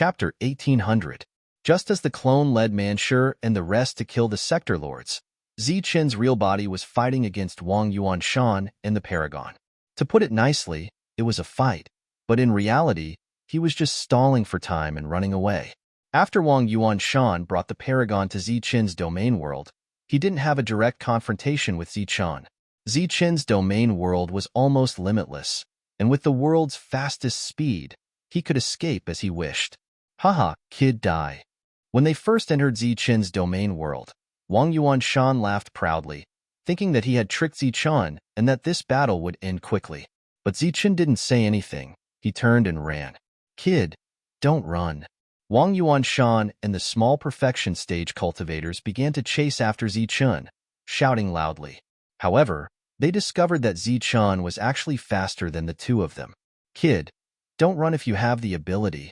Chapter 1800. Just as the clone led Manshur and the rest to kill the Sector Lords, Zichen's real body was fighting against Wang Yuanshan and the Paragon. To put it nicely, it was a fight, but in reality, he was just stalling for time and running away. After Wang Yuanshan brought the Paragon to Zichen's domain world, he didn't have a direct confrontation with Zichen. Zichen's domain world was almost limitless, and with the world's fastest speed, he could escape as he wished. Haha, kid, die. When they first entered Zichen's domain world, Wang Yuanshan laughed proudly, thinking that he had tricked Zichen and that this battle would end quickly. But Zichen didn't say anything. He turned and ran. Kid, don't run. Wang Yuanshan and the small perfection stage cultivators began to chase after Zichen, shouting loudly. However, they discovered that Zichen was actually faster than the two of them. Kid, don't run if you have the ability.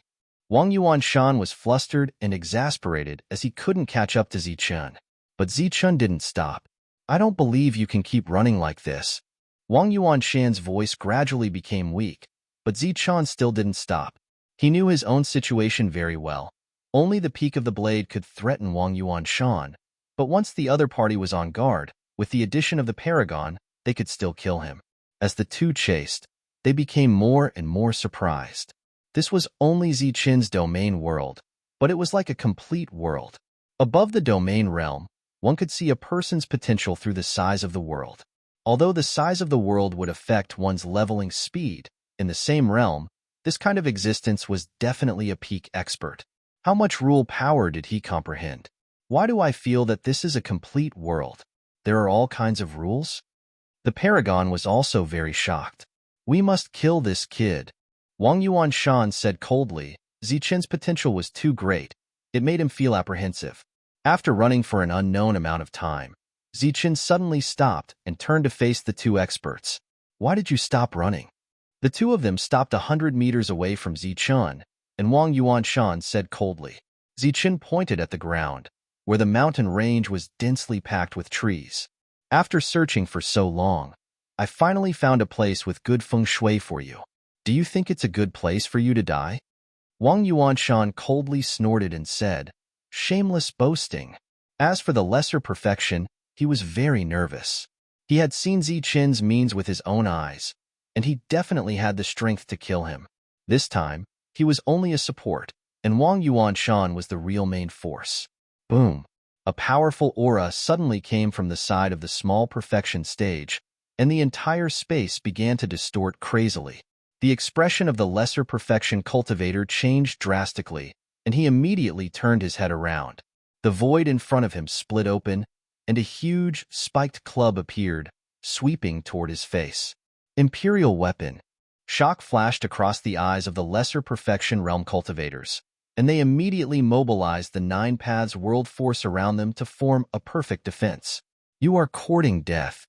Wang Yuanshan was flustered and exasperated as he couldn't catch up to Zichen. But Zichen didn't stop. I don't believe you can keep running like this. Wang Yuanshan's voice gradually became weak, but Zichen still didn't stop. He knew his own situation very well. Only the peak of the blade could threaten Wang Yuanshan, but once the other party was on guard, with the addition of the Paragon, they could still kill him. As the two chased, they became more and more surprised. This was only Zichen's domain world, but it was like a complete world. Above the domain realm, one could see a person's potential through the size of the world. Although the size of the world would affect one's leveling speed, in the same realm, this kind of existence was definitely a peak expert. How much rule power did he comprehend? Why do I feel that this is a complete world? There are all kinds of rules? The Paragon was also very shocked. We must kill this kid. Wang Yuanshan said coldly. Zichen's potential was too great. It made him feel apprehensive. After running for an unknown amount of time, Zichen suddenly stopped and turned to face the two experts. Why did you stop running? The two of them stopped 100 meters away from Zichen, and Wang Yuanshan said coldly. Zichen pointed at the ground, where the mountain range was densely packed with trees. After searching for so long, I finally found a place with good feng shui for you. Do you think it's a good place for you to die? Wang Yuanshan coldly snorted and said, shameless boasting. As for the lesser perfection, he was very nervous. He had seen Zichen's means with his own eyes, and he definitely had the strength to kill him. This time, he was only a support, and Wang Yuanshan was the real main force. Boom! A powerful aura suddenly came from the side of the small perfection stage, and the entire space began to distort crazily. The expression of the lesser perfection cultivator changed drastically, and he immediately turned his head around. The void in front of him split open, and a huge, spiked club appeared, sweeping toward his face. Imperial weapon. Shock flashed across the eyes of the lesser perfection realm cultivators, and they immediately mobilized the 9 paths world force around them to form a perfect defense. You are courting death.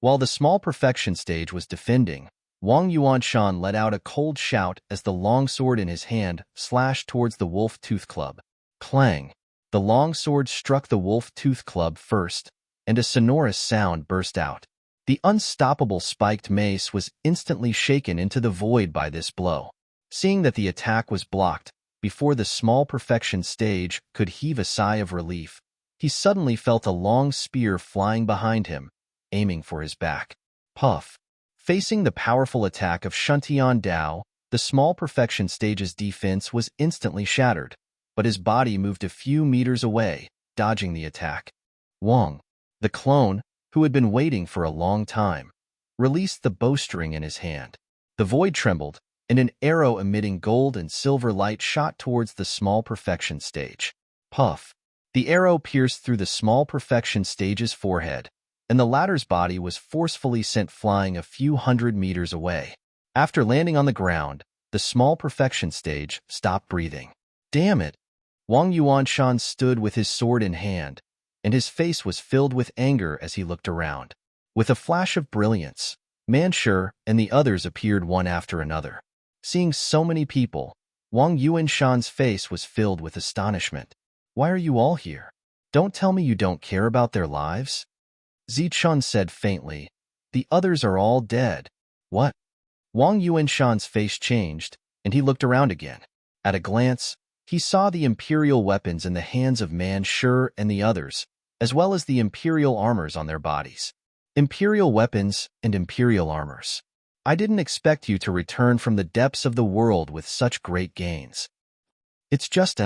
While the small perfection stage was defending, Wang Yuanshan let out a cold shout as the longsword in his hand slashed towards the wolf tooth club. Clang! The longsword struck the wolf tooth club first, and a sonorous sound burst out. The unstoppable spiked mace was instantly shaken into the void by this blow. Seeing that the attack was blocked, before the small perfection stage could heave a sigh of relief, he suddenly felt a long spear flying behind him, aiming for his back. Puff! Facing the powerful attack of Shuntian Dao, the small perfection stage's defense was instantly shattered, but his body moved a few meters away, dodging the attack. Wang, the clone, who had been waiting for a long time, released the bowstring in his hand. The void trembled, and an arrow emitting gold and silver light shot towards the small perfection stage. Puff! The arrow pierced through the small perfection stage's forehead, and the latter's body was forcefully sent flying a few hundred meters away. After landing on the ground, the small perfection stage stopped breathing. Damn it! Wang Yuanshan stood with his sword in hand, and his face was filled with anger as he looked around. With a flash of brilliance, Manshur and the others appeared one after another. Seeing so many people, Wang Yuanshan's face was filled with astonishment. Why are you all here? Don't tell me you don't care about their lives? Zichen said faintly. The others are all dead. What? Wang Yuanshan's face changed, and he looked around again. At a glance, He saw the imperial weapons in the hands of Man Sure and the others, as well as the imperial armors on their bodies. Imperial weapons and imperial armors. I didn't expect you to return from the depths of the world with such great gains. It's just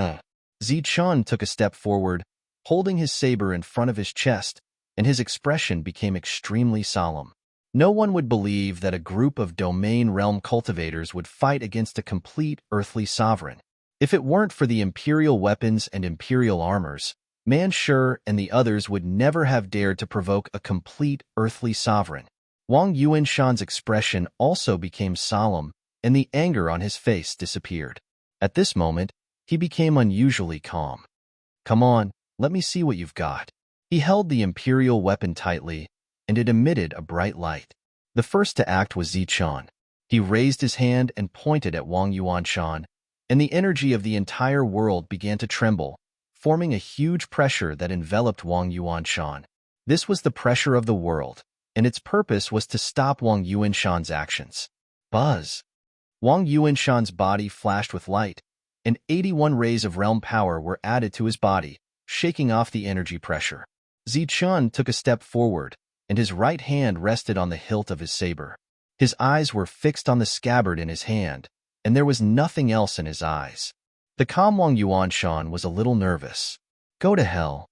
Zichun took a step forward, holding his saber in front of his chest, and his expression became extremely solemn. No one would believe that a group of domain realm cultivators would fight against a complete earthly sovereign. If it weren't for the imperial weapons and imperial armors, Man Sure and the others would never have dared to provoke a complete earthly sovereign. Wang Yuanshan's expression also became solemn, and the anger on his face disappeared. At this moment, he became unusually calm. Come on, let me see what you've got. He held the imperial weapon tightly, and it emitted a bright light. The first to act was Zichun. He raised his hand and pointed at Wang Yuanshan, and the energy of the entire world began to tremble, forming a huge pressure that enveloped Wang Yuanshan. This was the pressure of the world, and its purpose was to stop Wang Yuanshan's actions. Buzz! Wang Yuanshan's body flashed with light, and 81 rays of realm power were added to his body, shaking off the energy pressure. Zichun took a step forward, and his right hand rested on the hilt of his saber. His eyes were fixed on the scabbard in his hand, and there was nothing else in his eyes. The calm Wang Yuanshan was a little nervous. Go to hell.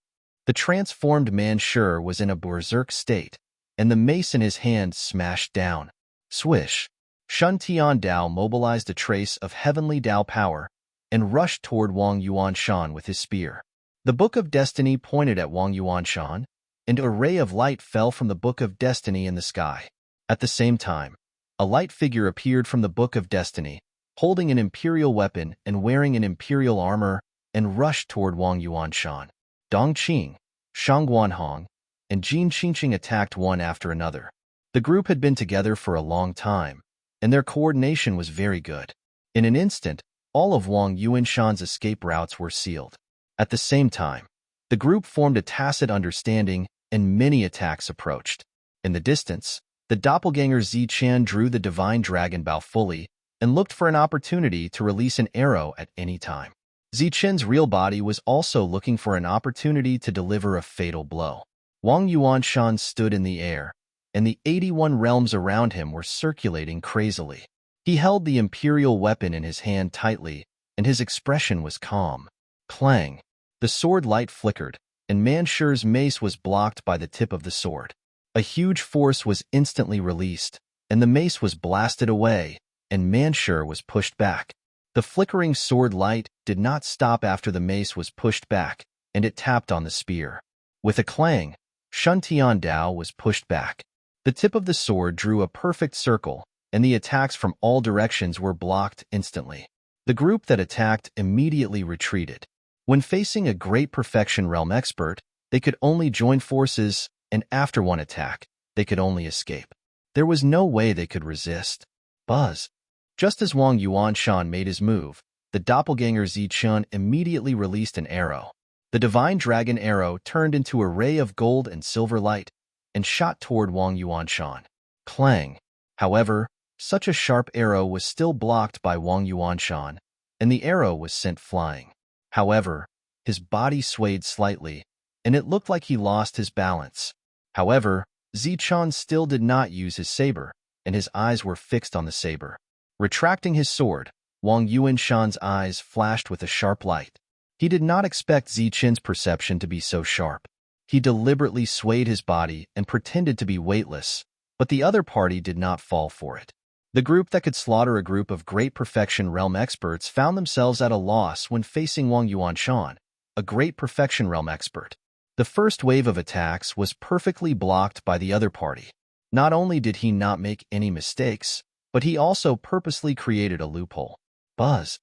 The transformed Man Sure was in a berserk state, and the mace in his hand smashed down. Swish! Shun Tian Dao mobilized a trace of heavenly Dao power and rushed toward Wang Yuanshan with his spear. The Book of Destiny pointed at Wang Yuanshan, and a ray of light fell from the Book of Destiny in the sky. At the same time, a light figure appeared from the Book of Destiny, holding an imperial weapon and wearing an imperial armor, and rushed toward Wang Yuanshan. Dong Qing, Shang Guanhong, and Jin Qingqing attacked one after another. The group had been together for a long time, and their coordination was very good. In an instant, all of Wang Yuanshan's escape routes were sealed. At the same time, the group formed a tacit understanding, and many attacks approached. In the distance, the doppelganger Zichun drew the divine dragon bow fully and looked for an opportunity to release an arrow at any time. Zichun's real body was also looking for an opportunity to deliver a fatal blow. Wang Yuanshan stood in the air, and the 81 realms around him were circulating crazily. He held the imperial weapon in his hand tightly, and his expression was calm. Clang! The sword light flickered, and Man Sure's mace was blocked by the tip of the sword. A huge force was instantly released, and the mace was blasted away, and Man Sure was pushed back. The flickering sword light did not stop after the mace was pushed back, and it tapped on the spear. With a clang, Shun Tian Dao was pushed back. The tip of the sword drew a perfect circle, and the attacks from all directions were blocked instantly. The group that attacked immediately retreated. When facing a great perfection realm expert, they could only join forces, and after one attack, they could only escape. There was no way they could resist. Buzz! Just as Wang Yuanshan made his move, the doppelganger Zichun immediately released an arrow. The divine dragon arrow turned into a ray of gold and silver light and shot toward Wang Yuanshan. Clang! However, such a sharp arrow was still blocked by Wang Yuanshan, and the arrow was sent flying. However, his body swayed slightly, and it looked like he lost his balance. However, Zichun still did not use his saber, and his eyes were fixed on the saber. Retracting his sword, Wang Yuanshan's eyes flashed with a sharp light. He did not expect Zichun's perception to be so sharp. He deliberately swayed his body and pretended to be weightless, but the other party did not fall for it. The group that could slaughter a group of great perfection realm experts found themselves at a loss when facing Wang Yuanshan, a great perfection realm expert. The first wave of attacks was perfectly blocked by the other party. Not only did he not make any mistakes, but he also purposely created a loophole. Buzz!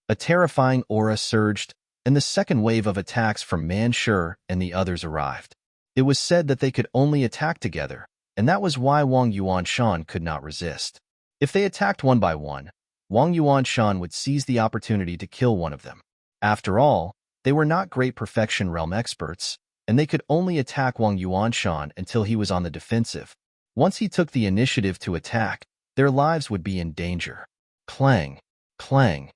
A terrifying aura surged, and the second wave of attacks from Man Sure and the others arrived. It was said that they could only attack together, and that was why Wang Yuanshan could not resist. If they attacked one by one, Wang Yuanshan would seize the opportunity to kill one of them. After all, they were not great perfection realm experts, and they could only attack Wang Yuanshan until he was on the defensive. Once he took the initiative to attack, their lives would be in danger. Clang! Clang!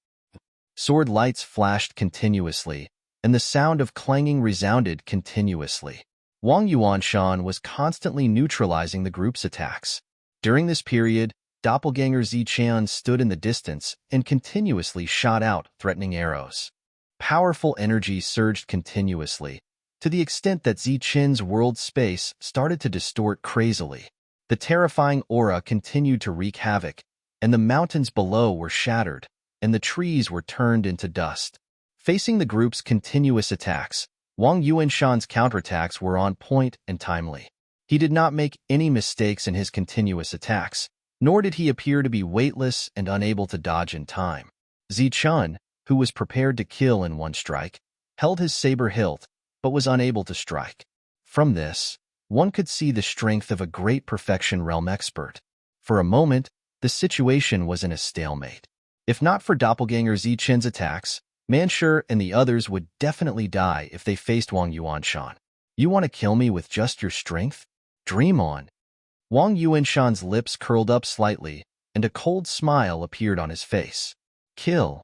Sword lights flashed continuously, and the sound of clanging resounded continuously. Wang Yuanshan was constantly neutralizing the group's attacks. During this period, Doppelganger Ziqian stood in the distance and continuously shot out threatening arrows. Powerful energy surged continuously, to the extent that Ziqin's world space started to distort crazily. The terrifying aura continued to wreak havoc, and the mountains below were shattered, and the trees were turned into dust. Facing the group's continuous attacks, Wang Yuanshan's counterattacks were on point and timely. He did not make any mistakes in his continuous attacks, nor did he appear to be weightless and unable to dodge in time. Zichun, who was prepared to kill in one strike, held his saber hilt, but was unable to strike. From this, one could see the strength of a great perfection realm expert. For a moment, the situation was in a stalemate. If not for Doppelganger Zichin's attacks, Manshur and the others would definitely die if they faced Wang Yuanshan. You want to kill me with just your strength? Dream on. Wang Yuanshan's lips curled up slightly, and a cold smile appeared on his face. Kill.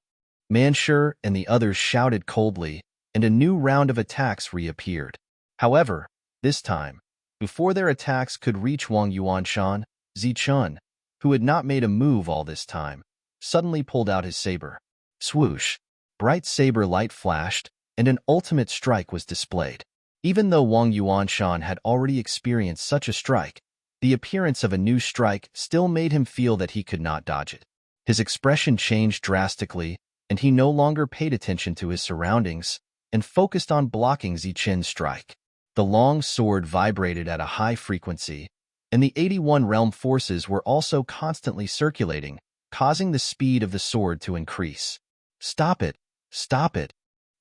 Manshur and the others shouted coldly, and a new round of attacks reappeared. However, this time, before their attacks could reach Wang Yuanshan, Zichun, who had not made a move all this time, suddenly pulled out his saber. Swoosh! Bright saber light flashed, and an ultimate strike was displayed. Even though Wang Yuanshan had already experienced such a strike, the appearance of a new strike still made him feel that he could not dodge it. His expression changed drastically, and he no longer paid attention to his surroundings and focused on blocking Zichin's strike. The long sword vibrated at a high frequency, and the 81 realm forces were also constantly circulating, causing the speed of the sword to increase. Stop it! Stop it!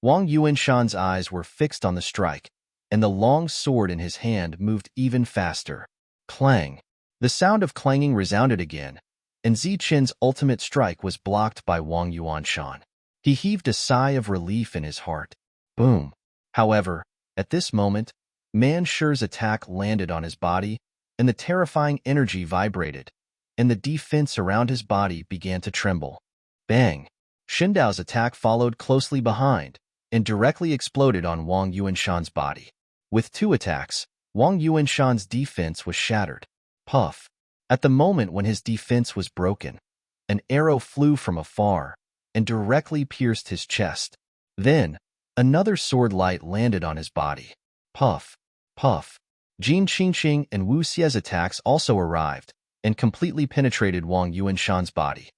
Wang Yuanshan's eyes were fixed on the strike, and the long sword in his hand moved even faster. Clang! The sound of clanging resounded again, and Zichin's ultimate strike was blocked by Wang Yuanshan. He heaved a sigh of relief in his heart. Boom! However, at this moment, Manshur's attack landed on his body, and the terrifying energy vibrated, and the defense around his body began to tremble. Bang! Shindao's attack followed closely behind, and directly exploded on Wang Yuanshan's body. With two attacks, Wang Yuanshan's defense was shattered. Puff! At the moment when his defense was broken, an arrow flew from afar and directly pierced his chest. Then, another sword light landed on his body. Puff! Puff! Jin Qingqing and Wu Xie's attacks also arrived and completely penetrated Wang Yuanshan's body.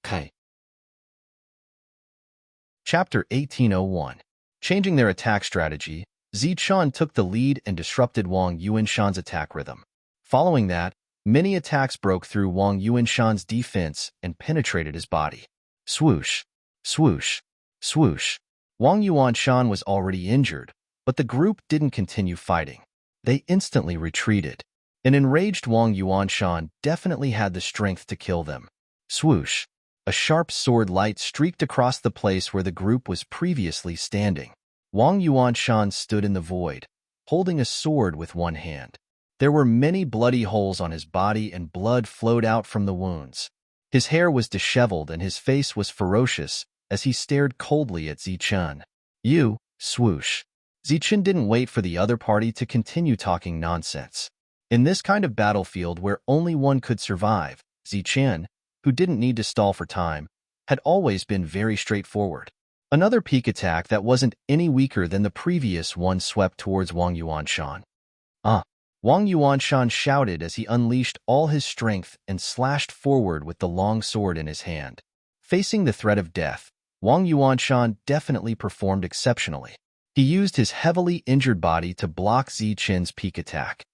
Kai. Chapter 1801. Changing their attack strategy, Zichun took the lead and disrupted Wang Yuanshan's attack rhythm. Following that, many attacks broke through Wang Yuanshan's defense and penetrated his body. Swoosh! Swoosh! Swoosh! Wang Yuanshan was already injured, but the group didn't continue fighting. They instantly retreated. An enraged Wang Yuanshan definitely had the strength to kill them. Swoosh! A sharp sword light streaked across the place where the group was previously standing. Wang Yuanshan stood in the void, holding a sword with one hand. There were many bloody holes on his body and blood flowed out from the wounds. His hair was disheveled and his face was ferocious as he stared coldly at Zichun. You, swoosh. Zichun didn't wait for the other party to continue talking nonsense. In this kind of battlefield where only one could survive, Zichun, who didn't need to stall for time, had always been very straightforward. Another peak attack that wasn't any weaker than the previous one swept towards Wang Yuanshan. Wang Yuanshan shouted as he unleashed all his strength and slashed forward with the long sword in his hand. Facing the threat of death, Wang Yuanshan definitely performed exceptionally. He used his heavily injured body to block Zichin's peak attack.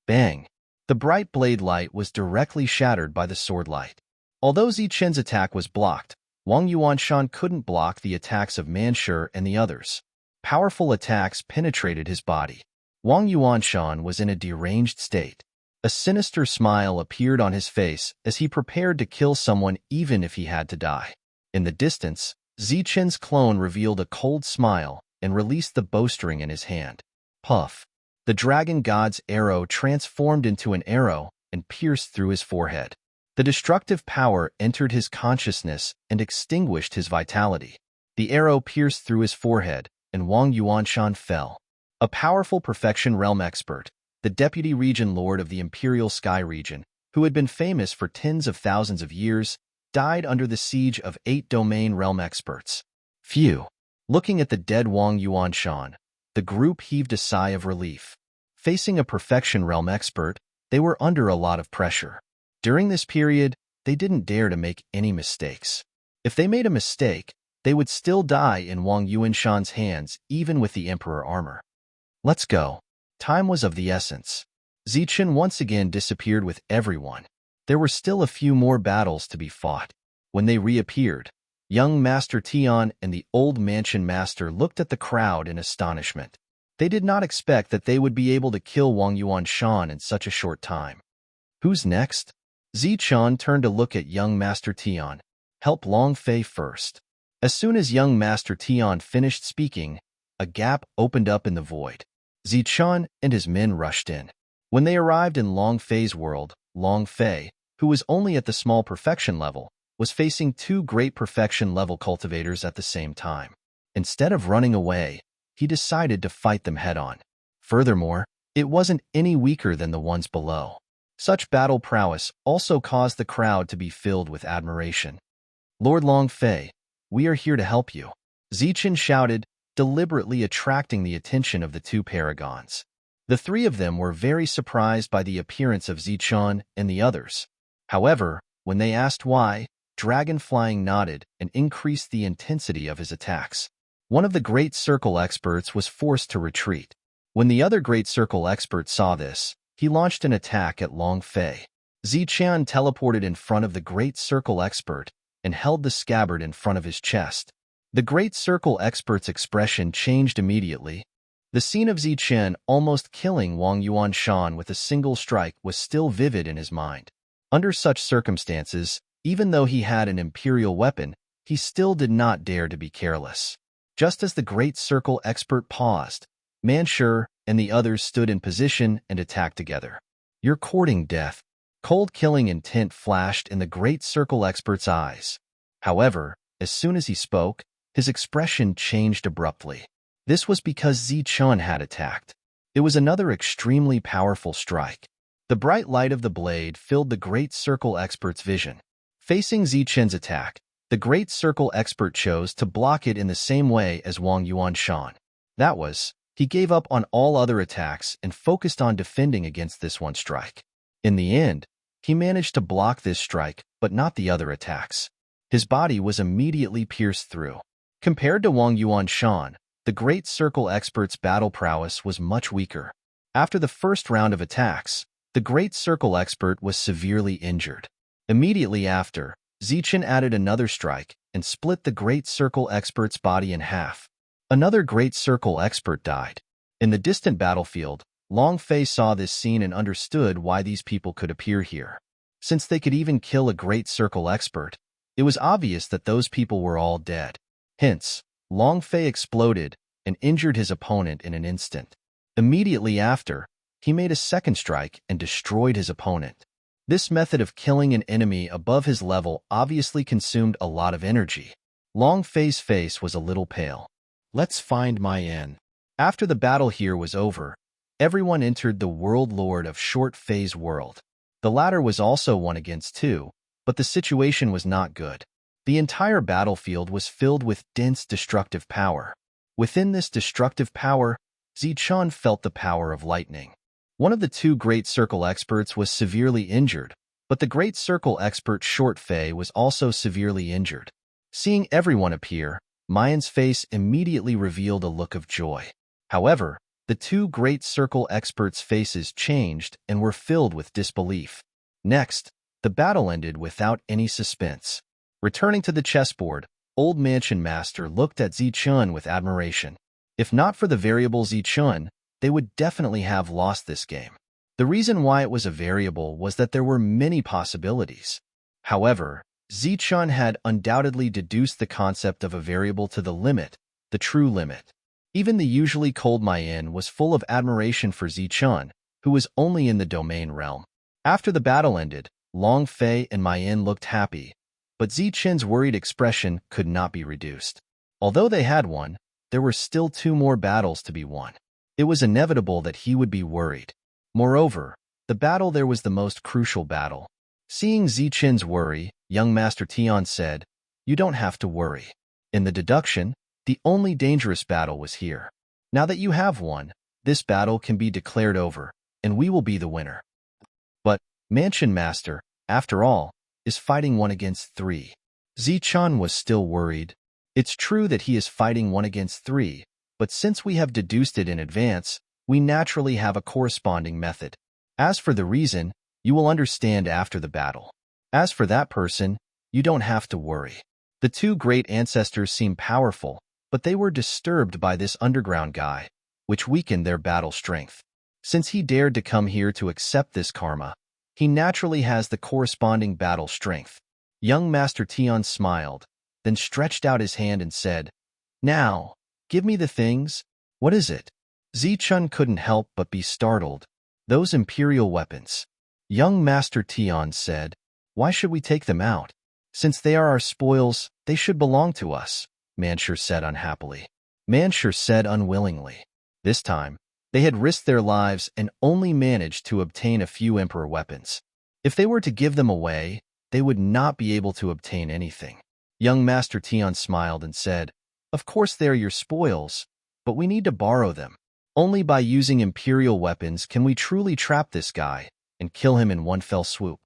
Bang! The bright blade light was directly shattered by the sword light. Although Zichin's attack was blocked, Wang Yuanshan couldn't block the attacks of Manshur and the others. Powerful attacks penetrated his body. Wang Yuanshan was in a deranged state. A sinister smile appeared on his face as he prepared to kill someone even if he had to die. In the distance, Zichin's clone revealed a cold smile and released the bowstring in his hand. Puff! The dragon god's arrow transformed into an arrow and pierced through his forehead. The destructive power entered his consciousness and extinguished his vitality. The arrow pierced through his forehead, and Wang Yuanshan fell. A powerful Perfection Realm expert, the Deputy Region Lord of the Imperial Sky Region, who had been famous for tens of thousands of years, died under the siege of 8 Domain Realm experts. Phew! Looking at the dead Wang Yuanshan, the group heaved a sigh of relief. Facing a Perfection Realm expert, they were under a lot of pressure. During this period, they didn't dare to make any mistakes. If they made a mistake, they would still die in Wang Yuanshan's hands, even with the Emperor armor. Let's go. Time was of the essence. Zichen once again disappeared with everyone. There were still a few more battles to be fought. When they reappeared, young Master Tian and the old mansion master looked at the crowd in astonishment. They did not expect that they would be able to kill Wang Yuanshan in such a short time. Who's next? Zichen turned to look at young Master Tian. Help Long Fei first. As soon as young Master Tian finished speaking, a gap opened up in the void. Zichen and his men rushed in. When they arrived in Long Fei's world, Long Fei, who was only at the small perfection level, was facing 2 great perfection level cultivators at the same time. Instead of running away, he decided to fight them head-on. Furthermore, it wasn't any weaker than the ones below. Such battle prowess also caused the crowd to be filled with admiration. Lord Long Fei, we are here to help you, Zichen shouted, deliberately attracting the attention of the 2 paragons. The 3 of them were very surprised by the appearance of Zichen and the others. However, when they asked why, Dragon Flying nodded and increased the intensity of his attacks. One of the Great Circle experts was forced to retreat. When the other Great Circle expert saw this, he launched an attack at Long Fei. Zichen teleported in front of the Great Circle expert and held the scabbard in front of his chest. The Great Circle expert's expression changed immediately. The scene of Zichen almost killing Wang Yuanshan with a single strike was still vivid in his mind. Under such circumstances, even though he had an imperial weapon, he still did not dare to be careless. Just as the Great Circle expert paused, Manshur and the others stood in position and attacked together. You're courting death. Cold killing intent flashed in the Great Circle expert's eyes. However, as soon as he spoke, his expression changed abruptly. This was because Zichen had attacked. It was another extremely powerful strike. The bright light of the blade filled the Great Circle expert's vision. Facing Zichen's attack, the Great Circle expert chose to block it in the same way as Wang Yuanshan. That was, he gave up on all other attacks and focused on defending against this one strike. In the end, he managed to block this strike, but not the other attacks. His body was immediately pierced through. Compared to Wang Yuanshan, the Great Circle expert's battle prowess was much weaker. After the first round of attacks, the Great Circle expert was severely injured. Immediately after, Zichen added another strike and split the Great Circle expert's body in half. Another Great Circle expert died. In the distant battlefield, Long Fei saw this scene and understood why these people could appear here. Since they could even kill a Great Circle expert, it was obvious that those people were all dead. Hence, Long Fei exploded and injured his opponent in an instant. Immediately after, he made a second strike and destroyed his opponent. This method of killing an enemy above his level obviously consumed a lot of energy. Long Fei's face was a little pale. Let's find my end. After the battle here was over, everyone entered the World Lord of Short Fei's world. The latter was also 1 against 2, but the situation was not good. The entire battlefield was filled with dense destructive power. Within this destructive power, Zichen felt the power of lightning. One of the 2 Great Circle experts was severely injured, but the Great Circle expert Short Fei was also severely injured. Seeing everyone appear, Mayan's face immediately revealed a look of joy. However, the 2 Great Circle experts' faces changed and were filled with disbelief. Next, the battle ended without any suspense. Returning to the chessboard, Old Mansion Master looked at Zichen with admiration. If not for the variable Zichen, they would definitely have lost this game. The reason why it was a variable was that there were many possibilities. However, Zichen had undoubtedly deduced the concept of a variable to the limit, the true limit. Even the usually cold Mayan was full of admiration for Zichen, who was only in the domain realm. After the battle ended, Long Fei and Mayan looked happy, but Zichen's worried expression could not be reduced. Although they had won, there were still 2 more battles to be won. It was inevitable that he would be worried. Moreover, the battle there was the most crucial battle. Seeing Zichen's worry, young Master Tian said, "You don't have to worry. In the deduction, the only dangerous battle was here. Now that you have won, this battle can be declared over, and we will be the winner." But Mansion Master, after all, is fighting 1 against 3. Zichen was still worried. It's true that he is fighting 1 against 3, but since we have deduced it in advance, we naturally have a corresponding method. As for the reason, you will understand after the battle. As for that person, you don't have to worry. The 2 great ancestors seem powerful, but they were disturbed by this underground guy, which weakened their battle strength. Since he dared to come here to accept this karma, he naturally has the corresponding battle strength. Young Master Tian smiled, then stretched out his hand and said, "Now, give me the things." "What is it?" Zichen couldn't help but be startled. "Those imperial weapons." Young Master Tian said, "Why should we take them out? Since they are our spoils, they should belong to us," Manshur said unhappily. Manshur said unwillingly. This time, they had risked their lives and only managed to obtain a few emperor weapons. If they were to give them away, they would not be able to obtain anything. Young Master Tian smiled and said, "Of course they are your spoils, but we need to borrow them. Only by using imperial weapons can we truly trap this guy and kill him in one fell swoop."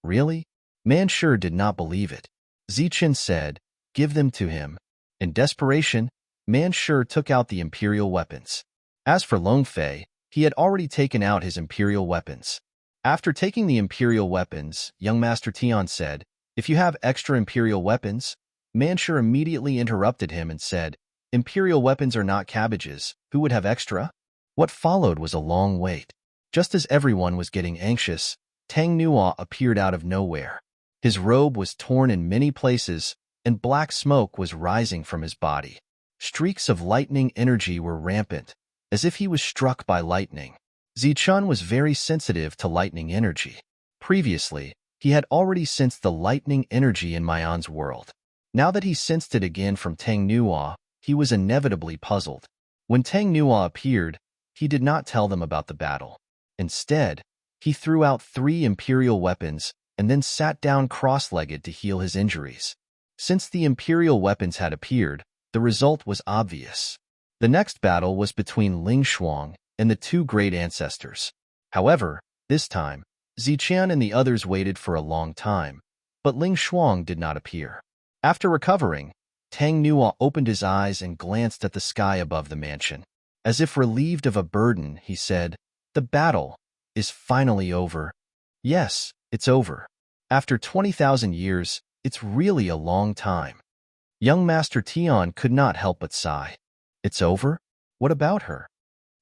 "Really?" Manshur did not believe it. Zichen said, "Give them to him." In desperation, Manshur took out the imperial weapons. As for Longfei, he had already taken out his imperial weapons. After taking the imperial weapons, young Master Tian said, "If you have extra imperial weapons," Manshur immediately interrupted him and said, "Imperial weapons are not cabbages. Who would have extra?" What followed was a long wait. Just as everyone was getting anxious, Tang Nuo appeared out of nowhere. His robe was torn in many places, and black smoke was rising from his body. Streaks of lightning energy were rampant, as if he was struck by lightning. Zichen was very sensitive to lightning energy. Previously, he had already sensed the lightning energy in Mayan's world. Now that he sensed it again from Tang Nuo, he was inevitably puzzled. When Tang Nuo appeared, he did not tell them about the battle. Instead, he threw out 3 imperial weapons and then sat down cross-legged to heal his injuries. Since the imperial weapons had appeared, the result was obvious. The next battle was between Ling Shuang and the 2 great ancestors. However, this time, Zichen and the others waited for a long time, but Ling Shuang did not appear. After recovering, Tang Nuo opened his eyes and glanced at the sky above the mansion. As if relieved of a burden, he said, "The battle is finally over." "Yes, it's over. After 20,000 years, it's really a long time." Young Master Tian could not help but sigh. "It's over? What about her?"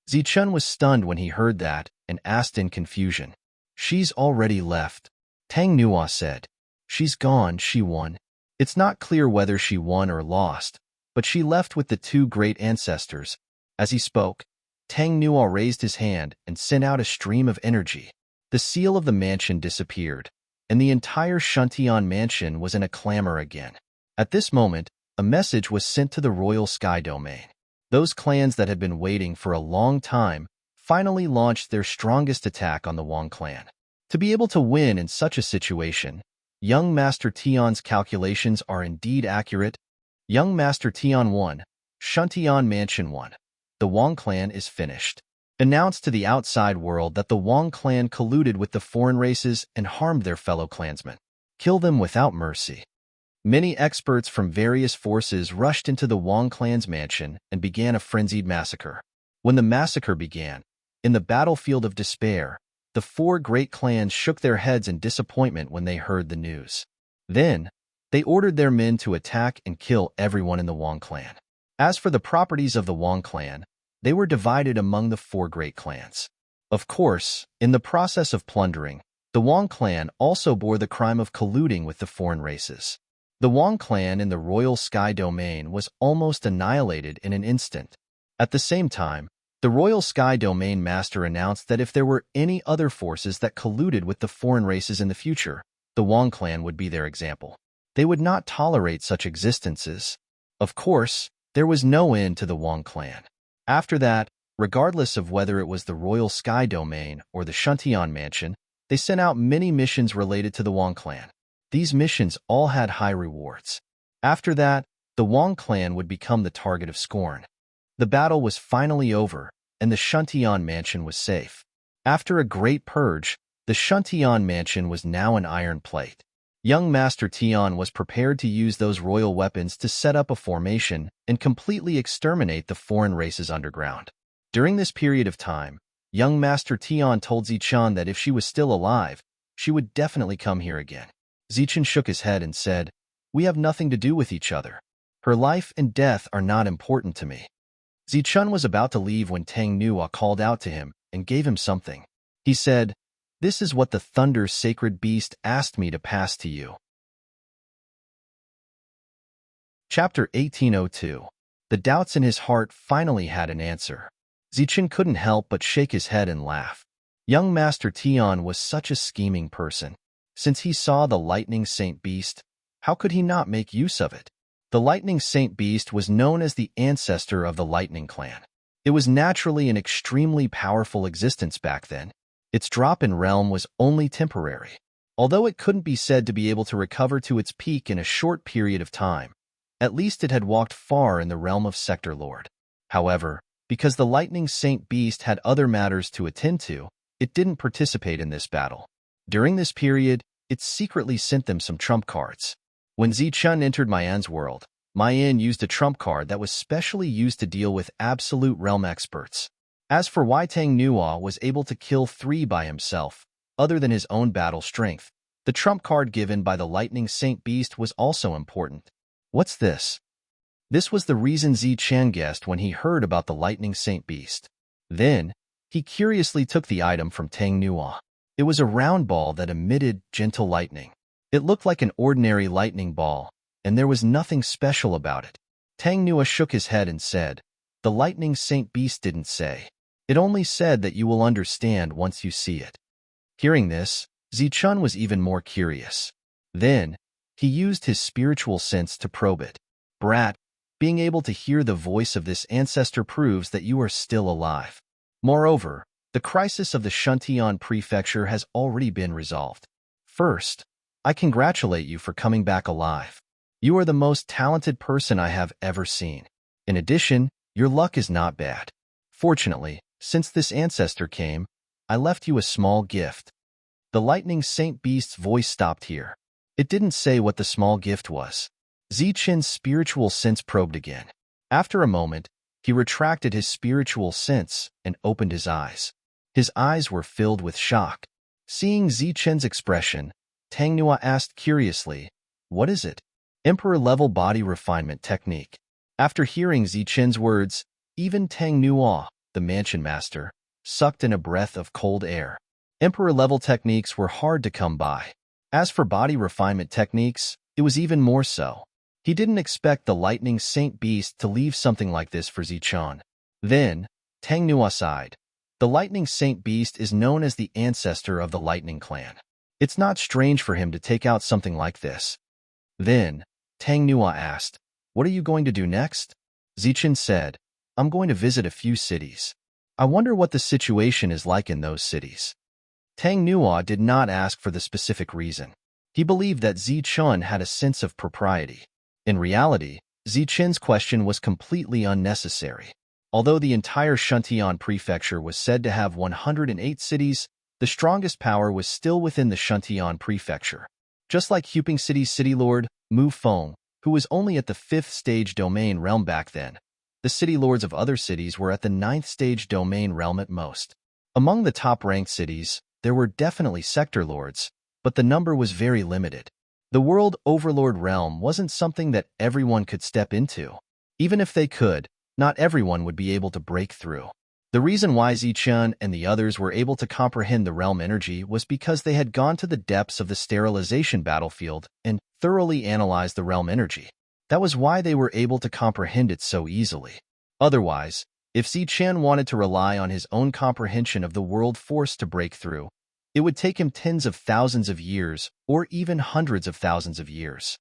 Zichen was stunned when he heard that and asked in confusion. "She's already left," Tang Nuo said. "She's gone, she won. It's not clear whether she won or lost, but she left with the 2 great ancestors." As he spoke, Tang Nuo raised his hand and sent out a stream of energy. The seal of the mansion disappeared, and the entire Shuntian mansion was in a clamor again. At this moment, a message was sent to the royal sky domain. Those clans that had been waiting for a long time finally launched their strongest attack on the Wang clan. To be able to win in such a situation, young Master Tian's calculations are indeed accurate. Young Master Tian 1, Shuntian Mansion 1. The Wang clan is finished. Announced to the outside world that the Wang clan colluded with the foreign races and harmed their fellow clansmen. Kill them without mercy. Many experts from various forces rushed into the Wang clan's mansion and began a frenzied massacre. When the massacre began, in the battlefield of despair, the 4 great clans shook their heads in disappointment when they heard the news. Then, they ordered their men to attack and kill everyone in the Wang clan. As for the properties of the Wang clan, they were divided among the 4 great clans. Of course, in the process of plundering, the Wang clan also bore the crime of colluding with the foreign races. The Wang clan in the royal sky domain was almost annihilated in an instant. At the same time, the royal sky domain master announced that if there were any other forces that colluded with the foreign races in the future, the Wang clan would be their example. They would not tolerate such existences. Of course, there was no end to the Wang clan. After that, regardless of whether it was the Royal Sky Domain or the Shuntian Mansion, they sent out many missions related to the Wang clan. These missions all had high rewards. After that, the Wang clan would become the target of scorn. The battle was finally over, and the Shuntian Mansion was safe. After a great purge, the Shuntian Mansion was now an iron plate. Young Master Tian was prepared to use those royal weapons to set up a formation and completely exterminate the foreign races underground. During this period of time, young Master Tian told Zichen that if she was still alive, she would definitely come here again. Zichen shook his head and said, "We have nothing to do with each other. Her life and death are not important to me." Zichen was about to leave when Tang Nuo called out to him and gave him something. He said, "This is what the Thunder Sacred Beast asked me to pass to you." Chapter 1802. The doubts in his heart finally had an answer. Zichen couldn't help but shake his head and laugh. Young Master Tian was such a scheming person. Since he saw the Lightning Saint Beast, how could he not make use of it? The Lightning Saint Beast was known as the ancestor of the Lightning Clan. It was naturally an extremely powerful existence back then. Its drop in realm was only temporary. Although it couldn't be said to be able to recover to its peak in a short period of time, at least it had walked far in the realm of Sector Lord. However, because the Lightning Saint Beast had other matters to attend to, it didn't participate in this battle. During this period, it secretly sent them some trump cards. When Zichen entered Mian's world, Mian used a trump card that was specially used to deal with absolute realm experts. As for why Tang Nuo was able to kill 3 by himself, other than his own battle strength, the trump card given by the Lightning Saint Beast was also important. What's this? This was the reason Zichen guessed when he heard about the Lightning Saint Beast. Then, he curiously took the item from Tang Nuo. It was a round ball that emitted gentle lightning. It looked like an ordinary lightning ball, and there was nothing special about it. Tang Nuo shook his head and said, "The Lightning Saint Beast didn't say. It only said that you will understand once you see it." Hearing this, Zichen was even more curious. Then, he used his spiritual sense to probe it. "Brat, being able to hear the voice of this ancestor proves that you are still alive. Moreover, the crisis of the Shuntian Prefecture has already been resolved. First, I congratulate you for coming back alive. You are the most talented person I have ever seen. In addition, your luck is not bad. Fortunately, since this ancestor came, I left you a small gift." The Lightning Saint Beast's voice stopped here. It didn't say what the small gift was. Zichen's spiritual sense probed again. After a moment, he retracted his spiritual sense and opened his eyes. His eyes were filled with shock. Seeing Zichen's expression, Tang Nuo asked curiously, "What is it?" "Emperor-level body refinement technique." After hearing Zichen's words, even Tang Nuo, the mansion master, sucked in a breath of cold air. Emperor-level techniques were hard to come by. As for body refinement techniques, it was even more so. He didn't expect the Lightning Saint Beast to leave something like this for Zichen. Then, Tang Nuo sighed. The Lightning Saint Beast is known as the ancestor of the Lightning Clan. It's not strange for him to take out something like this. Then, Tang Nuo asked, "What are you going to do next?" Zichen said, "I'm going to visit a few cities. I wonder what the situation is like in those cities." Tang Nuo did not ask for the specific reason. He believed that Zichen had a sense of propriety. In reality, Zichen's question was completely unnecessary. Although the entire Shuntian Prefecture was said to have 108 cities, the strongest power was still within the Shuntian Prefecture. Just like Huping City's city lord, Mu Feng, who was only at the 5th stage domain realm back then, the city lords of other cities were at the 9th stage domain realm at most. Among the top-ranked cities, there were definitely sector lords, but the number was very limited. The World Overlord realm wasn't something that everyone could step into. Even if they could, not everyone would be able to break through. The reason why Zichen and the others were able to comprehend the realm energy was because they had gone to the depths of the sterilization battlefield and thoroughly analyzed the realm energy. That was why they were able to comprehend it so easily. Otherwise, if Zichen wanted to rely on his own comprehension of the world force to break through, it would take him tens of thousands of years or even hundreds of thousands of years.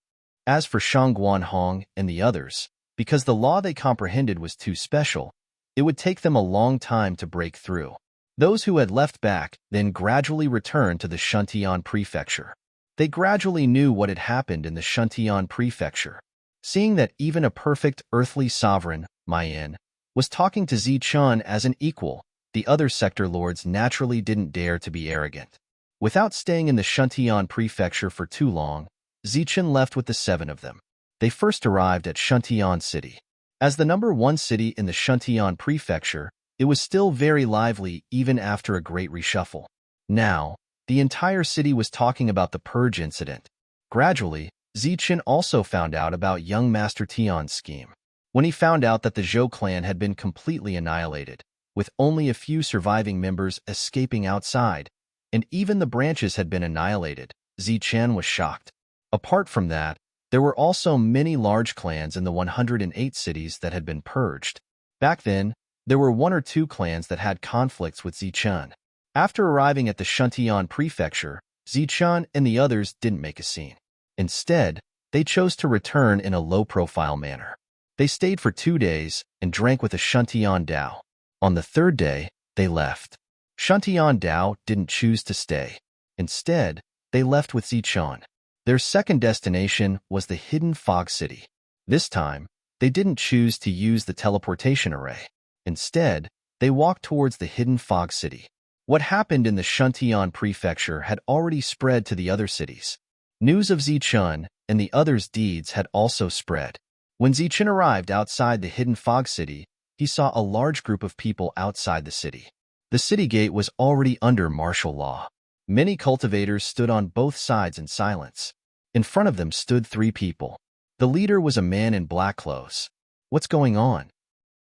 As for Shangguan Hong and the others, Because the law they comprehended was too special, it would take them a long time to break through. Those who had left back then gradually returned to the Shuntian prefecture. They gradually knew what had happened in the Shuntian prefecture. Seeing that even a perfect earthly sovereign, Mayan, was talking to Zichun as an equal, the other sector lords naturally didn't dare to be arrogant. Without staying in the Shuntian prefecture for too long, Zichun left with the 7 of them. They first arrived at Shuntian City. As the number 1 city in the Shuntian prefecture, it was still very lively even after a great reshuffle. Now, the entire city was talking about the purge incident. Gradually, Zichun also found out about young Master Tian's scheme. When he found out that the Zhou clan had been completely annihilated, with only a few surviving members escaping outside, and even the branches had been annihilated, Zichun was shocked. Apart from that, there were also many large clans in the 108 cities that had been purged. Back then, there were 1 or 2 clans that had conflicts with Zichun. After arriving at the Shuntian prefecture, Zichun and the others didn't make a scene. Instead, they chose to return in a low-profile manner. They stayed for 2 days and drank with a Shuntian Dao. On the 3rd day, they left. Shuntian Dao didn't choose to stay. Instead, they left with Zichun. Their second destination was the Hidden Fog City. This time, they didn't choose to use the teleportation array. Instead, they walked towards the Hidden Fog City. What happened in the Shuntian prefecture had already spread to the other cities. News of Zichun and the others' deeds had also spread. When Zichun arrived outside the Hidden Fog City, he saw a large group of people outside the city. The city gate was already under martial law. Many cultivators stood on both sides in silence. In front of them stood 3 people. The leader was a man in black clothes. What's going on?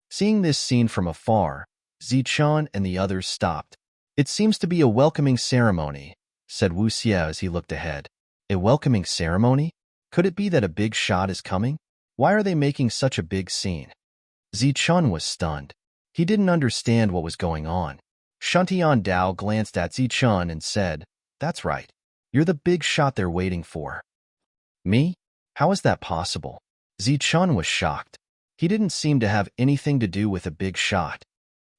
Seeing this scene from afar, Zichun and the others stopped. It seems to be a welcoming ceremony, said Wu Xie as he looked ahead. A welcoming ceremony? Could it be that a big shot is coming? Why are they making such a big scene? Zichun was stunned. He didn't understand what was going on. Shuntian Dao glanced at Zichun and said, "That's right. You're the big shot they're waiting for." "Me? How is that possible?" Zichun was shocked. He didn't seem to have anything to do with a big shot.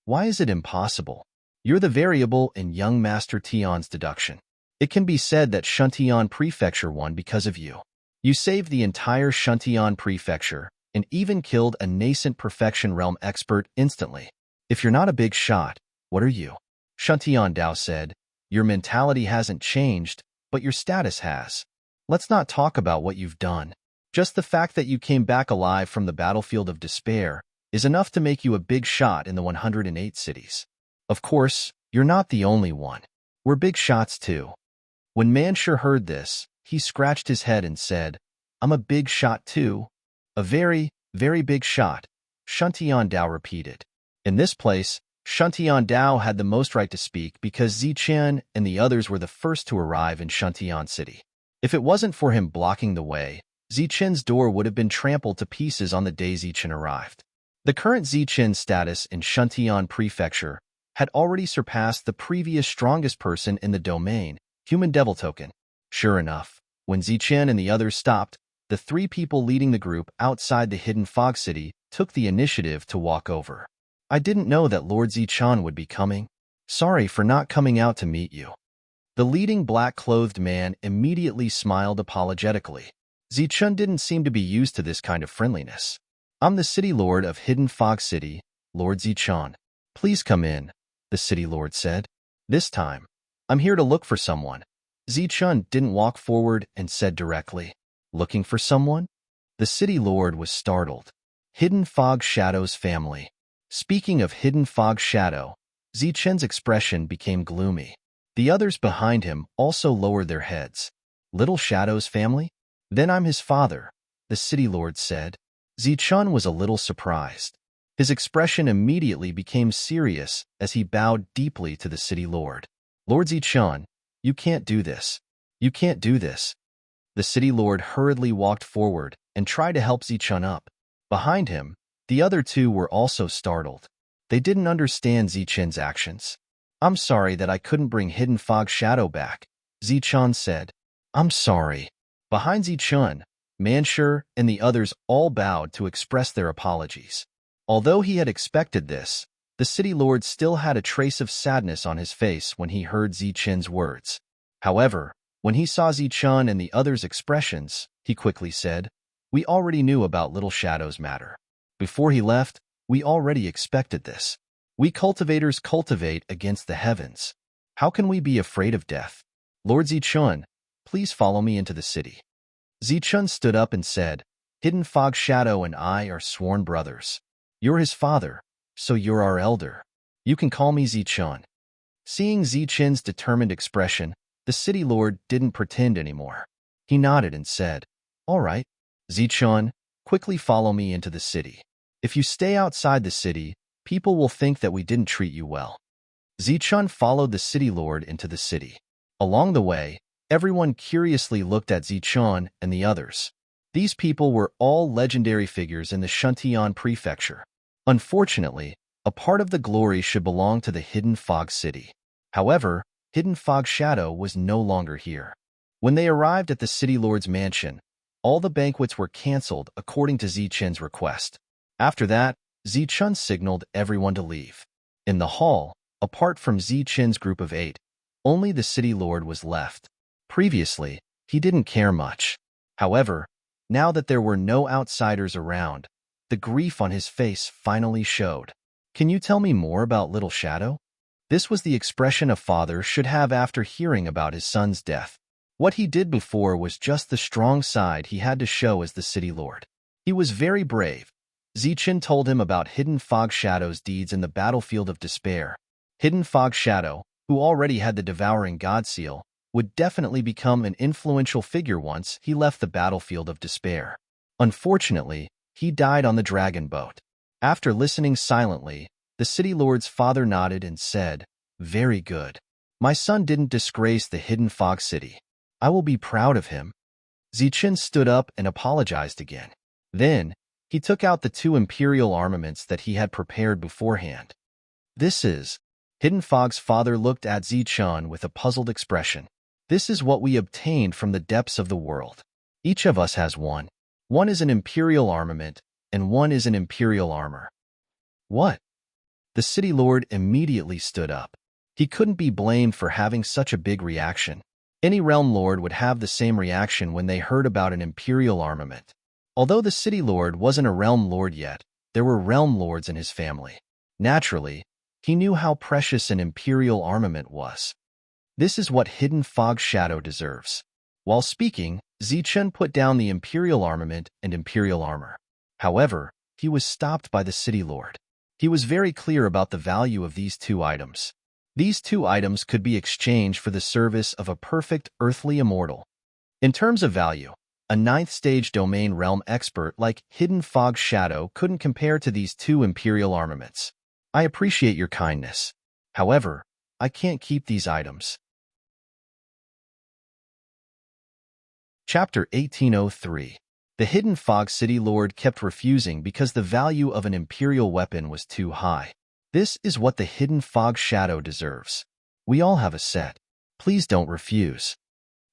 "Why is it impossible? You're the variable in young Master Tian's deduction. It can be said that Shuntian Prefecture won because of you. You saved the entire Shuntian Prefecture and even killed a nascent Perfection Realm expert instantly. If you're not a big shot, what are you?" Shuntian Dao said, "Your mentality hasn't changed, but your status has. Let's not talk about what you've done. Just the fact that you came back alive from the battlefield of despair is enough to make you a big shot in the 108 cities. Of course, you're not the only one. We're big shots too." When Manshur heard this, he scratched his head and said, "I'm a big shot too." "A very, very big shot," Shuntian Dao repeated. In this place, Shuntian Dao had the most right to speak because Zichun and the others were the first to arrive in Shuntian City. If it wasn't for him blocking the way, Zichun's door would have been trampled to pieces on the day Zichun arrived. The current Zichun status in Shuntian Prefecture had already surpassed the previous strongest person in the domain, Human Devil Token. Sure enough, when Zichun and the others stopped, the 3 people leading the group outside the Hidden Fog City took the initiative to walk over. "I didn't know that Lord Zichun would be coming. Sorry for not coming out to meet you." The leading black-clothed man immediately smiled apologetically. Zichun didn't seem to be used to this kind of friendliness. "I'm the City Lord of Hidden Fog City, Lord Zichun. Please come in," the City Lord said. "This time, I'm here to look for someone." Zichun didn't walk forward and said directly, "Looking for someone?" The City Lord was startled. "Hidden Fog Shadow's family." Speaking of Hidden Fog Shadow, Zichun's expression became gloomy. The others behind him also lowered their heads. "Little Shadow's family? Then I'm his father," the City Lord said. Zichun was a little surprised. His expression immediately became serious as he bowed deeply to the City Lord. "Lord Zichun, you can't do this. You can't do this." The City Lord hurriedly walked forward and tried to help Zichun up. Behind him, the other 2 were also startled. They didn't understand Zichun's actions. "I'm sorry that I couldn't bring Hidden Fog Shadow back," Zichun said. "I'm sorry." Behind Zichun, Manshur and the others all bowed to express their apologies. Although he had expected this, the city lord still had a trace of sadness on his face when he heard Zichen's words. However, when he saw Zichen and the others' expressions, he quickly said, "We already knew about Little Shadow's matter. Before he left, we already expected this. We cultivators cultivate against the heavens. How can we be afraid of death? Lord Zichen, please follow me into the city." Zichen stood up and said, "Hidden Fog Shadow and I are sworn brothers. You're his father, so you're our elder. You can call me Zichen." Seeing Zichen's determined expression, the city lord didn't pretend anymore. He nodded and said, "All right, Zichen, quickly follow me into the city. If you stay outside the city, people will think that we didn't treat you well." Zichen followed the city lord into the city. Along the way, everyone curiously looked at Zichen and the others. These people were all legendary figures in the Shuntian prefecture. Unfortunately, a part of the glory should belong to the Hidden Fog City. However, Hidden Fog Shadow was no longer here. When they arrived at the city lord's mansion, all the banquets were cancelled according to Zichen's request. After that, Zichen signaled everyone to leave. In the hall, apart from Zichen's group of 8, only the city lord was left. Previously, he didn't care much. However, now that there were no outsiders around, the grief on his face finally showed. "Can you tell me more about Little Shadow?" This was the expression a father should have after hearing about his son's death. What he did before was just the strong side he had to show as the city lord. He was very brave. Zichen told him about Hidden Fog Shadow's deeds in the battlefield of despair. Hidden Fog Shadow, who already had the Devouring God Seal, would definitely become an influential figure once he left the battlefield of despair. Unfortunately, he died on the dragon boat. After listening silently, the city lord's father nodded and said, "Very good. My son didn't disgrace the Hidden Fog City. I will be proud of him." Zichen stood up and apologized again. Then, he took out the 2 imperial armaments that he had prepared beforehand. "This is..." Hidden Fog's father looked at Zichen with a puzzled expression. "This is what we obtained from the depths of the world. Each of us has one. One is an imperial armament, and one is an imperial armor." "What?" The city lord immediately stood up. He couldn't be blamed for having such a big reaction. Any realm lord would have the same reaction when they heard about an imperial armament. Although the city lord wasn't a realm lord yet, there were realm lords in his family. Naturally, he knew how precious an imperial armament was. This is what Hidden Fog Shadow deserves. While speaking, Zichen put down the imperial armament and imperial armor. However, he was stopped by the city lord. He was very clear about the value of these 2 items. These 2 items could be exchanged for the service of a perfect earthly immortal. In terms of value, a 9th stage domain realm expert like Hidden Fog Shadow couldn't compare to these 2 imperial armaments. "I appreciate your kindness. However, I can't keep these items." Chapter 1803. The Hidden Fog City Lord kept refusing because the value of an imperial weapon was too high. This is what the Hidden Fog Shadow deserves. We all have a set. Please don't refuse.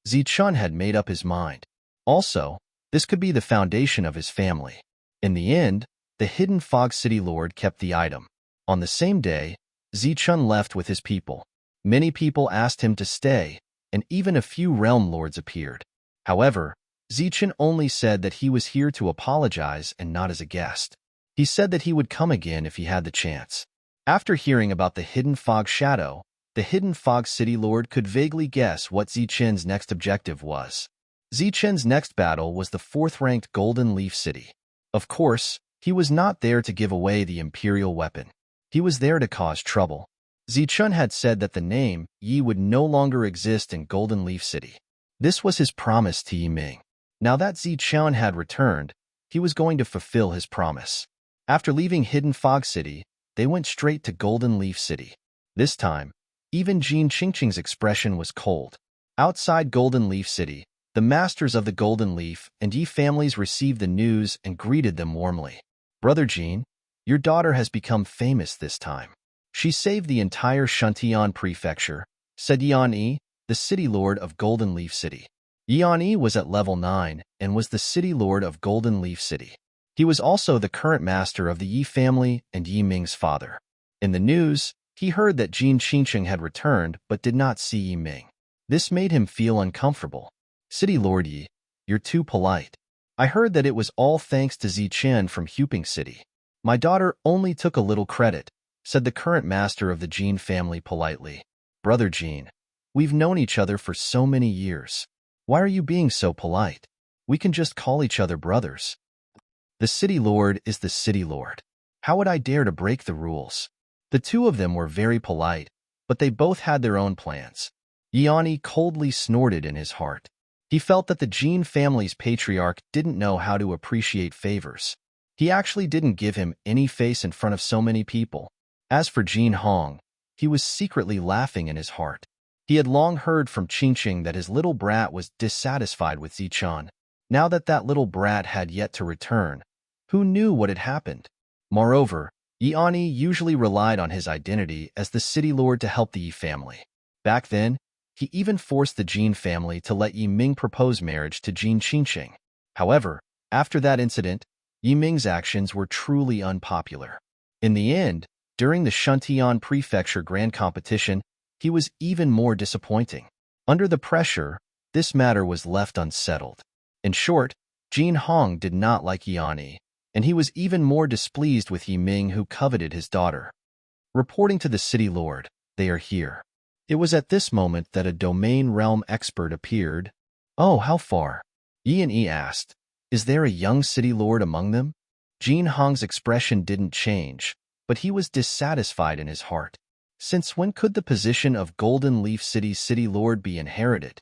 Zichen had made up his mind. Also, this could be the foundation of his family. In the end, the Hidden Fog City Lord kept the item. On the same day, Zichen left with his people. Many people asked him to stay, and even a few realm lords appeared. However, Zichen only said that he was here to apologize and not as a guest. He said that he would come again if he had the chance. After hearing about the Hidden Fog Shadow, the Hidden Fog City Lord could vaguely guess what Zichen's next objective was. Zichen's next battle was the 4th-ranked Golden Leaf City. Of course, he was not there to give away the Imperial weapon. He was there to cause trouble. Zichen had said that the name Yi would no longer exist in Golden Leaf City. This was his promise to Yi Ming. Now that Zichen had returned, he was going to fulfill his promise. After leaving Hidden Fog City, they went straight to Golden Leaf City. This time, even Jin Qingqing's expression was cold. Outside Golden Leaf City, the masters of the Golden Leaf and Yi families received the news and greeted them warmly. "Brother Jin, your daughter has become famous this time. She saved the entire Shuntian prefecture," said Yan Yi, the city lord of Golden Leaf City. Yi was at level 9 and was the city lord of Golden Leaf City. He was also the current master of the Yi family and Yi Ming's father. In the news, he heard that Jin Qingqing had returned but did not see Yi Ming. This made him feel uncomfortable. City Lord Yi, you're too polite. I heard that it was all thanks to Zichen from Huping City. My daughter only took a little credit, said the current master of the Jin family politely. Brother Jin, we've known each other for so many years. Why are you being so polite? We can just call each other brothers. The city lord is the city lord. How would I dare to break the rules? The two of them were very polite, but they both had their own plans. Yi coldly snorted in his heart. He felt that the Jin family's patriarch didn't know how to appreciate favors. He actually didn't give him any face in front of so many people. As for Jin Hong, he was secretly laughing in his heart. He had long heard from Qingqing that his little brat was dissatisfied with Zichen. Now that that little brat had yet to return, who knew what had happened? Moreover, Yi usually relied on his identity as the city lord to help the Yi family. Back then, he even forced the Jin family to let Yi Ming propose marriage to Jin Qingqing. However, after that incident, Yi Ming's actions were truly unpopular. In the end, during the Shuntian Prefecture Grand Competition, he was even more disappointing. Under the pressure, this matter was left unsettled. In short, Jin Hong did not like Yi, and he was even more displeased with Yi Ming, who coveted his daughter. Reporting to the city lord, they are here. It was at this moment that a domain realm expert appeared. Oh, how far? Yi asked. Is there a young city lord among them? Jin Hong's expression didn't change, but he was dissatisfied in his heart. Since when could the position of Golden Leaf City's city lord be inherited?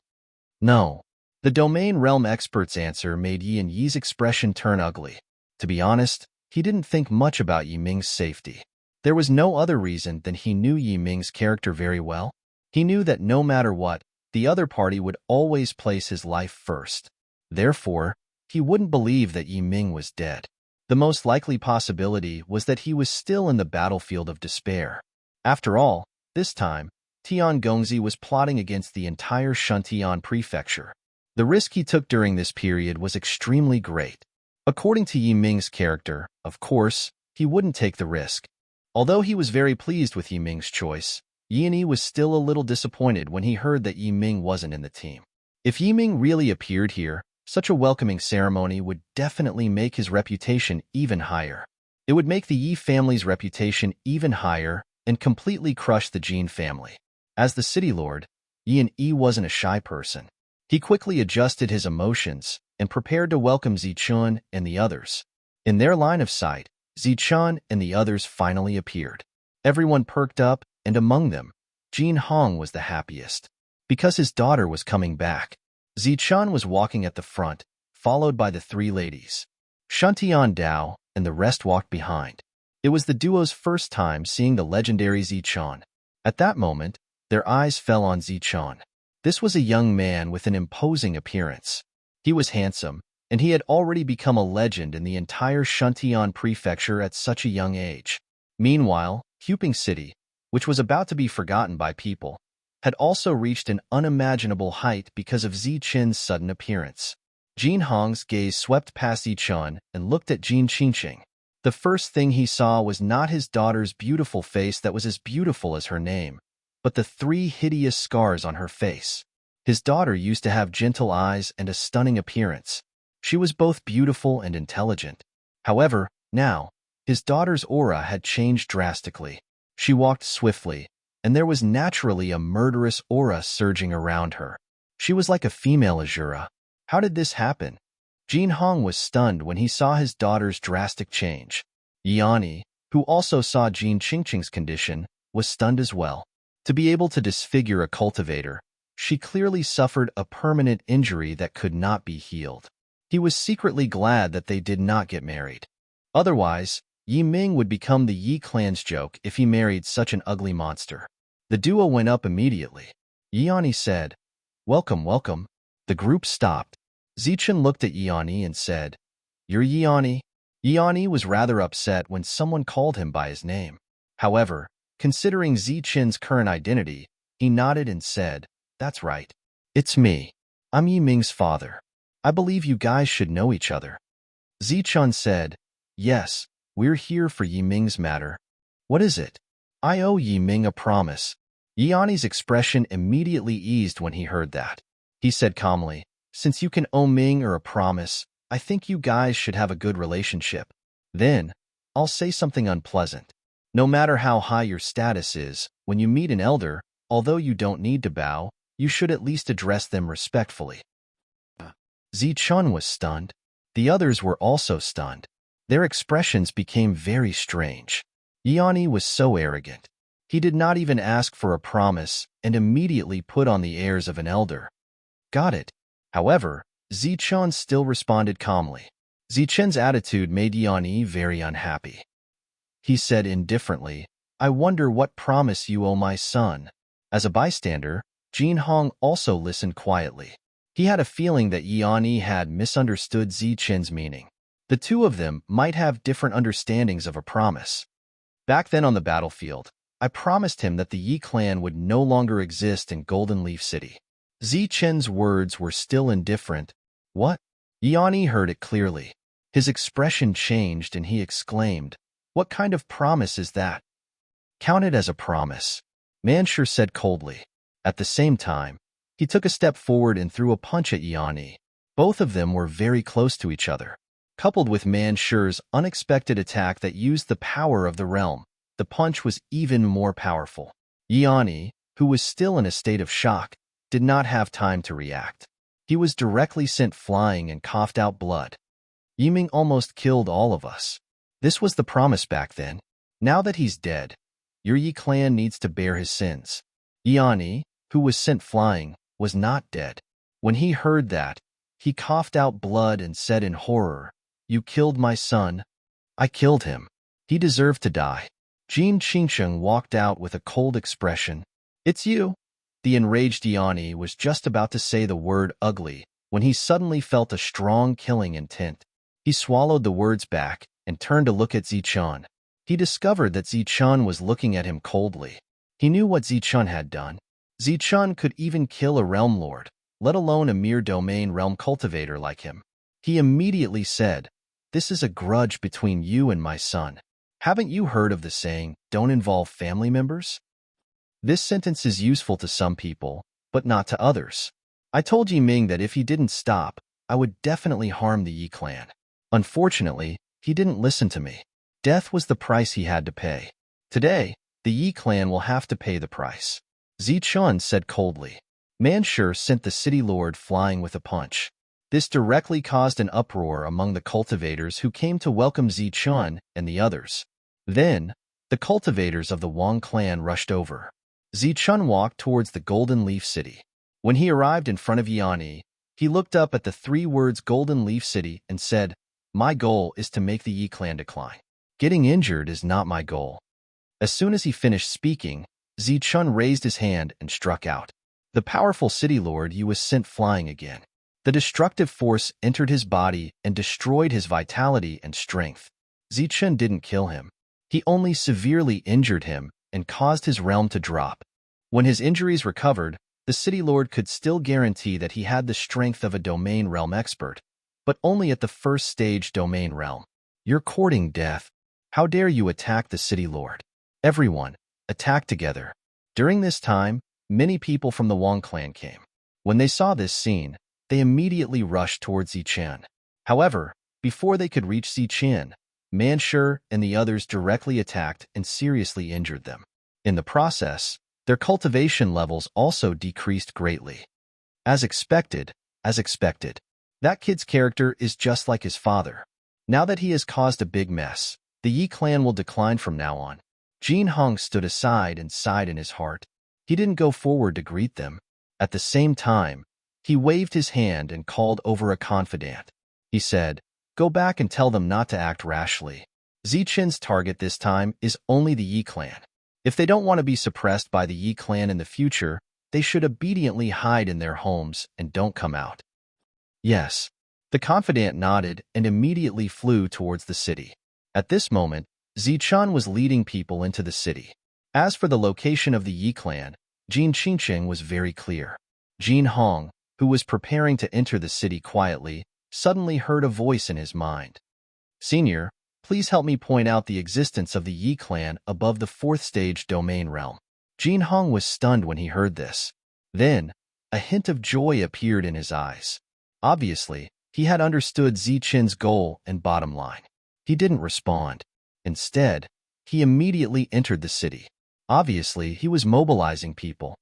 No. The domain realm expert's answer made Yi's expression turn ugly. To be honest, he didn't think much about Yi Ming's safety. There was no other reason than he knew Yi Ming's character very well. He knew that no matter what, the other party would always place his life first. Therefore, he wouldn't believe that Yi Ming was dead. The most likely possibility was that he was still in the battlefield of despair. After all, this time, Tian Gongzi was plotting against the entire Shuntian prefecture. The risk he took during this period was extremely great. According to Yi Ming's character, of course, he wouldn't take the risk. Although he was very pleased with Yi Ming's choice, Yi was still a little disappointed when he heard that Yi Ming wasn't in the team. If Yi Ming really appeared here, such a welcoming ceremony would definitely make his reputation even higher. It would make the Yi family's reputation even higher and completely crush the Jin family. As the city lord, Yi wasn't a shy person. He quickly adjusted his emotions and prepared to welcome Zichun and the others. In their line of sight, Zichun and the others finally appeared. Everyone perked up, and among them, Jin Hong was the happiest. Because his daughter was coming back. Zichun was walking at the front, followed by the three ladies. Shuntian Dao and the rest walked behind. It was the duo's first time seeing the legendary Zichun. At that moment, their eyes fell on Zichun. This was a young man with an imposing appearance. He was handsome, and he had already become a legend in the entire Shuntian prefecture at such a young age. Meanwhile, Huping City, which was about to be forgotten by people, had also reached an unimaginable height because of Zichen's sudden appearance. Jin Hong's gaze swept past Zichun and looked at Jin Qingqing. The first thing he saw was not his daughter's beautiful face that was as beautiful as her name, but the three hideous scars on her face. His daughter used to have gentle eyes and a stunning appearance. She was both beautiful and intelligent. However, now, his daughter's aura had changed drastically. She walked swiftly, and there was naturally a murderous aura surging around her. She was like a female Azura. How did this happen? Jin Hong was stunned when he saw his daughter's drastic change. Yi, who also saw Jin Qingqing's condition, was stunned as well. To be able to disfigure a cultivator, she clearly suffered a permanent injury that could not be healed. He was secretly glad that they did not get married. Otherwise, Yi Ming would become the Yi clan's joke if he married such an ugly monster. The duo went up immediately. Yi said, "Welcome, welcome." The group stopped. Zichen looked at Yi and said, "You're Yi?" Yi was rather upset when someone called him by his name. However, considering Zichen's current identity, he nodded and said, "That's right. It's me." I'm Yi Ming's father. I believe you guys should know each other. Zichun said, yes, we're here for Yi Ming's matter. What is it? I owe Yi Ming a promise. Yiani's expression immediately eased when he heard that. He said calmly, since you can owe Ming a promise, I think you guys should have a good relationship. Then, I'll say something unpleasant. No matter how high your status is, when you meet an elder, although you don't need to bow, you should at least address them respectfully. Zichun was stunned. The others were also stunned. Their expressions became very strange. Yiani was so arrogant. He did not even ask for a promise and immediately put on the airs of an elder. Got it. However, Zichun still responded calmly. Zichen's attitude made Yiani very unhappy. He said indifferently, I wonder what promise you owe my son. As a bystander, Jin Hong also listened quietly. He had a feeling that Yiani had misunderstood Zichen's meaning. The two of them might have different understandings of a promise. Back then on the battlefield, I promised him that the Yi clan would no longer exist in Golden Leaf City. Zichen's words were still indifferent. What? Yiani heard it clearly. His expression changed and he exclaimed, what kind of promise is that? Count it as a promise, Manshur said coldly. At the same time, he took a step forward and threw a punch at Yiani. Both of them were very close to each other. Coupled with Manshur's unexpected attack that used the power of the realm, the punch was even more powerful. Yiani, who was still in a state of shock, did not have time to react. He was directly sent flying and coughed out blood. Yi Ming almost killed all of us. This was the promise back then. Now that he's dead, your Yi clan needs to bear his sins. Yiani, who was sent flying, was not dead. When he heard that, he coughed out blood and said in horror, you killed my son. I killed him. He deserved to die. Jin Qingsheng walked out with a cold expression. It's you. The enraged Yiani was just about to say the word ugly when he suddenly felt a strong killing intent. He swallowed the words back and turned to look at Zichun. He discovered that Zichun was looking at him coldly. He knew what Zichun had done. Zichun could even kill a realm lord, let alone a mere domain realm cultivator like him. He immediately said, this is a grudge between you and my son. Haven't you heard of the saying, don't involve family members? This sentence is useful to some people, but not to others. I told Yi Ming that if he didn't stop, I would definitely harm the Yi clan. Unfortunately, he didn't listen to me. Death was the price he had to pay. Today, the Yi clan will have to pay the price. Zichun said coldly. Manshur sent the city lord flying with a punch. This directly caused an uproar among the cultivators who came to welcome Zichun and the others. Then, the cultivators of the Wang clan rushed over. Zichun walked towards the Golden Leaf City. When he arrived in front of Yiani, he looked up at the three words Golden Leaf City and said, my goal is to make the Yi clan decline. Getting injured is not my goal. As soon as he finished speaking, Zichun raised his hand and struck out. The powerful city lord Yi was sent flying again. The destructive force entered his body and destroyed his vitality and strength. Zichun didn't kill him. He only severely injured him and caused his realm to drop. When his injuries recovered, the city lord could still guarantee that he had the strength of a domain realm expert, but only at the first stage domain realm. You're courting death. How dare you attack the city lord? Everyone, attack together. During this time, many people from the Wang clan came. When they saw this scene, they immediately rushed towards Zichen. However, before they could reach Zichen, Manshur and the others directly attacked and seriously injured them. In the process, their cultivation levels also decreased greatly. As expected, that kid's character is just like his father. Now that he has caused a big mess, the Yi clan will decline from now on. Jin Hong stood aside and sighed in his heart. He didn't go forward to greet them. At the same time, he waved his hand and called over a confidant. He said, go back and tell them not to act rashly. Zichen's target this time is only the Yi clan. If they don't want to be suppressed by the Yi clan in the future, they should obediently hide in their homes and don't come out. Yes. The confidant nodded and immediately flew towards the city. At this moment, Zichun was leading people into the city. As for the location of the Yi clan, Jin Qingsheng was very clear. Jin Hong, who was preparing to enter the city quietly, suddenly heard a voice in his mind. "Senior, please help me point out the existence of the Yi clan above the fourth stage domain realm." Jin Hong was stunned when he heard this. Then, a hint of joy appeared in his eyes. Obviously, he had understood Zichen's goal and bottom line. He didn't respond. Instead, he immediately entered the city. Obviously, he was mobilizing people.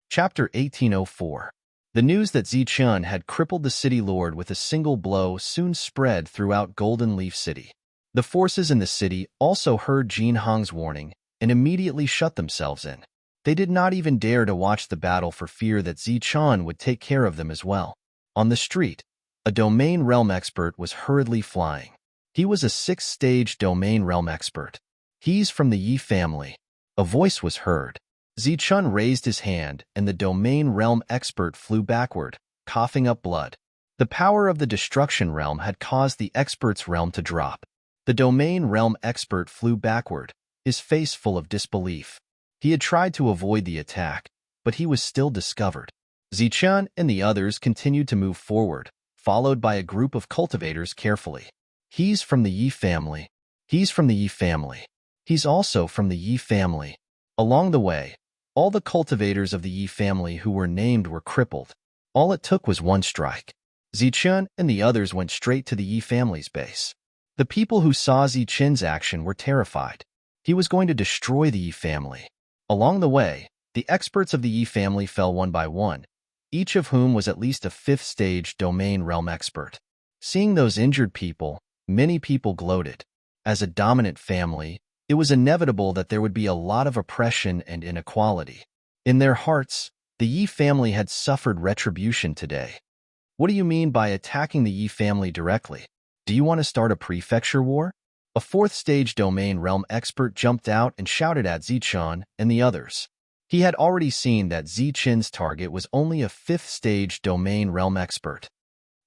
Chapter 1804. The news that Zichen had crippled the city lord with a single blow soon spread throughout Golden Leaf City. The forces in the city also heard Jin Hong's warning and immediately shut themselves in. They did not even dare to watch the battle for fear that Zichen would take care of them as well. On the street, a domain realm expert was hurriedly flying. He was a 6th-stage domain realm expert. "He's from the Yi family." A voice was heard. Zichen raised his hand, and the domain realm expert flew backward, coughing up blood. The power of the destruction realm had caused the expert's realm to drop. The domain realm expert flew backward, his face full of disbelief. He had tried to avoid the attack, but he was still discovered. Zichen and the others continued to move forward, followed by a group of cultivators carefully. "He's from the Yi family. He's from the Yi family. He's also from the Yi family." Along the way, all the cultivators of the Yi family who were named were crippled. All it took was one strike. Zichen and the others went straight to the Yi family's base. The people who saw Zichen's action were terrified. He was going to destroy the Yi family. Along the way, the experts of the Yi family fell one by one, each of whom was at least a 5th-stage domain realm expert. Seeing those injured people, many people gloated. As a dominant family, it was inevitable that there would be a lot of oppression and inequality. In their hearts, the Yi family had suffered retribution today. "What do you mean by attacking the Yi family directly? Do you want to start a prefecture war?" A 4th-stage domain realm expert jumped out and shouted at Zichen and the others. He had already seen that Zichen's target was only a 5th-stage domain realm expert.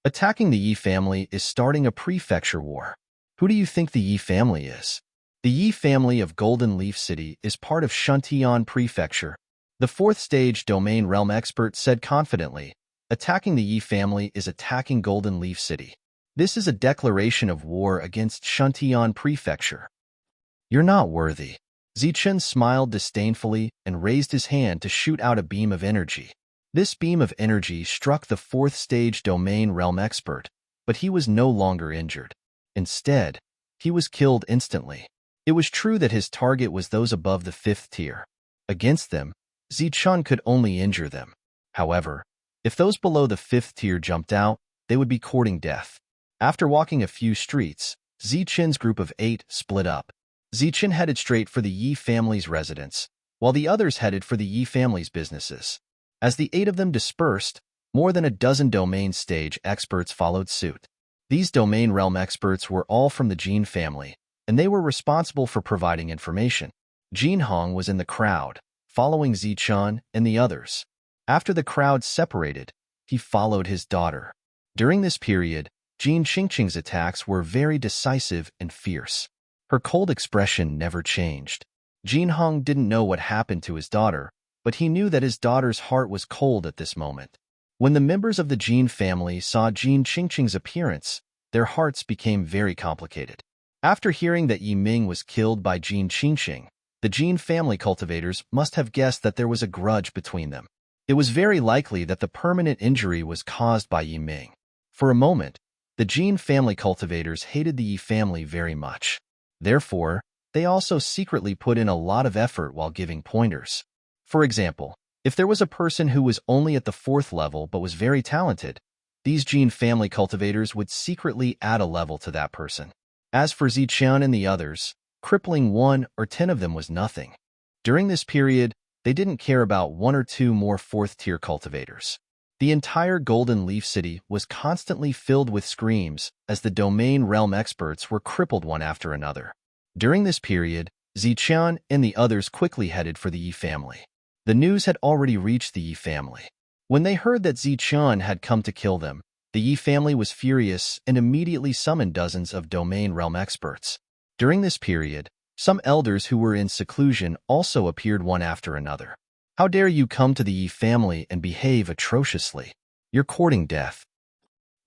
"Attacking the Yi family is starting a prefecture war. Who do you think the Yi family is?" The Yi family of Golden Leaf City is part of Shuntian Prefecture. The 4th-stage domain realm expert said confidently, "Attacking the Yi family is attacking Golden Leaf City. This is a declaration of war against Shuntian Prefecture." "You're not worthy." Zichen smiled disdainfully and raised his hand to shoot out a beam of energy. This beam of energy struck the 4th-stage domain realm expert, but he was no longer injured. Instead, he was killed instantly. It was true that his target was those above the 5th tier. Against them, Zichen could only injure them. However, if those below the 5th tier jumped out, they would be courting death. After walking a few streets, Zichen's group of 8 split up. Zichen headed straight for the Yi family's residence, while the others headed for the Yi family's businesses. As the 8 of them dispersed, more than a dozen domain stage experts followed suit. These domain realm experts were all from the Jin family, and they were responsible for providing information. Jin Hong was in the crowd, following Zichen and the others. After the crowd separated, he followed his daughter. During this period, Jin Qingqing's attacks were very decisive and fierce. Her cold expression never changed. Jin Hong didn't know what happened to his daughter, but he knew that his daughter's heart was cold at this moment. When the members of the Jin family saw Jin Qingqing's appearance, their hearts became very complicated. After hearing that Yi Ming was killed by Jin Qingqing, the Jin family cultivators must have guessed that there was a grudge between them. It was very likely that the permanent injury was caused by Yi Ming. For a moment, the Jin family cultivators hated the Yi family very much. Therefore, they also secretly put in a lot of effort while giving pointers. For example, if there was a person who was only at the 4th level but was very talented, these Jin family cultivators would secretly add a level to that person. As for Zichen and the others, crippling 1 or 10 of them was nothing. During this period, they didn't care about 1 or 2 more 4th-tier cultivators. The entire Golden Leaf City was constantly filled with screams as the domain realm experts were crippled one after another. During this period, Zichen and the others quickly headed for the Yi family. The news had already reached the Yi family. When they heard that Zichen had come to kill them, the Yi family was furious and immediately summoned dozens of domain realm experts. During this period, some elders who were in seclusion also appeared one after another. How dare you come to the Yi family and behave atrociously? You're courting death.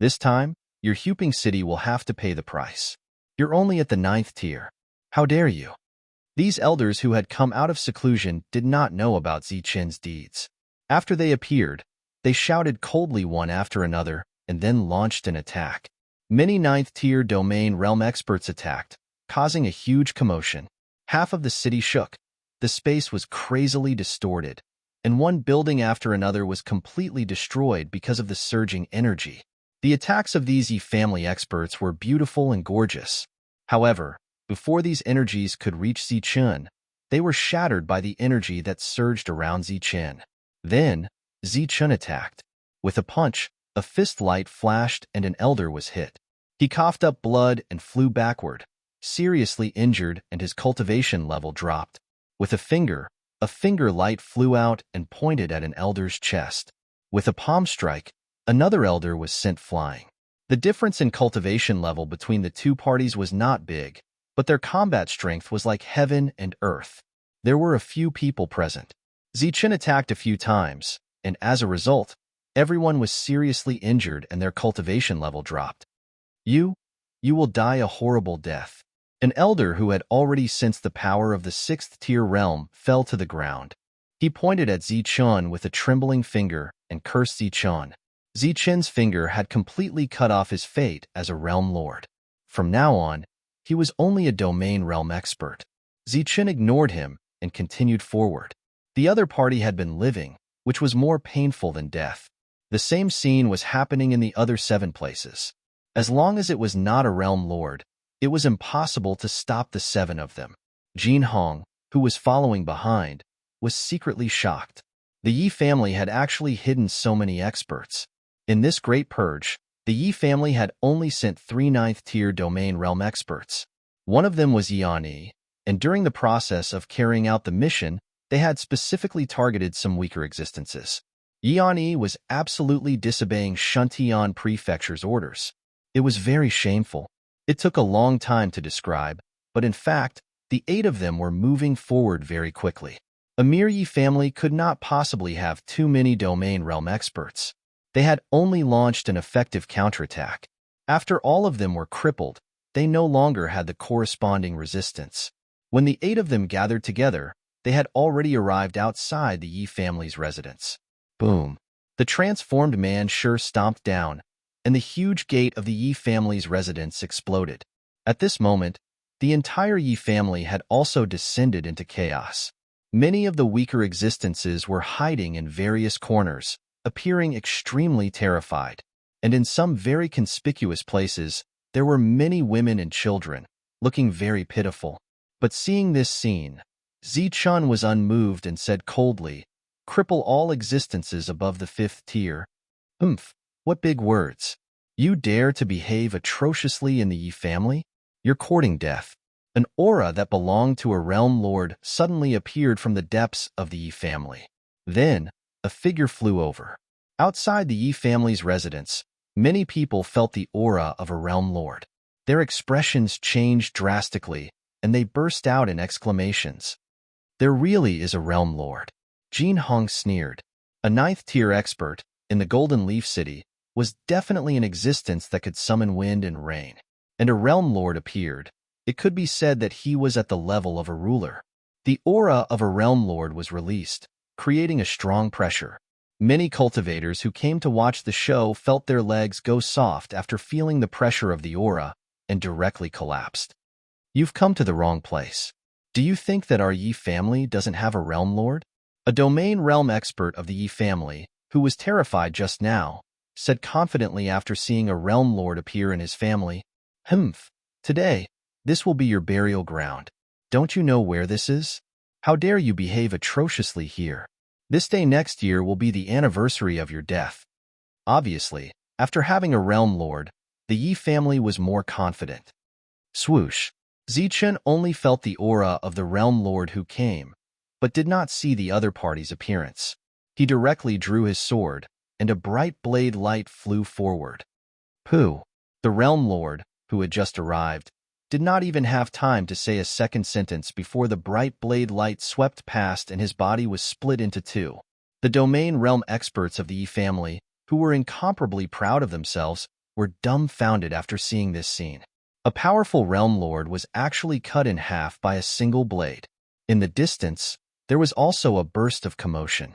This time, your Huping city will have to pay the price. You're only at the 9th tier. How dare you? These elders who had come out of seclusion did not know about Zichen's deeds. After they appeared, they shouted coldly one after another and then launched an attack. Many 9th tier domain realm experts attacked, causing a huge commotion. Half of the city shook. The space was crazily distorted, and one building after another was completely destroyed because of the surging energy. The attacks of these Yi family experts were beautiful and gorgeous. However, before these energies could reach Zichen, they were shattered by the energy that surged around Zichen. Then, Zichen attacked. With a punch, a fist light flashed and an elder was hit. He coughed up blood and flew backward, seriously injured, and his cultivation level dropped. With a finger light flew out and pointed at an elder's chest. With a palm strike, another elder was sent flying. The difference in cultivation level between the two parties was not big, but their combat strength was like heaven and earth. There were a few people present. Zichen attacked a few times, and as a result, everyone was seriously injured and their cultivation level dropped. You will die a horrible death. An elder who had already sensed the power of the 6th tier realm fell to the ground. He pointed at Zichen with a trembling finger and cursed Zichen. Zichen's finger had completely cut off his fate as a realm lord. From now on, he was only a domain realm expert. Zichen ignored him and continued forward. The other party had been living, which was more painful than death. The same scene was happening in the other 7 places. As long as it was not a realm lord, it was impossible to stop the 7 of them. Jin Hong, who was following behind, was secretly shocked. The Yi family had actually hidden so many experts. In this great purge, the Yi family had only sent 3 9th tier domain realm experts. One of them was Yi, and during the process of carrying out the mission, they had specifically targeted some weaker existences. Yi was absolutely disobeying Shuntian Prefecture's orders. It was very shameful. It took a long time to describe, but in fact, the 8 of them were moving forward very quickly. A mere Yi family could not possibly have too many domain realm experts. They had only launched an effective counterattack. After all of them were crippled, they no longer had the corresponding resistance. When the 8 of them gathered together, they had already arrived outside the Yi family's residence. Boom! The transformed man sure stomped down, and the huge gate of the Yi family's residence exploded. At this moment, the entire Yi family had also descended into chaos. Many of the weaker existences were hiding in various corners, appearing extremely terrified, and in some very conspicuous places, there were many women and children, looking very pitiful. But seeing this scene, Zichen was unmoved and said coldly, "Cripple all existences above the 5th tier." Humph, what big words. You dare to behave atrociously in the Yi family? You're courting death. An aura that belonged to a realm lord suddenly appeared from the depths of the Yi family. Then, a figure flew over. Outside the Yi family's residence, many people felt the aura of a realm lord. Their expressions changed drastically, and they burst out in exclamations. There really is a realm lord. Jin Hong sneered. A 9th tier expert, in the Golden Leaf City, was definitely an existence that could summon wind and rain. And a realm lord appeared. It could be said that he was at the level of a ruler. The aura of a realm lord was released, creating a strong pressure. Many cultivators who came to watch the show felt their legs go soft after feeling the pressure of the aura and directly collapsed. You've come to the wrong place. Do you think that our Yi family doesn't have a realm lord? A domain realm expert of the Yi family, who was terrified just now, said confidently after seeing a realm lord appear in his family, "Humph, today, this will be your burial ground. Don't you know where this is? How dare you behave atrociously here? This day next year will be the anniversary of your death." Obviously, after having a realm lord, the Yi family was more confident. Swoosh! Zichen only felt the aura of the realm lord who came, but did not see the other party's appearance. He directly drew his sword, and a bright blade light flew forward. Pooh! The realm lord, who had just arrived, did not even have time to say a second sentence before the bright blade light swept past and his body was split into two. The domain realm experts of the Yi family, who were incomparably proud of themselves, were dumbfounded after seeing this scene. A powerful realm lord was actually cut in half by a single blade. In the distance, there was also a burst of commotion.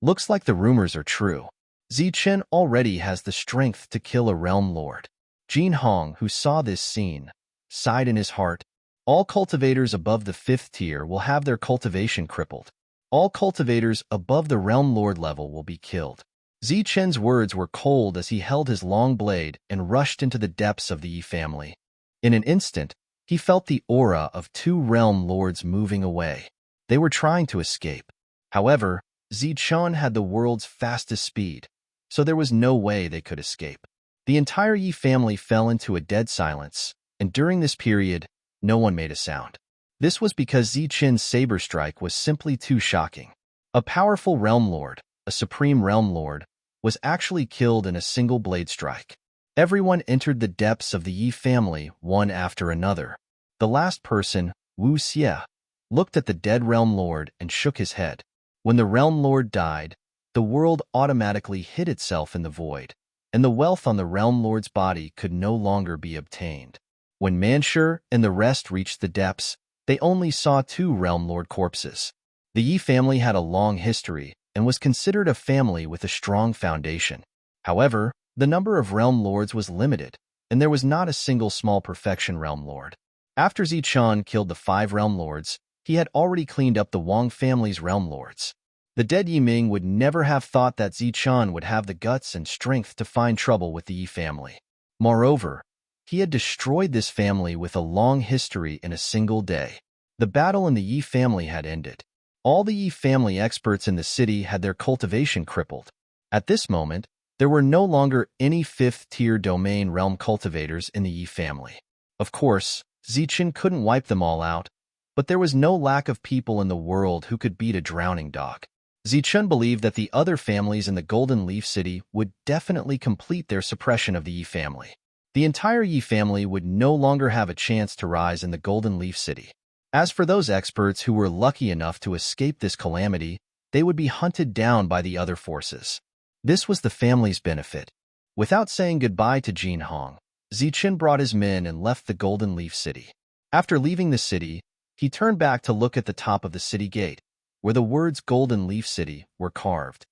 Looks like the rumors are true. Zichen already has the strength to kill a realm lord. Jin Hong, who saw this scene, sighed in his heart. All cultivators above the 5th tier will have their cultivation crippled. All cultivators above the realm lord level will be killed. Zichen's words were cold as he held his long blade and rushed into the depths of the Yi family. In an instant, he felt the aura of 2 realm lords moving away. They were trying to escape. However, Zichen had the world's fastest speed, so there was no way they could escape. The entire Yi family fell into a dead silence, and during this period, no one made a sound. This was because Zichen's saber strike was simply too shocking. A powerful realm lord, a supreme realm lord, was actually killed in a single blade strike. Everyone entered the depths of the Yi family one after another. The last person, Wu Xie, looked at the dead realm lord and shook his head. When the realm lord died, the world automatically hid itself in the void, and the wealth on the realm lord's body could no longer be obtained. When Manshur and the rest reached the depths, they only saw 2 realm lord corpses. The Yi family had a long history and was considered a family with a strong foundation. However, the number of realm lords was limited, and there was not a single small perfection realm lord. After Zichen killed the 5 realm lords, he had already cleaned up the Wang family's realm lords. The dead Yi Ming would never have thought that Zichen would have the guts and strength to find trouble with the Yi family. Moreover, he had destroyed this family with a long history in a single day. The battle in the Yi family had ended. All the Yi family experts in the city had their cultivation crippled. At this moment, there were no longer any 5th-tier domain realm cultivators in the Yi family. Of course, Zichen couldn't wipe them all out, but there was no lack of people in the world who could beat a drowning dog. Zichen believed that the other families in the Golden Leaf City would definitely complete their suppression of the Yi family. The entire Yi family would no longer have a chance to rise in the Golden Leaf City. As for those experts who were lucky enough to escape this calamity, they would be hunted down by the other forces. This was the family's benefit. Without saying goodbye to Jin Hong, Zichen brought his men and left the Golden Leaf City. After leaving the city, he turned back to look at the top of the city gate, where the words Golden Leaf City were carved.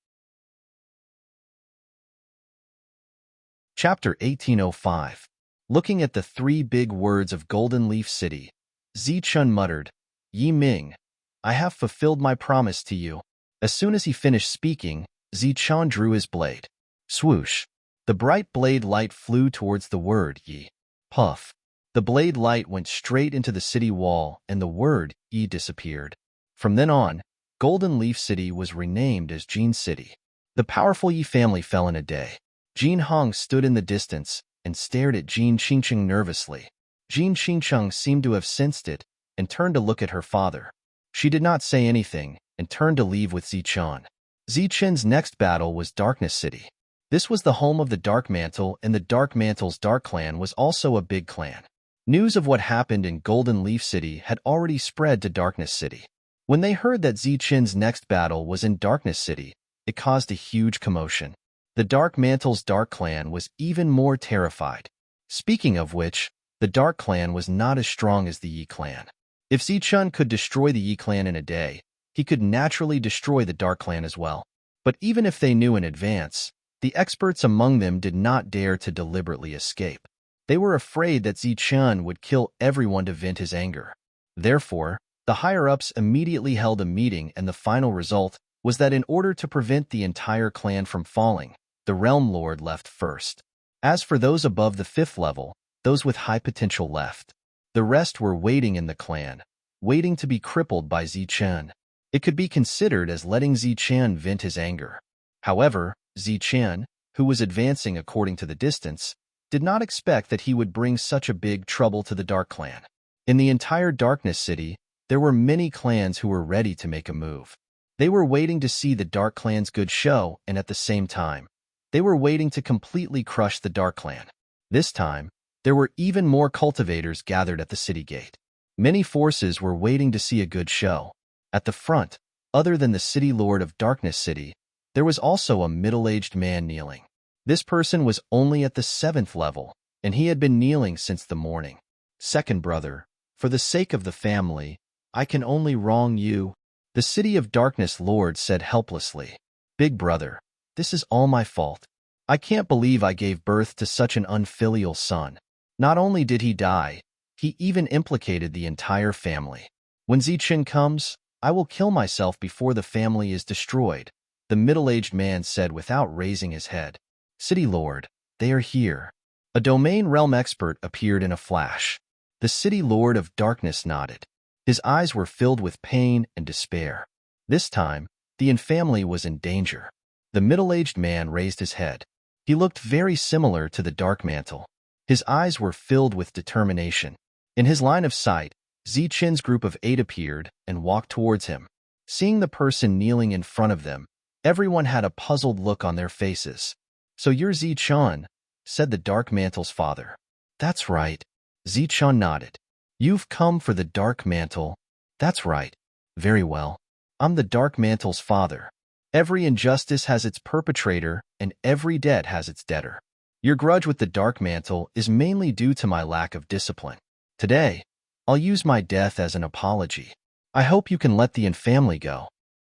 Chapter 1805. Looking at the 3 big words of Golden Leaf City, Zichen muttered, "Yi Ming, I have fulfilled my promise to you." As soon as he finished speaking, Zichen drew his blade. Swoosh! The bright blade light flew towards the word Yi. Puff! The blade light went straight into the city wall and the word Yi disappeared. From then on, Golden Leaf City was renamed as Jin City. The powerful Yi family fell in a day. Jin Hong stood in the distance and stared at Jin Qingcheng nervously. Jin Qingcheng seemed to have sensed it and turned to look at her father. She did not say anything and turned to leave with Zichen. Zichen's next battle was Darkness City. This was the home of the Dark Mantle, and the Dark Mantle's Dark Clan was also a big clan. News of what happened in Golden Leaf City had already spread to Darkness City. When they heard that Zichen's next battle was in Darkness City, it caused a huge commotion. The Dark Mantle's Dark Clan was even more terrified. Speaking of which, the Dark Clan was not as strong as the Yi Clan. If Zichen could destroy the Yi Clan in a day, he could naturally destroy the Dark Clan as well. But even if they knew in advance, the experts among them did not dare to deliberately escape. They were afraid that Zichen would kill everyone to vent his anger. Therefore, the higher-ups immediately held a meeting, and the final result was that in order to prevent the entire clan from falling, the Realm Lord left first. As for those above the 5th level, those with high potential left. The rest were waiting in the clan, waiting to be crippled by Zichen. It could be considered as letting Zichen vent his anger. However, Zichen, who was advancing according to the distance, did not expect that he would bring such a big trouble to the Dark Clan. In the entire Darkness City, there were many clans who were ready to make a move. They were waiting to see the Dark Clan's good show, and at the same time, they were waiting to completely crush the Dark Clan. This time, There were even more cultivators gathered at the city gate. Many forces were waiting to see a good show. At the front, other than the city lord of Darkness City, there was also a middle-aged man kneeling. This person was only at the 7th level, and he had been kneeling since the morning. Second brother, for the sake of the family, I can only wrong you, the City of Darkness Lord said helplessly. Big brother, this is all my fault. I can't believe I gave birth to such an unfilial son. Not only did he die, he even implicated the entire family. When Zichen comes, I will kill myself before the family is destroyed, the middle-aged man said without raising his head. City Lord, they are here. A domain realm expert appeared in a flash. The City Lord of Darkness nodded. His eyes were filled with pain and despair. This time, the family was in danger. The middle-aged man raised his head. He looked very similar to the Dark Mantle. His eyes were filled with determination. In his line of sight, Zichen's group of 8 appeared and walked towards him. Seeing the person kneeling in front of them, everyone had a puzzled look on their faces. So you're Zichen, said the Dark Mantle's father. That's right. Zichen nodded. You've come for the Dark Mantle. That's right. Very well. I'm the Dark Mantle's father. Every injustice has its perpetrator, and every debt has its debtor. Your grudge with the Dark Mantle is mainly due to my lack of discipline. Today, I'll use my death as an apology. I hope you can let the family go.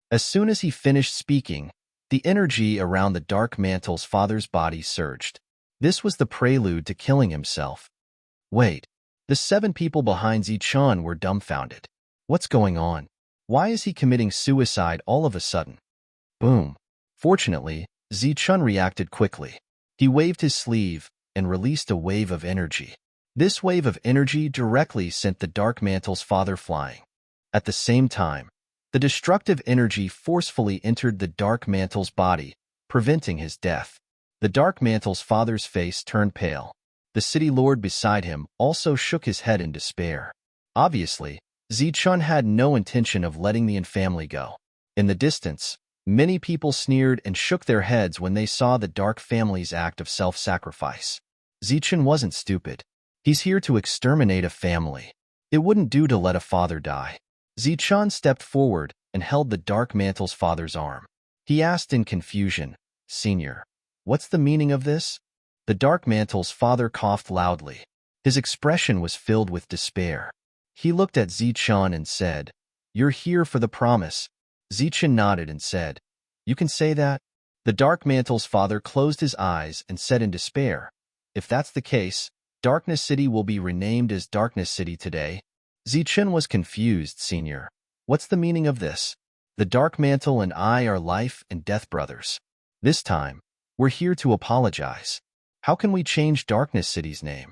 As soon as he finished speaking, the energy around the Dark Mantle's father's body surged. This was the prelude to killing himself. Wait, the 7 people behind Zichen were dumbfounded. What's going on? Why is he committing suicide all of a sudden? Boom. Fortunately, Zichen reacted quickly. He waved his sleeve and released a wave of energy. This wave of energy directly sent the Dark Mantle's father flying. At the same time, the destructive energy forcefully entered the Dark Mantle's body, preventing his death. The Dark Mantle's father's face turned pale. The City Lord beside him also shook his head in despair. Obviously, Zichen had no intention of letting the family go. In the distance, many people sneered and shook their heads when they saw the Dark family's act of self-sacrifice. Zichen wasn't stupid. He's here to exterminate a family. It wouldn't do to let a father die. Zichen stepped forward and held the Dark Mantle's father's arm. He asked in confusion, Senior, what's the meaning of this? The Dark Mantle's father coughed loudly. His expression was filled with despair. He looked at Zichen and said, You're here for the promise. Zichen nodded and said, You can say that? The Dark Mantle's father closed his eyes and said in despair, If that's the case, Darkness City will be renamed as Darkness City today. Zichen was confused, Senior. What's the meaning of this? The Dark Mantle and I are life and death brothers. This time, we're here to apologize. How can we change Darkness City's name?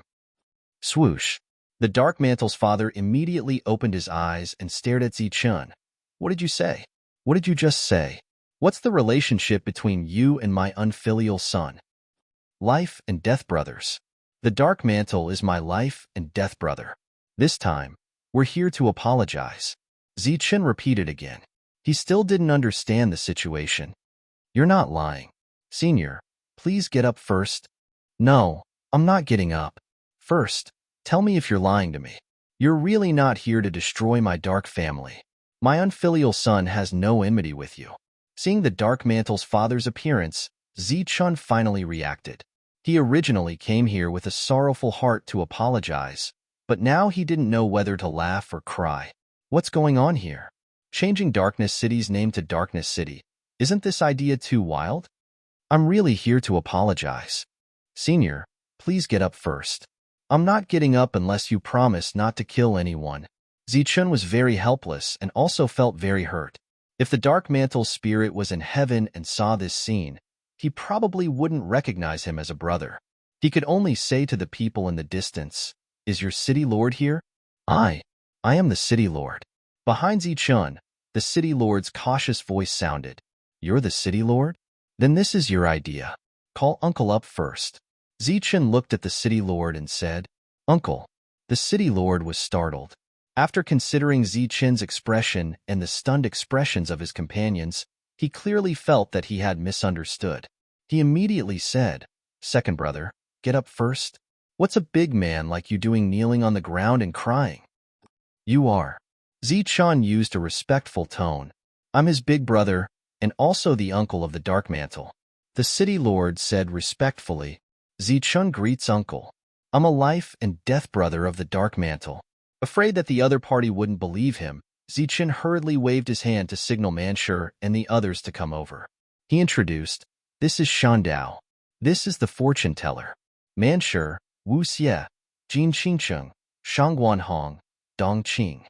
Swoosh. The Dark Mantle's father immediately opened his eyes and stared at Zichen. What did you say? What did you just say? What's the relationship between you and my unfilial son? Life and death brothers. The Dark Mantle is my life and death brother. This time, we're here to apologize. Zichen repeated again. He still didn't understand the situation. You're not lying. Senior, please get up first. No, I'm not getting up. First, tell me if you're lying to me. You're really not here to destroy my Dark family. My unfilial son has no enmity with you. Seeing the Dark Mantle's father's appearance, Zichen finally reacted. He originally came here with a sorrowful heart to apologize, but now he didn't know whether to laugh or cry. What's going on here? Changing Darkness City's name to Darkness City. Isn't this idea too wild? I'm really here to apologize. Senior, please get up first. I'm not getting up unless you promise not to kill anyone. Zichen was very helpless and also felt very hurt. If the Dark Mantle's spirit was in heaven and saw this scene, he probably wouldn't recognize him as a brother. He could only say to the people in the distance, Is your City Lord here? I am the City Lord. Behind Zichen, the City Lord's cautious voice sounded. You're the City Lord? Then this is your idea. Call Uncle up first. Zichen looked at the City Lord and said, Uncle. The City Lord was startled. After considering Zichen's expression and the stunned expressions of his companions, he clearly felt that he had misunderstood. He immediately said, Second brother, get up first. What's a big man like you doing kneeling on the ground and crying? You are. Zichun used a respectful tone. I'm his big brother, and also the uncle of the Dark Mantle. The city lord said respectfully. Zichun greets uncle. I'm a life and death brother of the Dark Mantle. Afraid that the other party wouldn't believe him, Zichun hurriedly waved his hand to signal Manshur and the others to come over. He introduced, This is Shandao. This is the fortune teller. Manshur, Wu Xie, Jin Qingcheng, Shangguan Hong, Dong Qing.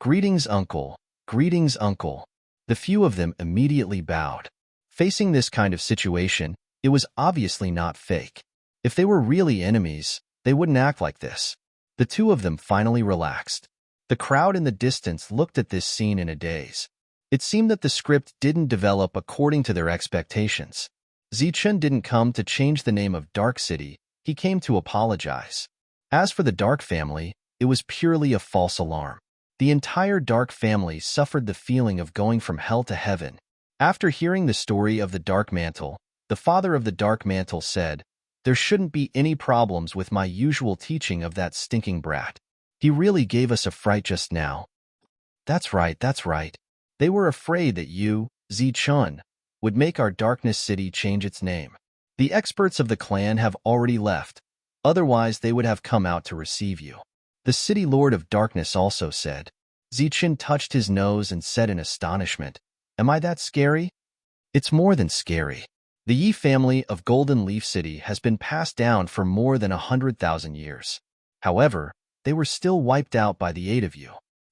Greetings, uncle. Greetings, uncle. The few of them immediately bowed. Facing this kind of situation, it was obviously not fake. If they were really enemies, they wouldn't act like this. The two of them finally relaxed. The crowd in the distance looked at this scene in a daze. It seemed that the script didn't develop according to their expectations. Zichun didn't come to change the name of Dark City, he came to apologize. As for the Dark family, it was purely a false alarm. The entire Dark family suffered the feeling of going from hell to heaven. After hearing the story of the Dark Mantle, the father of the Dark Mantle said, There shouldn't be any problems with my usual teaching of that stinking brat. He really gave us a fright just now. That's right, that's right. They were afraid that you, Zichun, would make our Darkness City change its name. The experts of the clan have already left, otherwise they would have come out to receive you. The city lord of darkness also said. Zichun touched his nose and said in astonishment, Am I that scary? It's more than scary. The Yi family of Golden Leaf City has been passed down for more than 100,000 years. However, they were still wiped out by the 8 of you.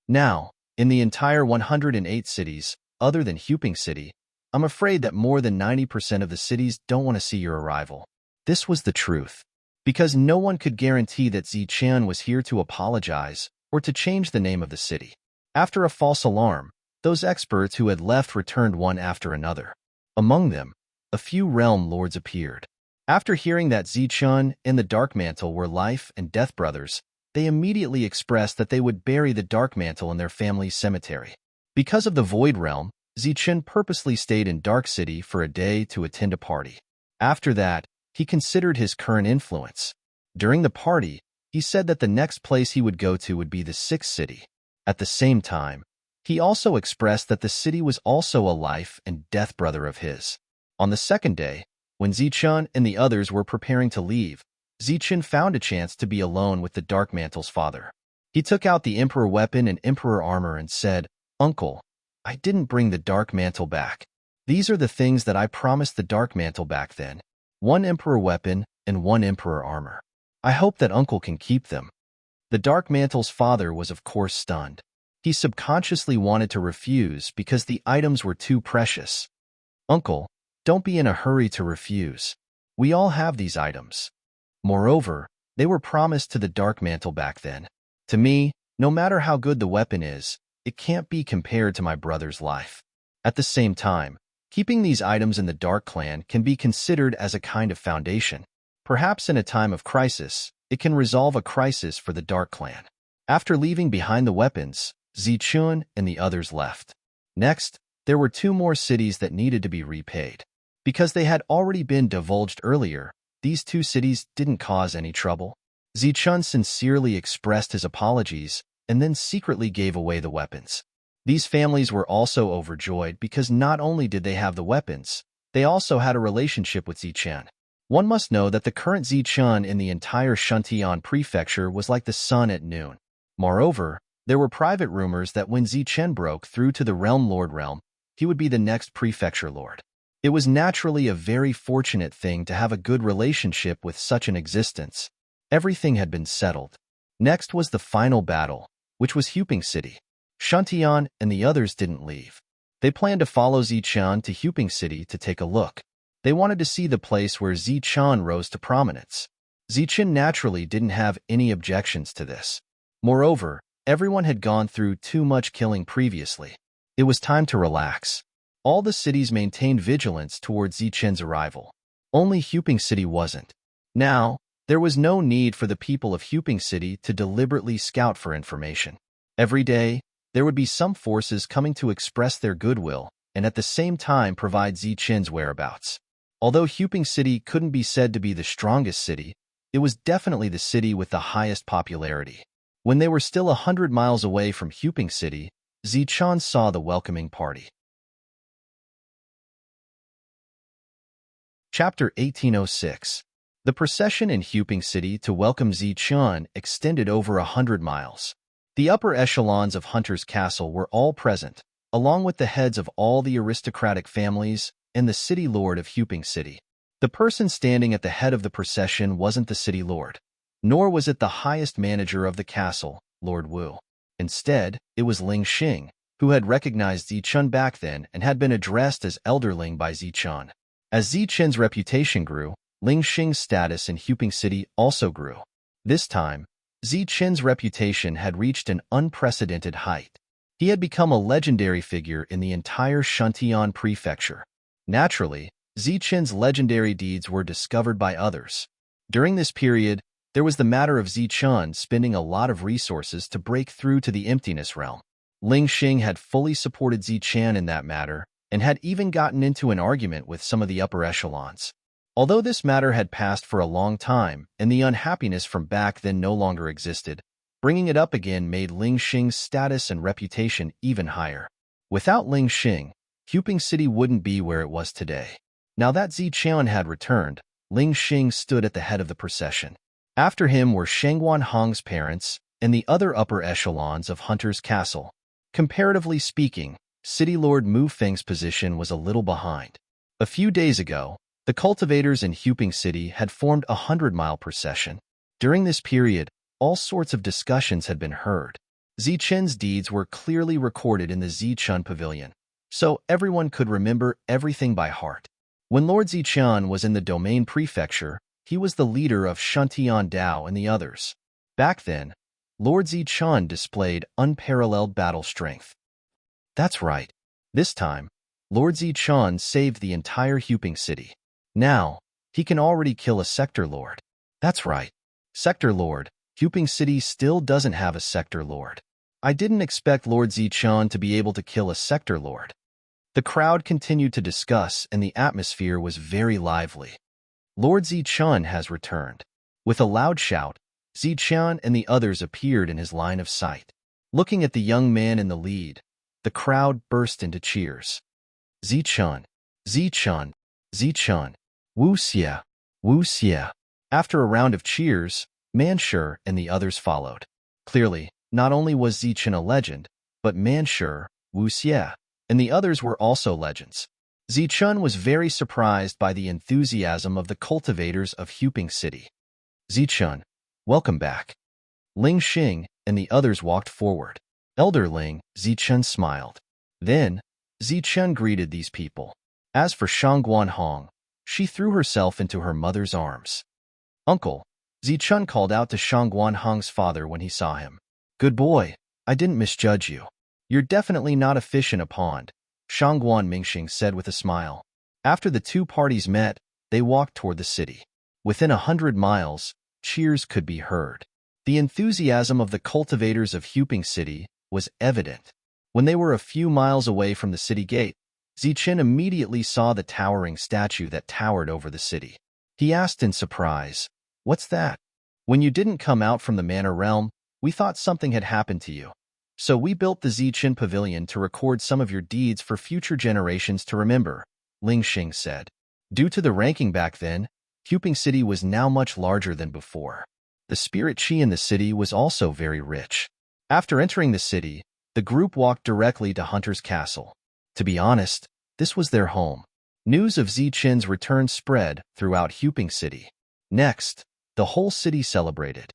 Now, in the entire 108 cities, other than Huping City, I'm afraid that more than 90% of the cities don't want to see your arrival. This was the truth. Because no one could guarantee that Zichun was here to apologize or to change the name of the city. After a false alarm, those experts who had left returned one after another. Among them, a few realm lords appeared. After hearing that Zichun and the Dark Mantle were life and death brothers, they immediately expressed that they would bury the Dark Mantle in their family's cemetery. Because of the Void Realm, Zichun purposely stayed in Dark City for a day to attend a party. After that, he considered his current influence. During the party, he said that the next place he would go to would be the 6th city. At the same time, he also expressed that the city was also a life and death brother of his. On the second day, when Zichun and the others were preparing to leave, Zichun found a chance to be alone with the Dark Mantle's father. He took out the Emperor weapon and Emperor armor and said, Uncle, I didn't bring the Dark Mantle back. These are the things that I promised the Dark Mantle back then. 1 Emperor weapon and 1 Emperor armor. I hope that Uncle can keep them. The Dark Mantle's father was of course stunned. He subconsciously wanted to refuse because the items were too precious. Uncle, don't be in a hurry to refuse. We all have these items. Moreover, they were promised to the Dark Mantle back then. To me, no matter how good the weapon is, it can't be compared to my brother's life. At the same time, keeping these items in the Dark Clan can be considered as a kind of foundation. Perhaps in a time of crisis, it can resolve a crisis for the Dark Clan. After leaving behind the weapons, Zichun and the others left. Next, there were 2 more cities that needed to be repaid. Because they had already been divulged earlier, these 2 cities didn't cause any trouble. Zichun sincerely expressed his apologies and then secretly gave away the weapons. These families were also overjoyed because not only did they have the weapons, they also had a relationship with Zichun. One must know that the current Zichun in the entire Shuntian prefecture was like the sun at noon. Moreover, there were private rumors that when Zichun broke through to the Realm Lord realm, he would be the next prefecture lord. It was naturally a very fortunate thing to have a good relationship with such an existence. Everything had been settled. Next was the final battle, which was Huping City. Shuntian and the others didn't leave. They planned to follow Zichun to Huping City to take a look. They wanted to see the place where Zichun rose to prominence. Zichun naturally didn't have any objections to this. Moreover, everyone had gone through too much killing previously. It was time to relax. All the cities maintained vigilance towards Zichun's arrival. Only Huping City wasn't. Now, there was no need for the people of Huping City to deliberately scout for information. Every day, there would be some forces coming to express their goodwill and at the same time provide Zichun's whereabouts. Although Huping City couldn't be said to be the strongest city, it was definitely the city with the highest popularity. When they were still 100 miles away from Huping City, Zichun saw the welcoming party. Chapter 1806. The procession in Huping City to welcome Zichun extended over 100 miles. The upper echelons of Hunter's Castle were all present, along with the heads of all the aristocratic families and the city lord of Huping City. The person standing at the head of the procession wasn't the city lord, nor was it the highest manager of the castle, Lord Wu. Instead, it was Ling Xing, who had recognized Zichun back then and had been addressed as Elder Ling by Zichun. As Zichun's reputation grew, Ling Xing's status in Huping City also grew. This time, Zichun's reputation had reached an unprecedented height. He had become a legendary figure in the entire Shantian prefecture. Naturally, Zichun's legendary deeds were discovered by others. During this period, there was the matter of Zichun spending a lot of resources to break through to the emptiness realm. Ling Xing had fully supported Zichun in that matter and had even gotten into an argument with some of the upper echelons. Although this matter had passed for a long time and the unhappiness from back then no longer existed, bringing it up again made Ling Xing's status and reputation even higher. Without Ling Xing, Huping City wouldn't be where it was today. Now that Zichun had returned, Ling Xing stood at the head of the procession. After him were Shangguan Hong's parents and the other upper echelons of Hunter's Castle. Comparatively speaking, City Lord Mu Feng's position was a little behind. A few days ago, the cultivators in Huping City had formed a 100-mile procession. During this period, all sorts of discussions had been heard. Zichun's deeds were clearly recorded in the Zichun Pavilion, so everyone could remember everything by heart. When Lord Zichun was in the Domain Prefecture, he was the leader of Shantian Dao and the others. Back then, Lord Zichun displayed unparalleled battle strength. That's right. This time, Lord Zichun saved the entire Huping City. Now, he can already kill a Sector Lord. That's right. Sector Lord. Huping City still doesn't have a Sector Lord. I didn't expect Lord Zichun to be able to kill a Sector Lord. The crowd continued to discuss and the atmosphere was very lively. Lord Zichun has returned. With a loud shout, Zichun and the others appeared in his line of sight. Looking at the young man in the lead, the crowd burst into cheers. Zichun, Zichun, Zichun, Wu Xie, Wu Xie. After a round of cheers, Manshur and the others followed. Clearly, not only was Zichun a legend, but Manshur, Wu Xie, and the others were also legends. Zichun was very surprised by the enthusiasm of the cultivators of Huping City. Zichun, welcome back. Ling Xing and the others walked forward. Elder Ling, Zichun smiled. Then, Zichun greeted these people. As for Shangguan Hong, she threw herself into her mother's arms. Uncle, Zichun called out to Shangguan Hong's father when he saw him. Good boy, I didn't misjudge you. You're definitely not a fish in a pond, Shangguan Mingxing said with a smile. After the two parties met, they walked toward the city. Within 100 miles, cheers could be heard. The enthusiasm of the cultivators of Huping City was evident. When they were a few miles away from the city gate, Zichun immediately saw the towering statue that towered over the city. He asked in surprise, "What's that?" "When you didn't come out from the Manor Realm, we thought something had happened to you. So we built the Zichun Pavilion to record some of your deeds for future generations to remember," Ling Xing said. Due to the ranking back then, Huping City was now much larger than before. The spirit chi in the city was also very rich. After entering the city, the group walked directly to Hunter's Castle. To be honest, this was their home. News of Zichun's return spread throughout Huping City. Next, the whole city celebrated.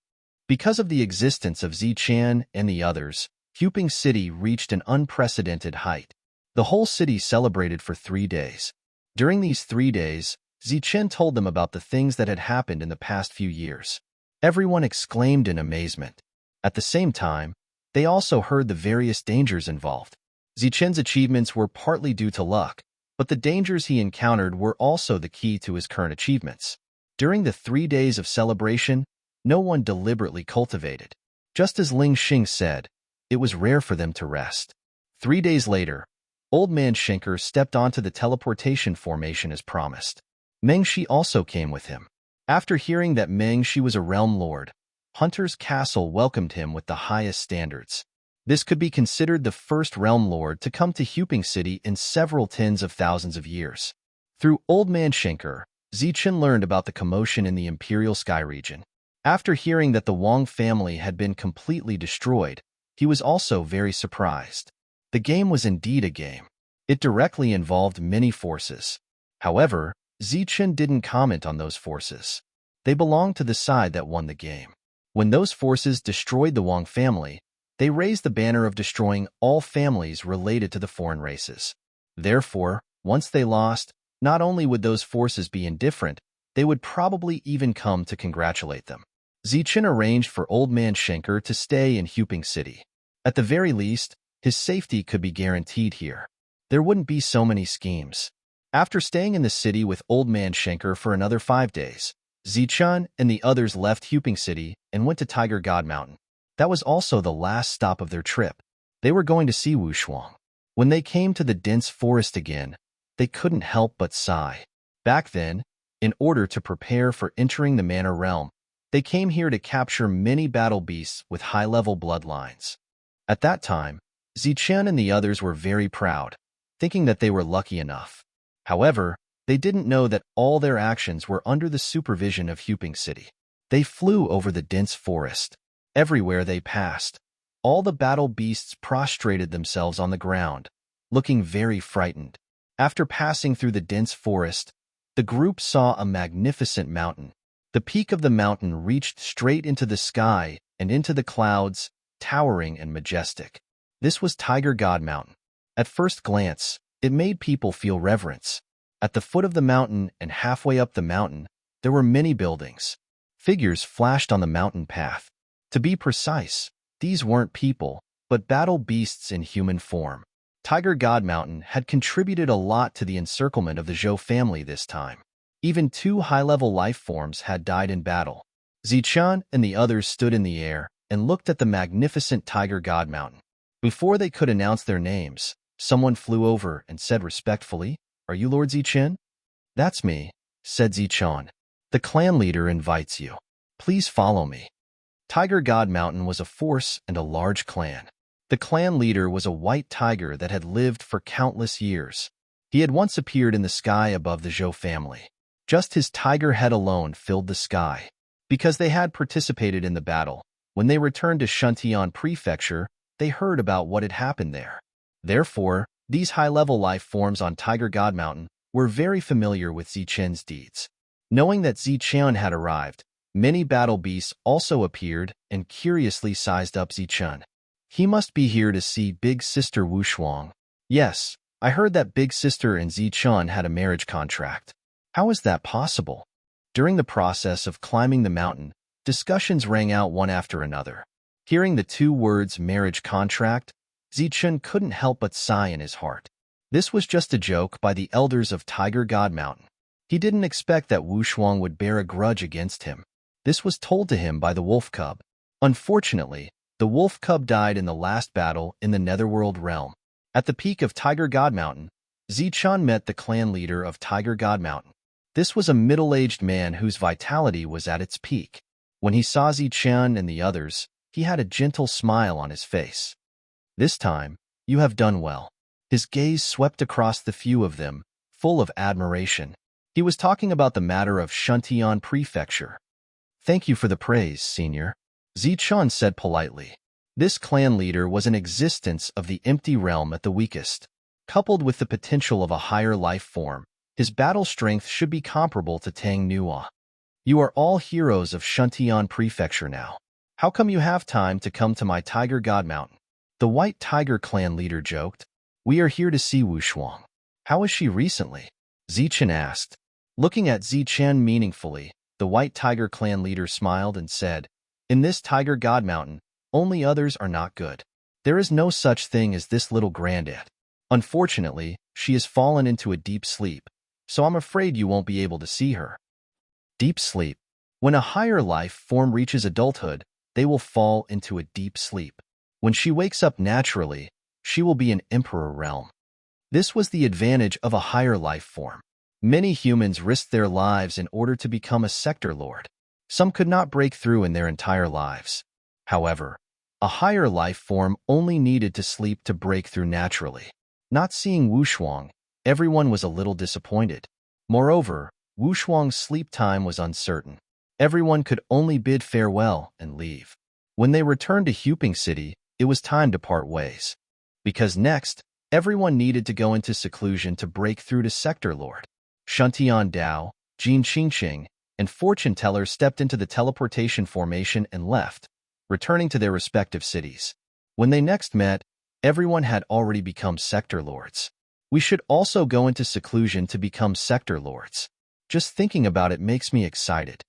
Because of the existence of Zichun and the others, Huping City reached an unprecedented height. The whole city celebrated for 3 days. During these 3 days, Zichun told them about the things that had happened in the past few years. Everyone exclaimed in amazement. At the same time, they also heard the various dangers involved. Zichun's achievements were partly due to luck, but the dangers he encountered were also the key to his current achievements. During the 3 days of celebration, no one deliberately cultivated. Just as Ling Xing said, it was rare for them to rest. 3 days later, Old Man Shenker stepped onto the teleportation formation as promised. Meng Shi also came with him. After hearing that Meng Shi was a realm lord, Hunter's castle welcomed him with the highest standards. This could be considered the first realm lord to come to Huping City in several tens of thousands of years. Through Old Man Shenker, Zichen learned about the commotion in the Imperial Sky region. After hearing that the Wang family had been completely destroyed, he was also very surprised. The game was indeed a game. It directly involved many forces. However, Zichen didn't comment on those forces. They belonged to the side that won the game. When those forces destroyed the Wang family, they raised the banner of destroying all families related to the foreign races. Therefore, once they lost, not only would those forces be indifferent, they would probably even come to congratulate them. Zichen arranged for Old Man Shenker to stay in Huping City. At the very least, his safety could be guaranteed here. There wouldn't be so many schemes. After staying in the city with Old Man Shenker for another 5 days, Zichen and the others left Huping City and went to Tiger God Mountain. That was also the last stop of their trip. They were going to see Wushuang. When they came to the dense forest again, they couldn't help but sigh. Back then, in order to prepare for entering the Manor Realm, they came here to capture many battle beasts with high-level bloodlines. At that time, Zichen and the others were very proud, thinking that they were lucky enough. However, they didn't know that all their actions were under the supervision of Huping City. They flew over the dense forest. Everywhere they passed, all the battle beasts prostrated themselves on the ground, looking very frightened. After passing through the dense forest, the group saw a magnificent mountain. The peak of the mountain reached straight into the sky and into the clouds, towering and majestic. This was Tiger God Mountain. At first glance, it made people feel reverence. At the foot of the mountain and halfway up the mountain, there were many buildings. Figures flashed on the mountain path. To be precise, these weren't people, but battle beasts in human form. Tiger God Mountain had contributed a lot to the encirclement of the Zhou family this time. Even 2 high-level life forms had died in battle. Zichen and the others stood in the air and looked at the magnificent Tiger God Mountain. Before they could announce their names, someone flew over and said respectfully, "Are you Lord Zichen?" "That's me," said Zichen. "The clan leader invites you. Please follow me." Tiger God Mountain was a force and a large clan. The clan leader was a white tiger that had lived for countless years. He had once appeared in the sky above the Zhou family. Just his tiger head alone filled the sky. Because they had participated in the battle, when they returned to Shuntian Prefecture, they heard about what had happened there. Therefore, these high-level life forms on Tiger God Mountain were very familiar with Zichen's deeds. Knowing that Zichen had arrived, many battle beasts also appeared and curiously sized up Zichen. "He must be here to see Big Sister Wushuang." "Yes, I heard that Big Sister and Zichen had a marriage contract." "How is that possible?" During the process of climbing the mountain, discussions rang out one after another. Hearing the 2 words marriage contract, Zichen couldn't help but sigh in his heart. This was just a joke by the elders of Tiger God Mountain. He didn't expect that Wushuang would bear a grudge against him. This was told to him by the wolf cub. Unfortunately, the wolf cub died in the last battle in the Netherworld realm. At the peak of Tiger God Mountain, Zichen met the clan leader of Tiger God Mountain. This was a middle-aged man whose vitality was at its peak. When he saw Zichen and the others, he had a gentle smile on his face. "This time, you have done well." His gaze swept across the few of them, full of admiration. He was talking about the matter of Shuntian Prefecture. "Thank you for the praise, Senior," Zichen said politely. This clan leader was an existence of the empty realm at the weakest. Coupled with the potential of a higher life form, his battle strength should be comparable to Tang Nua. "You are all heroes of Shuntian Prefecture now. How come you have time to come to my Tiger God Mountain?" The White Tiger clan leader joked. "We are here to see Wushuang." "How is she recently?" Zichen asked. Looking at Zichen meaningfully, the White Tiger clan leader smiled and said, "In this Tiger God Mountain, only others are not good. There is no such thing as this little granddad. Unfortunately, she has fallen into a deep sleep, so I'm afraid you won't be able to see her." Deep sleep. When a higher life form reaches adulthood, they will fall into a deep sleep. When she wakes up naturally, she will be an emperor realm. This was the advantage of a higher life form. Many humans risked their lives in order to become a sector lord. Some could not break through in their entire lives. However, a higher life form only needed to sleep to break through naturally. Not seeing Wushuang, everyone was a little disappointed. Moreover, Wushuang's sleep time was uncertain. Everyone could only bid farewell and leave. When they returned to Huping City, it was time to part ways. Because next, everyone needed to go into seclusion to break through to Sector Lord. Shuntian Dao, Jin Qingqing, and Fortune Teller stepped into the teleportation formation and left, returning to their respective cities. When they next met, everyone had already become Sector Lords. We should also go into seclusion to become Sector Lords. Just thinking about it makes me excited.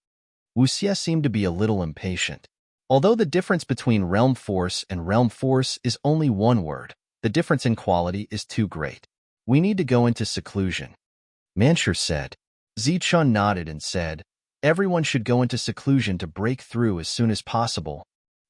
Wuxie seemed to be a little impatient. Although the difference between realm force and realm force is only one word, the difference in quality is too great. We need to go into seclusion. Manshur said. Zichun nodded and said, everyone should go into seclusion to break through as soon as possible.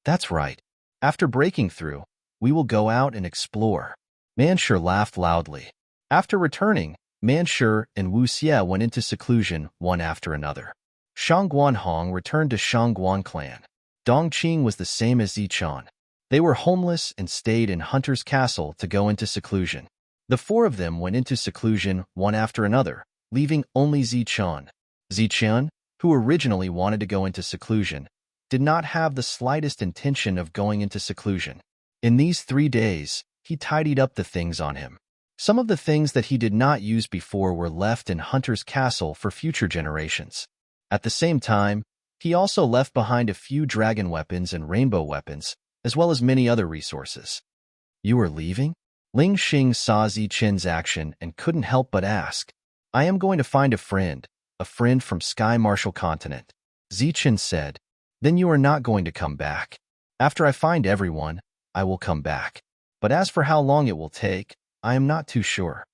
That's right. After breaking through, we will go out and explore. Manshur laughed loudly. After returning, Manshur and Wuxie went into seclusion one after another. Shangguan Hong returned to Shangguan clan. Dongqing was the same as Zichun. They were homeless and stayed in Hunter's Castle to go into seclusion. The four of them went into seclusion one after another, leaving only Zichun. Zichun, who originally wanted to go into seclusion, did not have the slightest intention of going into seclusion. In these 3 days, he tidied up the things on him. Some of the things that he did not use before were left in Hunter's Castle for future generations. At the same time, he also left behind a few dragon weapons and rainbow weapons, as well as many other resources. You are leaving? Ling Xing saw Zichun's action and couldn't help but ask. I am going to find a friend from Sky Marshal Continent. Zichun said. Then you are not going to come back. After I find everyone, I will come back. But as for how long it will take, I am not too sure.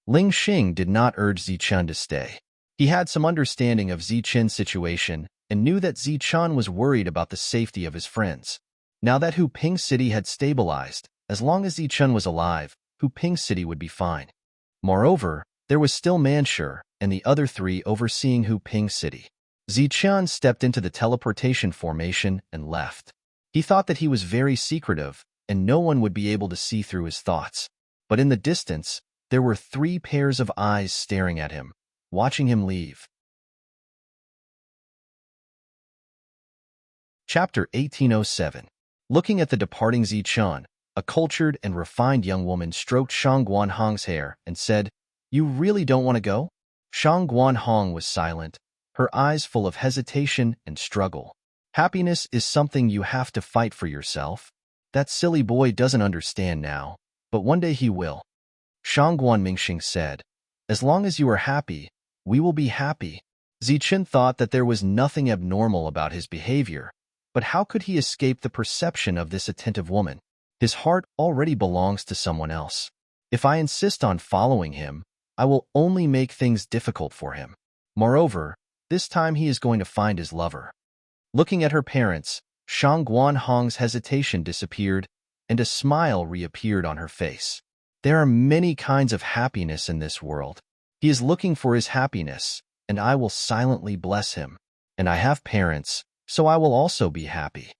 Ling Xing did not urge Zichun to stay. He had some understanding of Zichun's situation and knew that Zichun was worried about the safety of his friends. Now that Huping City had stabilized, as long as Zichun was alive, Huping City would be fine. Moreover, there was still Manshur and the other 3 overseeing Huping City. Zichun stepped into the teleportation formation and left. He thought that he was very secretive and no one would be able to see through his thoughts. But in the distance, there were 3 pairs of eyes staring at him, watching him leave. Chapter 1807. Looking at the departing Zichun, a cultured and refined young woman stroked Shangguan Hong's hair and said, You really don't want to go? Shangguan Hong was silent, her eyes full of hesitation and struggle. Happiness is something you have to fight for yourself. That silly boy doesn't understand now, but one day he will. Shangguan Mingxing said, As long as you are happy, we will be happy. Zichun thought that there was nothing abnormal about his behavior, but how could he escape the perception of this attentive woman? His heart already belongs to someone else. If I insist on following him, I will only make things difficult for him. Moreover, this time he is going to find his lover. Looking at her parents, Shangguan Hong's hesitation disappeared, and a smile reappeared on her face. There are many kinds of happiness in this world. He is looking for his happiness, and I will silently bless him. And I have parents, so I will also be happy.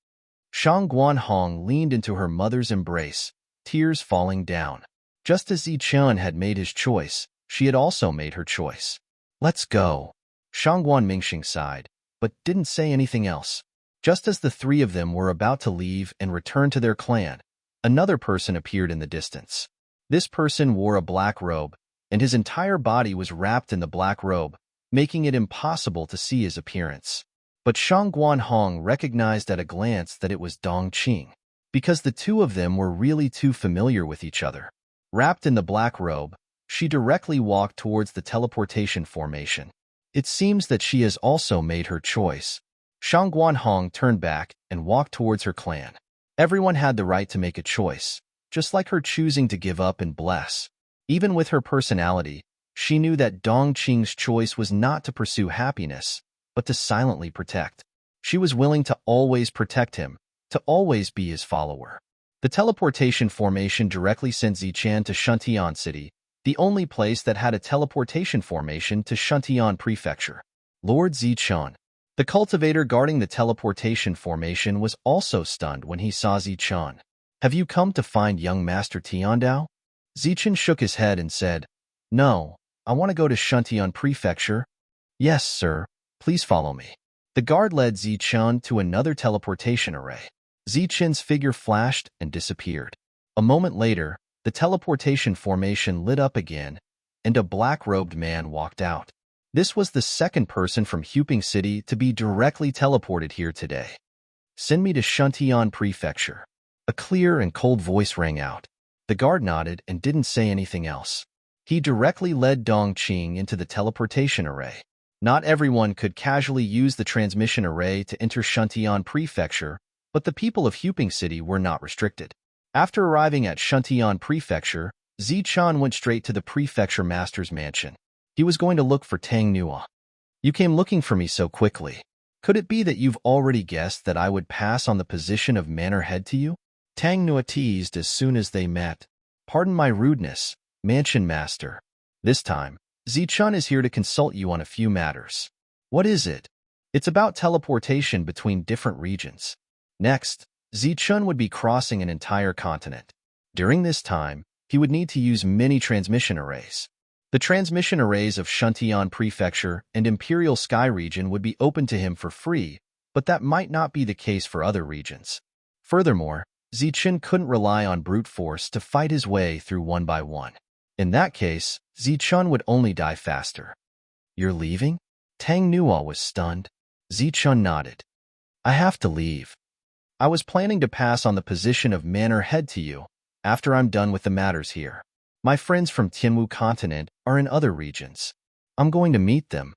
Shangguan Hong leaned into her mother's embrace, tears falling down. Just as Zichun had made his choice, she had also made her choice. Let's go. Shangguan Mingxing sighed, but didn't say anything else. Just as the 3 of them were about to leave and return to their clan, another person appeared in the distance. This person wore a black robe, and his entire body was wrapped in the black robe, making it impossible to see his appearance. But Shangguan Hong recognized at a glance that it was Dongqing, because the 2 of them were really too familiar with each other. Wrapped in the black robe, she directly walked towards the teleportation formation. It seems that she has also made her choice. Shangguan Hong turned back and walked towards her clan. Everyone had the right to make a choice, just like her choosing to give up and bless. Even with her personality, she knew that Dongqing's choice was not to pursue happiness, but to silently protect. She was willing to always protect him, to always be his follower. The teleportation formation directly sent Zichun to Shuntian City, the only place that had a teleportation formation to Shuntian Prefecture. Lord Zichun. The cultivator guarding the teleportation formation was also stunned when he saw Zichun. Have you come to find young Master Tiandao? Zichun shook his head and said, No, I want to go to Shuntian Prefecture. Yes, sir. Please follow me. The guard led Zichun to another teleportation array. Zichun's figure flashed and disappeared. A moment later, the teleportation formation lit up again, and a black-robed man walked out. This was the second person from Huping City to be directly teleported here today. Send me to Shuntian Prefecture. A clear and cold voice rang out. The guard nodded and didn't say anything else. He directly led Dongqing into the teleportation array. Not everyone could casually use the transmission array to enter Shuntian Prefecture, but the people of Huping City were not restricted. After arriving at Shuntian Prefecture, Zichun went straight to the Prefecture Master's mansion. He was going to look for Tang Nua. You came looking for me so quickly. Could it be that you've already guessed that I would pass on the position of manor head to you? Tang Nua teased as soon as they met. Pardon my rudeness, Mansion Master. This time, Zichun is here to consult you on a few matters. What is it? It's about teleportation between different regions. Next, Zichun would be crossing an entire continent. During this time, he would need to use many transmission arrays. The transmission arrays of Shuntian Prefecture and Imperial Sky Region would be open to him for free, but that might not be the case for other regions. Furthermore, Zichun couldn't rely on brute force to fight his way through one by one. In that case, Zichun would only die faster. You're leaving? Tang Nua was stunned. Zichun nodded. I have to leave. I was planning to pass on the position of manor head to you after I'm done with the matters here. My friends from Tianwu continent are in other regions. I'm going to meet them.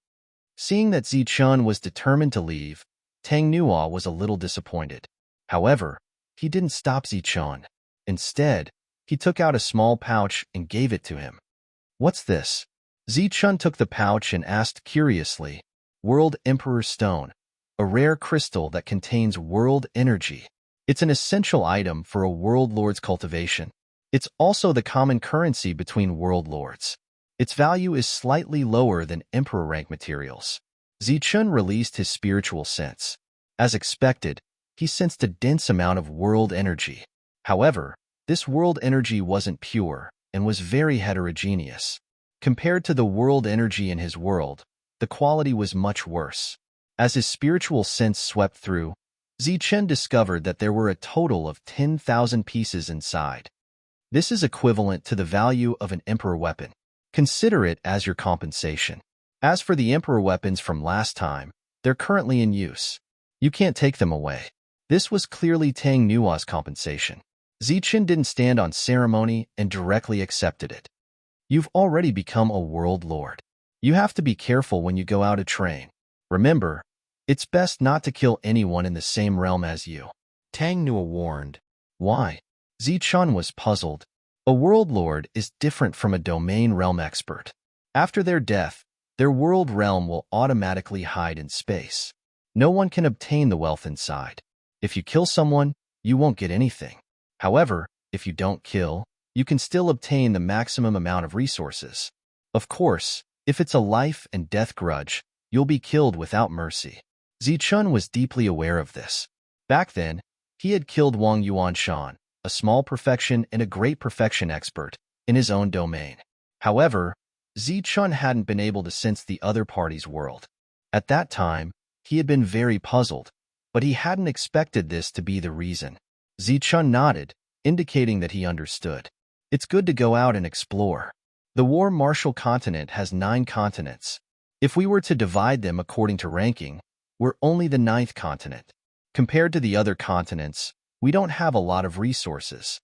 Seeing that Zichun was determined to leave, Tang Nua was a little disappointed. However, he didn't stop Zichun. Instead, he took out a small pouch and gave it to him. What's this? Zichun took the pouch and asked curiously. World Emperor Stone, a rare crystal that contains world energy. It's an essential item for a world lord's cultivation. It's also the common currency between world lords. Its value is slightly lower than emperor rank materials. Zichun released his spiritual sense. As expected, he sensed a dense amount of world energy. However, this world energy wasn't pure and was very heterogeneous. Compared to the world energy in his world, the quality was much worse. As his spiritual sense swept through, Zichun discovered that there were a total of 10,000 pieces inside. This is equivalent to the value of an emperor weapon. Consider it as your compensation. As for the emperor weapons from last time, they're currently in use. You can't take them away. This was clearly Tang Nua's compensation. Zichun didn't stand on ceremony and directly accepted it. You've already become a world lord. You have to be careful when you go out to train. Remember, it's best not to kill anyone in the same realm as you. Tang Nua warned. Why? Zichun was puzzled. A world lord is different from a domain realm expert. After their death, their world realm will automatically hide in space. No one can obtain the wealth inside. If you kill someone, you won't get anything. However, if you don't kill, you can still obtain the maximum amount of resources. Of course, if it's a life and death grudge, you'll be killed without mercy. Zichun was deeply aware of this. Back then, he had killed Wang Yuanshan, a small perfection and a great perfection expert, in his own domain. However, Zichun hadn't been able to sense the other party's world. At that time, he had been very puzzled, but he hadn't expected this to be the reason. Zichun nodded, indicating that he understood. It's good to go out and explore. The War Martial continent has 9 continents. If we were to divide them according to ranking, we're only the 9th continent. Compared to the other continents, we don't have a lot of resources.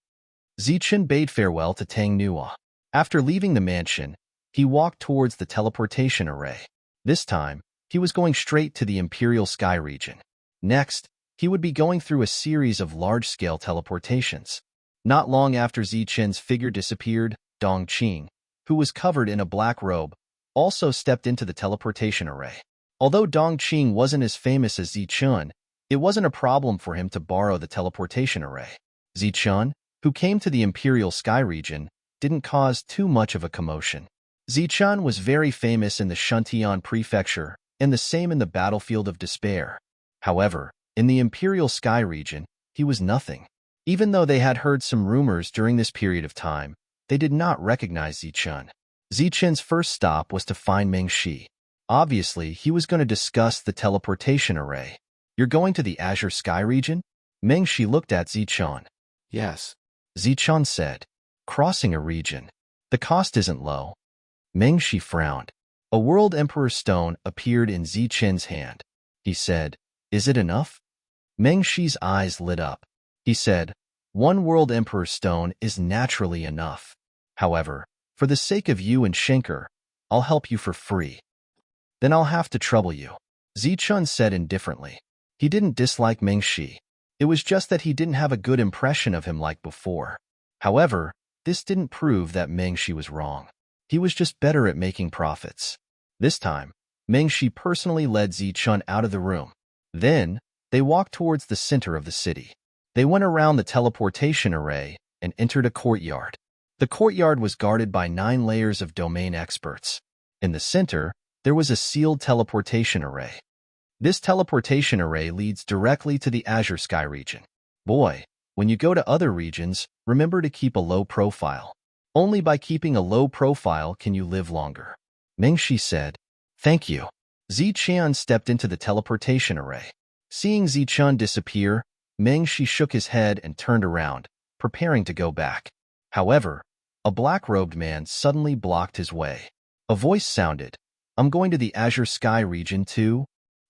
Zichun bade farewell to Tang Nua. After leaving the mansion, he walked towards the teleportation array. This time, he was going straight to the Imperial Sky region. Next, he would be going through a series of large-scale teleportations. Not long after Zichun's figure disappeared, Dongqing, who was covered in a black robe, also stepped into the teleportation array. Although Dongqing wasn't as famous as Zichun, it wasn't a problem for him to borrow the teleportation array. Zichun, who came to the Imperial Sky region, didn't cause too much of a commotion. Zichun was very famous in the Shuntian prefecture, and the same in the battlefield of despair. However, in the Imperial Sky region, he was nothing. Even though they had heard some rumors during this period of time, they did not recognize Zichun. Zichun's first stop was to find Meng Shi. Obviously, he was going to discuss the teleportation array. You're going to the Azure Sky region? Meng Shi looked at Zichun. Yes. Zichun said, crossing a region. The cost isn't low. Meng Shi frowned. A World Emperor stone appeared in Zichun's hand. He said, is it enough? Meng Shi's eyes lit up. He said, one World Emperor stone is naturally enough. However, for the sake of you and Schenker, I'll help you for free. Then I'll have to trouble you. Zichun said indifferently. He didn't dislike Meng Shi. It was just that he didn't have a good impression of him like before. However, this didn't prove that Meng Shi was wrong. He was just better at making profits. This time, Meng Shi personally led Zichun out of the room. Then, they walked towards the center of the city. They went around the teleportation array and entered a courtyard. The courtyard was guarded by 9 layers of domain experts. In the center, there was a sealed teleportation array. This teleportation array leads directly to the Azure Sky region. Boy, when you go to other regions, remember to keep a low profile. Only by keeping a low profile can you live longer. Meng Shi said, thank you. Zichun stepped into the teleportation array. Seeing Zichun disappear, Meng Shi shook his head and turned around, preparing to go back. However, a black-robed man suddenly blocked his way. A voice sounded, I'm going to the Azure Sky region too?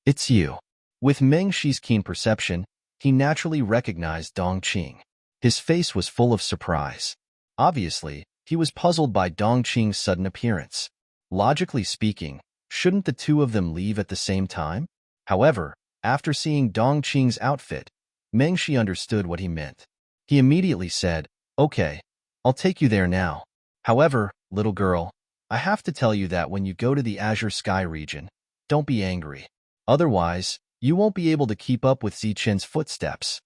It's you. With Meng Shi's keen perception, he naturally recognized Dongqing. His face was full of surprise. Obviously, he was puzzled by Dongqing's sudden appearance. Logically speaking, shouldn't the two of them leave at the same time? However, after seeing Dongqing's outfit, Meng Shi understood what he meant. He immediately said, okay, I'll take you there now. However, little girl, I have to tell you that when you go to the Azure Sky region, don't be angry. Otherwise, you won't be able to keep up with Zichun's footsteps.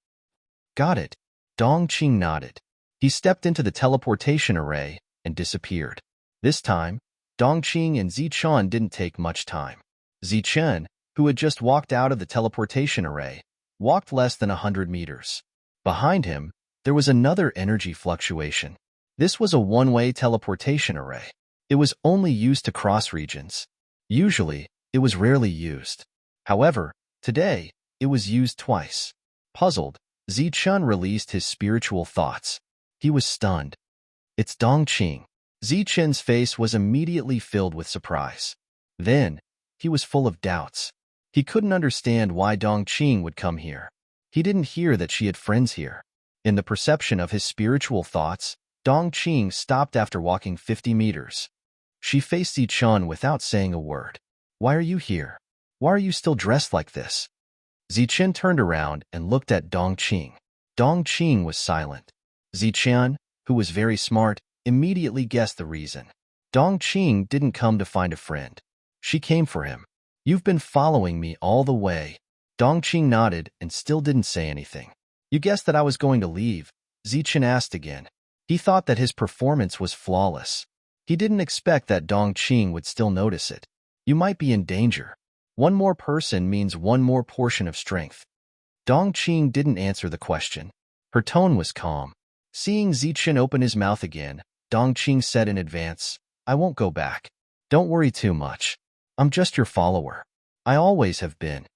Got it. Dongqing nodded. He stepped into the teleportation array and disappeared. This time, Dongqing and Zichun didn't take much time. Zichun, who had just walked out of the teleportation array, walked less than 100 meters. Behind him, there was another energy fluctuation. This was a one-way teleportation array. It was only used to cross regions. Usually, it was rarely used. However, today, it was used twice. Puzzled, Zichun released his spiritual thoughts. He was stunned. It's Dongqing. Zichun's face was immediately filled with surprise. Then, he was full of doubts. He couldn't understand why Dongqing would come here. He didn't hear that she had friends here. In the perception of his spiritual thoughts, Dongqing stopped after walking 50 meters. She faced Zichun without saying a word. Why are you here? Why are you still dressed like this? Zichun turned around and looked at Dongqing. Dongqing was silent. Zichun, who was very smart, immediately guessed the reason. Dongqing didn't come to find a friend. She came for him. You've been following me all the way. Dongqing nodded and still didn't say anything. You guessed that I was going to leave? Zichun asked again. He thought that his performance was flawless. He didn't expect that Dongqing would still notice it. You might be in danger. One more person means one more portion of strength. Dongqing didn't answer the question. Her tone was calm. Seeing Zichun open his mouth again, Dongqing said in advance, I won't go back. Don't worry too much. I'm just your follower. I always have been.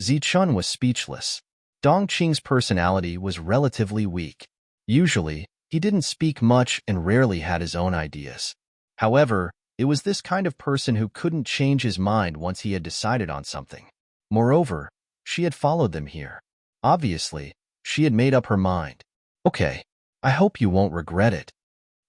Zichun was speechless. Dongqing's personality was relatively weak. Usually, he didn't speak much and rarely had his own ideas. However, it was this kind of person who couldn't change his mind once he had decided on something. Moreover, she had followed them here. Obviously, she had made up her mind. Okay, I hope you won't regret it.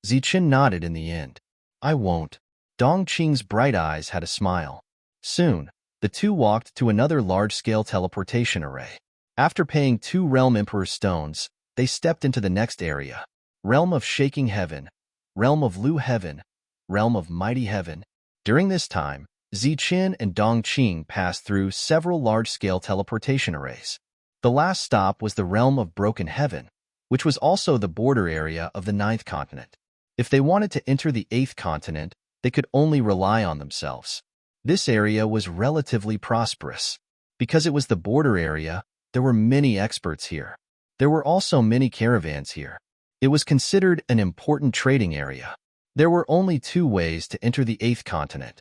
Zichun nodded in the end. I won't. Dongqing's bright eyes had a smile. Soon, the two walked to another large-scale teleportation array. After paying 2 Realm Emperor stones, they stepped into the next area. Realm of Shaking Heaven, Realm of Lu Heaven, Realm of Mighty Heaven. During this time, Zichun and Dongqing passed through several large-scale teleportation arrays. The last stop was the Realm of Broken Heaven, which was also the border area of the 9th continent. If they wanted to enter the 8th continent, they could only rely on themselves. This area was relatively prosperous. Because it was the border area, there were many experts here. There were also many caravans here. It was considered an important trading area. There were only 2 ways to enter the 8th continent.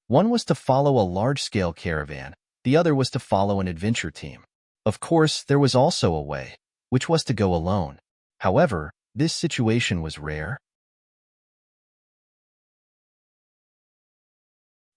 One was to follow a large-scale caravan, the other was to follow an adventure team. Of course, there was also a way, which was to go alone. However, this situation was rare.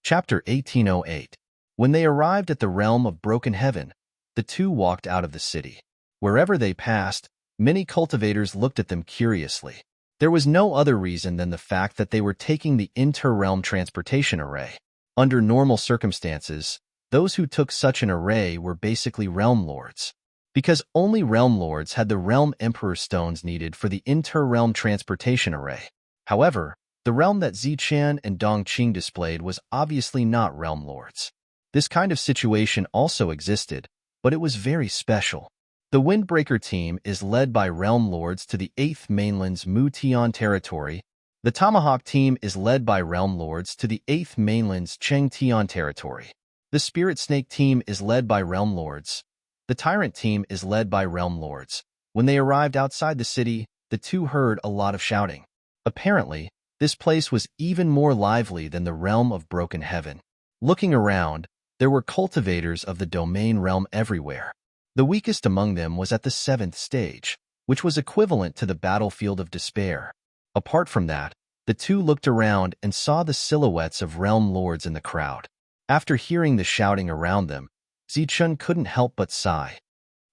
Chapter 1808. When they arrived at the realm of Broken Heaven, the 2 walked out of the city. Wherever they passed, many cultivators looked at them curiously. There was no other reason than the fact that they were taking the inter-realm transportation array. Under normal circumstances, those who took such an array were basically realm lords. Because only realm lords had the realm emperor stones needed for the inter-realm transportation array. However, the realm that Zichen and Dongqing displayed was obviously not realm lords. This kind of situation also existed, but it was very special. The Windbreaker team is led by realm lords to the 8th mainland's Mu-Tian territory. The Tomahawk team is led by realm lords to the 8th mainland's Cheng-Tian territory. The Spirit Snake team is led by realm lords. The Tyrant team is led by realm lords. When they arrived outside the city, the 2 heard a lot of shouting. Apparently, this place was even more lively than the realm of Broken Heaven. Looking around, there were cultivators of the domain realm everywhere. The weakest among them was at the 7th stage, which was equivalent to the battlefield of despair. Apart from that, the 2 looked around and saw the silhouettes of realm lords in the crowd. After hearing the shouting around them, Zichun couldn't help but sigh.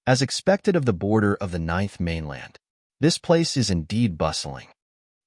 As expected of the border of the 9th mainland, this place is indeed bustling.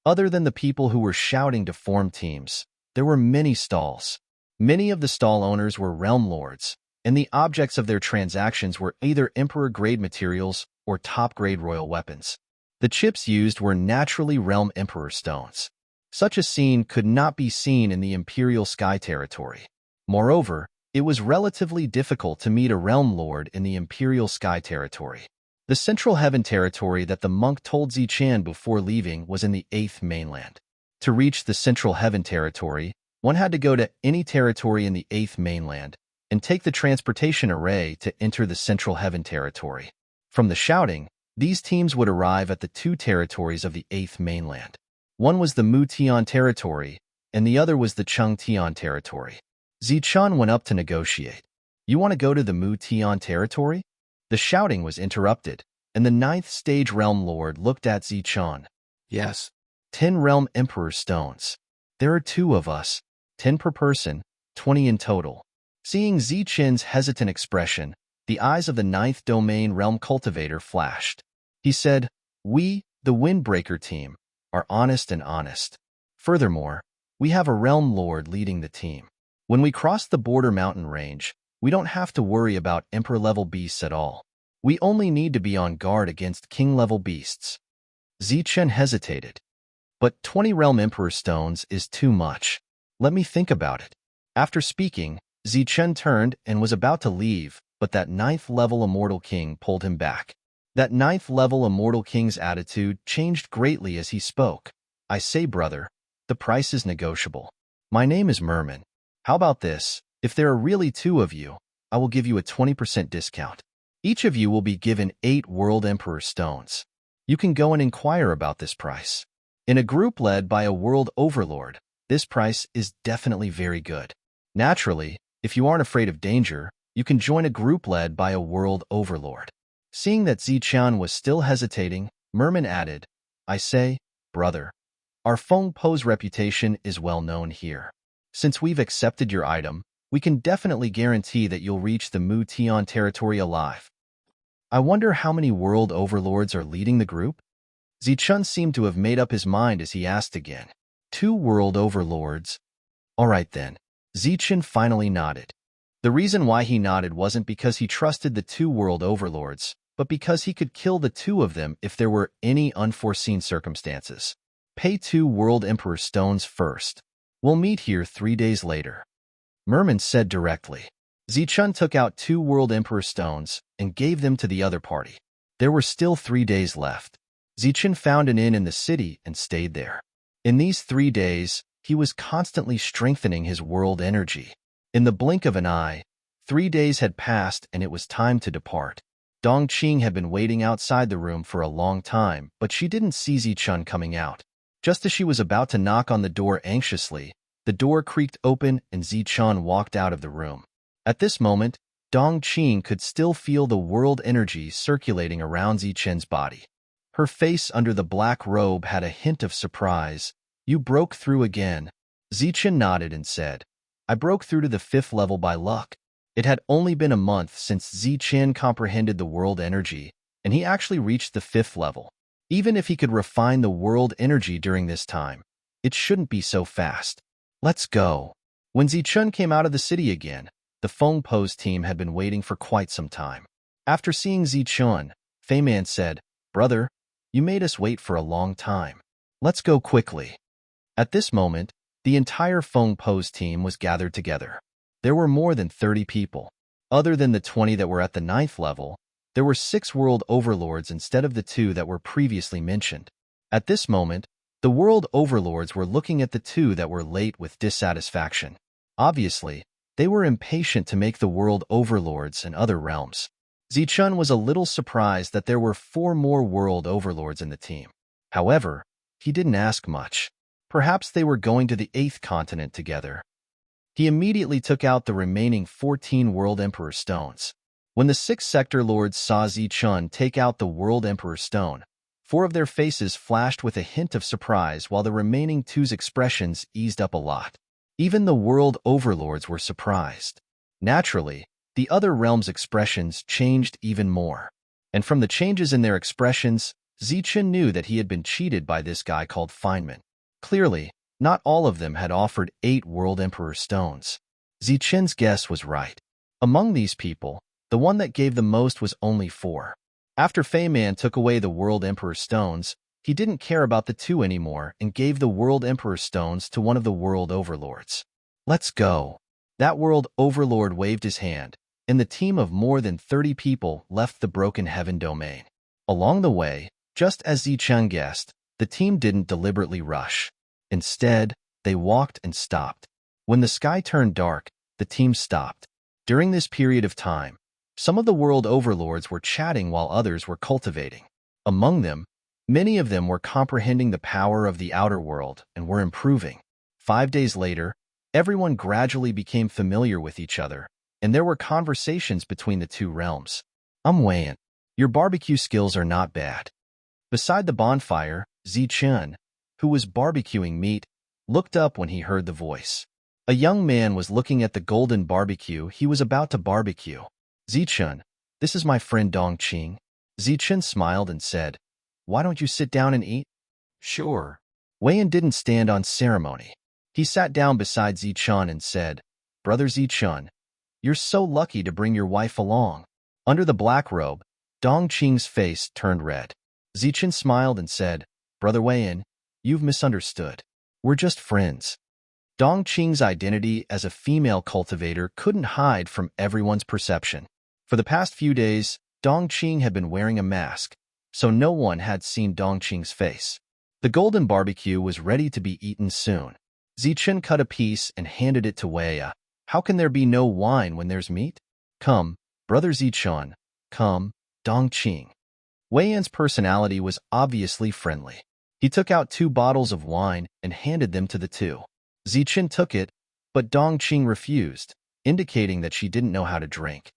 Other than the people who were shouting to form teams, there were many stalls. Many of the stall owners were realm lords, and the objects of their transactions were either emperor-grade materials or top-grade royal weapons. The chips used were naturally realm emperor stones. Such a scene could not be seen in the imperial sky territory. Moreover, it was relatively difficult to meet a realm lord in the imperial sky territory. The central heaven territory that the monk told Zichen before leaving was in the 8th mainland. To reach the central heaven territory, one had to go to any territory in the 8th mainland and take the transportation array to enter the central heaven territory. From the shouting, these teams would arrive at the 2 territories of the 8th mainland. One was the Mu-Tian territory, and the other was the Cheng-Tian territory. Zichen went up to negotiate. "You want to go to the Mu-Tian territory?" The shouting was interrupted, and the 9th stage realm lord looked at Zichen. Yes. 10 realm emperor stones. There are 2 of us, 10 per person, 20 in total. Seeing Zichen's hesitant expression, the eyes of the 9th domain realm cultivator flashed. He said, "We, the Windbreaker team, are honest and honest. Furthermore, we have a realm lord leading the team. When we cross the border mountain range, we don't have to worry about emperor-level beasts at all. We only need to be on guard against king-level beasts." Zichen hesitated. "But 20 realm emperor stones is too much. Let me think about it." After speaking, Zichen turned and was about to leave, but that 9th-level immortal king pulled him back. That 9th-level immortal king's attitude changed greatly as he spoke. "I say, brother, the price is negotiable. My name is Merman. How about this? If there are really 2 of you, I will give you a 20% discount. Each of you will be given 8 World Emperor stones. You can go and inquire about this price. In a group led by a World Overlord, this price is definitely very good. Naturally, if you aren't afraid of danger, you can join a group led by a World Overlord." Seeing that Zichen was still hesitating, Merman added, "I say, brother, our Feng Po's reputation is well known here. Since we've accepted your item, we can definitely guarantee that you'll reach the Mu-Tian territory alive. I wonder how many World Overlords are leading the group?" Zichen seemed to have made up his mind as he asked again. 2 World Overlords. All right then. Zichen finally nodded. The reason why he nodded wasn't because he trusted the 2 World Overlords, but because he could kill the 2 of them if there were any unforeseen circumstances. "Pay 2 World Emperor stones first. We'll meet here 3 days later," Merman said directly. Zichen took out 2 World Emperor stones and gave them to the other party. There were still 3 days left. Zichen found an inn in the city and stayed there. In these 3 days, he was constantly strengthening his world energy. In the blink of an eye, 3 days had passed and it was time to depart. Dongqing had been waiting outside the room for a long time, but she didn't see Zichun coming out. Just as she was about to knock on the door anxiously, the door creaked open and Zichun walked out of the room. At this moment, Dongqing could still feel the world energy circulating around Zichun's body. Her face under the black robe had a hint of surprise. "You broke through again." Zichun nodded and said, "I broke through to the 5th level by luck." It had only been a month since Zichun comprehended the world energy, and he actually reached the 5th level. Even if he could refine the world energy during this time, it shouldn't be so fast. "Let's go." When Zichun came out of the city again, the Feng Po's team had been waiting for quite some time. After seeing Zichun, Feiman said, "Brother, you made us wait for a long time. Let's go quickly." At this moment, the entire Feng Po's team was gathered together. There were more than 30 people. Other than the 20 that were at the 9th level, there were 6 world overlords instead of the 2 that were previously mentioned. At this moment, the world overlords were looking at the 2 that were late with dissatisfaction. Obviously, they were impatient to make the world overlords in other realms. Zichun was a little surprised that there were 4 more world overlords in the team. However, he didn't ask much. Perhaps they were going to the 8th continent together. He immediately took out the remaining 14 World Emperor stones. When the 6 sector lords saw Zichun take out the World Emperor stone, 4 of their faces flashed with a hint of surprise while the remaining 2's expressions eased up a lot. Even the world overlords were surprised. Naturally, the other realms' expressions changed even more. And from the changes in their expressions, Zichun knew that he had been cheated by this guy called Feynman. Clearly, not all of them had offered 8 World Emperor stones. Zichun's guess was right. Among these people, the one that gave the most was only 4. After Feiman took away the World Emperor stones, he didn't care about the 2 anymore and gave the World Emperor stones to one of the World Overlords. "Let's go." That World Overlord waved his hand, and the team of more than 30 people left the Broken Heaven domain. Along the way, just as Zichun guessed, the team didn't deliberately rush. Instead, they walked and stopped. When the sky turned dark, the team stopped. During this period of time, some of the world overlords were chatting while others were cultivating. Among them, many of them were comprehending the power of the outer world and were improving. 5 days later, everyone gradually became familiar with each other, and there were conversations between the 2 realms. "I'm Weiyan. Your barbecue skills are not bad." Beside the bonfire, Zichun, who was barbecuing meat, looked up when he heard the voice. A young man was looking at the golden barbecue he was about to barbecue. "Zichun, this is my friend Dongqing." Zichun smiled and said, "Why don't you sit down and eat?" "Sure." Weiyan didn't stand on ceremony. He sat down beside Zichun and said, "Brother Zichun, you're so lucky to bring your wife along." Under the black robe, Dongqing's face turned red. Zichun smiled and said, "Brother Weiyan, you've misunderstood. We're just friends." Dongqing's identity as a female cultivator couldn't hide from everyone's perception. For the past few days, Dongqing had been wearing a mask, so no one had seen Dongqing's face. The golden barbecue was ready to be eaten soon. Zichun cut a piece and handed it to Weiya. "How can there be no wine when there's meat?" "Come, brother Zichun. Come, Dongqing." Weiyan's personality was obviously friendly. He took out 2 bottles of wine and handed them to the 2. Zichun took it, but Dongqing refused, indicating that she didn't know how to drink.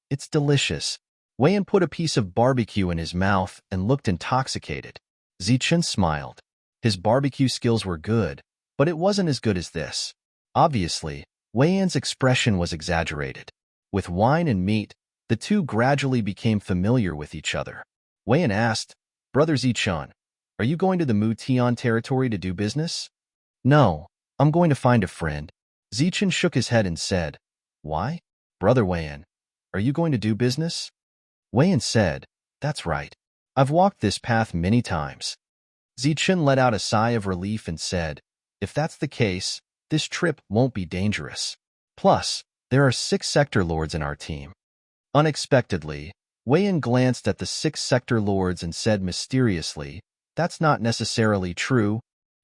It's delicious." Weiyan put a piece of barbecue in his mouth and looked intoxicated. Zichun smiled. His barbecue skills were good, but it wasn't as good as this. Obviously, Weiyan's expression was exaggerated. With wine and meat, the 2 gradually became familiar with each other. Weiyan asked, "Brother Zichun, are you going to the Mutian territory to do business?" "No, I'm going to find a friend." Zichun shook his head and said, "Why?" "Brother Weiyan, are you going to do business?" Weiyan said, "That's right. I've walked this path many times." Zichun let out a sigh of relief and said, "If that's the case, this trip won't be dangerous. Plus, there are 6 sector lords in our team." Unexpectedly, Weiyan glanced at the 6 sector lords and said mysteriously, "That's not necessarily true."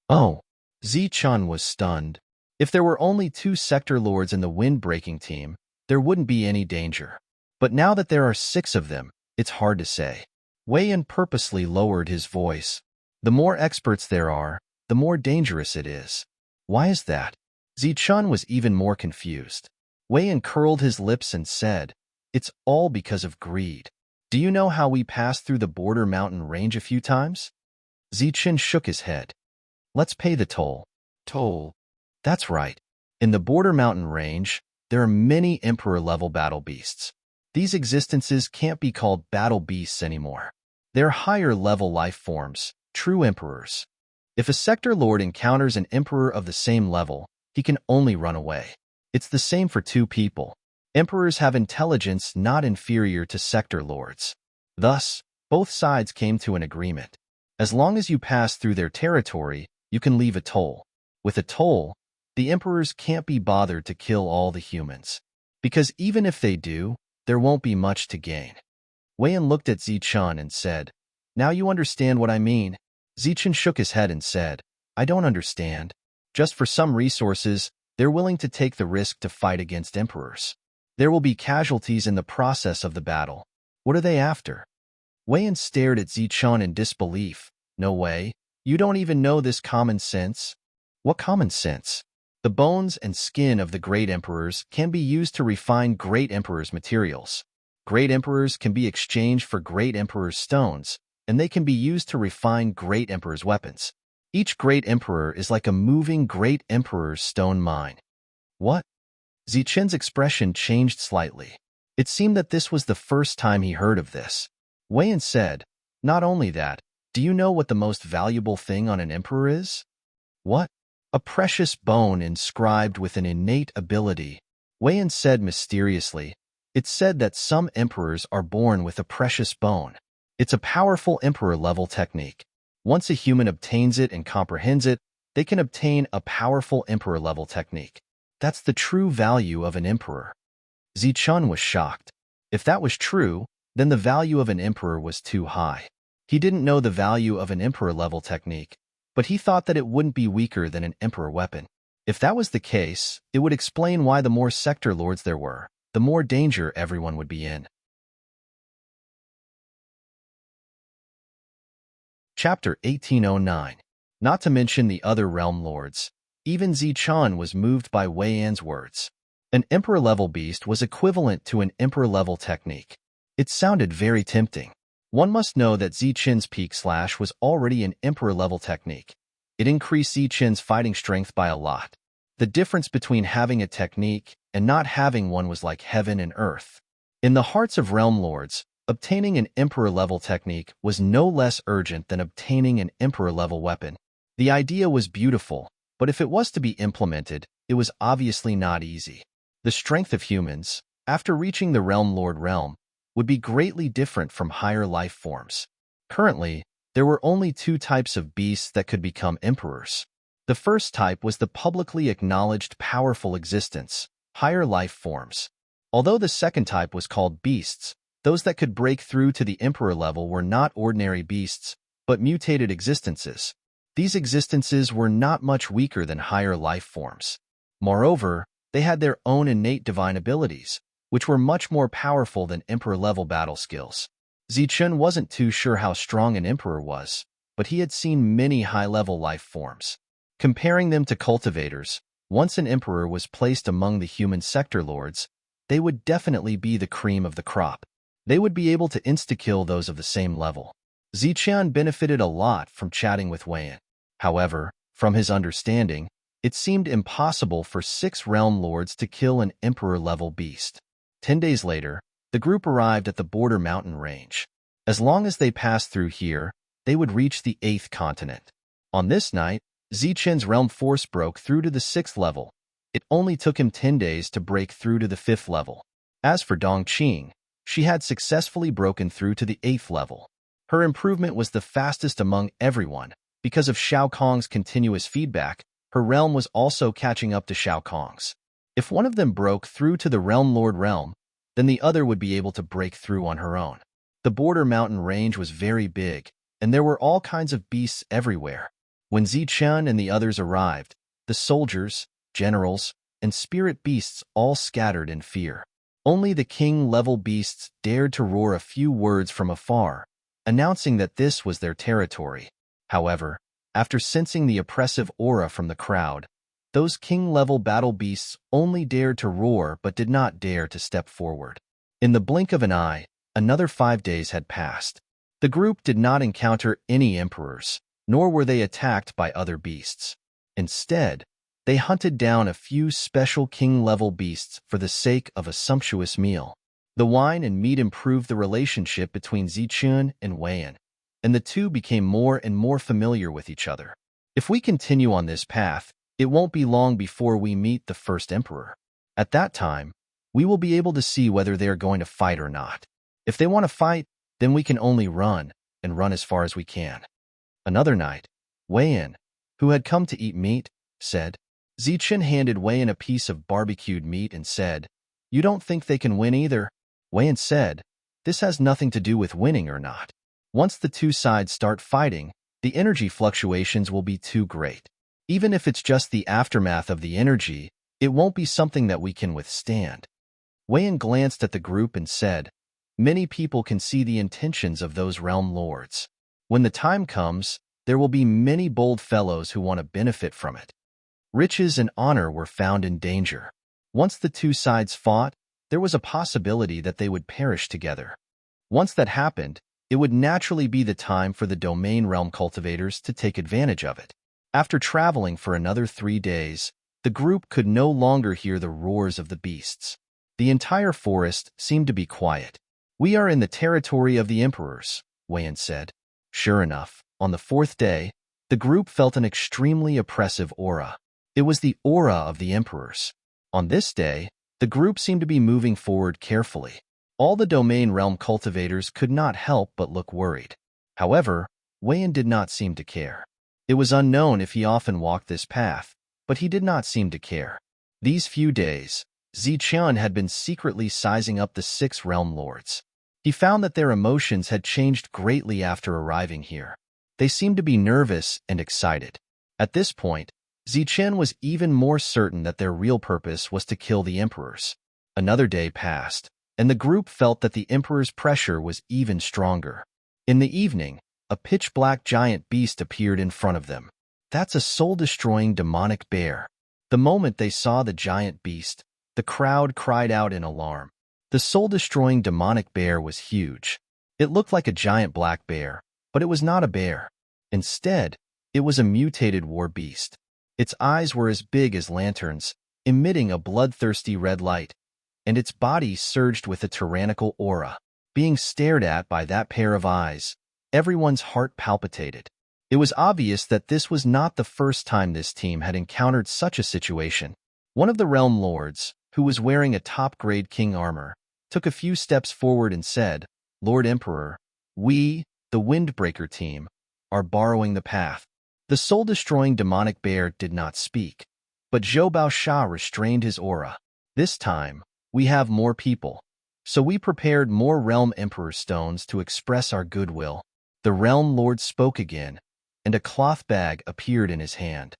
Oh, Zi-chan was stunned. If there were only 2 sector lords in the wind-breaking team, there wouldn't be any danger. But now that there are 6 of them, it's hard to say. Wei Yan purposely lowered his voice. The more experts there are, the more dangerous it is. Why is that? Zi-chan was even more confused. Wei Yan curled his lips and said, "It's all because of greed. Do you know how we passed through the border mountain range a few times?" Zi-chan shook his head. "Let's pay the toll." Toll? That's right. In the border mountain range, there are many emperor-level battle beasts. These existences can't be called battle beasts anymore. They're higher-level life forms, true emperors. If a sector lord encounters an emperor of the same level, he can only run away. It's the same for 2 people. Emperors have intelligence not inferior to sector lords. Thus, both sides came to an agreement. As long as you pass through their territory, you can leave a toll. With a toll, the emperors can't be bothered to kill all the humans. Because even if they do, there won't be much to gain. Wei Yan looked at Zi-chan and said, "Now you understand what I mean." Zi-chan shook his head and said, "I don't understand. Just for some resources, they're willing to take the risk to fight against emperors. There will be casualties in the process of the battle. What are they after?" Wei Yan stared at Zi-chan in disbelief. "No way. You don't even know this common sense?" "What common sense?" "The bones and skin of the great emperors can be used to refine great emperors' materials. Great emperors can be exchanged for great emperors' stones, and they can be used to refine great emperors' weapons. Each great emperor is like a moving great emperor's stone mine." "What?" Zi-chen's expression changed slightly. It seemed that this was the first time he heard of this. Wei Yan said, "Not only that, do you know what the most valuable thing on an emperor is?" "What?" "A precious bone inscribed with an innate ability." Wei Yan said mysteriously, "It's said that some emperors are born with a precious bone. It's a powerful emperor-level technique. Once a human obtains it and comprehends it, they can obtain a powerful emperor-level technique. That's the true value of an emperor." Zi-chan was shocked. If that was true, then the value of an emperor was too high. He didn't know the value of an emperor-level technique, but he thought that it wouldn't be weaker than an emperor weapon. If that was the case, it would explain why the more sector lords there were, the more danger everyone would be in. Chapter 1809. Not to mention the other realm lords. Even Zi-chan was moved by Wei Yan's words. An emperor-level beast was equivalent to an emperor-level technique. It sounded very tempting. One must know that Zi-chen's peak slash was already an emperor-level technique. It increased Zi-chen's fighting strength by a lot. The difference between having a technique and not having one was like heaven and earth. In the hearts of realm lords, obtaining an emperor-level technique was no less urgent than obtaining an emperor-level weapon. The idea was beautiful, but if it was to be implemented, it was obviously not easy. The strength of humans, after reaching the realm lord realm, would be greatly different from higher life forms. Currently, there were only 2 types of beasts that could become emperors. The first type was the publicly acknowledged powerful existence, higher life forms. Although the second type was called beasts, those that could break through to the emperor level were not ordinary beasts, but mutated existences. These existences were not much weaker than higher life forms. Moreover, they had their own innate divine abilities, which were much more powerful than emperor-level battle skills. Zi-chen wasn't too sure how strong an emperor was, but he had seen many high-level life forms. Comparing them to cultivators, once an emperor was placed among the human sector lords, they would definitely be the cream of the crop. They would be able to insta-kill those of the same level. Zi-chan benefited a lot from chatting with Wei Yan. However, from his understanding, it seemed impossible for 6 realm lords to kill an emperor-level beast. 10 days later, the group arrived at the border mountain range. As long as they passed through here, they would reach the 8th continent. On this night, Zi-chen's realm force broke through to the 6th level. It only took him 10 days to break through to the 5th level. As for Dongqing, she had successfully broken through to the 8th level. Her improvement was the fastest among everyone. Because of Shao Kong's continuous feedback, her realm was also catching up to Shao Kong's. If one of them broke through to the Realm Lord realm, then the other would be able to break through on her own. The border mountain range was very big, and there were all kinds of beasts everywhere. When Zichun and the others arrived, the soldiers, generals, and spirit beasts all scattered in fear. Only the king-level beasts dared to roar a few words from afar, announcing that this was their territory. However, after sensing the oppressive aura from the crowd, those king-level battle beasts only dared to roar but did not dare to step forward. In the blink of an eye, another 5 days had passed. The group did not encounter any emperors, nor were they attacked by other beasts. Instead, they hunted down a few special king-level beasts for the sake of a sumptuous meal. The wine and meat improved the relationship between Zichun and Weiyan, and the two became more and more familiar with each other. If we continue on this path, it won't be long before we meet the first emperor. At that time, we will be able to see whether they are going to fight or not. If they want to fight, then we can only run, and run as far as we can. Another night, Weiyan, who had come to eat meat, said. Zichun handed Weiyan a piece of barbecued meat and said, "You don't think they can win either?" Weiyan said, "This has nothing to do with winning or not. Once the two sides start fighting, the energy fluctuations will be too great. Even if it's just the aftermath of the energy, it won't be something that we can withstand." Weiyan glanced at the group and said, "Many people can see the intentions of those realm lords. When the time comes, there will be many bold fellows who want to benefit from it. Riches and honor were found in danger. Once the two sides fought, there was a possibility that they would perish together. Once that happened, it would naturally be the time for the domain realm cultivators to take advantage of it." After traveling for another 3 days, the group could no longer hear the roars of the beasts. The entire forest seemed to be quiet. "We are in the territory of the emperors," Weiyan said. Sure enough, on the 4th day, the group felt an extremely oppressive aura. It was the aura of the emperors. On this day, the group seemed to be moving forward carefully. All the domain realm cultivators could not help but look worried. However, Weiyan did not seem to care. It was unknown if he often walked this path, but he did not seem to care. These few days, Zichun had been secretly sizing up the 6 realm lords. He found that their emotions had changed greatly after arriving here. They seemed to be nervous and excited. At this point, Zichun was even more certain that their real purpose was to kill the emperors. Another day passed, and the group felt that the emperor's pressure was even stronger. In the evening, a pitch-black giant beast appeared in front of them. "That's a soul-destroying demonic bear." The moment they saw the giant beast, the crowd cried out in alarm. The soul-destroying demonic bear was huge. It looked like a giant black bear, but it was not a bear. Instead, it was a mutated war beast. Its eyes were as big as lanterns, emitting a bloodthirsty red light, and its body surged with a tyrannical aura. Being stared at by that pair of eyes, everyone's heart palpitated. It was obvious that this was not the first time this team had encountered such a situation. One of the realm lords, who was wearing a top-grade king armor, took a few steps forward and said, "Lord Emperor, we, the Windbreaker team, are borrowing the path." The soul-destroying demonic bear did not speak, but Zhou Baosha restrained his aura. "This time, we have more people, so we prepared more Realm Emperor stones to express our goodwill." The Realm Lord spoke again, and a cloth bag appeared in his hand.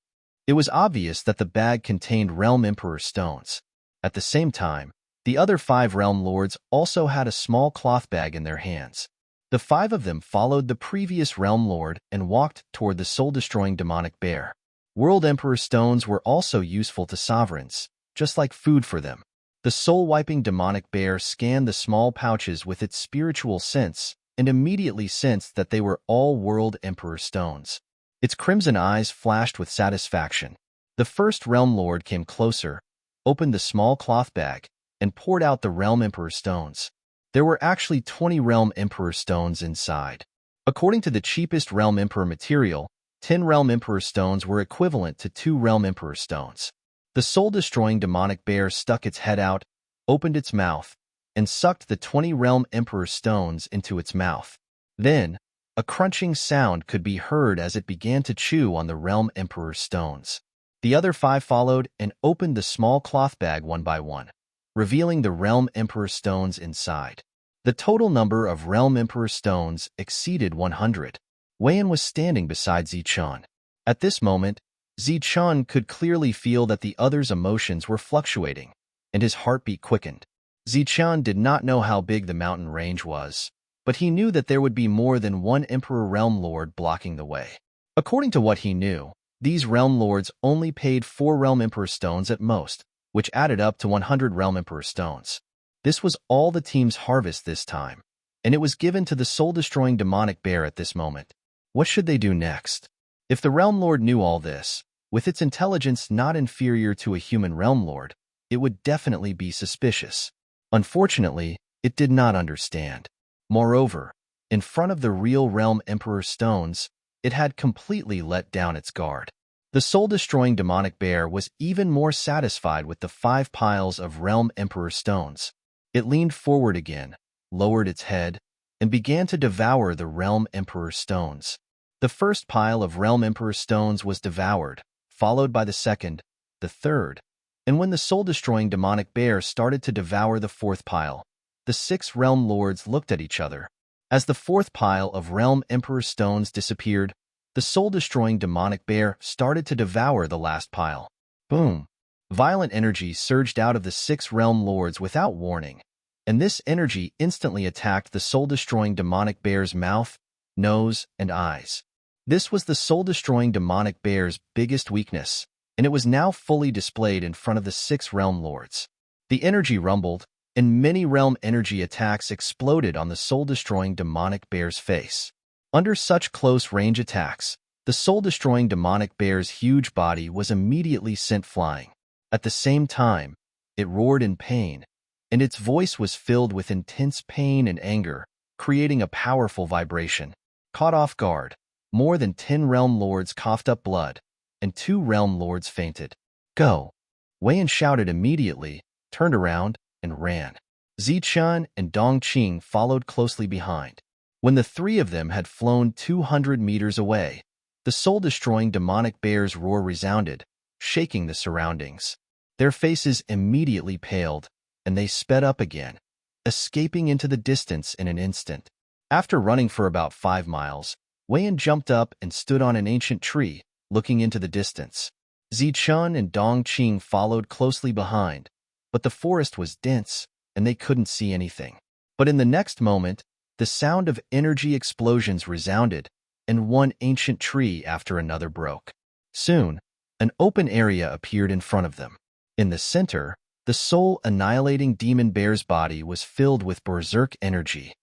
It was obvious that the bag contained Realm Emperor stones. At the same time, the other 5 Realm Lords also had a small cloth bag in their hands. The 5 of them followed the previous Realm Lord and walked toward the soul-destroying demonic bear. World Emperor stones were also useful to sovereigns, just like food for them. The soul-wiping demonic bear scanned the small pouches with its spiritual sense and immediately sensed that they were all World Emperor stones. Its crimson eyes flashed with satisfaction. The first Realm Lord came closer, opened the small cloth bag, and poured out the Realm Emperor stones. There were actually 20 Realm Emperor stones inside. According to the cheapest Realm Emperor material, 10 Realm Emperor stones were equivalent to 2 Realm Emperor stones. The soul-destroying demonic bear stuck its head out, opened its mouth, and sucked the 20 Realm Emperor stones into its mouth. Then, a crunching sound could be heard as it began to chew on the Realm Emperor stones. The other 5 followed and opened the small cloth bag one by one, revealing the Realm Emperor stones inside. The total number of Realm Emperor stones exceeded 100. Weiyan was standing beside Zichun. At this moment, Zichun could clearly feel that the other's emotions were fluctuating, and his heartbeat quickened. Zichun did not know how big the mountain range was, but he knew that there would be more than one Emperor Realm Lord blocking the way. According to what he knew, these Realm Lords only paid 4 Realm Emperor Stones at most, which added up to 100 Realm Emperor Stones. This was all the team's harvest this time, and it was given to the soul-destroying demonic bear at this moment. What should they do next? If the Realm Lord knew all this, with its intelligence not inferior to a human Realm Lord, it would definitely be suspicious. Unfortunately, it did not understand. Moreover, in front of the real Realm Emperor Stones, it had completely let down its guard. The soul-destroying demonic bear was even more satisfied with the 5 piles of Realm Emperor Stones. It leaned forward again, lowered its head, and began to devour the Realm Emperor Stones. The first pile of Realm Emperor Stones was devoured, followed by the second, the third, and when the soul-destroying demonic bear started to devour the 4th pile, the 6 Realm Lords looked at each other. As the 4th pile of Realm Emperor Stones disappeared, the soul-destroying demonic bear started to devour the last pile. Boom! Violent energy surged out of the 6 Realm Lords without warning, and this energy instantly attacked the soul-destroying demonic bear's mouth, nose, and eyes. This was the soul-destroying demonic bear's biggest weakness, and it was now fully displayed in front of the 6 Realm Lords. The energy rumbled, and many realm energy attacks exploded on the soul-destroying demonic bear's face. Under such close-range attacks, the soul-destroying demonic bear's huge body was immediately sent flying. At the same time, it roared in pain, and its voice was filled with intense pain and anger, creating a powerful vibration. Caught off guard, more than 10 Realm Lords coughed up blood, and 2 Realm Lords fainted. Go! Wei Yan shouted immediately, turned around, and ran. Zichun and Dongqing followed closely behind. When the 3 of them had flown 200 meters away, the soul-destroying demonic bear's roar resounded, shaking the surroundings. Their faces immediately paled, and they sped up again, escaping into the distance in an instant. After running for about 5 miles, Wei Yan jumped up and stood on an ancient tree, looking into the distance. Zichun and Dongqing followed closely behind, but the forest was dense, and they couldn't see anything. But in the next moment, the sound of energy explosions resounded, and one ancient tree after another broke. Soon, an open area appeared in front of them. In the center, the soul-annihilating demon bear's body was filled with berserk energy.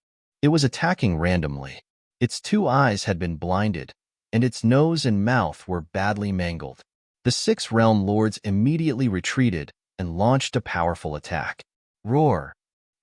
It was attacking randomly. Its 2 eyes had been blinded, and its nose and mouth were badly mangled. The 6 Realm Lords immediately retreated and launched a powerful attack. Roar!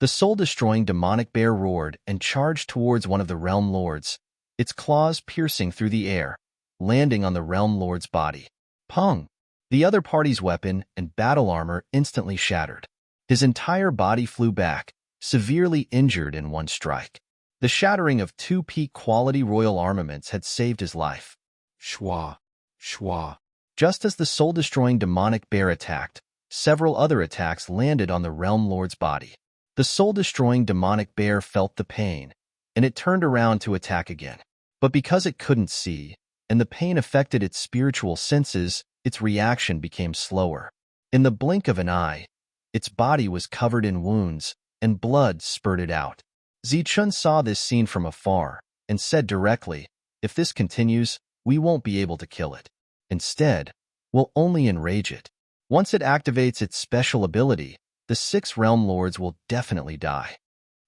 The soul-destroying demonic bear roared and charged towards one of the Realm Lords, its claws piercing through the air, landing on the Realm Lord's body. Pung! The other party's weapon and battle armor instantly shattered. His entire body flew back, severely injured in one strike. The shattering of 2 peak quality royal armaments had saved his life. Shwa! Shwa! Just as the soul-destroying demonic bear attacked, several other attacks landed on the Realm Lord's body. The soul-destroying demonic bear felt the pain, and it turned around to attack again. But because it couldn't see, and the pain affected its spiritual senses, its reaction became slower. In the blink of an eye, its body was covered in wounds, and blood spurted out. Zichun saw this scene from afar, and said directly, "If this continues, we won't be able to kill it. Instead, we'll only enrage it. Once it activates its special ability, the 6 Realm Lords will definitely die."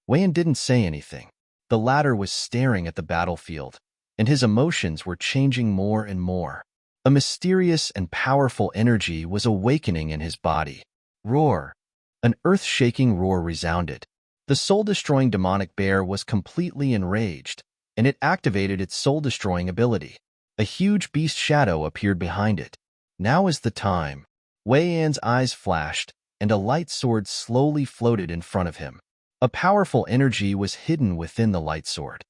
Wei Yan didn't say anything. The latter was staring at the battlefield, and his emotions were changing more and more. A mysterious and powerful energy was awakening in his body. Roar! An earth-shaking roar resounded. The soul-destroying demonic bear was completely enraged, and it activated its soul-destroying ability. A huge beast shadow appeared behind it. Now is the time. Wei Yan's eyes flashed, and a light sword slowly floated in front of him. A powerful energy was hidden within the light sword.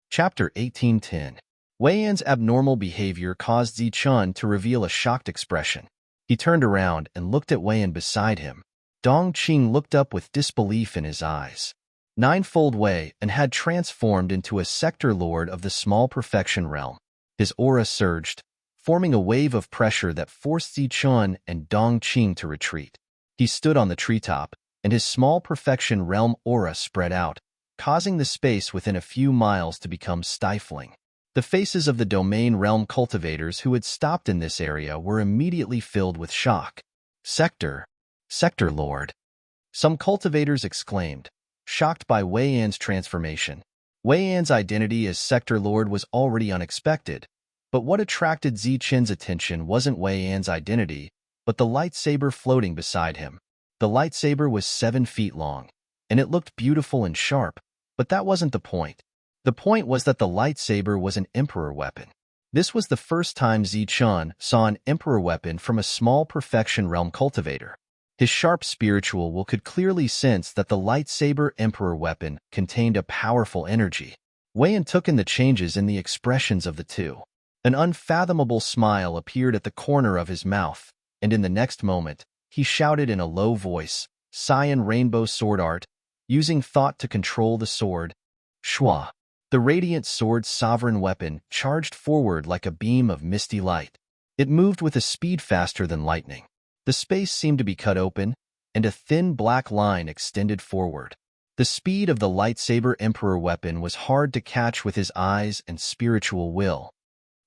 Chapter 18:10. Wei Yan's abnormal behavior caused Zichun to reveal a shocked expression. He turned around and looked at Wei Yan beside him. Dongqing looked up with disbelief in his eyes. ninefold way and had transformed into a sector lord of the small perfection realm. His aura surged, forming a wave of pressure that forced Zichun and Dongqing to retreat. He stood on the treetop, and his small perfection realm aura spread out, causing the space within a few miles to become stifling. The faces of the domain realm cultivators who had stopped in this area were immediately filled with shock. Sector Lord. Some cultivators exclaimed, shocked by Wei Yan's transformation. Wei Yan's identity as Sector Lord was already unexpected, but what attracted Zichen's attention wasn't Wei Yan's identity, but the lightsaber floating beside him. The lightsaber was 7 feet long, and it looked beautiful and sharp, but that wasn't the point. The point was that the lightsaber was an Emperor weapon. This was the first time Zichun saw an Emperor weapon from a small perfection realm cultivator. His sharp spiritual will could clearly sense that the lightsaber Emperor weapon contained a powerful energy. Wei Yan took in the changes in the expressions of the two. An unfathomable smile appeared at the corner of his mouth, and in the next moment, he shouted in a low voice, Cyan Rainbow Sword Art, using thought to control the sword. Shua. The radiant sword's sovereign weapon charged forward like a beam of misty light. It moved with a speed faster than lightning. The space seemed to be cut open, and a thin black line extended forward. The speed of the lightsaber Emperor weapon was hard to catch with his eyes and spiritual will.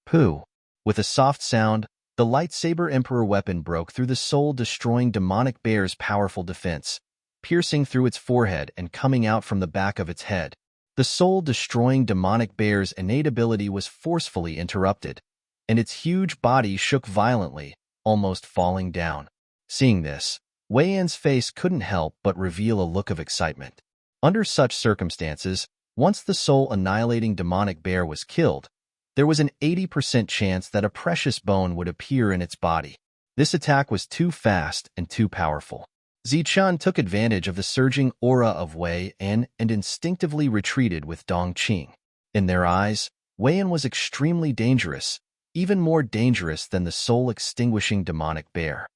Pooh! With a soft sound, the lightsaber Emperor weapon broke through the soul-destroying demonic bear's powerful defense, piercing through its forehead and coming out from the back of its head. The soul-destroying demonic bear's innate ability was forcefully interrupted, and its huge body shook violently, almost falling down. Seeing this, Wei Yan's face couldn't help but reveal a look of excitement. Under such circumstances, once the soul-annihilating demonic bear was killed, there was an 80% chance that a precious bone would appear in its body. This attack was too fast and too powerful. Zichun took advantage of the surging aura of Wei Yan and instinctively retreated with Dongqing. In their eyes, Wei Yan was extremely dangerous, even more dangerous than the soul-extinguishing demonic bear.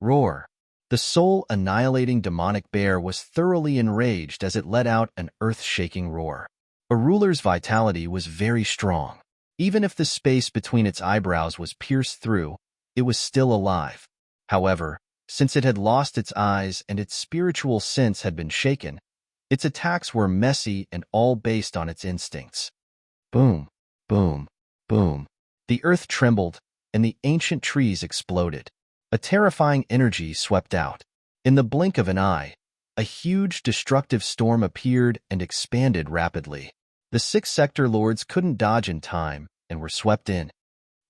Roar! The soul-annihilating demonic bear was thoroughly enraged as it let out an earth-shaking roar. A ruler's vitality was very strong. Even if the space between its eyebrows was pierced through, it was still alive. However, since it had lost its eyes and its spiritual sense had been shaken, its attacks were messy and all based on its instincts. Boom, boom, boom. The earth trembled, and the ancient trees exploded. A terrifying energy swept out. In the blink of an eye, a huge destructive storm appeared and expanded rapidly. The 6 sector lords couldn't dodge in time and were swept in.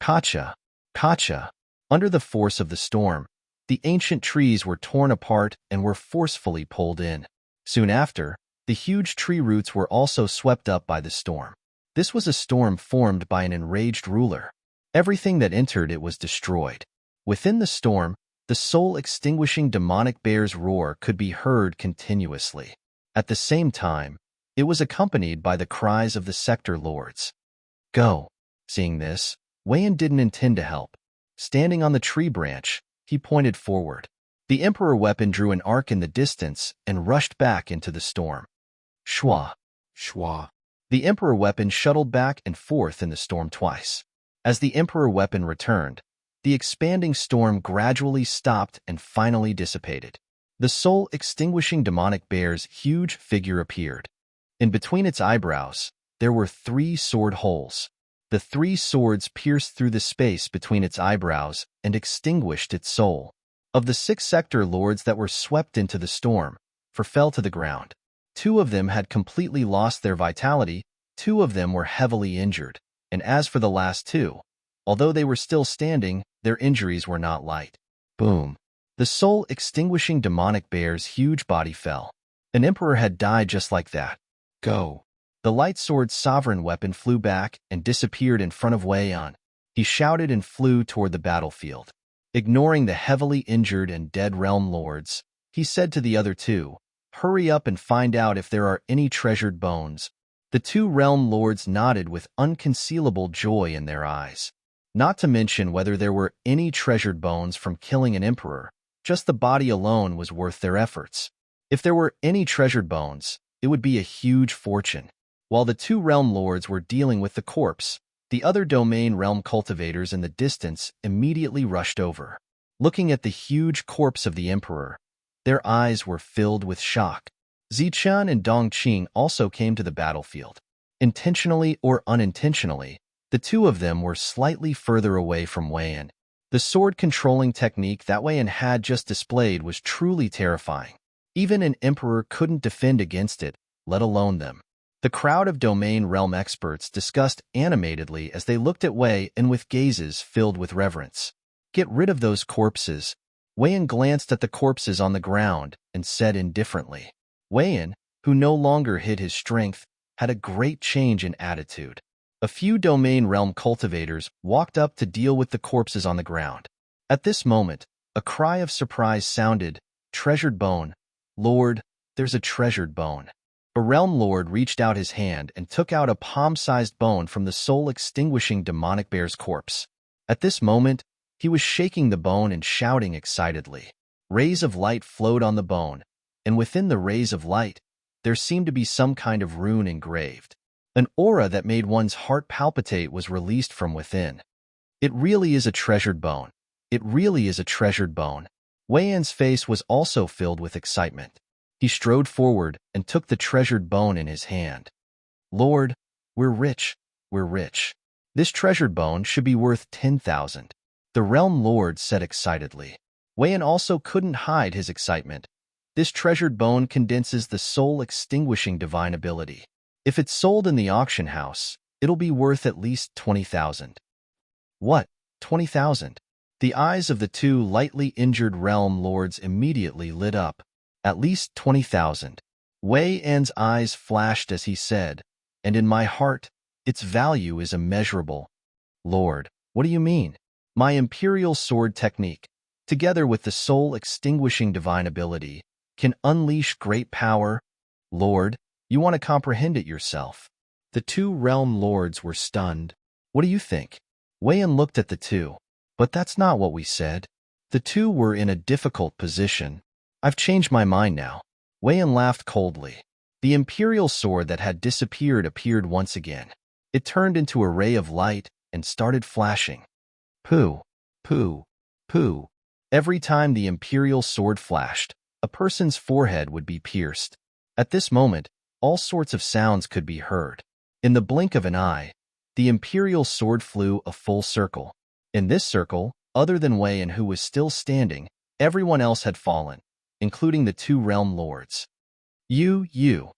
Kacha! Kacha! Under the force of the storm, the ancient trees were torn apart and were forcefully pulled in. Soon after, the huge tree roots were also swept up by the storm. This was a storm formed by an enraged ruler. Everything that entered it was destroyed. Within the storm, the soul-extinguishing demonic bear's roar could be heard continuously. At the same time, it was accompanied by the cries of the sector lords. Go! Seeing this, Wei Yan didn't intend to help. Standing on the tree branch, he pointed forward. The Emperor weapon drew an arc in the distance and rushed back into the storm. Shua! Shua! The Emperor weapon shuttled back and forth in the storm twice. As the Emperor weapon returned, the expanding storm gradually stopped and finally dissipated. The soul-extinguishing demonic bear's huge figure appeared. In between its eyebrows, there were 3 sword holes. The 3 swords pierced through the space between its eyebrows and extinguished its soul. Of the 6 sector lords that were swept into the storm, 4 fell to the ground. 2 of them had completely lost their vitality, 2 of them were heavily injured, and as for the last 2, although they were still standing, their injuries were not light. Boom! The soul-extinguishing demonic bear's huge body fell. An emperor had died just like that. Go! The light sword's sovereign weapon flew back and disappeared in front of Wei Yan. He shouted and flew toward the battlefield. Ignoring the heavily injured and dead realm lords, he said to the other 2, hurry up and find out if there are any treasured bones. The 2 realm lords nodded with unconcealable joy in their eyes. Not to mention whether there were any treasured bones from killing an emperor, just the body alone was worth their efforts. If there were any treasured bones, It would be a huge fortune. While the two realm lords were dealing with the corpse, the other domain realm cultivators in the distance immediately rushed over. Looking at the huge corpse of the emperor, their eyes were filled with shock. Zichun and Dongqing also came to the battlefield. Intentionally or unintentionally, the two of them were slightly further away from Weiyan. The sword-controlling technique that Weiyan had just displayed was truly terrifying. Even an emperor couldn't defend against it, let alone them. The crowd of domain realm experts discussed animatedly as they looked at Wei and with gazes filled with reverence. Get rid of those corpses. Weiyan glanced at the corpses on the ground and said indifferently. Weiyan, who no longer hid his strength, had a great change in attitude. A few domain realm cultivators walked up to deal with the corpses on the ground. At this moment, a cry of surprise sounded. Treasured bone. Lord, there's a treasured bone. A realm lord reached out his hand and took out a palm-sized bone from the soul-extinguishing demonic bear's corpse. At this moment, he was shaking the bone and shouting excitedly. Rays of light flowed on the bone, and within the rays of light, there seemed to be some kind of rune engraved. An aura that made one's heart palpitate was released from within. It really is a treasured bone. It really is a treasured bone. Weiyan's face was also filled with excitement. He strode forward and took the treasured bone in his hand. Lord, we're rich. We're rich. This treasured bone should be worth 10,000. The realm lord said excitedly. Weiyan also couldn't hide his excitement. This treasured bone condenses the soul-extinguishing divine ability. If it's sold in the auction house, it'll be worth at least 20,000. What? 20,000? The eyes of the two lightly injured realm lords immediately lit up. At least 20,000. Wei Yan's eyes flashed as he said, and in my heart, its value is immeasurable. Lord, what do you mean? My imperial sword technique, together with the soul-extinguishing divine ability, can unleash great power. Lord, you want to comprehend it yourself. The two realm lords were stunned. What do you think? Wei Yan looked at the two. But that's not what we said. The two were in a difficult position. I've changed my mind now. Wei Yan laughed coldly. The imperial sword that had disappeared appeared once again. It turned into a ray of light and started flashing. Pooh, pooh, pooh. Every time the imperial sword flashed, a person's forehead would be pierced. At this moment, all sorts of sounds could be heard. In the blink of an eye, the imperial sword flew a full circle. In this circle, other than Wei Yan, who was still standing, everyone else had fallen, including the two realm lords. The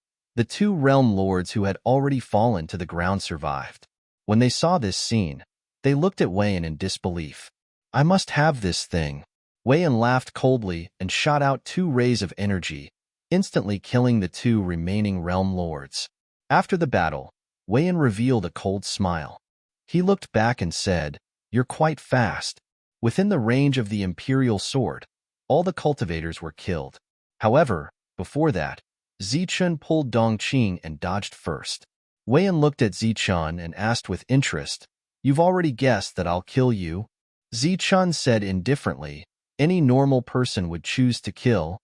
two realm lords who had already fallen to the ground survived. When they saw this scene, they looked at Wei Yan in disbelief. I must have this thing. Wei Yan laughed coldly and shot out 2 rays of energy, instantly killing the 2 remaining realm lords. After the battle, Wei Yan revealed a cold smile. He looked back and said, You're quite fast. Within the range of the imperial sword, all the cultivators were killed. However, before that, Zichun pulled Dongqing and dodged first. Wei Yan looked at Zichun and asked with interest, You've already guessed that I'll kill you? Zichun said indifferently, Any normal person would choose to kill.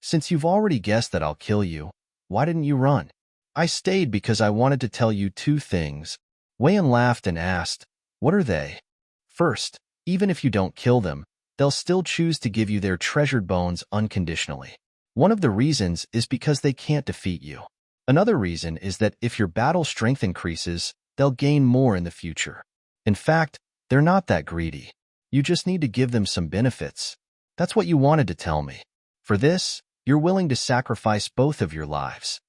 Since you've already guessed that I'll kill you, why didn't you run? I stayed because I wanted to tell you 2 things. Wei Yan laughed and asked, What are they? First, even if you don't kill them, they'll still choose to give you their treasured bones unconditionally. One of the reasons is because they can't defeat you. Another reason is that if your battle strength increases, they'll gain more in the future. In fact, they're not that greedy. You just need to give them some benefits. That's what you wanted to tell me. For this, you're willing to sacrifice both of your lives.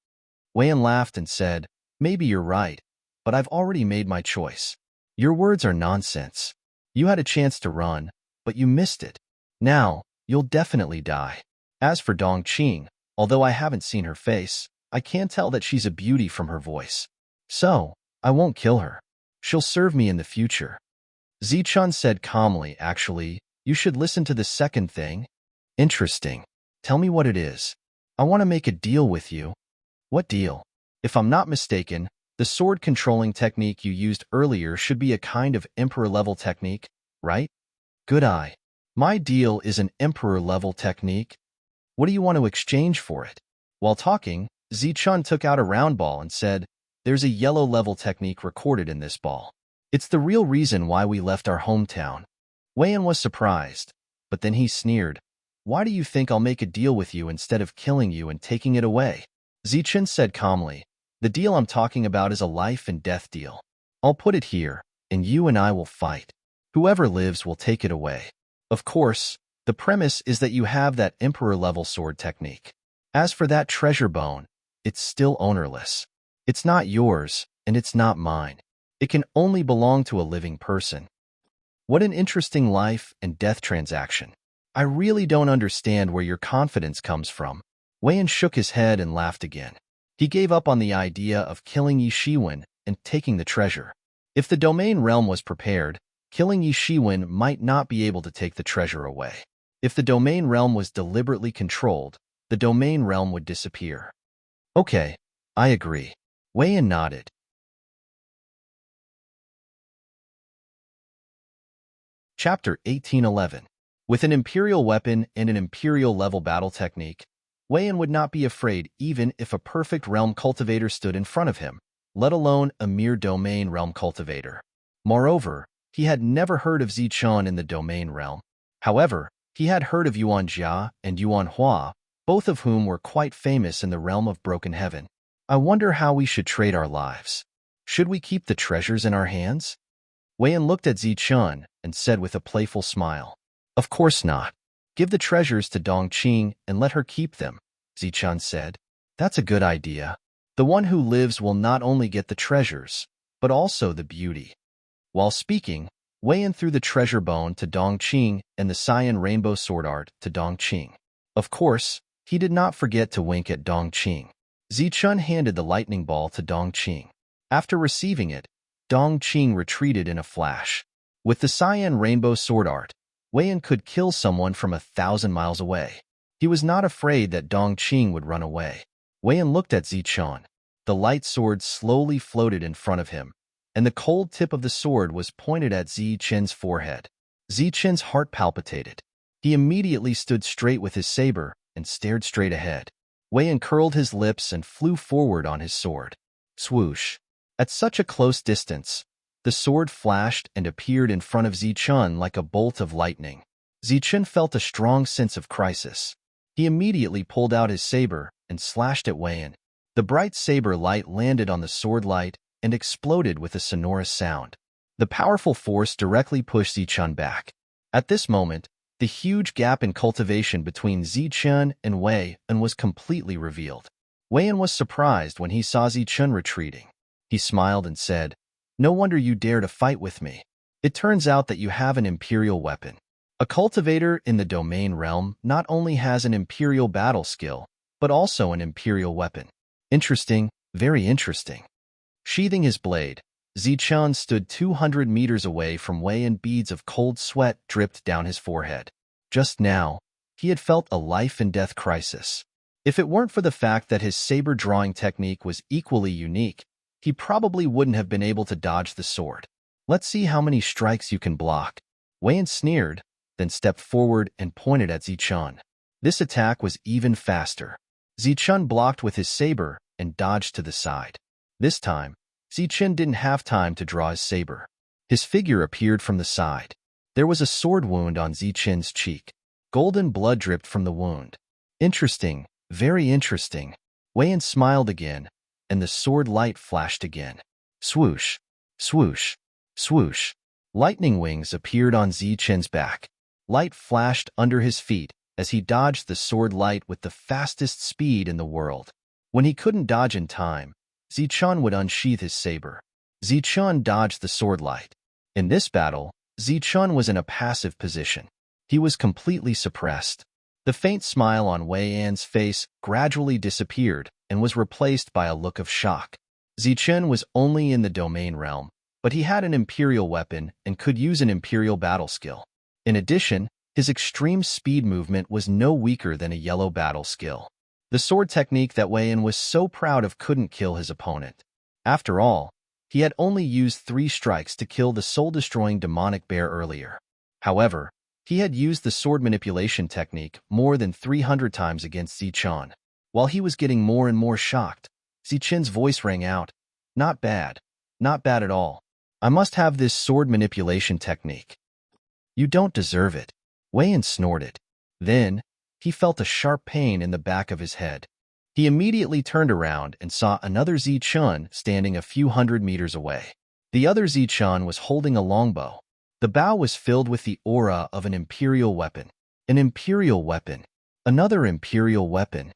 Wei Yan laughed and said, Maybe you're right, but I've already made my choice. Your words are nonsense. You had a chance to run, but you missed it. Now, you'll definitely die. As for Dongqing, although I haven't seen her face, I can tell that she's a beauty from her voice. So, I won't kill her. She'll serve me in the future. Zichun said calmly, Actually, you should listen to the second thing. Interesting. Tell me what it is. I want to make a deal with you. What deal? If I'm not mistaken, the sword-controlling technique you used earlier should be a kind of emperor-level technique, right? Good eye. My deal is an emperor-level technique. What do you want to exchange for it? While talking, Zichun took out a round ball and said, "There's a yellow level technique recorded in this ball. It's the real reason why we left our hometown." Wei Yan was surprised, but then he sneered, "Why do you think I'll make a deal with you instead of killing you and taking it away?" Zichun said calmly, "The deal I'm talking about is a life and death deal. I'll put it here, and you and I will fight. Whoever lives will take it away. Of course, the premise is that you have that emperor-level sword technique. As for that treasure bone, it's still ownerless. It's not yours, and it's not mine. It can only belong to a living person." What an interesting life and death transaction. I really don't understand where your confidence comes from. Wei Yan shook his head and laughed again. He gave up on the idea of killing Yi Shiwen and taking the treasure. If the domain realm was prepared, killing Yi Shiwen might not be able to take the treasure away. If the domain realm was deliberately controlled, the domain realm would disappear. Okay, I agree. Wei Yan nodded. Chapter 1811. With an imperial weapon and an imperial-level battle technique, Wei Yan would not be afraid even if a perfect realm cultivator stood in front of him, let alone a mere domain realm cultivator. Moreover, he had never heard of Zichun in the domain realm. However, he had heard of Yuan Jia and Yuan Hua, both of whom were quite famous in the realm of Broken Heaven. I wonder how we should trade our lives. Should we keep the treasures in our hands? Wei Yan looked at Zichun and said with a playful smile, "Of course not. Give the treasures to Dongqing and let her keep them," Zichun said. "That's a good idea. The one who lives will not only get the treasures, but also the beauty." While speaking, Wei Yan threw the treasure bone to Dongqing and the cyan rainbow sword art to Dongqing. Of course, he did not forget to wink at Dongqing. Zichun handed the lightning ball to Dongqing. After receiving it, Dongqing retreated in a flash. With the cyan rainbow sword art, Wei Yan could kill someone from 1,000 miles away. He was not afraid that Dongqing would run away. Wei Yan looked at Zichun. The light sword slowly floated in front of him, and the cold tip of the sword was pointed at Zichun's forehead. Zichun's heart palpitated. He immediately stood straight with his saber and stared straight ahead. Wei Yan curled his lips and flew forward on his sword. Swoosh! At such a close distance, the sword flashed and appeared in front of Zichun like a bolt of lightning. Zichun felt a strong sense of crisis. He immediately pulled out his saber and slashed at Wei Yan. The bright saber light landed on the sword light and exploded with a sonorous sound. The powerful force directly pushed Zichun back. At this moment, the huge gap in cultivation between Zichun and Wei Yan was completely revealed. Wei Yan was surprised when he saw Zichun retreating. He smiled and said, "No wonder you dare to fight with me. It turns out that you have an imperial weapon." A cultivator in the domain realm not only has an imperial battle skill, but also an imperial weapon. Interesting, very interesting. Sheathing his blade, Zichun stood 200 meters away from Wei and beads of cold sweat dripped down his forehead. Just now, he had felt a life-and-death crisis. If it weren't for the fact that his saber drawing technique was equally unique, he probably wouldn't have been able to dodge the sword. "Let's see how many strikes you can block." Wei Yan sneered, then stepped forward and pointed at Zichun. This attack was even faster. Zichun blocked with his saber and dodged to the side. This time, Zichun didn't have time to draw his saber. His figure appeared from the side. There was a sword wound on Zichun's cheek. Golden blood dripped from the wound. Interesting, very interesting. Wei Yan smiled again, and the sword light flashed again. Swoosh, swoosh, swoosh. Lightning wings appeared on Zichun's back. Light flashed under his feet as he dodged the sword light with the fastest speed in the world. When he couldn't dodge in time, Zichun would unsheath his saber. Zichun dodged the sword light. In this battle, Zichun was in a passive position. He was completely suppressed. The faint smile on Wei Yan's face gradually disappeared and was replaced by a look of shock. Zichun was only in the domain realm, but he had an imperial weapon and could use an imperial battle skill. In addition, his extreme speed movement was no weaker than a yellow battle skill. The sword technique that Wei Yan was so proud of couldn't kill his opponent. After all, he had only used 3 strikes to kill the soul-destroying demonic bear earlier. However, he had used the sword manipulation technique more than 300 times against Zichun. While he was getting more and more shocked, Zichen's voice rang out, "Not bad. Not bad at all. I must have this sword manipulation technique." "You don't deserve it," Wei Yan snorted. Then, he felt a sharp pain in the back of his head. He immediately turned around and saw another Zichun standing a few hundred meters away. The other Zichun was holding a longbow. The bow was filled with the aura of an imperial weapon. An imperial weapon. Another imperial weapon.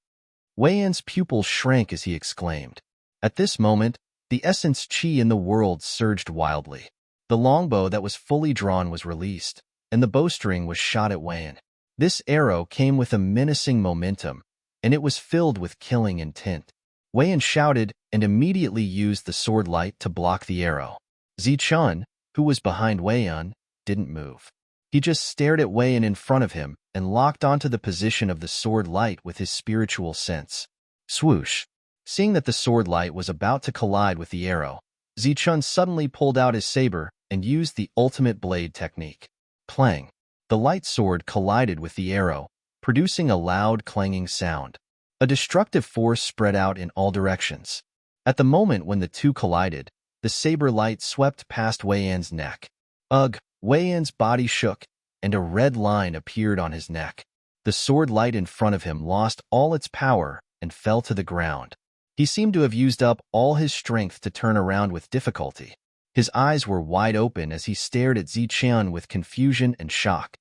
Wei Yan's pupils shrank as he exclaimed. At this moment, the essence qi in the world surged wildly. The longbow that was fully drawn was released, and the bowstring was shot at Wei Yan. This arrow came with a menacing momentum, and it was filled with killing intent. Wei Yan shouted and immediately used the sword light to block the arrow. Zichun, who was behind Wei Yan, didn't move. He just stared at Wei Yan in front of him and locked onto the position of the sword light with his spiritual sense. Swoosh! Seeing that the sword light was about to collide with the arrow, Zichun suddenly pulled out his saber and used the ultimate blade technique. Clang! The light sword collided with the arrow, producing a loud clanging sound. A destructive force spread out in all directions. At the moment when the two collided, the saber light swept past Wei Yan's neck. Ugh! Wei Yan's body shook, and a red line appeared on his neck. The sword light in front of him lost all its power and fell to the ground. He seemed to have used up all his strength to turn around with difficulty. His eyes were wide open as he stared at Zichun with confusion and shock.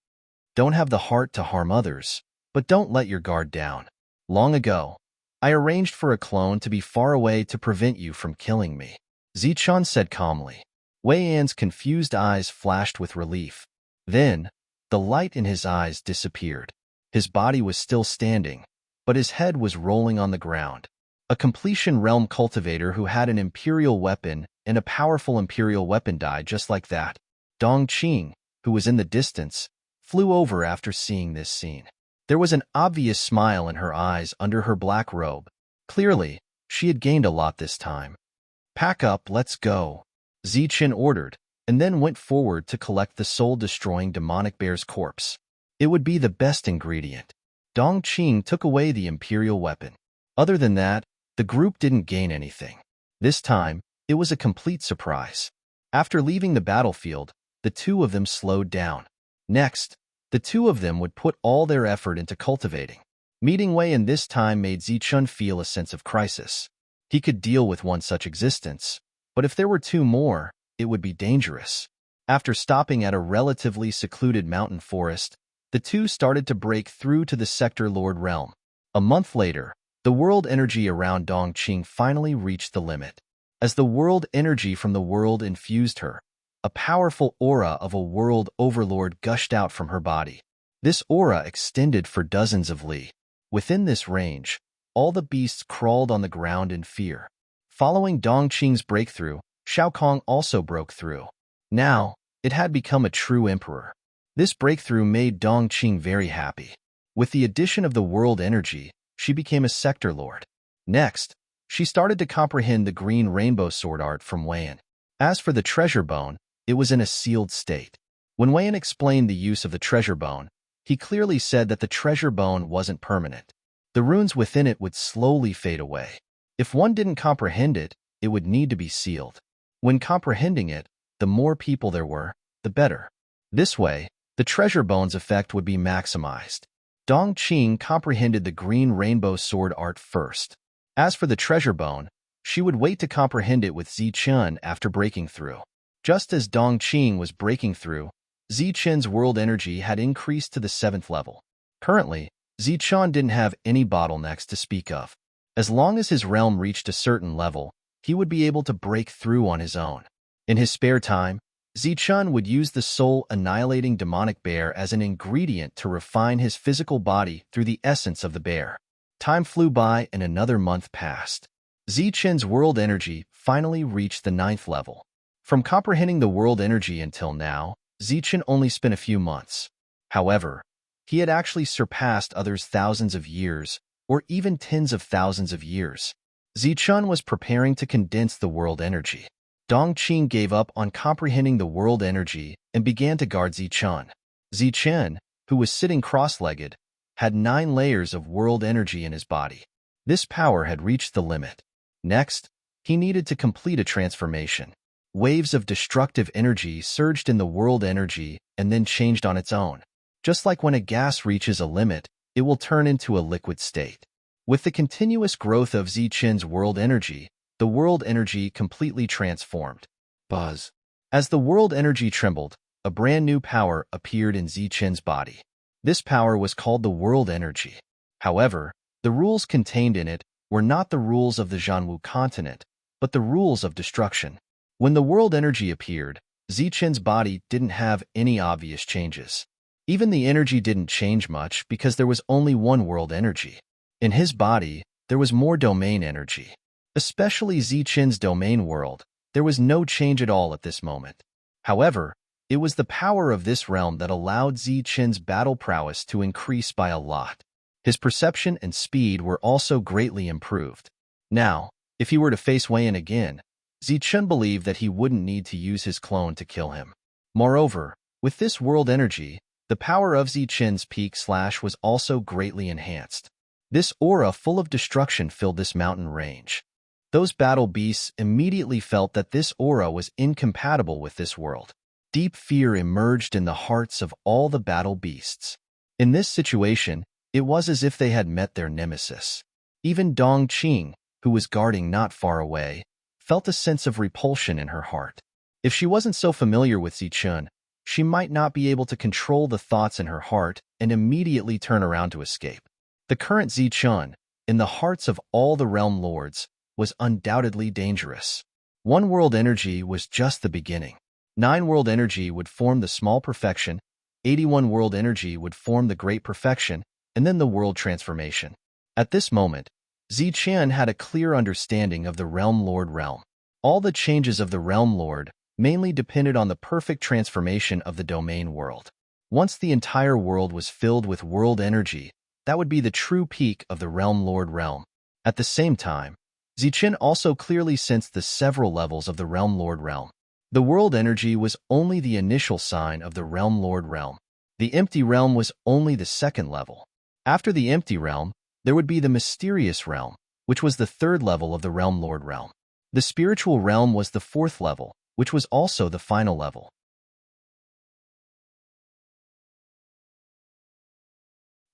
"Don't have the heart to harm others, but don't let your guard down. Long ago, I arranged for a clone to be far away to prevent you from killing me," Zichun said calmly. Wei Yan's confused eyes flashed with relief. Then, the light in his eyes disappeared. His body was still standing, but his head was rolling on the ground. A completion realm cultivator who had an imperial weapon and a powerful imperial weapon died just like that. Dong Qing, who was in the distance, flew over after seeing this scene. There was an obvious smile in her eyes under her black robe. Clearly, she had gained a lot this time. "Pack up, let's go," Zichen ordered, and then went forward to collect the soul-destroying demonic bear's corpse. It would be the best ingredient. Dong Qing took away the imperial weapon. Other than that, the group didn't gain anything. This time, it was a complete surprise. After leaving the battlefield, the two of them slowed down. Next, the two of them would put all their effort into cultivating. Meeting Wei Yan this time made Zichun feel a sense of crisis. He could deal with one such existence, but if there were two more, it would be dangerous. After stopping at a relatively secluded mountain forest, the two started to break through to the Sector Lord realm. A month later, the world energy around Dongqing finally reached the limit. As the world energy from the world infused her, a powerful aura of a world overlord gushed out from her body. This aura extended for dozens of li. Within this range, all the beasts crawled on the ground in fear. Following Dongqing's breakthrough, Shao Kong also broke through. Now, it had become a true emperor. This breakthrough made Dongqing very happy. With the addition of the world energy, she became a sector lord. Next, she started to comprehend the green rainbow sword art from Wei Yan. As for the treasure bone, it was in a sealed state. When Wei Yan explained the use of the treasure bone, he clearly said that the treasure bone wasn't permanent. The runes within it would slowly fade away. If one didn't comprehend it, it would need to be sealed. When comprehending it, the more people there were, the better. This way, the treasure bone's effect would be maximized. Dongqing comprehended the green rainbow sword art first. As for the treasure bone, she would wait to comprehend it with Zichun after breaking through. Just as Dongqing was breaking through, Zichun's world energy had increased to the 7th level. Currently, Zichun didn't have any bottlenecks to speak of. As long as his realm reached a certain level, he would be able to break through on his own. In his spare time, Zichun would use the soul-annihilating demonic bear as an ingredient to refine his physical body through the essence of the bear. Time flew by and another month passed. Zichun's world energy finally reached the 9th level. From comprehending the world energy until now, Zichun only spent a few months. However, he had actually surpassed others thousands of years, or even tens of thousands of years. Zichun was preparing to condense the world energy. Dongqing gave up on comprehending the world energy and began to guard Zichun. Zichun, who was sitting cross-legged, had 9 layers of world energy in his body. This power had reached the limit. Next, he needed to complete a transformation. Waves of destructive energy surged in the world energy and then changed on its own. Just like when a gas reaches a limit, it will turn into a liquid state. With the continuous growth of Zichen's world energy, the world energy completely transformed. Buzz. As the world energy trembled, a brand new power appeared in Zichen's body. This power was called the world energy. However, the rules contained in it were not the rules of the Zhanwu continent, but the rules of destruction. When the world energy appeared, Zichen's body didn't have any obvious changes. Even the energy didn't change much because there was only one world energy. In his body, there was more domain energy. Especially Zichen's domain world, there was no change at all at this moment. However, it was the power of this realm that allowed Zichen's battle prowess to increase by a lot. His perception and speed were also greatly improved. Now, if he were to face Wei Yan again, Zichen believed that he wouldn't need to use his clone to kill him. Moreover, with this world energy, the power of Zichen's peak slash was also greatly enhanced. This aura full of destruction filled this mountain range. Those battle beasts immediately felt that this aura was incompatible with this world. Deep fear emerged in the hearts of all the battle beasts. In this situation, it was as if they had met their nemesis. Even Dong Qing, who was guarding not far away, felt a sense of repulsion in her heart. If she wasn't so familiar with Zichen, she might not be able to control the thoughts in her heart and immediately turn around to escape. The current Zichen, in the hearts of all the realm lords, was undoubtedly dangerous. One world energy was just the beginning. 9 world energy would form the small perfection, 81 world energy would form the great perfection, and then the world transformation. At this moment, Zichen had a clear understanding of the Realm Lord realm. All the changes of the Realm Lord mainly depended on the perfect transformation of the domain world. Once the entire world was filled with world energy, that would be the true peak of the Realm Lord realm. At the same time, Zichen also clearly sensed the several levels of the Realm Lord realm. The world energy was only the initial sign of the Realm Lord realm. The empty realm was only the second level. After the empty realm, there would be the mysterious realm, which was the third level of the Realm Lord realm. The spiritual realm was the fourth level, which was also the final level.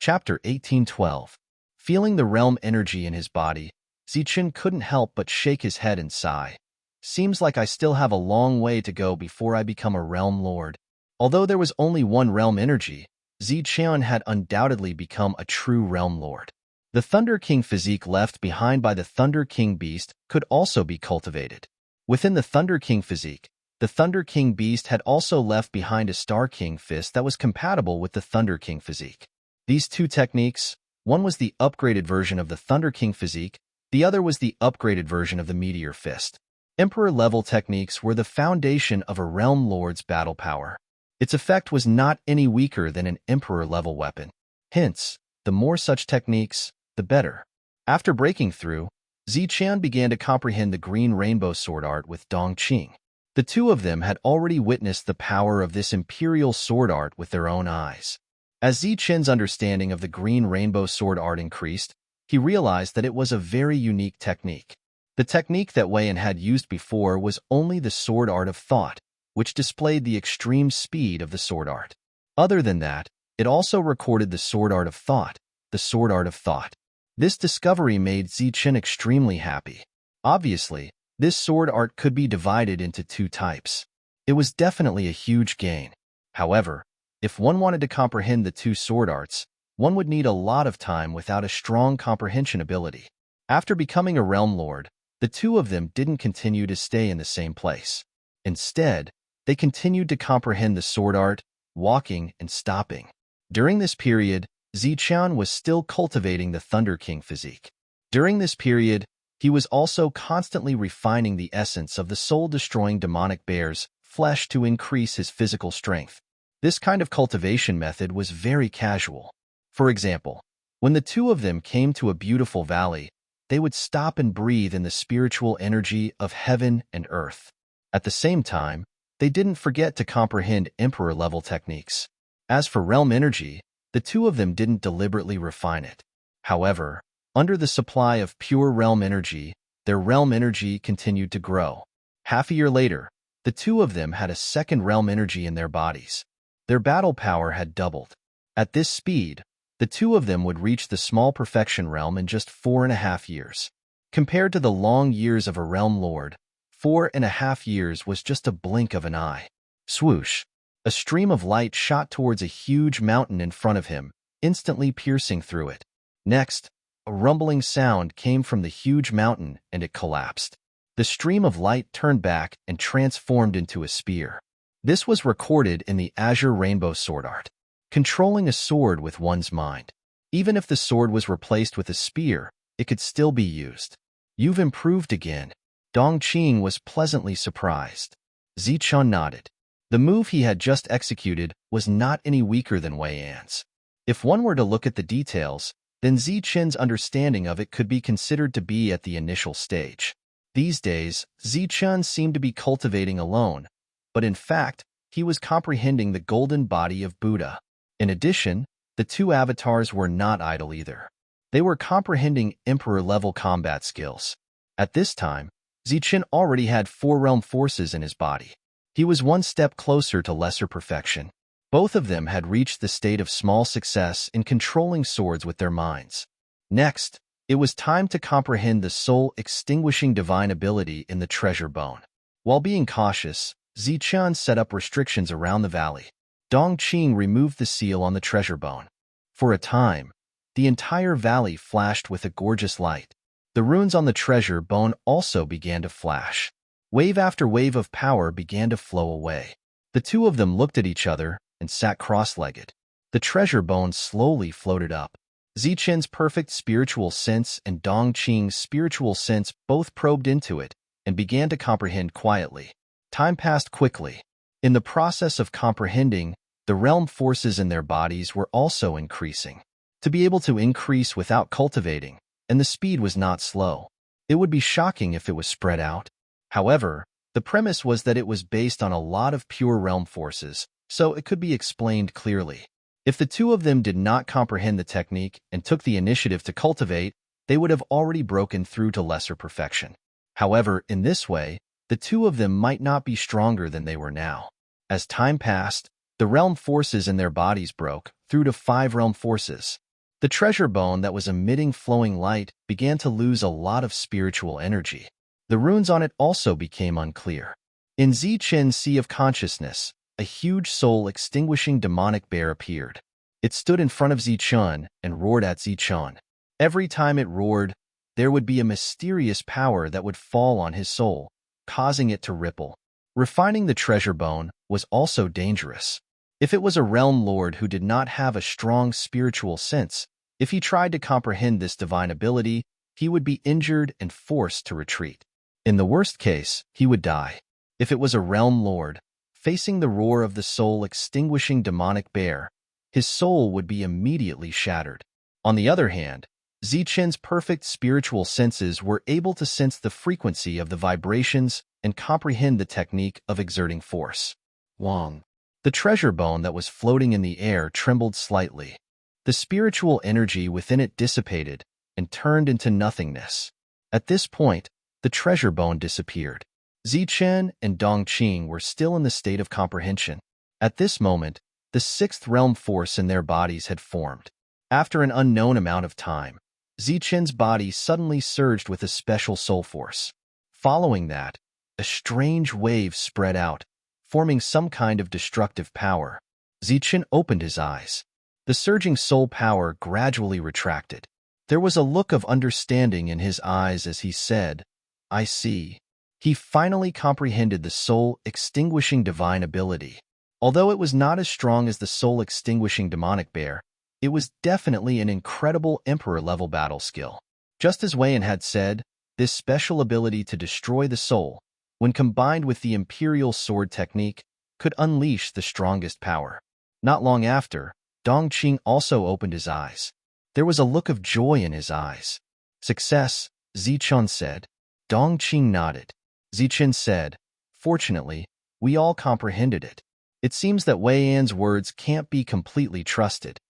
Chapter 1812. Feeling the realm energy in his body, Zichen couldn't help but shake his head and sigh. Seems like I still have a long way to go before I become a realm lord. Although there was only one realm energy, Zichen had undoubtedly become a true realm lord. The Thunder King physique left behind by the Thunder King beast could also be cultivated. Within the Thunder King physique, the Thunder King beast had also left behind a Star King fist that was compatible with the Thunder King physique. These two techniques, one was the upgraded version of the Thunder King physique, the other was the upgraded version of the Meteor Fist. Emperor-level techniques were the foundation of a Realm Lord's battle power. Its effect was not any weaker than an Emperor-level weapon. Hence, the more such techniques, the better. After breaking through, Zichen began to comprehend the green rainbow sword art with Dong Qing. The two of them had already witnessed the power of this imperial sword art with their own eyes. As Zichen's understanding of the green rainbow sword art increased, he realized that it was a very unique technique. The technique that Wei Yan had used before was only the sword art of thought, which displayed the extreme speed of the sword art. Other than that, it also recorded the sword art of thought, the sword art of thought. This discovery made Zichen extremely happy. Obviously, this sword art could be divided into two types. It was definitely a huge gain. However, if one wanted to comprehend the two sword arts, one would need a lot of time without a strong comprehension ability. After becoming a Realm Lord, the two of them didn't continue to stay in the same place. Instead, they continued to comprehend the sword art, walking and stopping. During this period, Zichen was still cultivating the Thunder King physique. During this period, he was also constantly refining the essence of the soul-destroying demonic bear's flesh to increase his physical strength. This kind of cultivation method was very casual. For example, when the two of them came to a beautiful valley, they would stop and breathe in the spiritual energy of heaven and earth. At the same time, they didn't forget to comprehend Emperor-level techniques. As for realm energy, the two of them didn't deliberately refine it. However, Under the supply of pure realm energy, their realm energy continued to grow. Half a year later, the two of them had a second realm energy in their bodies. Their battle power had doubled. At this speed, the two of them would reach the small perfection realm in just 4.5 years. Compared to the long years of a realm lord, 4.5 years was just a blink of an eye. Swoosh! A stream of light shot towards a huge mountain in front of him, instantly piercing through it. Next, a rumbling sound came from the huge mountain and it collapsed. The stream of light turned back and transformed into a spear. This was recorded in the Azure Rainbow Sword art. Controlling a sword with one's mind. Even if the sword was replaced with a spear, it could still be used. You've improved again. Dongqing was pleasantly surprised. Zichun nodded. The move he had just executed was not any weaker than Wei Yan's. If one were to look at the details, then Zichun's understanding of it could be considered to be at the initial stage. These days, Zichun seemed to be cultivating alone, but in fact, he was comprehending the golden body of Buddha. In addition, the two avatars were not idle either. They were comprehending emperor-level combat skills. At this time, Zichun already had 4 realm forces in his body. He was one step closer to lesser perfection. Both of them had reached the state of small success in controlling swords with their minds. Next, it was time to comprehend the soul-extinguishing divine ability in the treasure bone. While being cautious, Zichun set up restrictions around the valley. Dongqing removed the seal on the treasure bone. For a time, the entire valley flashed with a gorgeous light. The runes on the treasure bone also began to flash. Wave after wave of power began to flow away. The two of them looked at each other and sat cross-legged. The treasure bone slowly floated up. Zichun's perfect spiritual sense and Dongqing's spiritual sense both probed into it and began to comprehend quietly. Time passed quickly. In the process of comprehending, the realm forces in their bodies were also increasing. To be able to increase without cultivating, and the speed was not slow. It would be shocking if it was spread out. However, the premise was that it was based on a lot of pure realm forces, so it could be explained clearly. If the two of them did not comprehend the technique and took the initiative to cultivate, they would have already broken through to lesser perfection. However, in this way, the two of them might not be stronger than they were now. As time passed, the realm forces in their bodies broke through to 5 realm forces. The treasure bone that was emitting flowing light began to lose a lot of spiritual energy. The runes on it also became unclear. In Zichun's Sea of Consciousness, a huge soul-extinguishing demonic bear appeared. It stood in front of Zichun and roared at Zichun. Every time it roared, there would be a mysterious power that would fall on his soul, causing it to ripple. Refining the treasure bone was also dangerous. If it was a realm lord who did not have a strong spiritual sense, if he tried to comprehend this divine ability, he would be injured and forced to retreat. In the worst case, he would die. If it was a realm lord, facing the roar of the soul-extinguishing demonic bear, his soul would be immediately shattered. On the other hand, Zichun's perfect spiritual senses were able to sense the frequency of the vibrations and comprehend the technique of exerting force. Wong. The treasure bone that was floating in the air trembled slightly. The spiritual energy within it dissipated and turned into nothingness. At this point, the treasure bone disappeared. Zichun and Dongqing were still in the state of comprehension. At this moment, the 6th realm force in their bodies had formed. After an unknown amount of time, Zichun's body suddenly surged with a special soul force. Following that, a strange wave spread out, forming some kind of destructive power. Zichun opened his eyes. The surging soul power gradually retracted. There was a look of understanding in his eyes as he said, "I see." He finally comprehended the soul-extinguishing divine ability. Although it was not as strong as the soul-extinguishing demonic bear, it was definitely an incredible emperor-level battle skill. Just as Wei Yan had said, this special ability to destroy the soul, when combined with the imperial sword technique, could unleash the strongest power. Not long after, Dongqing also opened his eyes. There was a look of joy in his eyes. "Success," Zichun said. Dongqing nodded. Zichun said, "Fortunately, we all comprehended it. It seems that Wei Yan's words can't be completely trusted."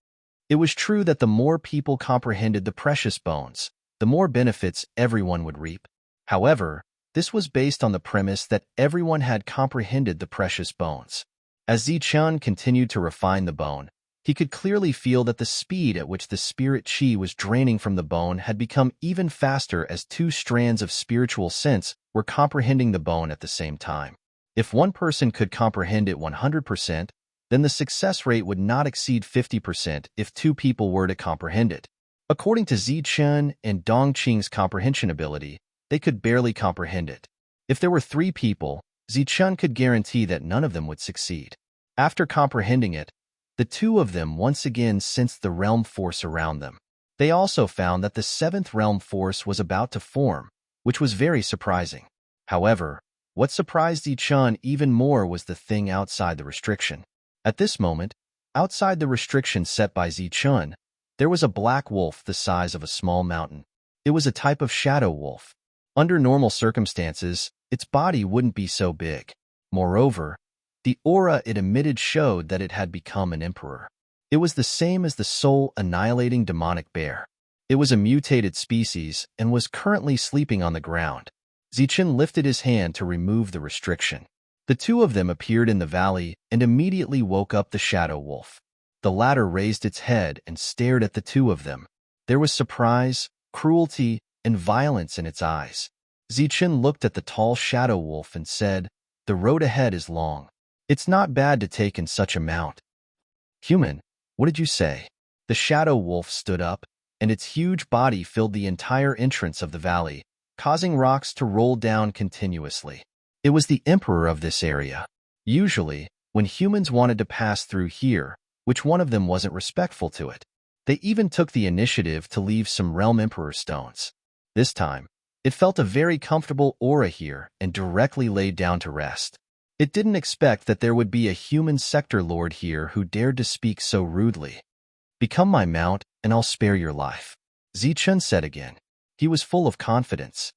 It was true that the more people comprehended the precious bones, the more benefits everyone would reap. However, this was based on the premise that everyone had comprehended the precious bones. As Zichun continued to refine the bone, he could clearly feel that the speed at which the spirit chi was draining from the bone had become even faster as two strands of spiritual sense were comprehending the bone at the same time. If one person could comprehend it 100%, then the success rate would not exceed 50% if two people were to comprehend it. According to Zichun and Dongqing's comprehension ability, they could barely comprehend it. If there were 3 people, Zichun could guarantee that none of them would succeed. After comprehending it, the two of them once again sensed the realm force around them. They also found that the 7th realm force was about to form, which was very surprising. However, what surprised Zichun even more was the thing outside the restriction. At this moment, outside the restriction set by Zichun, there was a black wolf the size of a small mountain. It was a type of shadow wolf. Under normal circumstances, its body wouldn't be so big. Moreover, the aura it emitted showed that it had become an emperor. It was the same as the soul-annihilating demonic bear. It was a mutated species and was currently sleeping on the ground. Zichun lifted his hand to remove the restriction. The two of them appeared in the valley and immediately woke up the shadow wolf. The latter raised its head and stared at the two of them. There was surprise, cruelty, and violence in its eyes. Zichun looked at the tall shadow wolf and said, "The road ahead is long. It's not bad to take in such a mount." "Human, what did you say?" The shadow wolf stood up, and its huge body filled the entire entrance of the valley, causing rocks to roll down continuously. It was the emperor of this area. Usually, when humans wanted to pass through here, which one of them wasn't respectful to it? They even took the initiative to leave some realm emperor stones. This time, it felt a very comfortable aura here and directly laid down to rest. It didn't expect that there would be a human sector lord here who dared to speak so rudely. "Become my mount, and I'll spare your life," Zichun said again. He was full of confidence.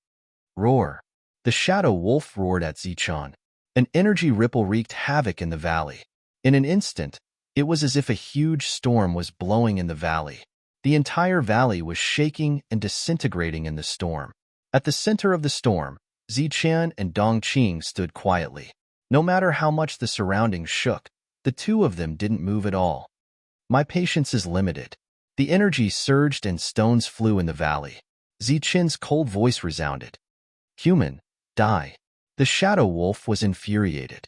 "Roar!" The shadow wolf roared at Zichun. An energy ripple wreaked havoc in the valley. In an instant, it was as if a huge storm was blowing in the valley. The entire valley was shaking and disintegrating in the storm. At the center of the storm, Zichun and Dongqing stood quietly. No matter how much the surroundings shook, the two of them didn't move at all. "My patience is limited." The energy surged and stones flew in the valley. Zichun's cold voice resounded. "Human, die." The shadow wolf was infuriated.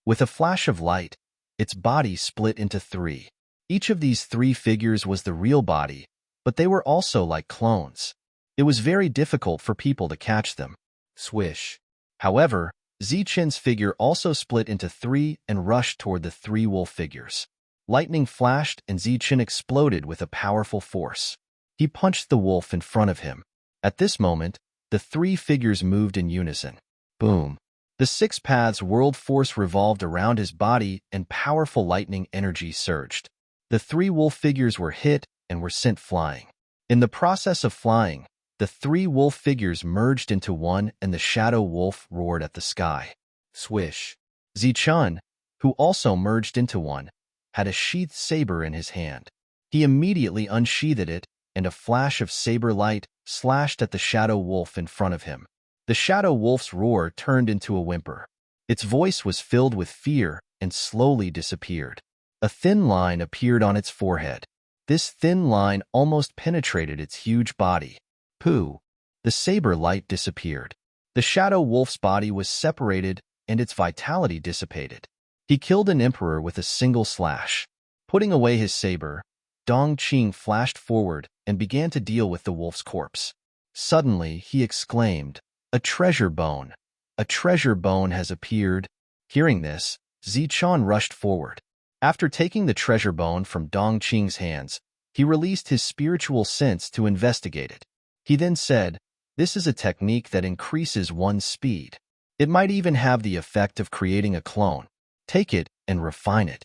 With a flash of light, its body split into 3. Each of these 3 figures was the real body, but they were also like clones. It was very difficult for people to catch them. Swish. However, Zichun's figure also split into 3 and rushed toward the 3 wolf figures. Lightning flashed and Zichun exploded with a powerful force. He punched the wolf in front of him. At this moment, the 3 figures moved in unison. Boom. The 6 paths world force revolved around his body and powerful lightning energy surged. The 3 wolf figures were hit and were sent flying. In the process of flying, the 3 wolf figures merged into one and the shadow wolf roared at the sky. Swish. Zichun, who also merged into one, had a sheathed saber in his hand. He immediately unsheathed it, and a flash of saber light slashed at the shadow wolf in front of him. The shadow wolf's roar turned into a whimper. Its voice was filled with fear and slowly disappeared. A thin line appeared on its forehead. This thin line almost penetrated its huge body. Pooh! The saber light disappeared. The shadow wolf's body was separated and its vitality dissipated. He killed an emperor with a single slash. Putting away his saber, Dongqing flashed forward and began to deal with the wolf's corpse. Suddenly, he exclaimed, "A treasure bone! A treasure bone has appeared." Hearing this, Zichun rushed forward. After taking the treasure bone from Dongqing's hands, he released his spiritual sense to investigate it. He then said, "This is a technique that increases one's speed. It might even have the effect of creating a clone. Take it and refine it."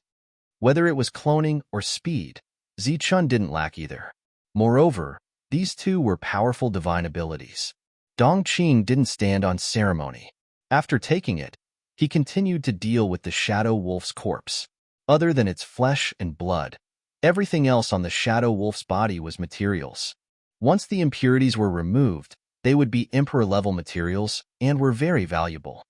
Whether it was cloning or speed, Zichun didn't lack either. Moreover, these two were powerful divine abilities. Dongqing didn't stand on ceremony. After taking it, he continued to deal with the shadow wolf's corpse. Other than its flesh and blood, everything else on the shadow wolf's body was materials. Once the impurities were removed, they would be emperor-level materials and were very valuable.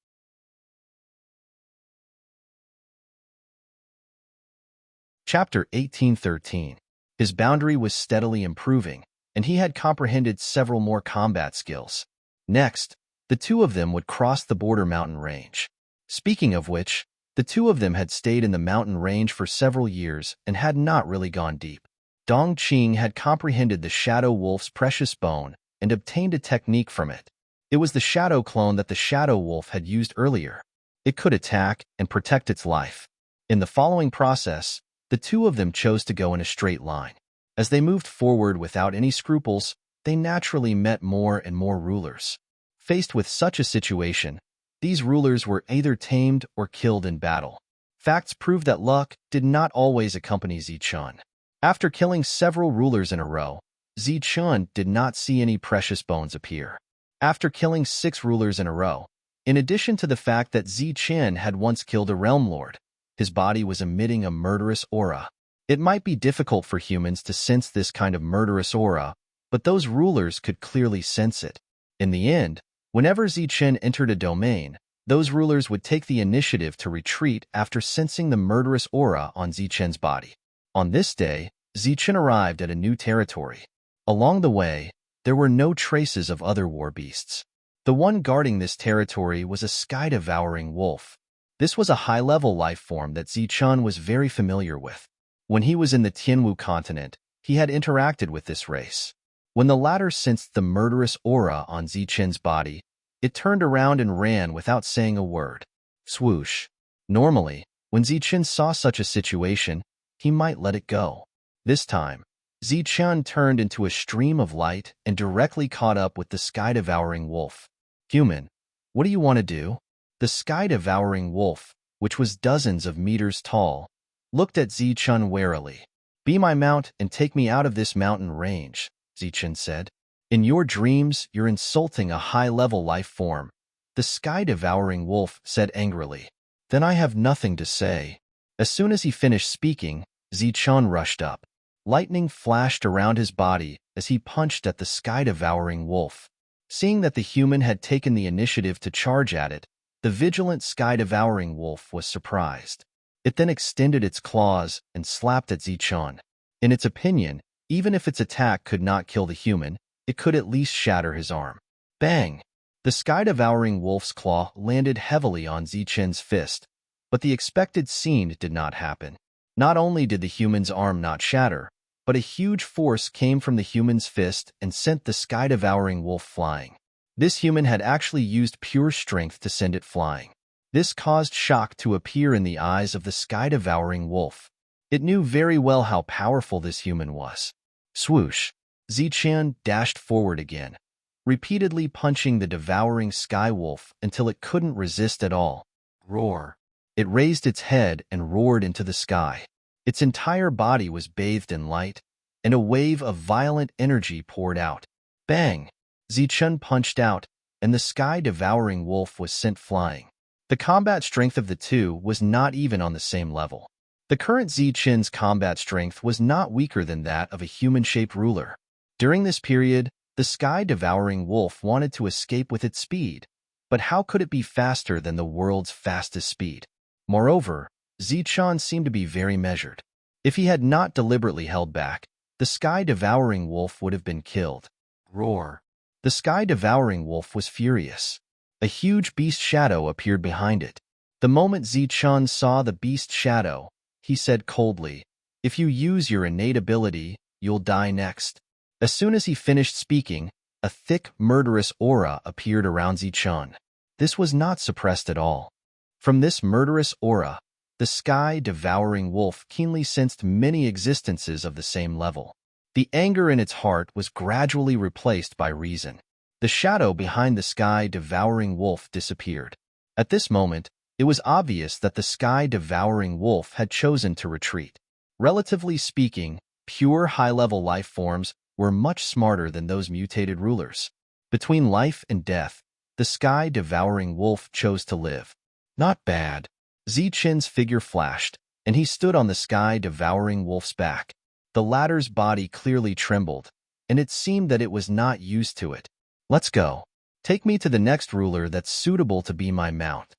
Chapter 1813. His boundary was steadily improving, and he had comprehended several more combat skills. Next, the two of them would cross the border mountain range. Speaking of which, the two of them had stayed in the mountain range for several years and had not really gone deep. Dong Qing had comprehended the Shadow Wolf's precious bone and obtained a technique from it. It was the shadow clone that the Shadow Wolf had used earlier. It could attack and protect its life. In the following process, the two of them chose to go in a straight line. As they moved forward without any scruples, they naturally met more and more rulers. Faced with such a situation, these rulers were either tamed or killed in battle. Facts prove that luck did not always accompany Zichun. After killing several rulers in a row, Zichun did not see any precious bones appear. After killing 6 rulers in a row, in addition to the fact that Zichun had once killed a realm lord, his body was emitting a murderous aura. It might be difficult for humans to sense this kind of murderous aura, but those rulers could clearly sense it. In the end, whenever Zichun entered a domain, those rulers would take the initiative to retreat after sensing the murderous aura on Zichun's body. On this day, Zichun arrived at a new territory. Along the way, there were no traces of other war beasts. The one guarding this territory was a sky-devouring wolf. This was a high-level life form that Zichun was very familiar with. When he was in the Tianwu continent, he had interacted with this race. When the latter sensed the murderous aura on Zichun's body, it turned around and ran without saying a word. Swoosh. Normally, when Zichun saw such a situation, he might let it go. This time, Zichun turned into a stream of light and directly caught up with the sky-devouring wolf. Human, what do you want to do? The sky-devouring wolf, which was dozens of meters tall, looked at Zichun warily. Be my mount and take me out of this mountain range, Zichun said. In your dreams, you're insulting a high-level life form, the sky-devouring wolf said angrily. Then I have nothing to say. As soon as he finished speaking, Zichun rushed up. Lightning flashed around his body as he punched at the sky-devouring wolf. Seeing that the human had taken the initiative to charge at it, the vigilant sky-devouring wolf was surprised. It then extended its claws and slapped at Zichun. In its opinion, even if its attack could not kill the human, it could at least shatter his arm. Bang! The sky-devouring wolf's claw landed heavily on Zichun's fist, but the expected scene did not happen. Not only did the human's arm not shatter, but a huge force came from the human's fist and sent the sky-devouring wolf flying. This human had actually used pure strength to send it flying. This caused shock to appear in the eyes of the sky-devouring wolf. It knew very well how powerful this human was. Swoosh! Zichun dashed forward again, repeatedly punching the devouring sky wolf until it couldn't resist at all. Roar! It raised its head and roared into the sky. Its entire body was bathed in light, and a wave of violent energy poured out. Bang! Zichun punched out, and the sky-devouring wolf was sent flying. The combat strength of the two was not even on the same level. The current Zichun's combat strength was not weaker than that of a human-shaped ruler. During this period, the sky-devouring wolf wanted to escape with its speed, but how could it be faster than the world's fastest speed? Moreover, Zichun seemed to be very measured. If he had not deliberately held back, the sky-devouring wolf would have been killed. Roar! The sky-devouring wolf was furious. A huge beast shadow appeared behind it. The moment Zichun saw the beast shadow, he said coldly, "If you use your innate ability, you'll die next." As soon as he finished speaking, a thick, murderous aura appeared around Zichun. This was not suppressed at all. From this murderous aura, the sky-devouring wolf keenly sensed many existences of the same level. The anger in its heart was gradually replaced by reason. The shadow behind the sky-devouring wolf disappeared. At this moment, it was obvious that the sky-devouring wolf had chosen to retreat. Relatively speaking, pure high-level life forms were much smarter than those mutated rulers. Between life and death, the sky-devouring wolf chose to live. Not bad. Zichun's figure flashed, and he stood on the sky-devouring wolf's back. The latter's body clearly trembled, and it seemed that it was not used to it. Let's go. Take me to the next ruler that's suitable to be my mount.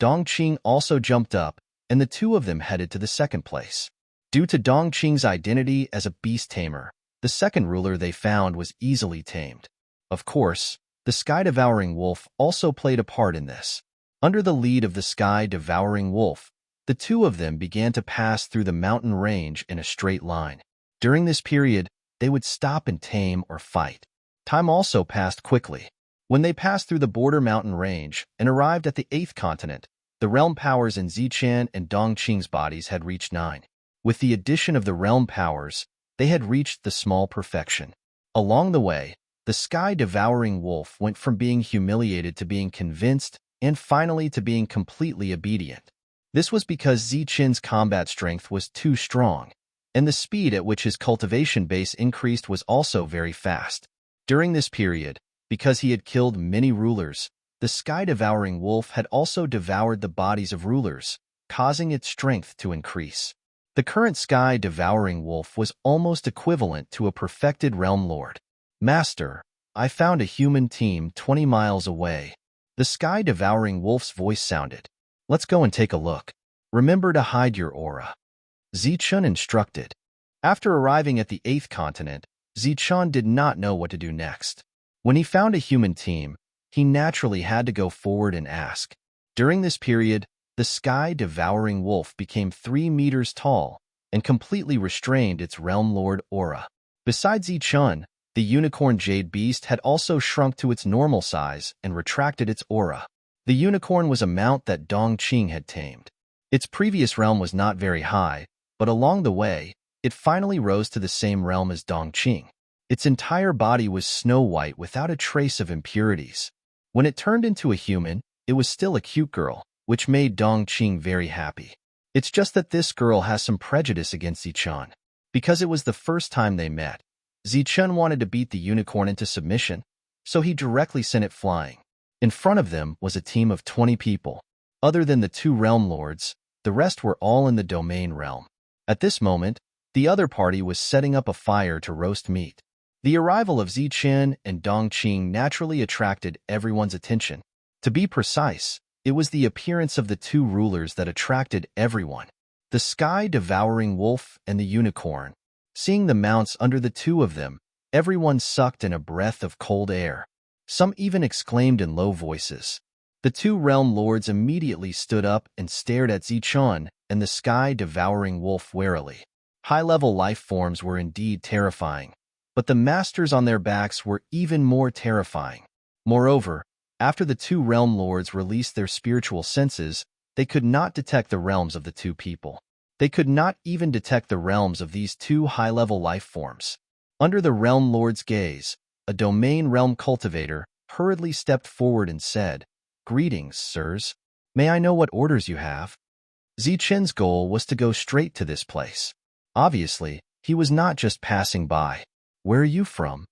Dongqing also jumped up, and the two of them headed to the second place. Due to Dongqing's identity as a beast tamer, the second ruler they found was easily tamed. Of course, the sky-devouring wolf also played a part in this. Under the lead of the sky-devouring wolf, the two of them began to pass through the mountain range in a straight line. During this period, they would stop and tame or fight. Time also passed quickly. When they passed through the border mountain range and arrived at the 8th continent, the realm powers in Zichen and Dongqing's bodies had reached 9. With the addition of the realm powers, they had reached the small perfection. Along the way, the sky-devouring wolf went from being humiliated to being convinced and finally to being completely obedient. This was because Zichen's combat strength was too strong, and the speed at which his cultivation base increased was also very fast. During this period, because he had killed many rulers, the sky-devouring wolf had also devoured the bodies of rulers, causing its strength to increase. The current sky-devouring wolf was almost equivalent to a perfected realm lord. Master, I found a human team 20 miles away. The sky-devouring wolf's voice sounded. Let's go and take a look. Remember to hide your aura. Zichen instructed. After arriving at the 8th continent, Zichen did not know what to do next. When he found a human team, he naturally had to go forward and ask. During this period, the sky-devouring wolf became 3 meters tall and completely restrained its realm lord aura. Besides Zichen, the unicorn jade beast had also shrunk to its normal size and retracted its aura. The unicorn was a mount that Dongqing had tamed. Its previous realm was not very high, but along the way, it finally rose to the same realm as Dongqing. Its entire body was snow white without a trace of impurities. When it turned into a human, it was still a cute girl, which made Dongqing very happy. It's just that this girl has some prejudice against Zichen. Because it was the first time they met, Zichen wanted to beat the unicorn into submission, so he directly sent it flying. In front of them was a team of 20 people. Other than the 2 realm lords, the rest were all in the domain realm. At this moment, the other party was setting up a fire to roast meat. The arrival of Zichen and Dongqing naturally attracted everyone's attention. To be precise, it was the appearance of the 2 rulers that attracted everyone. The sky-devouring wolf and the unicorn. Seeing the mounts under the 2 of them, everyone sucked in a breath of cold air. Some even exclaimed in low voices. The 2 realm lords immediately stood up and stared at Zichen and the sky-devouring wolf warily. High-level life forms were indeed terrifying, but the masters on their backs were even more terrifying. Moreover, after the 2 realm lords released their spiritual senses, they could not detect the realms of the 2 people. They could not even detect the realms of these 2 high-level life forms. Under the realm lord's gaze, a domain realm cultivator hurriedly stepped forward and said, "Greetings, sirs. May I know what orders you have?" Zichen's goal was to go straight to this place. Obviously, he was not just passing by. "Where are you from?"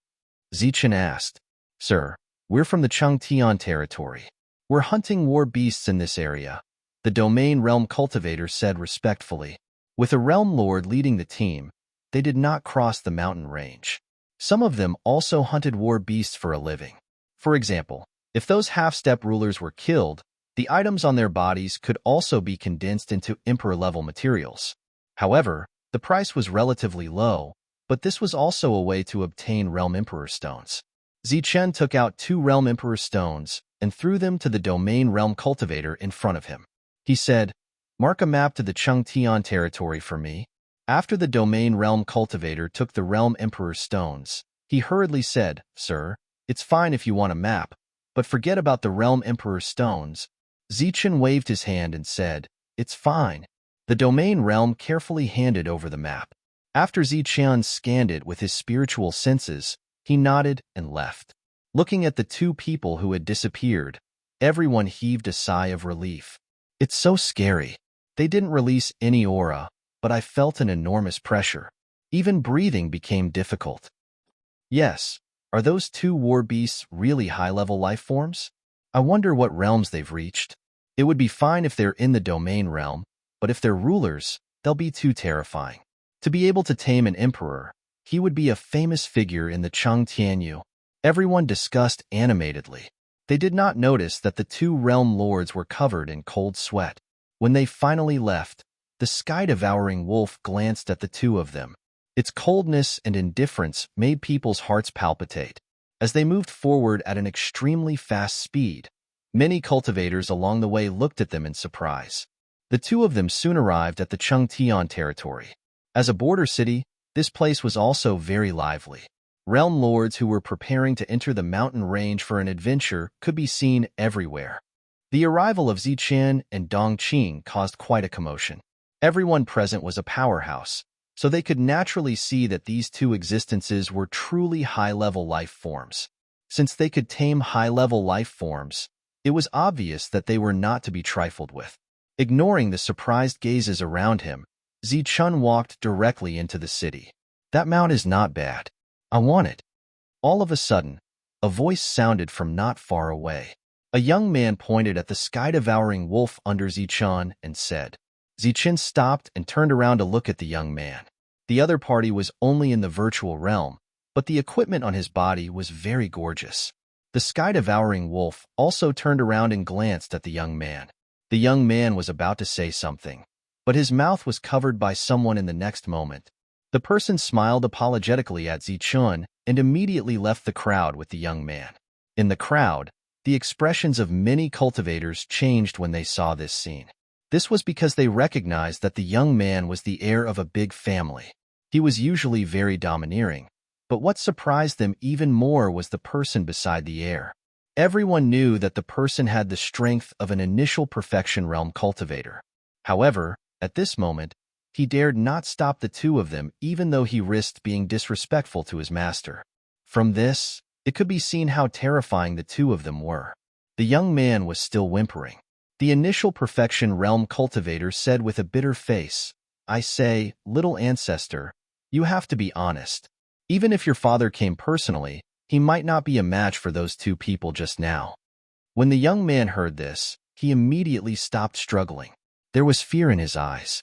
Zichen asked. "Sir, we're from the Chengtian territory. We're hunting war beasts in this area," the domain realm cultivator said respectfully. With a realm lord leading the team, they did not cross the mountain range. Some of them also hunted war beasts for a living. For example, if those half-step rulers were killed, the items on their bodies could also be condensed into emperor-level materials. However, the price was relatively low, but this was also a way to obtain realm emperor stones. Zichen took out 2 realm emperor stones and threw them to the domain realm cultivator in front of him. He said, "Mark a map to the Chengtian territory for me." After the domain realm cultivator took the realm emperor stones, he hurriedly said, "Sir, it's fine if you want a map, but forget about the realm emperor stones." Zichen waved his hand and said, "It's fine." The domain realm carefully handed over the map. After Zichen scanned it with his spiritual senses, he nodded and left. Looking at the 2 people who had disappeared, everyone heaved a sigh of relief. "It's so scary. They didn't release any aura, but I felt an enormous pressure. Even breathing became difficult." Yes, are those 2 war beasts really high-level life forms? I wonder what realms they've reached. It would be fine if they're in the domain realm, but if they're rulers, they'll be too terrifying. To be able to tame an emperor, He would be a famous figure in the Cheng Tianyu. Everyone discussed animatedly. They did not notice that the two realm lords were covered in cold sweat. When they finally left, the sky-devouring wolf glanced at the two of them. Its coldness and indifference made people's hearts palpitate. As they moved forward at an extremely fast speed, many cultivators along the way looked at them in surprise. The two of them soon arrived at the Chengtian territory. As a border city, this place was also very lively. Realm lords who were preparing to enter the mountain range for an adventure could be seen everywhere. The arrival of Zichen and Dongqing caused quite a commotion. Everyone present was a powerhouse, so they could naturally see that these two existences were truly high-level life forms. Since they could tame high-level life forms, it was obvious that they were not to be trifled with. Ignoring the surprised gazes around him, Zichun walked directly into the city. That mount is not bad. I want it. All of a sudden, a voice sounded from not far away. A young man pointed at the sky-devouring wolf under Zichun and said. Zichun stopped and turned around to look at the young man. The other party was only in the virtual realm, but the equipment on his body was very gorgeous. The sky-devouring wolf also turned around and glanced at the young man. The young man was about to say something, but his mouth was covered by someone in the next moment. The person smiled apologetically at Zichun and immediately left the crowd with the young man. In the crowd, the expressions of many cultivators changed when they saw this scene. This was because they recognized that the young man was the heir of a big family. He was usually very domineering, but what surprised them even more was the person beside the heir. Everyone knew that the person had the strength of an initial perfection realm cultivator. However, at this moment, he dared not stop the two of them even though he risked being disrespectful to his master. From this, it could be seen how terrifying the two of them were. The young man was still whimpering. The initial perfection realm cultivator said with a bitter face, I say, little ancestor, you have to be honest. Even if your father came personally, he might not be a match for those two people just now. When the young man heard this, he immediately stopped struggling. There was fear in his eyes.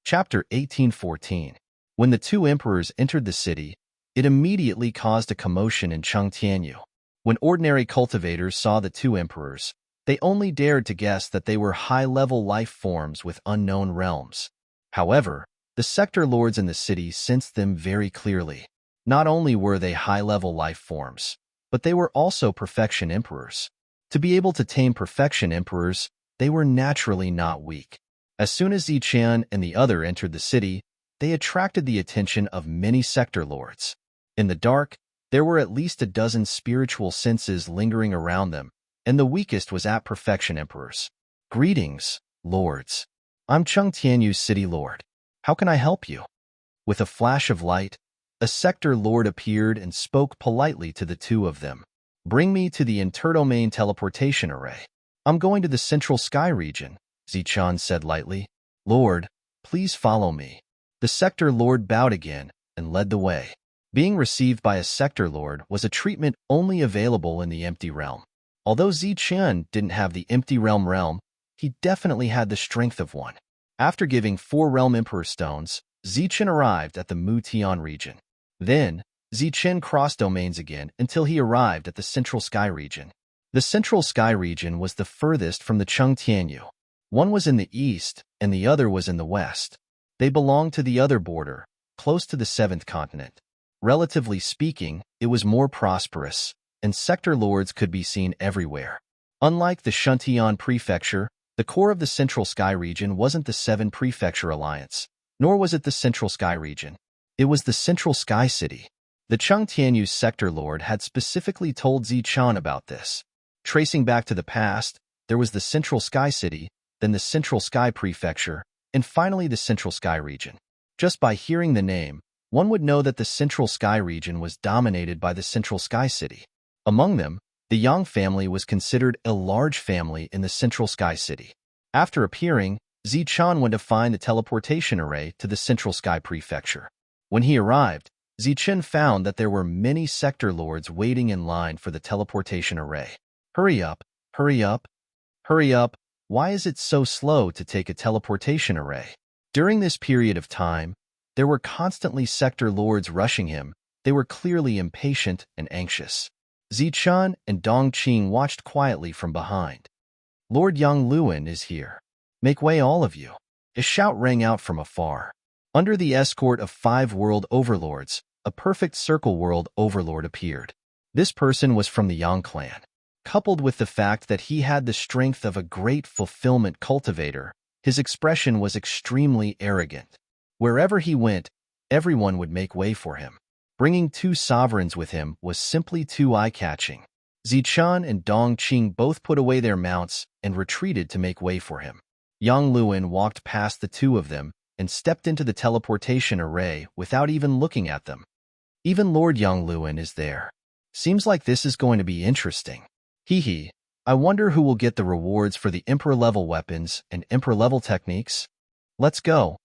Chapter 1814. When the two emperors entered the city, it immediately caused a commotion in Chengtianyu. When ordinary cultivators saw the two emperors, they only dared to guess that they were high-level life forms with unknown realms. However, the sector lords in the city sensed them very clearly. Not only were they high-level life forms, but they were also perfection emperors. To be able to tame perfection emperors, they were naturally not weak. As soon as Zichen and the other entered the city, they attracted the attention of many sector lords. In the dark, there were at least a dozen spiritual senses lingering around them, and the weakest was at perfection emperors. Greetings, lords. I'm Chengtianyu's city lord. How can I help you? With a flash of light, a sector lord appeared and spoke politely to the two of them. Bring me to the interdomain teleportation array. I'm going to the central sky region, Zichun said lightly. Lord, please follow me. The sector lord bowed again and led the way. Being received by a sector lord was a treatment only available in the empty realm. Although Zichen didn't have the empty realm, he definitely had the strength of one. After giving 4 realm emperor stones, Zichen arrived at the Mutian region. Then, Zichen crossed domains again until he arrived at the central sky region. The central sky region was the furthest from the Chengtianyu. One was in the east, and the other was in the west. They belonged to the other border, close to the 7th continent. Relatively speaking, it was more prosperous, and sector lords could be seen everywhere. Unlike the Shuntian prefecture, the core of the central sky region wasn't the 7 prefecture alliance, nor was it the central sky region. It was the central sky city. The Chengtianyu sector lord had specifically told Zichun about this. Tracing back to the past, there was the central sky city, then the central sky prefecture, and finally the central sky region. Just by hearing the name, one would know that the central sky region was dominated by the central sky city. Among them, the Yang family was considered a large family in the central sky city. After appearing, Zichun went to find the teleportation array to the central sky prefecture. When he arrived, Zichen found that there were many sector lords waiting in line for the teleportation array. Hurry up, hurry up, hurry up, Why is it so slow to take a teleportation array? During this period of time, there were constantly sector lords rushing him. They were clearly impatient and anxious. Zichun and Dongqing watched quietly from behind. Lord Yang Luan is here. Make way, all of you. A shout rang out from afar. Under the escort of 5 world overlords, a perfect circle world overlord appeared. This person was from the Yang clan. Coupled with the fact that he had the strength of a great fulfillment cultivator, his expression was extremely arrogant. Wherever he went, everyone would make way for him. Bringing 2 sovereigns with him was simply too eye-catching. Zichun and Dongqing both put away their mounts and retreated to make way for him. Yang Luan walked past the 2 of them and stepped into the teleportation array without even looking at them. Even Lord Yang Luan is there. Seems like this is going to be interesting. Hee. I wonder who will get the rewards for the Emperor-level weapons and Emperor-level techniques. Let's go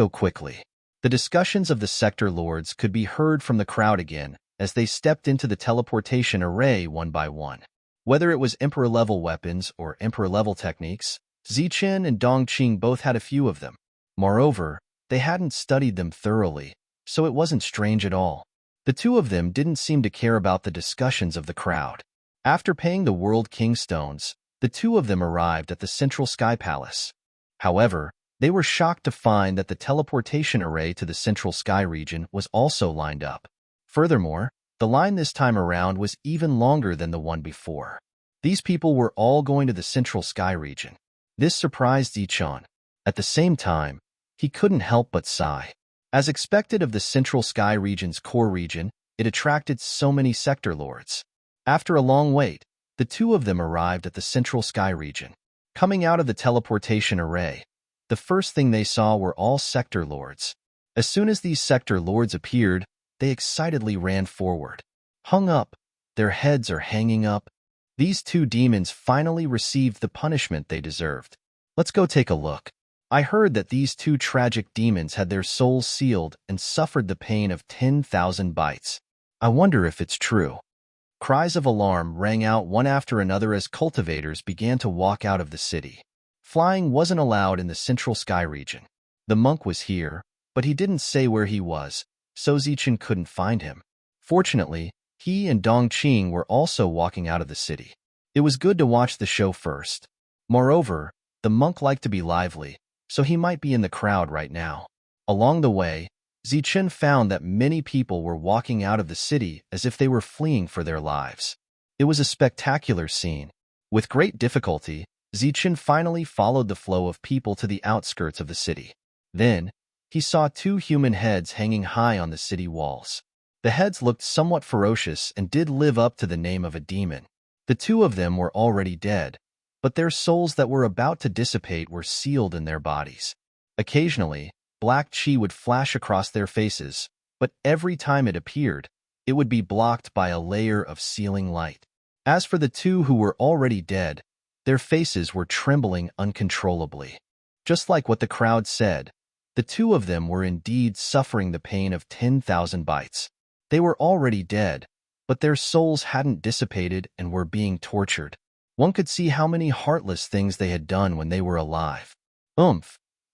quickly. The discussions of the sector lords could be heard from the crowd again as they stepped into the teleportation array one by one. Whether it was Emperor-level weapons or Emperor-level techniques, Zichun and Dongqing both had a few of them. Moreover, they hadn't studied them thoroughly, so it wasn't strange at all. The 2 of them didn't seem to care about the discussions of the crowd. After paying the World King stones, the 2 of them arrived at the Central Sky Palace. However, they were shocked to find that the teleportation array to the Central Sky region was also lined up. Furthermore, the line this time around was even longer than the one before. These people were all going to the Central Sky region. This surprised Zichun. At the same time, he couldn't help but sigh. As expected of the Central Sky region's core region, it attracted so many sector lords. After a long wait, the 2 of them arrived at the Central Sky region. Coming out of the teleportation array, the first thing they saw were all sector lords. As soon as these sector lords appeared, they excitedly ran forward. Hung up, their heads are hanging up. These 2 demons finally received the punishment they deserved. Let's go take a look. I heard that these 2 tragic demons had their souls sealed and suffered the pain of 10,000 bites. I wonder if it's true. Cries of alarm rang out one after another as cultivators began to walk out of the city. Flying wasn't allowed in the Central Sky region. The monk was here, but he didn't say where he was, so Zichun couldn't find him. Fortunately, he and Dongqing were also walking out of the city. It was good to watch the show first. Moreover, the monk liked to be lively, so he might be in the crowd right now. Along the way, Zichun found that many people were walking out of the city as if they were fleeing for their lives. It was a spectacular scene. With great difficulty, Zichun finally followed the flow of people to the outskirts of the city. Then, he saw 2 human heads hanging high on the city walls. The heads looked somewhat ferocious and did live up to the name of a demon. The 2 of them were already dead, but their souls that were about to dissipate were sealed in their bodies. Occasionally, black chi would flash across their faces, but every time it appeared, it would be blocked by a layer of sealing light. As for the 2 who were already dead, their faces were trembling uncontrollably. Just like what the crowd said, the 2 of them were indeed suffering the pain of 10,000 bites. They were already dead, but their souls hadn't dissipated and were being tortured. One could see how many heartless things they had done when they were alive.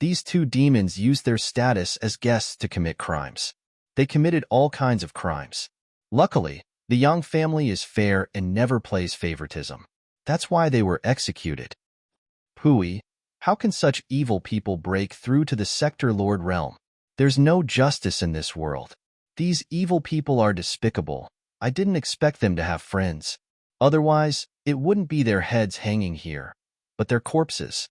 These 2 demons used their status as guests to commit crimes. They committed all kinds of crimes. Luckily, the Yang family is fair and never plays favoritism. That's why they were executed. Pui, how can such evil people break through to the sector lord realm? There's no justice in this world. These evil people are despicable. I didn't expect them to have friends. Otherwise, it wouldn't be their heads hanging here, but their corpses.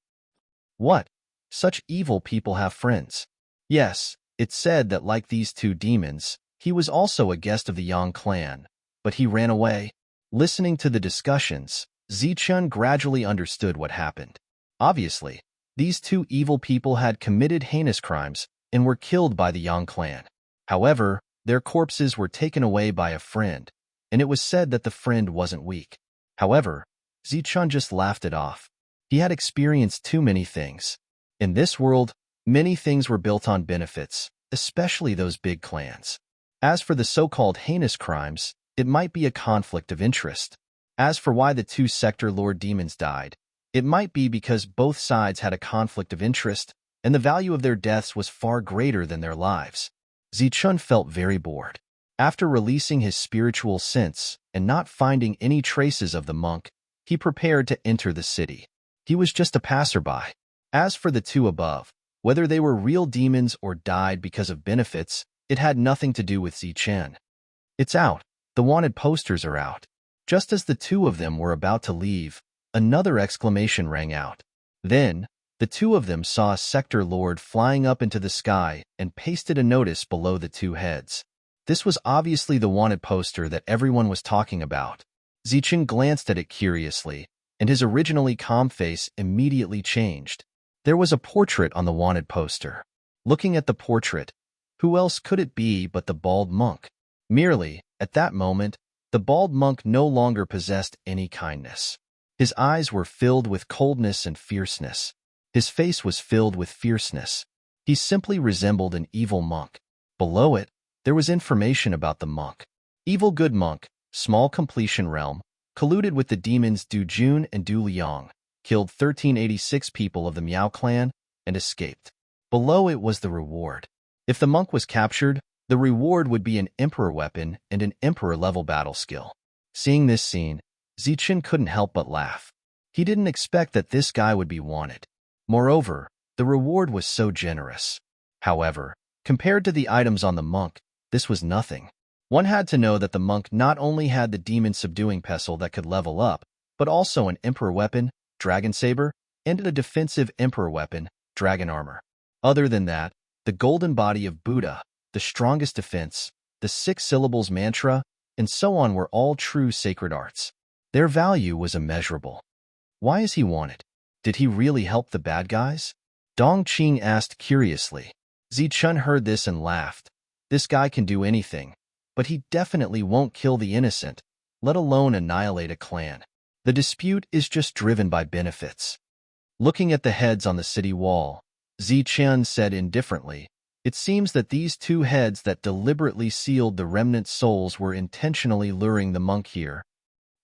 What? Such evil people have friends? Yes, it's said that like these 2 demons, he was also a guest of the Yang clan, but he ran away. Listening to the discussions, Zichun gradually understood what happened. Obviously, these 2 evil people had committed heinous crimes and were killed by the Yang clan. However, their corpses were taken away by a friend, and it was said that the friend wasn't weak. However, Zichun just laughed it off. He had experienced too many things. In this world, many things were built on benefits, especially those big clans. As for the so-called heinous crimes, it might be a conflict of interest. As for why the 2 sector lord demons died, It might be because both sides had a conflict of interest, and the value of their deaths was far greater than their lives. Zichun felt very bored. After releasing his spiritual sense and not finding any traces of the monk, he prepared to enter the city. He was just a passerby. As for the two above, whether they were real demons or died because of benefits, it had nothing to do with Zichen. It's out. The wanted posters are out. Just as the two of them were about to leave, another exclamation rang out. Then, the two of them saw a sector lord flying up into the sky and pasted a notice below the two heads. This was obviously the wanted poster that everyone was talking about. Zichen glanced at it curiously, and his originally calm face immediately changed. There was a portrait on the wanted poster. Looking at the portrait, who else could it be but the bald monk? Merely, at that moment, the bald monk no longer possessed any kindness. His eyes were filled with coldness and fierceness. His face was filled with fierceness. He simply resembled an evil monk. Below it, there was information about the monk. Evil good monk, small completion realm, colluded with the demons Du Jun and Du Liang, killed 1386 people of the Miao clan, and escaped. Below it was the reward. If the monk was captured, the reward would be an emperor weapon and an emperor-level battle skill. Seeing this scene, Zichen couldn't help but laugh. He didn't expect that this guy would be wanted. Moreover, the reward was so generous. However, compared to the items on the monk, this was nothing. One had to know that the monk not only had the demon-subduing pestle that could level up, but also an emperor weapon, dragon saber, and a defensive emperor weapon, dragon armor. Other than that, the golden body of Buddha, the strongest defense, the 6 syllables mantra, and so on were all true sacred arts. Their value was immeasurable. Why is he wanted? Did he really help the bad guys? Dong Qing asked curiously. Zichun heard this and laughed. This guy can do anything, but he definitely won't kill the innocent, let alone annihilate a clan. The dispute is just driven by benefits. Looking at the heads on the city wall, Zichen said indifferently, "It seems that these two heads that deliberately sealed the remnant souls were intentionally luring the monk here.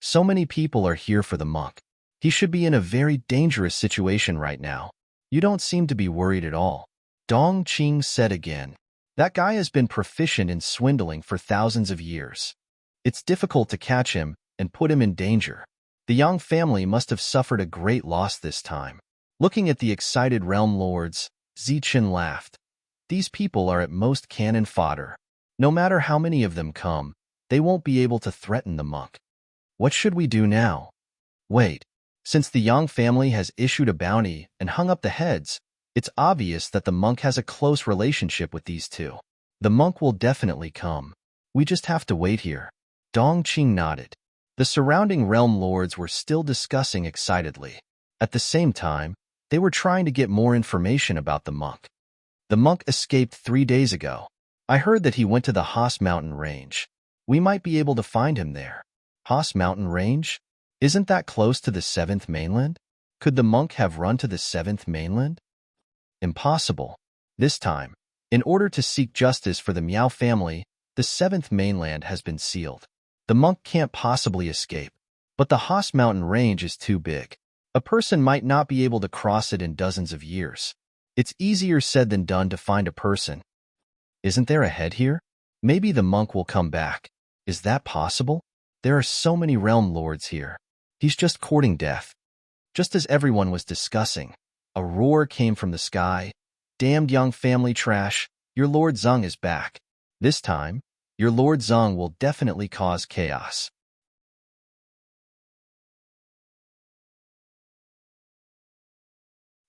So many people are here for the monk. He should be in a very dangerous situation right now. You don't seem to be worried at all." Dong Qing said again, "That guy has been proficient in swindling for thousands of years. It's difficult to catch him and put him in danger. The Yang family must have suffered a great loss this time." Looking at the excited realm lords, Zichen laughed. These people are at most cannon fodder. No matter how many of them come, they won't be able to threaten the monk. What should we do now? Wait. Since the Yang family has issued a bounty and hung up the heads, it's obvious that the monk has a close relationship with these two. The monk will definitely come. We just have to wait here. Dong Qing nodded. The surrounding realm lords were still discussing excitedly. At the same time, they were trying to get more information about the monk. The monk escaped 3 days ago. I heard that he went to the Haas Mountain Range. We might be able to find him there. Haas Mountain Range? Isn't that close to the 7th mainland? Could the monk have run to the 7th mainland? Impossible. This time, in order to seek justice for the Miao family, the 7th mainland has been sealed. The monk can't possibly escape. But the Haas Mountain Range is too big. A person might not be able to cross it in dozens of years. It's easier said than done to find a person. Isn't there a head here? Maybe the monk will come back. Is that possible? There are so many realm lords here. He's just courting death. Just as everyone was discussing, a roar came from the sky. Damned Yang family trash, your Lord Zeng is back. This time, your Lord Zeng will definitely cause chaos.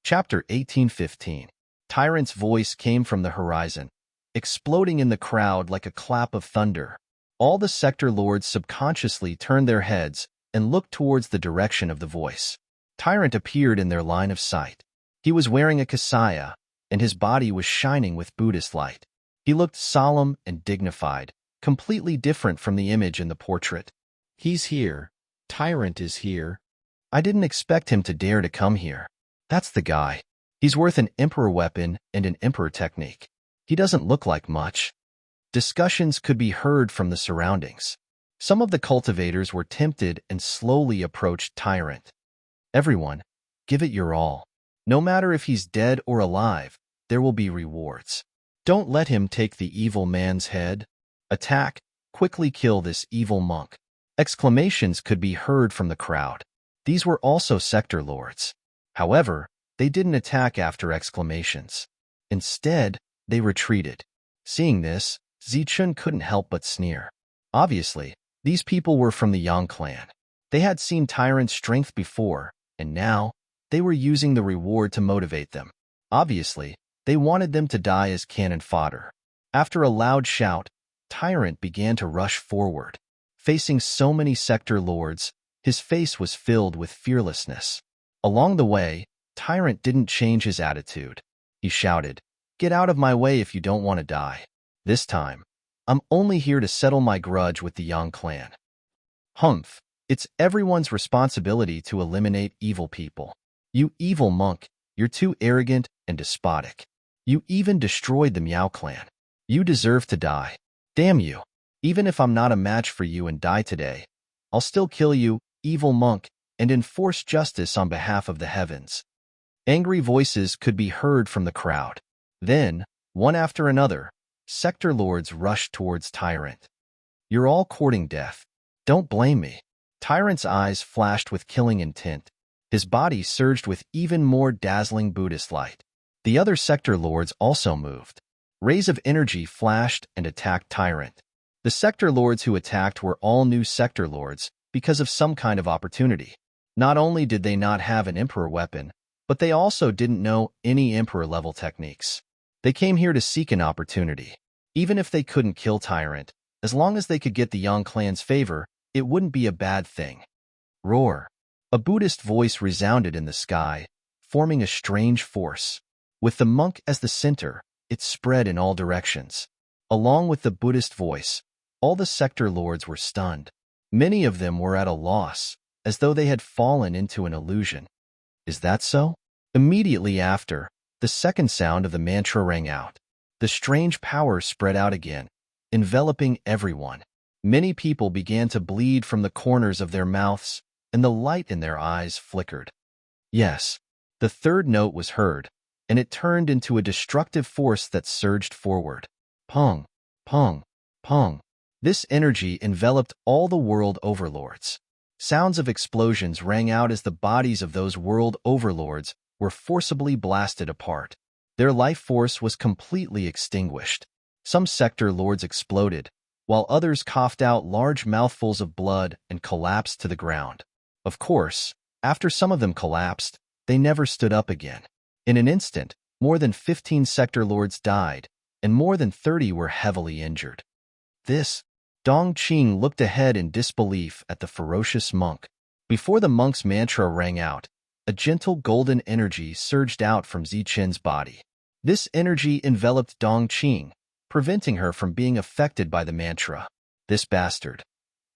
Chapter 1815. Tyrant's voice came from the horizon, exploding in the crowd like a clap of thunder. All the sector lords subconsciously turned their heads and looked towards the direction of the voice. Tyrant appeared in their line of sight. He was wearing a kasaya, and his body was shining with Buddhist light. He looked solemn and dignified, completely different from the image in the portrait. He's here. Tyrant is here. I didn't expect him to dare to come here. That's the guy. He's worth an emperor weapon and an emperor technique. He doesn't look like much. Discussions could be heard from the surroundings. Some of the cultivators were tempted and slowly approached Tyrant. Everyone, Give it your all. No matter if he's dead or alive, there will be rewards. Don't let him take the evil man's head. Attack, quickly kill this evil monk. Exclamations could be heard from the crowd. These were also sector lords. However, they didn't attack after exclamations. Instead, they retreated. Seeing this, Zichun couldn't help but sneer. Obviously, these people were from the Yang clan. They had seen Tyrant's strength before, and now, they were using the reward to motivate them. Obviously, they wanted them to die as cannon fodder. After a loud shout, Tyrant began to rush forward. Facing so many sector lords, his face was filled with fearlessness. Along the way, Tyrant didn't change his attitude. He shouted, "Get out of my way if you don't want to die. This time, I'm only here to settle my grudge with the Yang clan." Humph, it's everyone's responsibility to eliminate evil people. You evil monk, you're too arrogant and despotic. You even destroyed the Miao clan. You deserve to die. Damn you. Even if I'm not a match for you and die today, I'll still kill you, evil monk, and enforce justice on behalf of the heavens. Angry voices could be heard from the crowd. Then, one after another, sector lords rushed towards Tyrant. You're all courting death. Don't blame me. Tyrant's eyes flashed with killing intent. His body surged with even more dazzling Buddhist light. The other sector lords also moved. Rays of energy flashed and attacked Tyrant. The sector lords who attacked were all new sector lords because of some kind of opportunity. Not only did they not have an emperor weapon, but they also didn't know any emperor-level techniques. They came here to seek an opportunity. Even if they couldn't kill Tyrant, as long as they could get the Yang clan's favor, it wouldn't be a bad thing. Roar! A Buddhist voice resounded in the sky, forming a strange force. With the monk as the center, it spread in all directions. Along with the Buddhist voice, all the sector lords were stunned. Many of them were at a loss, as though they had fallen into an illusion. Is that so? Immediately after, the second sound of the mantra rang out. The strange power spread out again, enveloping everyone. Many people began to bleed from the corners of their mouths, and the light in their eyes flickered. Yes, the third note was heard, and it turned into a destructive force that surged forward. Pong, pong, pong. This energy enveloped all the world overlords. Sounds of explosions rang out as the bodies of those world overlords were forcibly blasted apart. Their life force was completely extinguished. Some sector lords exploded, while others coughed out large mouthfuls of blood and collapsed to the ground. Of course, after some of them collapsed, they never stood up again. In an instant, more than 15 sector lords died, and more than 30 were heavily injured. Dong Qing looked ahead in disbelief at the ferocious monk. Before the monk's mantra rang out, a gentle golden energy surged out from Zichen's body. This energy enveloped Dong Qing, preventing her from being affected by the mantra. This bastard.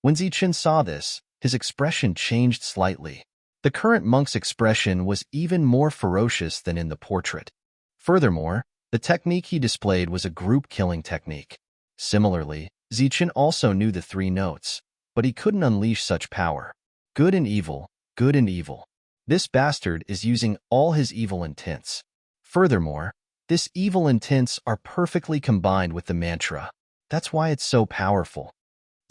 When Zichen saw this, his expression changed slightly. The current monk's expression was even more ferocious than in the portrait. Furthermore, the technique he displayed was a group-killing technique. Similarly, Zichen also knew the three notes, but he couldn't unleash such power. Good and evil, good and evil. This bastard is using all his evil intents. Furthermore, this evil intents are perfectly combined with the mantra. That's why it's so powerful.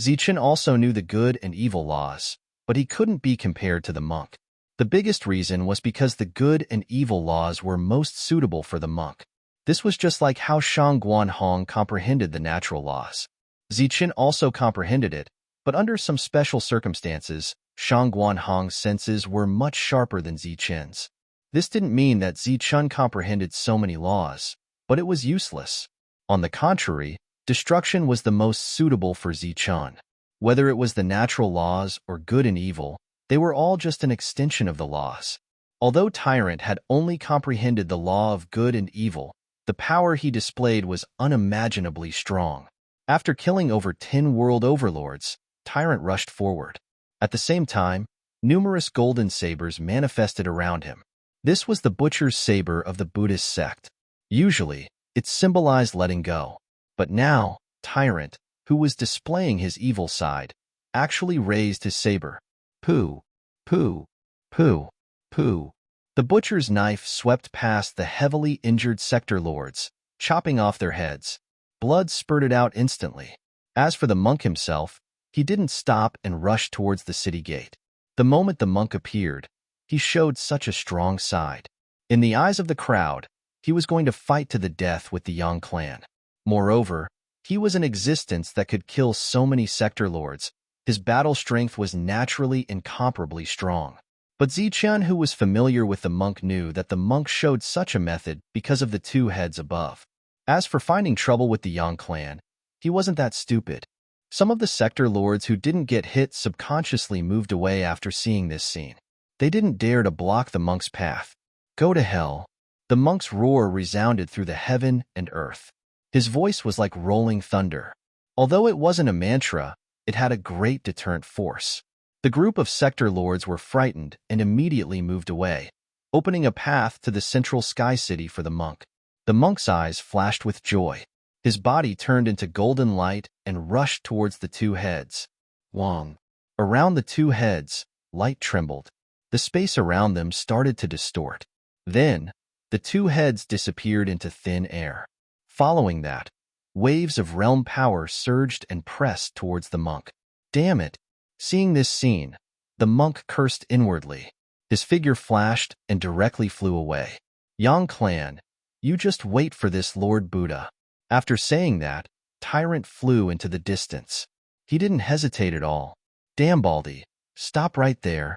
Zichen also knew the good and evil laws, but he couldn't be compared to the monk. The biggest reason was because the good and evil laws were most suitable for the monk. This was just like how Shang Guanhong comprehended the natural laws. Zichen also comprehended it, but under some special circumstances, Shang Guanhong's senses were much sharper than Zichen's. This didn't mean that Zichen comprehended so many laws, but it was useless. On the contrary, destruction was the most suitable for Zichen. Whether it was the natural laws or good and evil, they were all just an extension of the laws. Although Tyrant had only comprehended the law of good and evil, the power he displayed was unimaginably strong. After killing over 10 world overlords, Tyrant rushed forward. At the same time, numerous golden sabers manifested around him. This was the butcher's saber of the Buddhist sect. Usually, it symbolized letting go. But now, Tyrant, who was displaying his evil side, actually raised his saber. Pooh, pooh, pooh, pooh. The butcher's knife swept past the heavily injured sector lords, chopping off their heads. Blood spurted out instantly. As for the monk himself, he didn't stop and rushed towards the city gate. The moment the monk appeared, he showed such a strong side. In the eyes of the crowd, he was going to fight to the death with the Yang clan. Moreover, he was an existence that could kill so many sector lords. His battle strength was naturally incomparably strong. But Zichen, who was familiar with the monk, knew that the monk showed such a method because of the two heads above. As for finding trouble with the Yang clan, he wasn't that stupid. Some of the sector lords who didn't get hit subconsciously moved away after seeing this scene. They didn't dare to block the monk's path. Go to hell. The monk's roar resounded through the heaven and earth. His voice was like rolling thunder. Although it wasn't a mantra, it had a great deterrent force. The group of sector lords were frightened and immediately moved away, opening a path to the central sky city for the monk. The monk's eyes flashed with joy. His body turned into golden light and rushed towards the two heads. Wong. Around the two heads, light trembled. The space around them started to distort. Then, the two heads disappeared into thin air. Following that, waves of realm power surged and pressed towards the monk. Damn it! Seeing this scene, the monk cursed inwardly. His figure flashed and directly flew away. Yang clan, you just wait for this, Lord Buddha. After saying that, Tyrant flew into the distance. He didn't hesitate at all. Damn, Baldy, stop right there.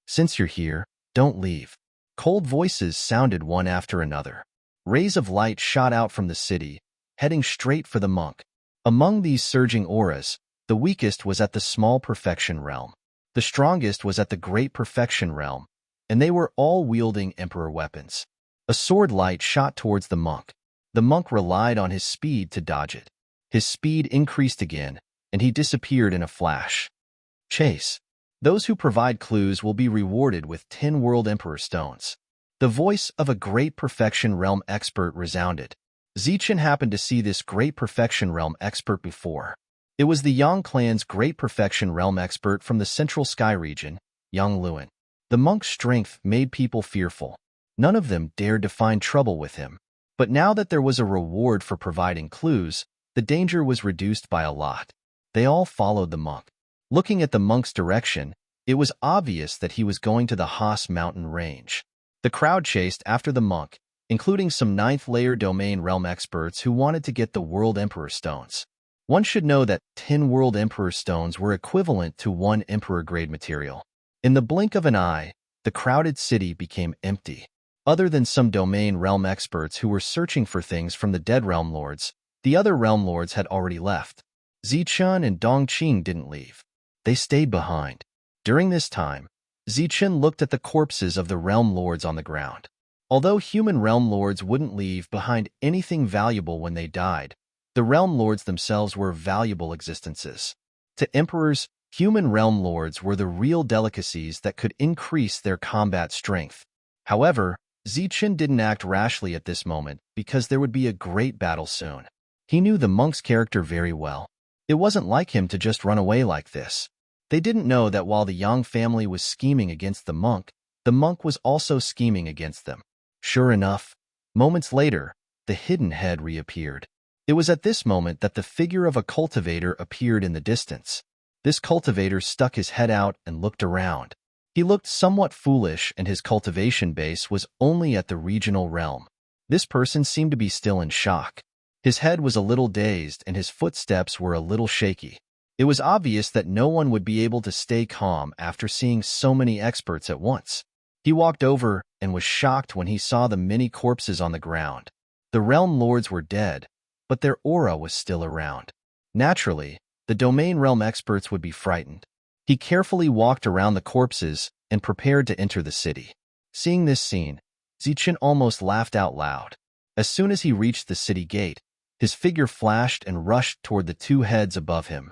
Since you're here, don't leave. Cold voices sounded one after another. Rays of light shot out from the city, heading straight for the monk. Among these surging auras, the weakest was at the small perfection realm. The strongest was at the great perfection realm, and they were all wielding emperor weapons. A sword light shot towards the monk. The monk relied on his speed to dodge it. His speed increased again, and he disappeared in a flash. Chase. Those who provide clues will be rewarded with 10 World Emperor Stones. The voice of a great perfection realm expert resounded. Zichen happened to see this great perfection realm expert before. It was the Yang clan's great perfection realm expert from the central sky region, Yang Luan. The monk's strength made people fearful. None of them dared to find trouble with him. But now that there was a reward for providing clues, the danger was reduced by a lot. They all followed the monk. Looking at the monk's direction, it was obvious that he was going to the Haas mountain range. The crowd chased after the monk, including some 9th-layer domain realm experts who wanted to get the World Emperor Stones. One should know that 10 World Emperor Stones were equivalent to 1 Emperor-grade material. In the blink of an eye, the crowded city became empty. Other than some domain realm experts who were searching for things from the dead realm lords, the other realm lords had already left. Zichen and Dongqing didn't leave. They stayed behind. During this time, Zichen looked at the corpses of the realm lords on the ground. Although human realm lords wouldn't leave behind anything valuable when they died, the realm lords themselves were valuable existences. To emperors, human realm lords were the real delicacies that could increase their combat strength. However, Zichen didn't act rashly at this moment because there would be a great battle soon. He knew the monk's character very well. It wasn't like him to just run away like this. They didn't know that while the Yang family was scheming against the monk was also scheming against them. Sure enough, moments later, the hidden head reappeared. It was at this moment that the figure of a cultivator appeared in the distance. This cultivator stuck his head out and looked around. He looked somewhat foolish, and his cultivation base was only at the regional realm. This person seemed to be still in shock. His head was a little dazed and his footsteps were a little shaky. It was obvious that no one would be able to stay calm after seeing so many experts at once. He walked over and was shocked when he saw the many corpses on the ground. The realm lords were dead, but their aura was still around. Naturally, the domain realm experts would be frightened. He carefully walked around the corpses and prepared to enter the city. Seeing this scene, Zichen almost laughed out loud. As soon as he reached the city gate, his figure flashed and rushed toward the two heads above him.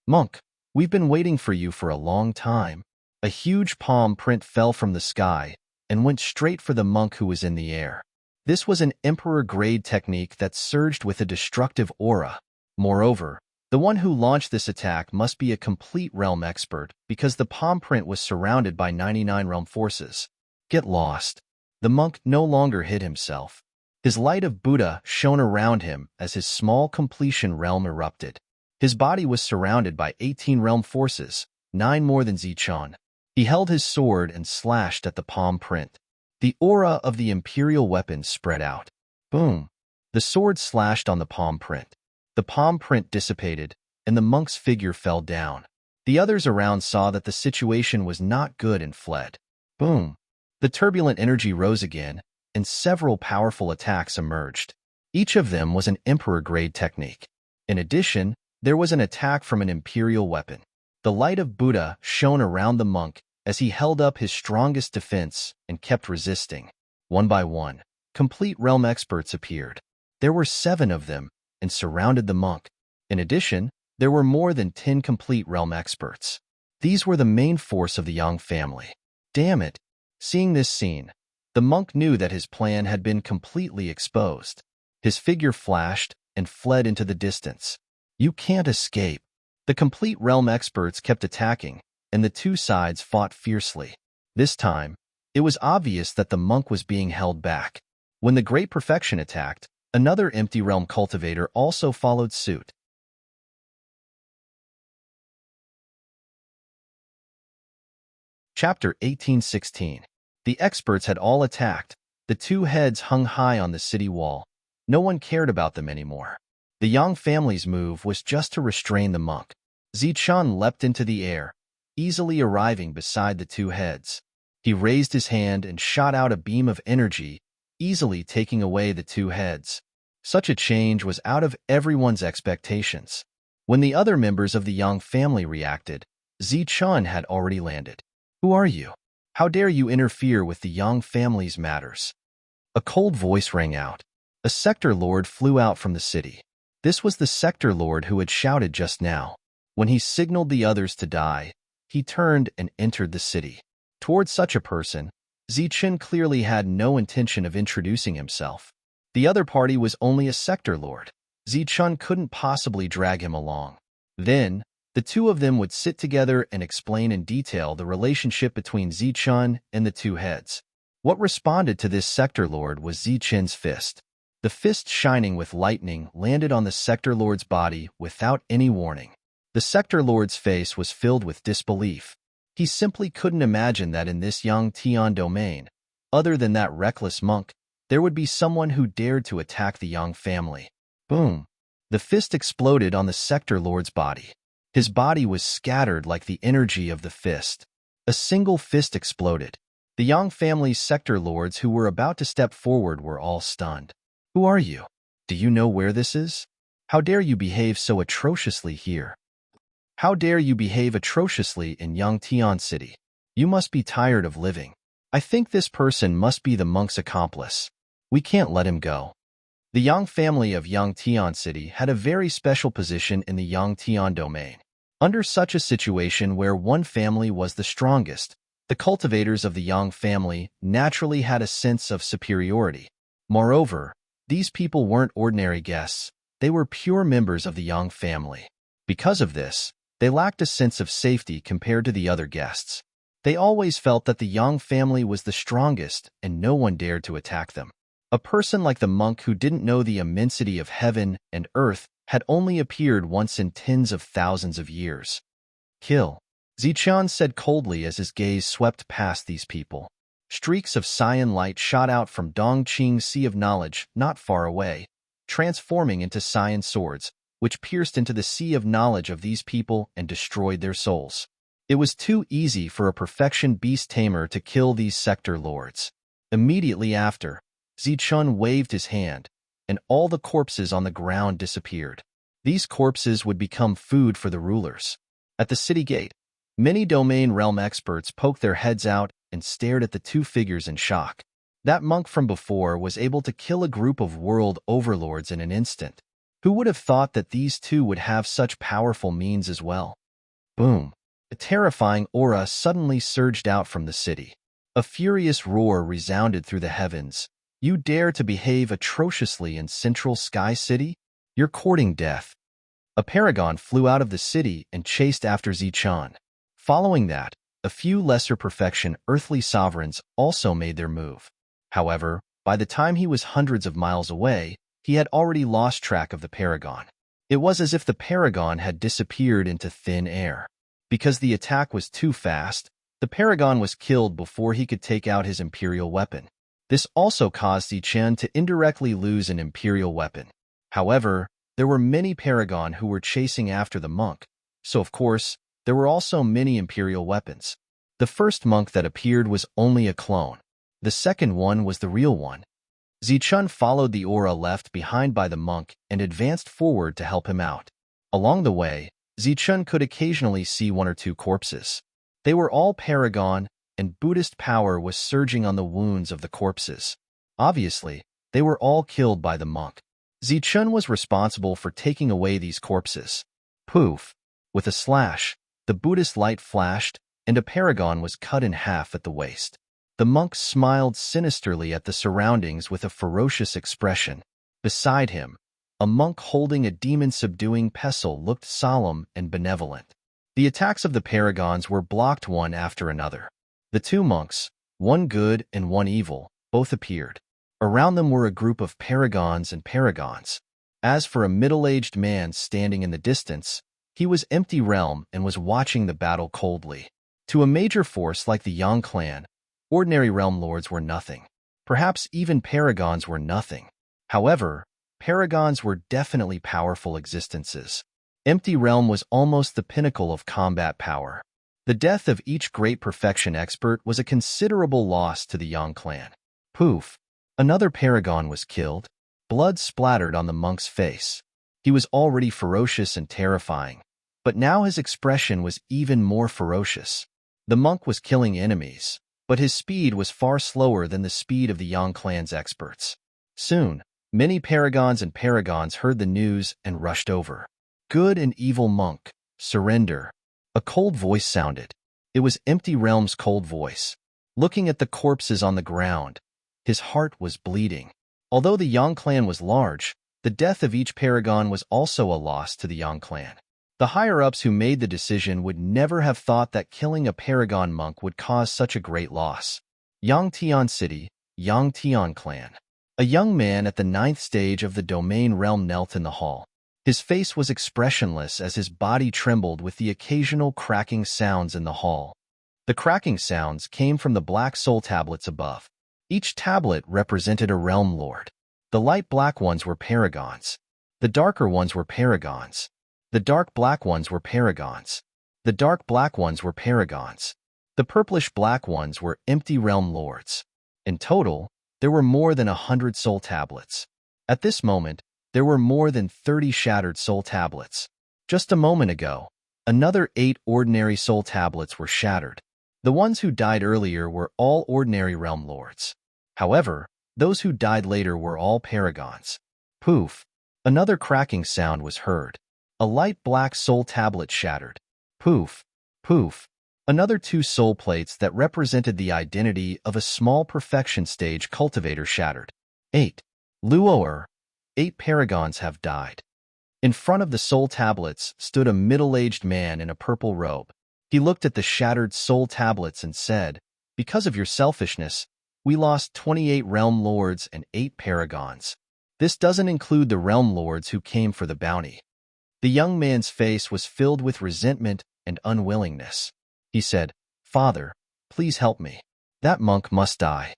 "Monk, we've been waiting for you for a long time." A huge palm print fell from the sky and went straight for the monk who was in the air. This was an emperor-grade technique that surged with a destructive aura. Moreover, the one who launched this attack must be a complete realm expert because the palm print was surrounded by 99 realm forces. Get lost. The monk no longer hid himself. His light of Buddha shone around him as his small completion realm erupted. His body was surrounded by 18 realm forces, 9 more than Zichun. He held his sword and slashed at the palm print. The aura of the imperial weapon spread out. Boom! The sword slashed on the palm print. The palm print dissipated, and the monk's figure fell down. The others around saw that the situation was not good and fled. Boom! The turbulent energy rose again, and several powerful attacks emerged. Each of them was an emperor-grade technique. In addition, there was an attack from an imperial weapon. The light of Buddha shone around the monk as he held up his strongest defense and kept resisting. One by one, complete realm experts appeared. There were 7 of them and surrounded the monk. In addition, there were more than 10 complete realm experts. These were the main force of the Yang family. Damn it! Seeing this scene, the monk knew that his plan had been completely exposed. His figure flashed and fled into the distance. You can't escape. The complete realm experts kept attacking, and the two sides fought fiercely. This time, it was obvious that the monk was being held back. When the Great Perfection attacked, another empty realm cultivator also followed suit. Chapter 1816. The experts had all attacked. The two heads hung high on the city wall. No one cared about them anymore. The Yang family's move was just to restrain the monk. Zichun leapt into the air, easily arriving beside the two heads. He raised his hand and shot out a beam of energy, easily taking away the two heads. Such a change was out of everyone's expectations. When the other members of the Yang family reacted, Zichun had already landed. Who are you? How dare you interfere with the Yang family's matters? A cold voice rang out. A sector lord flew out from the city. This was the sector lord who had shouted just now. When he signaled the others to die, he turned and entered the city. Towards such a person, Zichun clearly had no intention of introducing himself. The other party was only a sector lord. Zichun couldn't possibly drag him along. Then, the two of them would sit together and explain in detail the relationship between Zichun and the two heads. What responded to this sector lord was Zichun's fist. The fist shining with lightning landed on the sector lord's body without any warning. The sector lord's face was filled with disbelief. He simply couldn't imagine that in this Yang Tian domain, other than that reckless monk, there would be someone who dared to attack the Yang family. Boom! The fist exploded on the sector lord's body. His body was scattered like the energy of the fist. A single fist exploded. The Yang family's sector lords who were about to step forward were all stunned. Who are you? Do you know where this is? How dare you behave so atrociously here? How dare you behave atrociously in Yangtian City? You must be tired of living. I think this person must be the monk's accomplice. We can't let him go. The Yang family of Yangtian City had a very special position in the Yangtian domain. Under such a situation where one family was the strongest, the cultivators of the Yang family naturally had a sense of superiority. Moreover, these people weren't ordinary guests, they were pure members of the Yang family. Because of this, they lacked a sense of safety compared to the other guests. They always felt that the Yang family was the strongest and no one dared to attack them. A person like the monk who didn't know the immensity of heaven and earth had only appeared once in tens of thousands of years. Kill, Zichun said coldly as his gaze swept past these people. Streaks of cyan light shot out from Dongqing's Sea of Knowledge not far away, transforming into cyan swords, which pierced into the Sea of Knowledge of these people and destroyed their souls. It was too easy for a perfection beast tamer to kill these sector lords. Immediately after, Zichun waved his hand, and all the corpses on the ground disappeared. These corpses would become food for the rulers. At the city gate, many domain realm experts poked their heads out and stared at the two figures in shock. That monk from before was able to kill a group of world overlords in an instant. Who would have thought that these two would have such powerful means as well? Boom! A terrifying aura suddenly surged out from the city. A furious roar resounded through the heavens. You dare to behave atrociously in Central Sky City? You're courting death. A paragon flew out of the city and chased after Zichun. Following that, a few lesser perfection earthly sovereigns also made their move. However, by the time he was hundreds of miles away, he had already lost track of the Paragon. It was as if the Paragon had disappeared into thin air. Because the attack was too fast, the Paragon was killed before he could take out his Imperial weapon. This also caused Zichen to indirectly lose an Imperial weapon. However, there were many Paragon who were chasing after the monk, so of course, there were also many Imperial weapons. The first monk that appeared was only a clone. The second one was the real one. Zichen followed the aura left behind by the monk and advanced forward to help him out. Along the way, Zichen could occasionally see one or two corpses. They were all Paragon, and Buddhist power was surging on the wounds of the corpses. Obviously, they were all killed by the monk. Zichen was responsible for taking away these corpses. Poof! With a slash, the Buddhist light flashed, and a Paragon was cut in half at the waist. The monk smiled sinisterly at the surroundings with a ferocious expression. Beside him, a monk holding a demon-subduing pestle looked solemn and benevolent. The attacks of the Paragons were blocked one after another. The two monks, one good and one evil, both appeared. Around them were a group of Paragons and Paragons. As for a middle-aged man standing in the distance, he was empty realm and was watching the battle coldly. To a major force like the Yang clan, ordinary realm lords were nothing. Perhaps even Paragons were nothing. However, Paragons were definitely powerful existences. Empty Realm was almost the pinnacle of combat power. The death of each great perfection expert was a considerable loss to the Yang clan. Poof! Another Paragon was killed. Blood splattered on the monk's face. He was already ferocious and terrifying, but now his expression was even more ferocious. The monk was killing enemies, but his speed was far slower than the speed of the Yang clan's experts. Soon, many Paragons and Paragons heard the news and rushed over. Good and evil monk, surrender. A cold voice sounded. It was Empty Realm's cold voice. Looking at the corpses on the ground, his heart was bleeding. Although the Yang clan was large, the death of each Paragon was also a loss to the Yang clan. The higher-ups who made the decision would never have thought that killing a Paragon monk would cause such a great loss. Yang Tian City, Yang Tian clan. A young man at the 9th stage of the domain realm knelt in the hall. His face was expressionless as his body trembled with the occasional cracking sounds in the hall. The cracking sounds came from the black soul tablets above. Each tablet represented a realm lord. The light black ones were Paragons. The darker ones were Paragons. The dark black ones were Paragons. The dark black ones were Paragons. The purplish black ones were empty realm lords. In total, there were more than 100 soul tablets. At this moment, there were more than 30 shattered soul tablets. Just a moment ago, another 8 ordinary soul tablets were shattered. The ones who died earlier were all ordinary realm lords. However, those who died later were all Paragons. Poof! Another cracking sound was heard. A light black soul tablet shattered. Poof! Poof! Another 2 soul plates that represented the identity of a small perfection stage cultivator shattered. 8. Luoer. 8 Paragons have died. In front of the soul tablets stood a middle-aged man in a purple robe. He looked at the shattered soul tablets and said, "Because of your selfishness, we lost 28 realm lords and 8 Paragons. This doesn't include the realm lords who came for the bounty." The young man's face was filled with resentment and unwillingness. He said, "Father, please help me. That monk must die.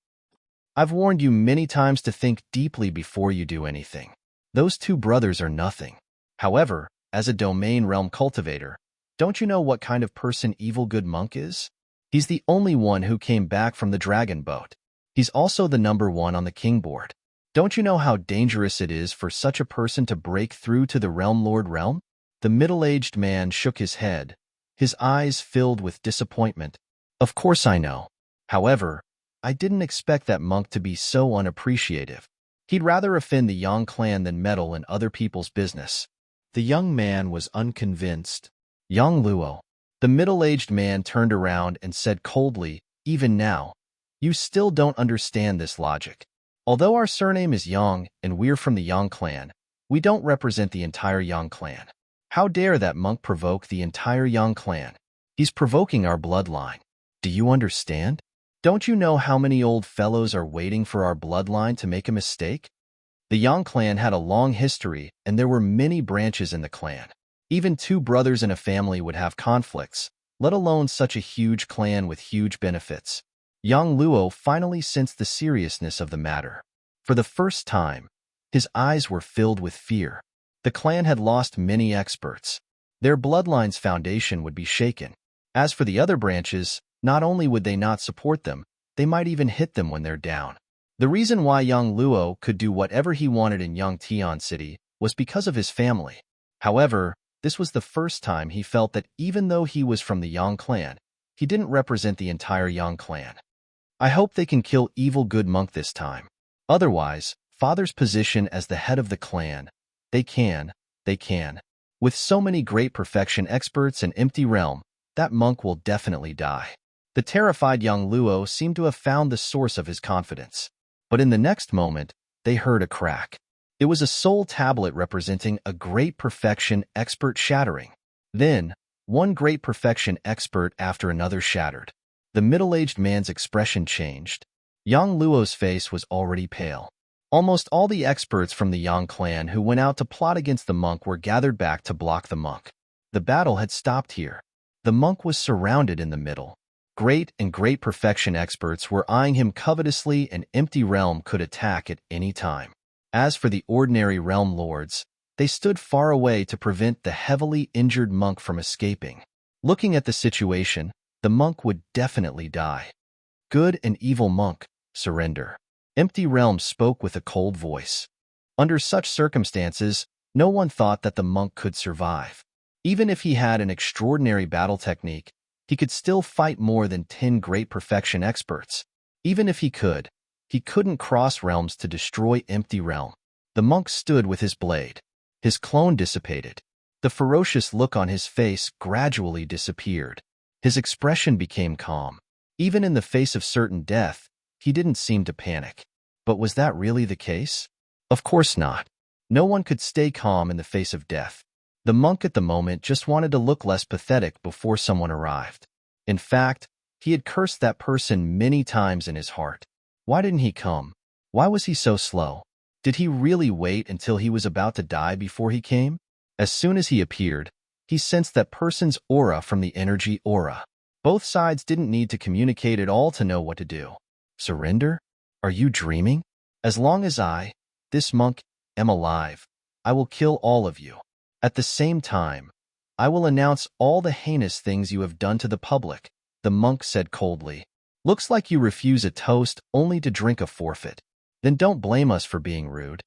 I've warned you many times to think deeply before you do anything. Those 2 brothers are nothing. However, as a domain realm cultivator, don't you know what kind of person Evil Good Monk is? He's the only one who came back from the dragon boat. He's also the number 1 on the king board. Don't you know how dangerous it is for such a person to break through to the realm lord realm?" The middle-aged man shook his head, his eyes filled with disappointment. "Of course I know. However, I didn't expect that monk to be so unappreciative. He'd rather offend the Yang clan than meddle in other people's business." The young man was unconvinced. "Yang Luo." The middle-aged man turned around and said coldly, "Even now, you still don't understand this logic. Although our surname is Yang and we're from the Yang clan, we don't represent the entire Yang clan. How dare that monk provoke the entire Yang clan? He's provoking our bloodline. Do you understand? Don't you know how many old fellows are waiting for our bloodline to make a mistake? The Yang clan had a long history, and there were many branches in the clan. Even two brothers in a family would have conflicts, let alone such a huge clan with huge benefits. Yang Luo finally sensed the seriousness of the matter. For the first time, his eyes were filled with fear. The clan had lost many experts. Their bloodline's foundation would be shaken. As for the other branches, not only would they not support them, they might even hit them when they're down. The reason why Yang Luo could do whatever he wanted in Yangtian City was because of his family. However, this was the first time he felt that even though he was from the Yang clan, he didn't represent the entire Yang clan. I hope they can kill evil good monk this time. Otherwise, father's position as the head of the clan, they can. With so many great perfection experts and empty realm, that monk will definitely die. The terrified Yang Luo seemed to have found the source of his confidence. But in the next moment, they heard a crack. It was a soul tablet representing a great perfection expert shattering. Then, one great perfection expert after another shattered. The middle-aged man's expression changed. Yang Luo's face was already pale. Almost all the experts from the Yang clan who went out to plot against the monk were gathered back to block the monk. The battle had stopped here. The monk was surrounded in the middle. Great and great perfection experts were eyeing him covetously, and empty realm could attack at any time. As for the ordinary realm lords, they stood far away to prevent the heavily injured monk from escaping. Looking at the situation, the monk would definitely die. Good and evil monk, surrender. Empty realm spoke with a cold voice. Under such circumstances, no one thought that the monk could survive. Even if he had an extraordinary battle technique, he could still fight more than 10 great perfection experts. Even if he couldn't cross realms to destroy empty realm. The monk stood with his blade. His clone dissipated. The ferocious look on his face gradually disappeared. His expression became calm. Even in the face of certain death, he didn't seem to panic. But was that really the case? Of course not. No one could stay calm in the face of death. The monk at the moment just wanted to look less pathetic before someone arrived. In fact, he had cursed that person many times in his heart. Why didn't he come? Why was he so slow? Did he really wait until he was about to die before he came? As soon as he appeared, he sensed that person's aura from the energy aura. Both sides didn't need to communicate at all to know what to do. Surrender? Are you dreaming? As long as this monk, am alive, I will kill all of you. At the same time, I will announce all the heinous things you have done to the public, the monk said coldly. Looks like you refuse a toast only to drink a forfeit. Then don't blame us for being rude.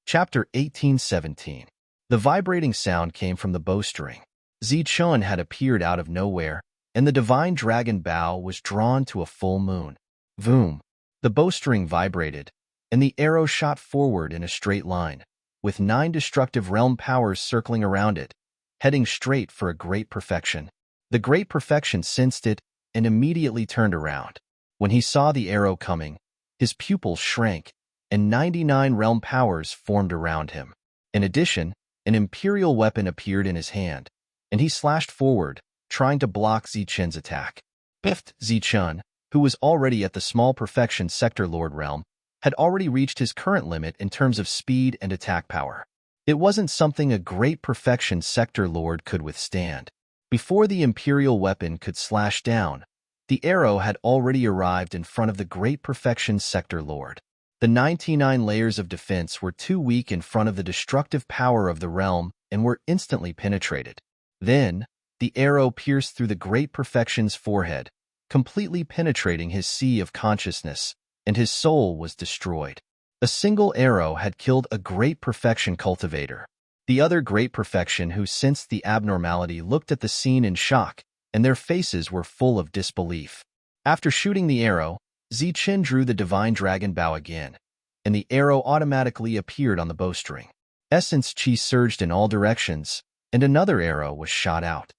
Chapter 1817. The vibrating sound came from the bowstring. Zichun had appeared out of nowhere, and the divine dragon bow was drawn to a full moon. Voom! The bowstring vibrated, and the arrow shot forward in a straight line, with 9 destructive realm powers circling around it, heading straight for a great perfection. The great perfection sensed it and immediately turned around. When he saw the arrow coming, his pupils shrank, and 99 realm powers formed around him. In addition, an imperial weapon appeared in his hand, and he slashed forward, trying to block Zichun's attack. Biffed Zichun, who was already at the small perfection sector lord realm, had already reached his current limit in terms of speed and attack power. It wasn't something a great perfection sector lord could withstand. Before the imperial weapon could slash down, the arrow had already arrived in front of the great perfection sector lord. The 99 layers of defense were too weak in front of the destructive power of the realm and were instantly penetrated. Then, the arrow pierced through the great perfection's forehead, completely penetrating his sea of consciousness, and his soul was destroyed. A single arrow had killed a great perfection cultivator. The other great perfection who sensed the abnormality looked at the scene in shock, and their faces were full of disbelief. After shooting the arrow, Zichun drew the divine dragon bow again, and the arrow automatically appeared on the bowstring. Essence chi surged in all directions, and another arrow was shot out.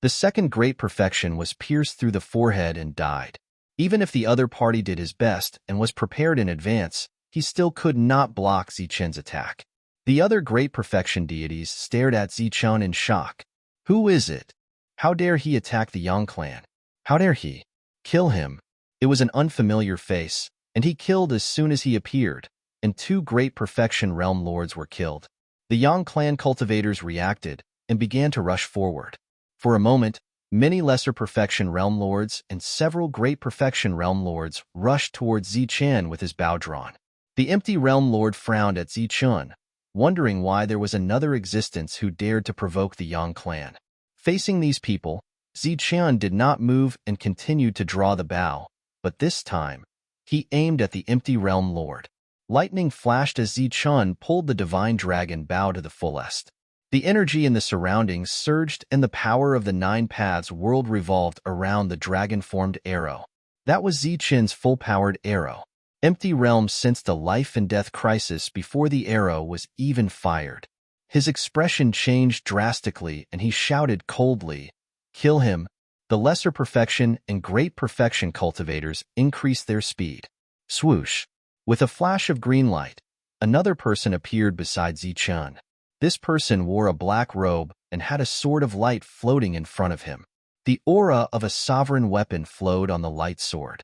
The second great perfection was pierced through the forehead and died. Even if the other party did his best and was prepared in advance, he still could not block Zichun's attack. The other great perfection deities stared at Zichun in shock. Who is it? How dare he attack the Yang clan? How dare he? Kill him. It was an unfamiliar face, and he killed as soon as he appeared, and two great perfection realm lords were killed. The Yang clan cultivators reacted and began to rush forward. For a moment, many lesser perfection realm lords and several great perfection realm lords rushed towards Zichun with his bow drawn. The empty realm lord frowned at Zichun, wondering why there was another existence who dared to provoke the Yang clan. Facing these people, Zichun did not move and continued to draw the bow, but this time, he aimed at the empty realm lord. Lightning flashed as Zichun pulled the divine dragon bow to the fullest. The energy in the surroundings surged and the power of the 9 paths world revolved around the dragon-formed arrow. That was Zichun's full-powered arrow. Empty Realm sensed a life-and-death crisis before the arrow was even fired. His expression changed drastically and he shouted coldly, "Kill him!" The lesser perfection and great perfection cultivators increased their speed. Swoosh! With a flash of green light, another person appeared beside Zichun. This person wore a black robe and had a sword of light floating in front of him. The aura of a sovereign weapon flowed on the light sword.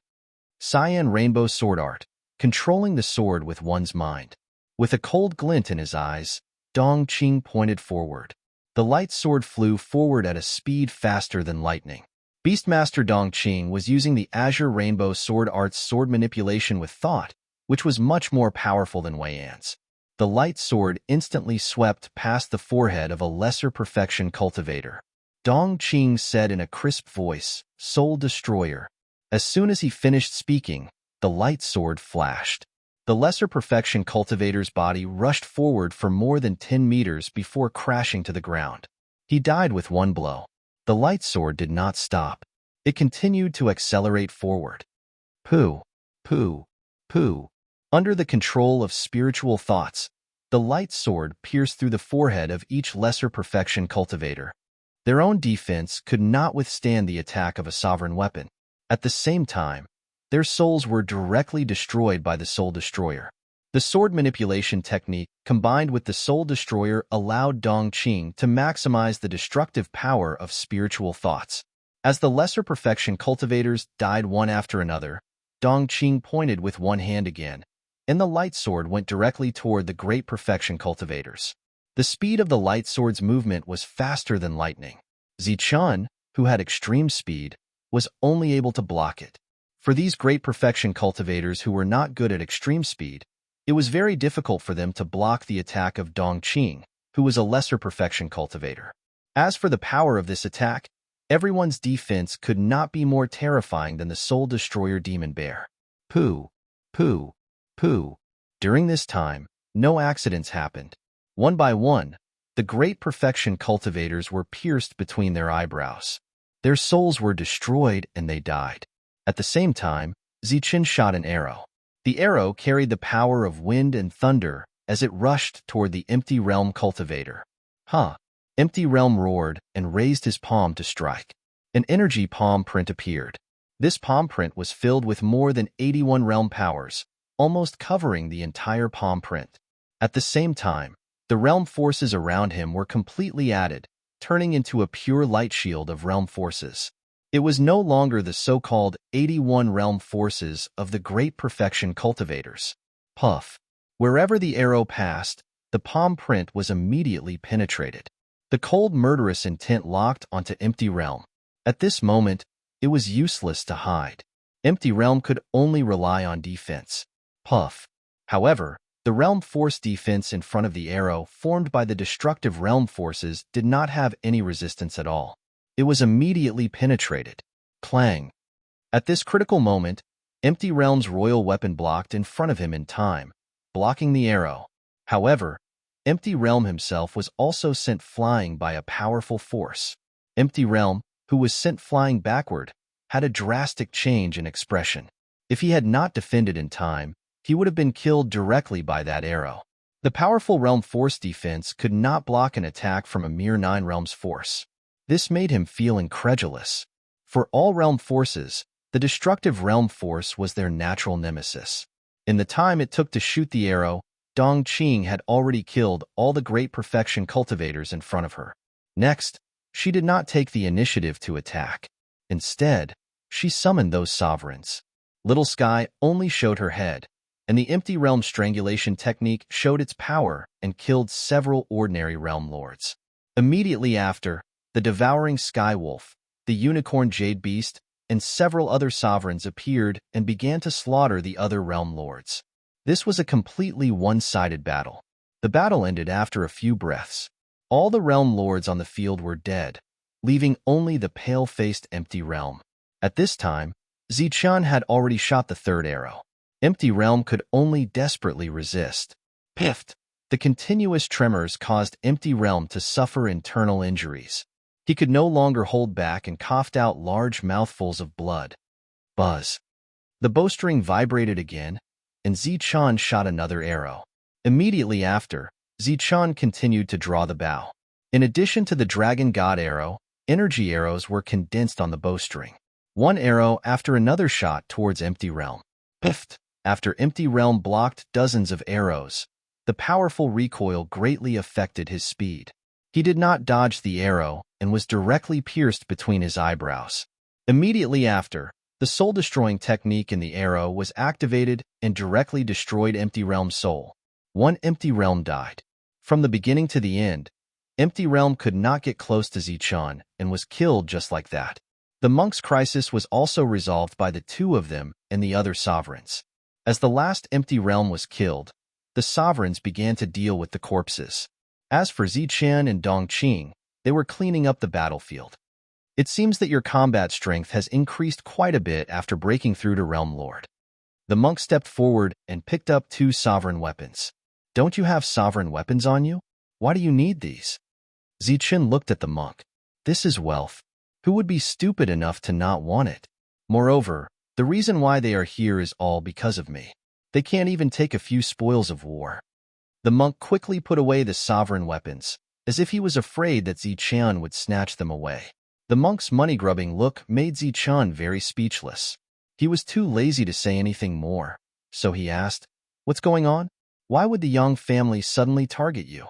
Cyan rainbow sword art, controlling the sword with one's mind. With a cold glint in his eyes, Dong Qing pointed forward. The light sword flew forward at a speed faster than lightning. Beastmaster Dong Qing was using the Azure Rainbow Sword Art's sword manipulation with thought, which was much more powerful than Wei Yan's. The light sword instantly swept past the forehead of a lesser perfection cultivator. Dong Qing said in a crisp voice, "Soul Destroyer." As soon as he finished speaking, the light sword flashed. The lesser perfection cultivator's body rushed forward for more than 10 meters before crashing to the ground. He died with one blow. The light sword did not stop. It continued to accelerate forward. Pooh, pooh, pooh. Under the control of spiritual thoughts, the light sword pierced through the forehead of each lesser perfection cultivator. Their own defense could not withstand the attack of a sovereign weapon. At the same time, their souls were directly destroyed by the Soul Destroyer. The sword manipulation technique combined with the Soul Destroyer allowed Dong Qing to maximize the destructive power of spiritual thoughts. As the lesser perfection cultivators died one after another, Dong Qing pointed with one hand again, and the light sword went directly toward the great perfection cultivators. The speed of the light sword's movement was faster than lightning. Zichun, who had extreme speed, was only able to block it. For these great perfection cultivators who were not good at extreme speed, it was very difficult for them to block the attack of Dong Qing, who was a lesser perfection cultivator. As for the power of this attack, everyone's defense could not be more terrifying than the Soul Destroyer Demon Bear. Pooh, pooh, pooh. During this time, no accidents happened. One by one, the great perfection cultivators were pierced between their eyebrows. Their souls were destroyed and they died. At the same time, Zichun shot an arrow. The arrow carried the power of wind and thunder as it rushed toward the Empty Realm cultivator. Huh! Empty Realm roared and raised his palm to strike. An energy palm print appeared. This palm print was filled with more than 81 realm powers, almost covering the entire palm print. At the same time, the realm forces around him were completely added, turning into a pure light shield of realm forces. It was no longer the so-called 81 realm forces of the great perfection cultivators. Puff. Wherever the arrow passed, the palm print was immediately penetrated. The cold murderous intent locked onto Empty Realm. At this moment, it was useless to hide. Empty Realm could only rely on defense. Puff. However, the realm force defense in front of the arrow formed by the destructive realm forces did not have any resistance at all. It was immediately penetrated. Clang. At this critical moment, Empty Realm's royal weapon blocked in front of him in time, blocking the arrow. However, Empty Realm himself was also sent flying by a powerful force. Empty Realm, who was sent flying backward, had a drastic change in expression. If he had not defended in time, he would have been killed directly by that arrow. The powerful realm force defense could not block an attack from a mere 9 realms force. This made him feel incredulous. For all realm forces, the destructive realm force was their natural nemesis. In the time it took to shoot the arrow, Dongqing had already killed all the great perfection cultivators in front of her. Next, she did not take the initiative to attack. Instead, she summoned those sovereigns. Little Sky only showed her head, and the empty realm strangulation technique showed its power and killed several ordinary realm lords. Immediately after, the devouring sky wolf, the unicorn jade beast, and several other sovereigns appeared and began to slaughter the other realm lords. This was a completely one-sided battle. The battle ended after a few breaths. All the realm lords on the field were dead, leaving only the pale-faced empty realm. At this time, Zichun had already shot the third arrow. Empty realm could only desperately resist. Piffed! The continuous tremors caused empty realm to suffer internal injuries. He could no longer hold back and coughed out large mouthfuls of blood. Buzz! The bowstring vibrated again, and Zichun shot another arrow. Immediately after, Zichun continued to draw the bow. In addition to the dragon god arrow, energy arrows were condensed on the bowstring. One arrow after another shot towards empty realm. Piffed! After empty realm blocked dozens of arrows, the powerful recoil greatly affected his speed. He did not dodge the arrow and was directly pierced between his eyebrows. Immediately after, the soul-destroying technique in the arrow was activated and directly destroyed Empty Realm's soul. One Empty Realm died. From the beginning to the end, Empty Realm could not get close to Zichun and was killed just like that. The monk's crisis was also resolved by the two of them and the other sovereigns. As the last Empty Realm was killed, the sovereigns began to deal with the corpses. As for Zichun and Dongqing, they were cleaning up the battlefield. It seems that your combat strength has increased quite a bit after breaking through to Realm Lord. The monk stepped forward and picked up two sovereign weapons. Don't you have sovereign weapons on you? Why do you need these? Zichun looked at the monk. This is wealth. Who would be stupid enough to not want it? Moreover, the reason why they are here is all because of me. They can't even take a few spoils of war. The monk quickly put away the sovereign weapons, as if he was afraid that Zichun would snatch them away. The monk's money-grubbing look made Zichun very speechless. He was too lazy to say anything more, so he asked, "What's going on? Why would the Yang family suddenly target you?"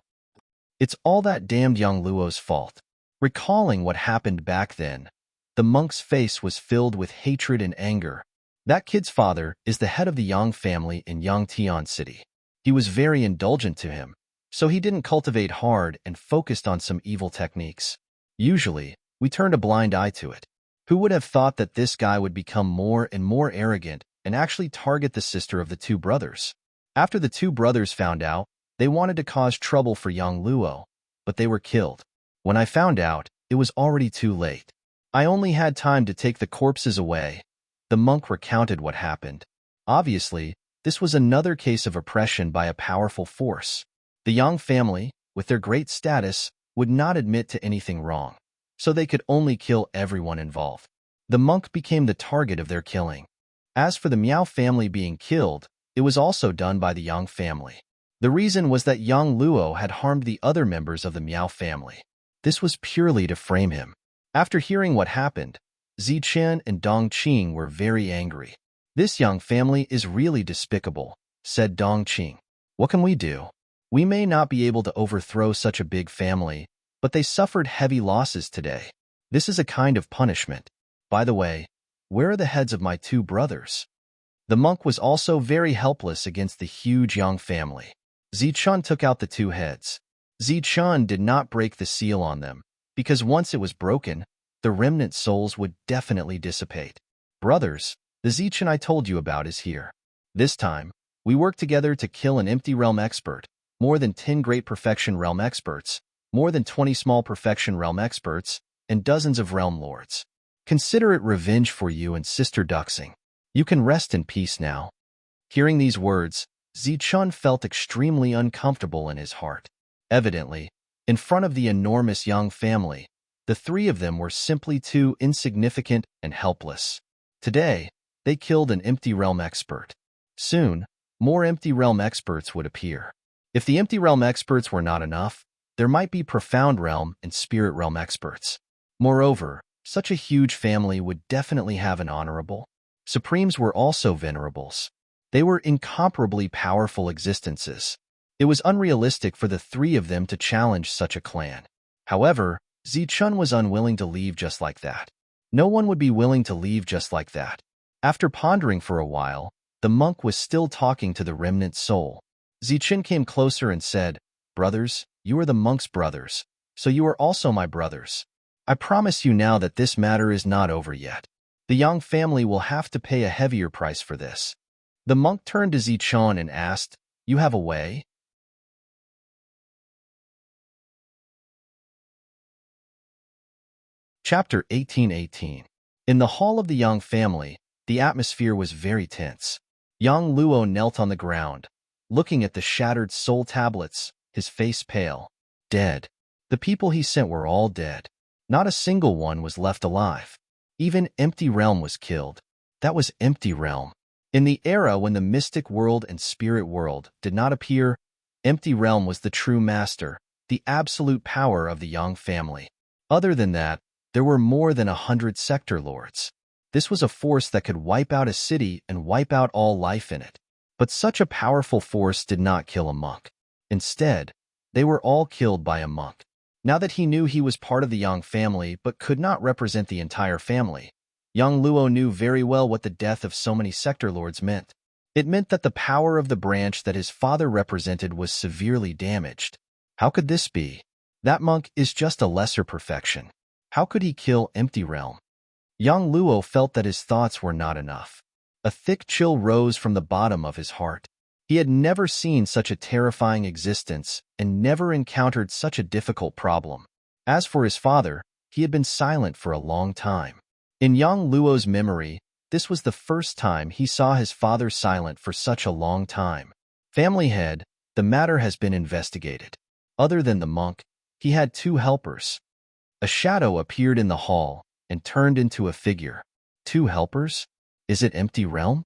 "It's all that damned young Luo's fault." Recalling what happened back then, the monk's face was filled with hatred and anger. That kid's father is the head of the Yang family in Yangtian City. He was very indulgent to him, so he didn't cultivate hard and focused on some evil techniques. Usually, we turned a blind eye to it. Who would have thought that this guy would become more and more arrogant and actually target the sister of the two brothers? After the two brothers found out, they wanted to cause trouble for young Luo, but they were killed. When I found out, it was already too late. I only had time to take the corpses away. The monk recounted what happened. Obviously, this was another case of oppression by a powerful force. The Yang family, with their great status, would not admit to anything wrong, so they could only kill everyone involved. The monk became the target of their killing. As for the Miao family being killed, it was also done by the Yang family. The reason was that young Luo had harmed the other members of the Miao family. This was purely to frame him. After hearing what happened, Zichun and Dongqing were very angry. "This young family is really despicable," said Dongqing. "What can we do? We may not be able to overthrow such a big family, but they suffered heavy losses today. This is a kind of punishment. By the way, where are the heads of my two brothers?" The monk was also very helpless against the huge Yang family. Zichun took out the two heads. Zichun did not break the seal on them, because once it was broken, the remnant souls would definitely dissipate. "Brothers, the Zichun I told you about is here. This time, we worked together to kill an empty realm expert, more than 10 great perfection realm experts, more than 20 small perfection realm experts, and dozens of realm lords. Consider it revenge for you and Sister Duxing. You can rest in peace now." Hearing these words, Zichun felt extremely uncomfortable in his heart. Evidently, in front of the enormous Yang family, the three of them were simply too insignificant and helpless. Today, they killed an empty realm expert. Soon, more empty realm experts would appear. If the empty realm experts were not enough, there might be profound realm and spirit realm experts. Moreover, such a huge family would definitely have an honorable. Supremes were also venerables. They were incomparably powerful existences. It was unrealistic for the three of them to challenge such a clan. However, Zichun was unwilling to leave just like that. No one would be willing to leave just like that. After pondering for a while, the monk was still talking to the remnant soul. Zichun came closer and said, "Brothers, you are the monk's brothers, so you are also my brothers. I promise you now that this matter is not over yet. The Yang family will have to pay a heavier price for this." The monk turned to Zichun and asked, "You have a way?" Chapter 18:18. In the hall of the Yang family, the atmosphere was very tense. Yang Luo knelt on the ground, looking at the shattered soul tablets, his face pale. Dead. The people he sent were all dead. Not a single one was left alive. Even Empty Realm was killed. That was Empty Realm. In the era when the mystic world and spirit world did not appear, Empty Realm was the true master, the absolute power of the Yang family. Other than that, there were more than 100 sector lords. This was a force that could wipe out a city and wipe out all life in it. But such a powerful force did not kill a monk. Instead, they were all killed by a monk. Now that he knew he was part of the Yang family but could not represent the entire family, Yang Luo knew very well what the death of so many sector lords meant. It meant that the power of the branch that his father represented was severely damaged. How could this be? That monk is just a lesser perfection. How could he kill Empty Realm? Yang Luo felt that his thoughts were not enough. A thick chill rose from the bottom of his heart. He had never seen such a terrifying existence and never encountered such a difficult problem. As for his father, he had been silent for a long time. In Yang Luo's memory, this was the first time he saw his father silent for such a long time. Family head, the matter has been investigated. Other than the monk, he had two helpers. A shadow appeared in the hall and turned into a figure. Two helpers? Is it Empty Realm?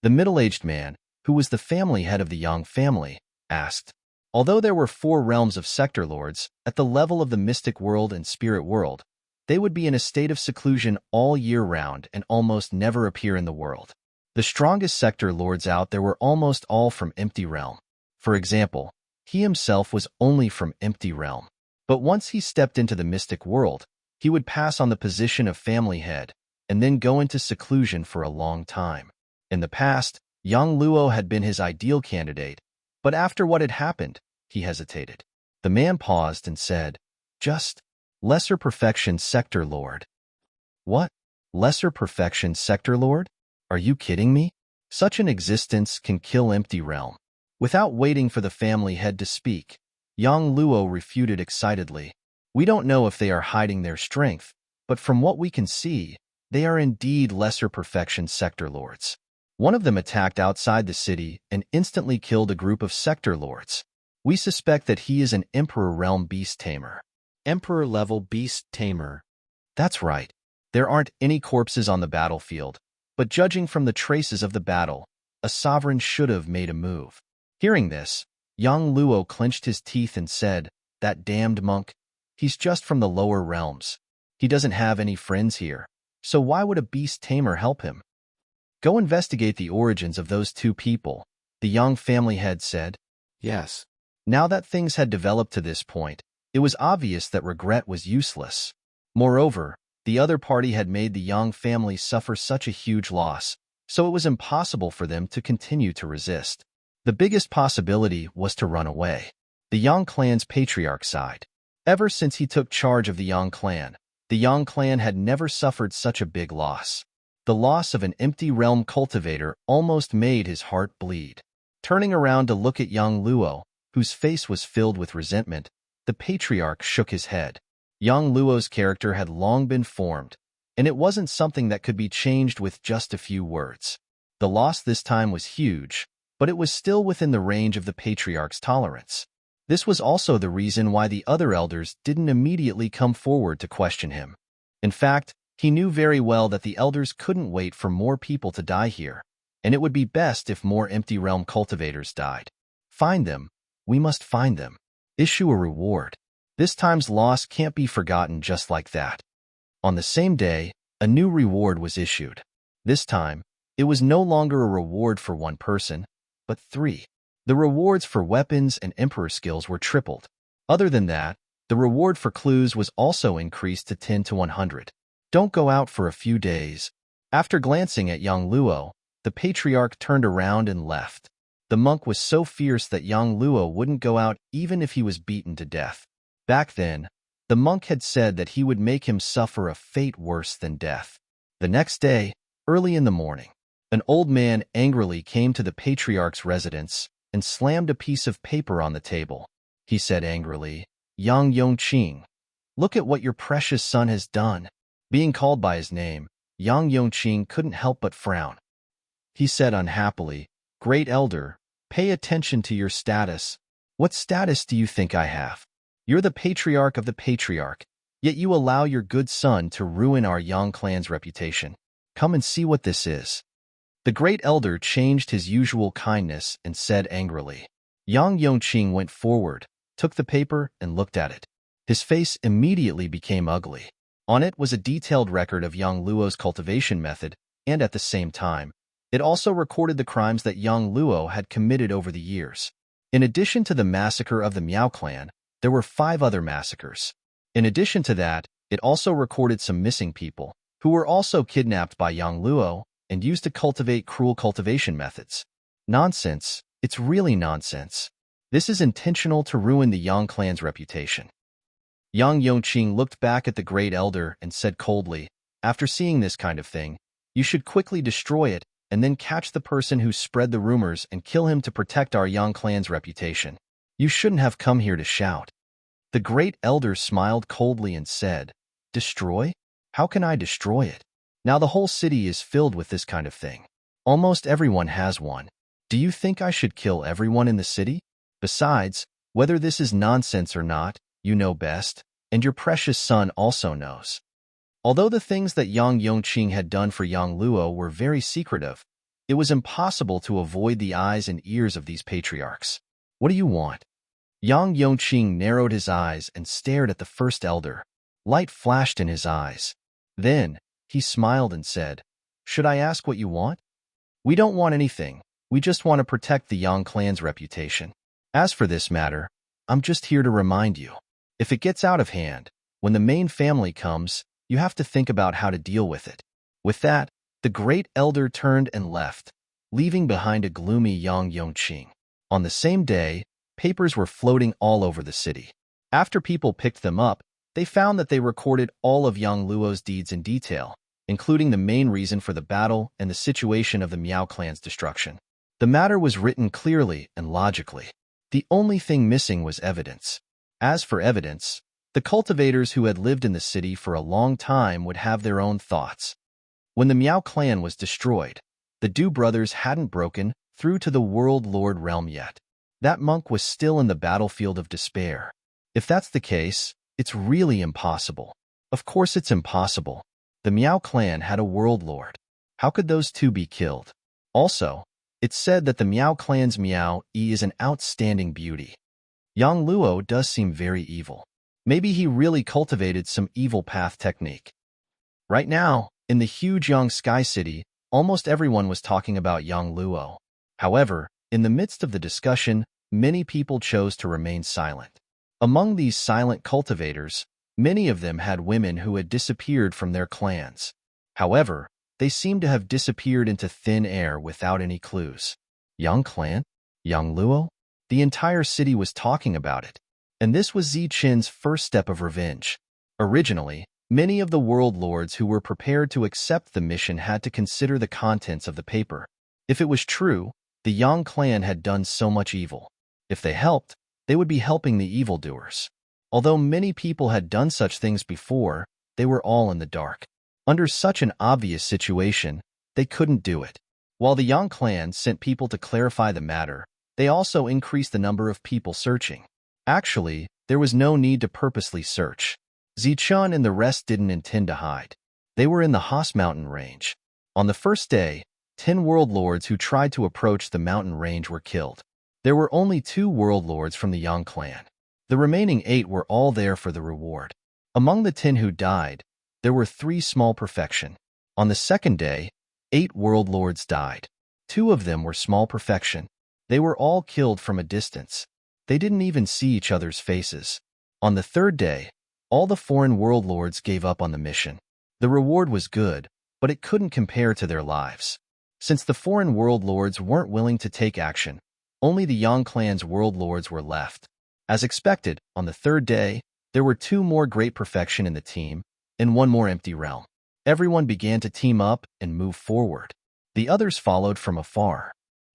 The middle-aged man, who was the family head of the Yang family, asked. Although there were 4 realms of sector lords, at the level of the mystic world and spirit world, they would be in a state of seclusion all year round and almost never appear in the world. The strongest sector lords out there were almost all from Empty Realm. For example, he himself was only from Empty Realm. But once he stepped into the mystic world, he would pass on the position of family head and then go into seclusion for a long time. In the past, Yang Luo had been his ideal candidate, but after what had happened, he hesitated. The man paused and said, "Just lesser perfection sector lord." What? Lesser perfection sector lord? Are you kidding me? Such an existence can kill Empty Realm. Without waiting for the family head to speak, Yang Luo refuted excitedly. "We don't know if they are hiding their strength, but from what we can see, they are indeed lesser perfection sector lords. One of them attacked outside the city and instantly killed a group of sector lords. We suspect that he is an Emperor Realm Beast Tamer." Emperor-level Beast Tamer. That's right. There aren't any corpses on the battlefield, but judging from the traces of the battle, a sovereign should have made a move. Hearing this, Yang Luo clenched his teeth and said, "That damned monk, he's just from the lower realms. He doesn't have any friends here, so why would a beast tamer help him?" "Go investigate the origins of those 2 people," the Yang family head said. Yes. Now that things had developed to this point, it was obvious that regret was useless. Moreover, the other party had made the Yang family suffer such a huge loss, so it was impossible for them to continue to resist. The biggest possibility was to run away. The Yang clan's patriarch sighed. Ever since he took charge of the Yang clan had never suffered such a big loss. The loss of an Empty Realm cultivator almost made his heart bleed. Turning around to look at Yang Luo, whose face was filled with resentment, the patriarch shook his head. Yang Luo's character had long been formed, and it wasn't something that could be changed with just a few words. The loss this time was huge, but it was still within the range of the patriarch's tolerance. This was also the reason why the other elders didn't immediately come forward to question him. In fact, he knew very well that the elders couldn't wait for more people to die here, and it would be best if more Empty Realm cultivators died. Find them. We must find them. Issue a reward. This time's loss can't be forgotten just like that. On the same day, a new reward was issued. This time, it was no longer a reward for 1 person, but 3. The rewards for weapons and emperor skills were tripled. Other than that, the reward for clues was also increased to 10 to 100. Don't go out for a few days. After glancing at young Luo, the patriarch turned around and left. The monk was so fierce that young Luo wouldn't go out even if he was beaten to death. Back then, the monk had said that he would make him suffer a fate worse than death. The next day, early in the morning, an old man angrily came to the patriarch's residence and slammed a piece of paper on the table. He said angrily, "Yang Yongqing, look at what your precious son has done." Being called by his name, Yang Yongqing couldn't help but frown. He said unhappily, "Great elder, pay attention to your status. What status do you think I have? You're the patriarch of the patriarch, yet you allow your good son to ruin our Yang clan's reputation. Come and see what this is." The great elder changed his usual kindness and said angrily. Yang Yongqing went forward, took the paper, and looked at it. His face immediately became ugly. On it was a detailed record of Yang Luo's cultivation method, and at the same time, it also recorded the crimes that Yang Luo had committed over the years. In addition to the massacre of the Miao clan, there were 5 other massacres. In addition to that, it also recorded some missing people, who were also kidnapped by Yang Luo and used to cultivate cruel cultivation methods. Nonsense. It's really nonsense. This is intentional to ruin the Yang clan's reputation. Yang Yongqing looked back at the great elder and said coldly, "After seeing this kind of thing, you should quickly destroy it and then catch the person who spread the rumors and kill him to protect our Yang clan's reputation. You shouldn't have come here to shout." The great elder smiled coldly and said, "Destroy? How can I destroy it? Now the whole city is filled with this kind of thing. Almost everyone has one. Do you think I should kill everyone in the city? Besides, whether this is nonsense or not, you know best, and your precious son also knows." Although the things that Yang Yongqing had done for Yang Luo were very secretive, it was impossible to avoid the eyes and ears of these patriarchs. "What do you want?" Yang Yongqing narrowed his eyes and stared at the first elder. Light flashed in his eyes. Then, he smiled and said, "Should I ask what you want?" "We don't want anything. We just want to protect the Yang clan's reputation. As for this matter, I'm just here to remind you. If it gets out of hand, when the main family comes, you have to think about how to deal with it." With that, the great elder turned and left, leaving behind a gloomy Yang Yongqing. On the same day, papers were floating all over the city. After people picked them up, they found that they recorded all of Yang Luo's deeds in detail, including the main reason for the battle and the situation of the Miao clan's destruction. The matter was written clearly and logically. The only thing missing was evidence. As for evidence, the cultivators who had lived in the city for a long time would have their own thoughts. When the Miao clan was destroyed, the Du brothers hadn't broken through to the World Lord realm yet. That monk was still in the battlefield of despair. If that's the case, it's really impossible. Of course it's impossible. The Miao clan had a World Lord. How could those two be killed? Also, it's said that the Miao clan's Miao is an outstanding beauty. Yang Luo does seem very evil. Maybe he really cultivated some evil path technique. Right now, in the huge Yang Sky City, almost everyone was talking about Yang Luo. However, in the midst of the discussion, many people chose to remain silent. Among these silent cultivators, many of them had women who had disappeared from their clans. However, they seemed to have disappeared into thin air without any clues. Yang clan? Yang Luo? The entire city was talking about it. And this was Zi Qin's first step of revenge. Originally, many of the world lords who were prepared to accept the mission had to consider the contents of the paper. If it was true, the Yang clan had done so much evil. If they helped, they would be helping the evildoers. Although many people had done such things before, they were all in the dark. Under such an obvious situation, they couldn't do it. While the Yang clan sent people to clarify the matter, they also increased the number of people searching. Actually, there was no need to purposely search. Zichun and the rest didn't intend to hide. They were in the Haas mountain range. On the first day, 10 world lords who tried to approach the mountain range were killed. There were only 2 world lords from the Yang clan. The remaining 8 were all there for the reward. Among the 10 who died, there were 3 small perfection. On the second day, 8 world lords died. 2 of them were small perfection. They were all killed from a distance. They didn't even see each other's faces. On the third day, all the foreign world lords gave up on the mission. The reward was good, but it couldn't compare to their lives. Since the foreign world lords weren't willing to take action, only the Yang clan's world lords were left. As expected, on the third day, there were 2 more great perfection in the team, and 1 more empty realm. Everyone began to team up and move forward. The others followed from afar.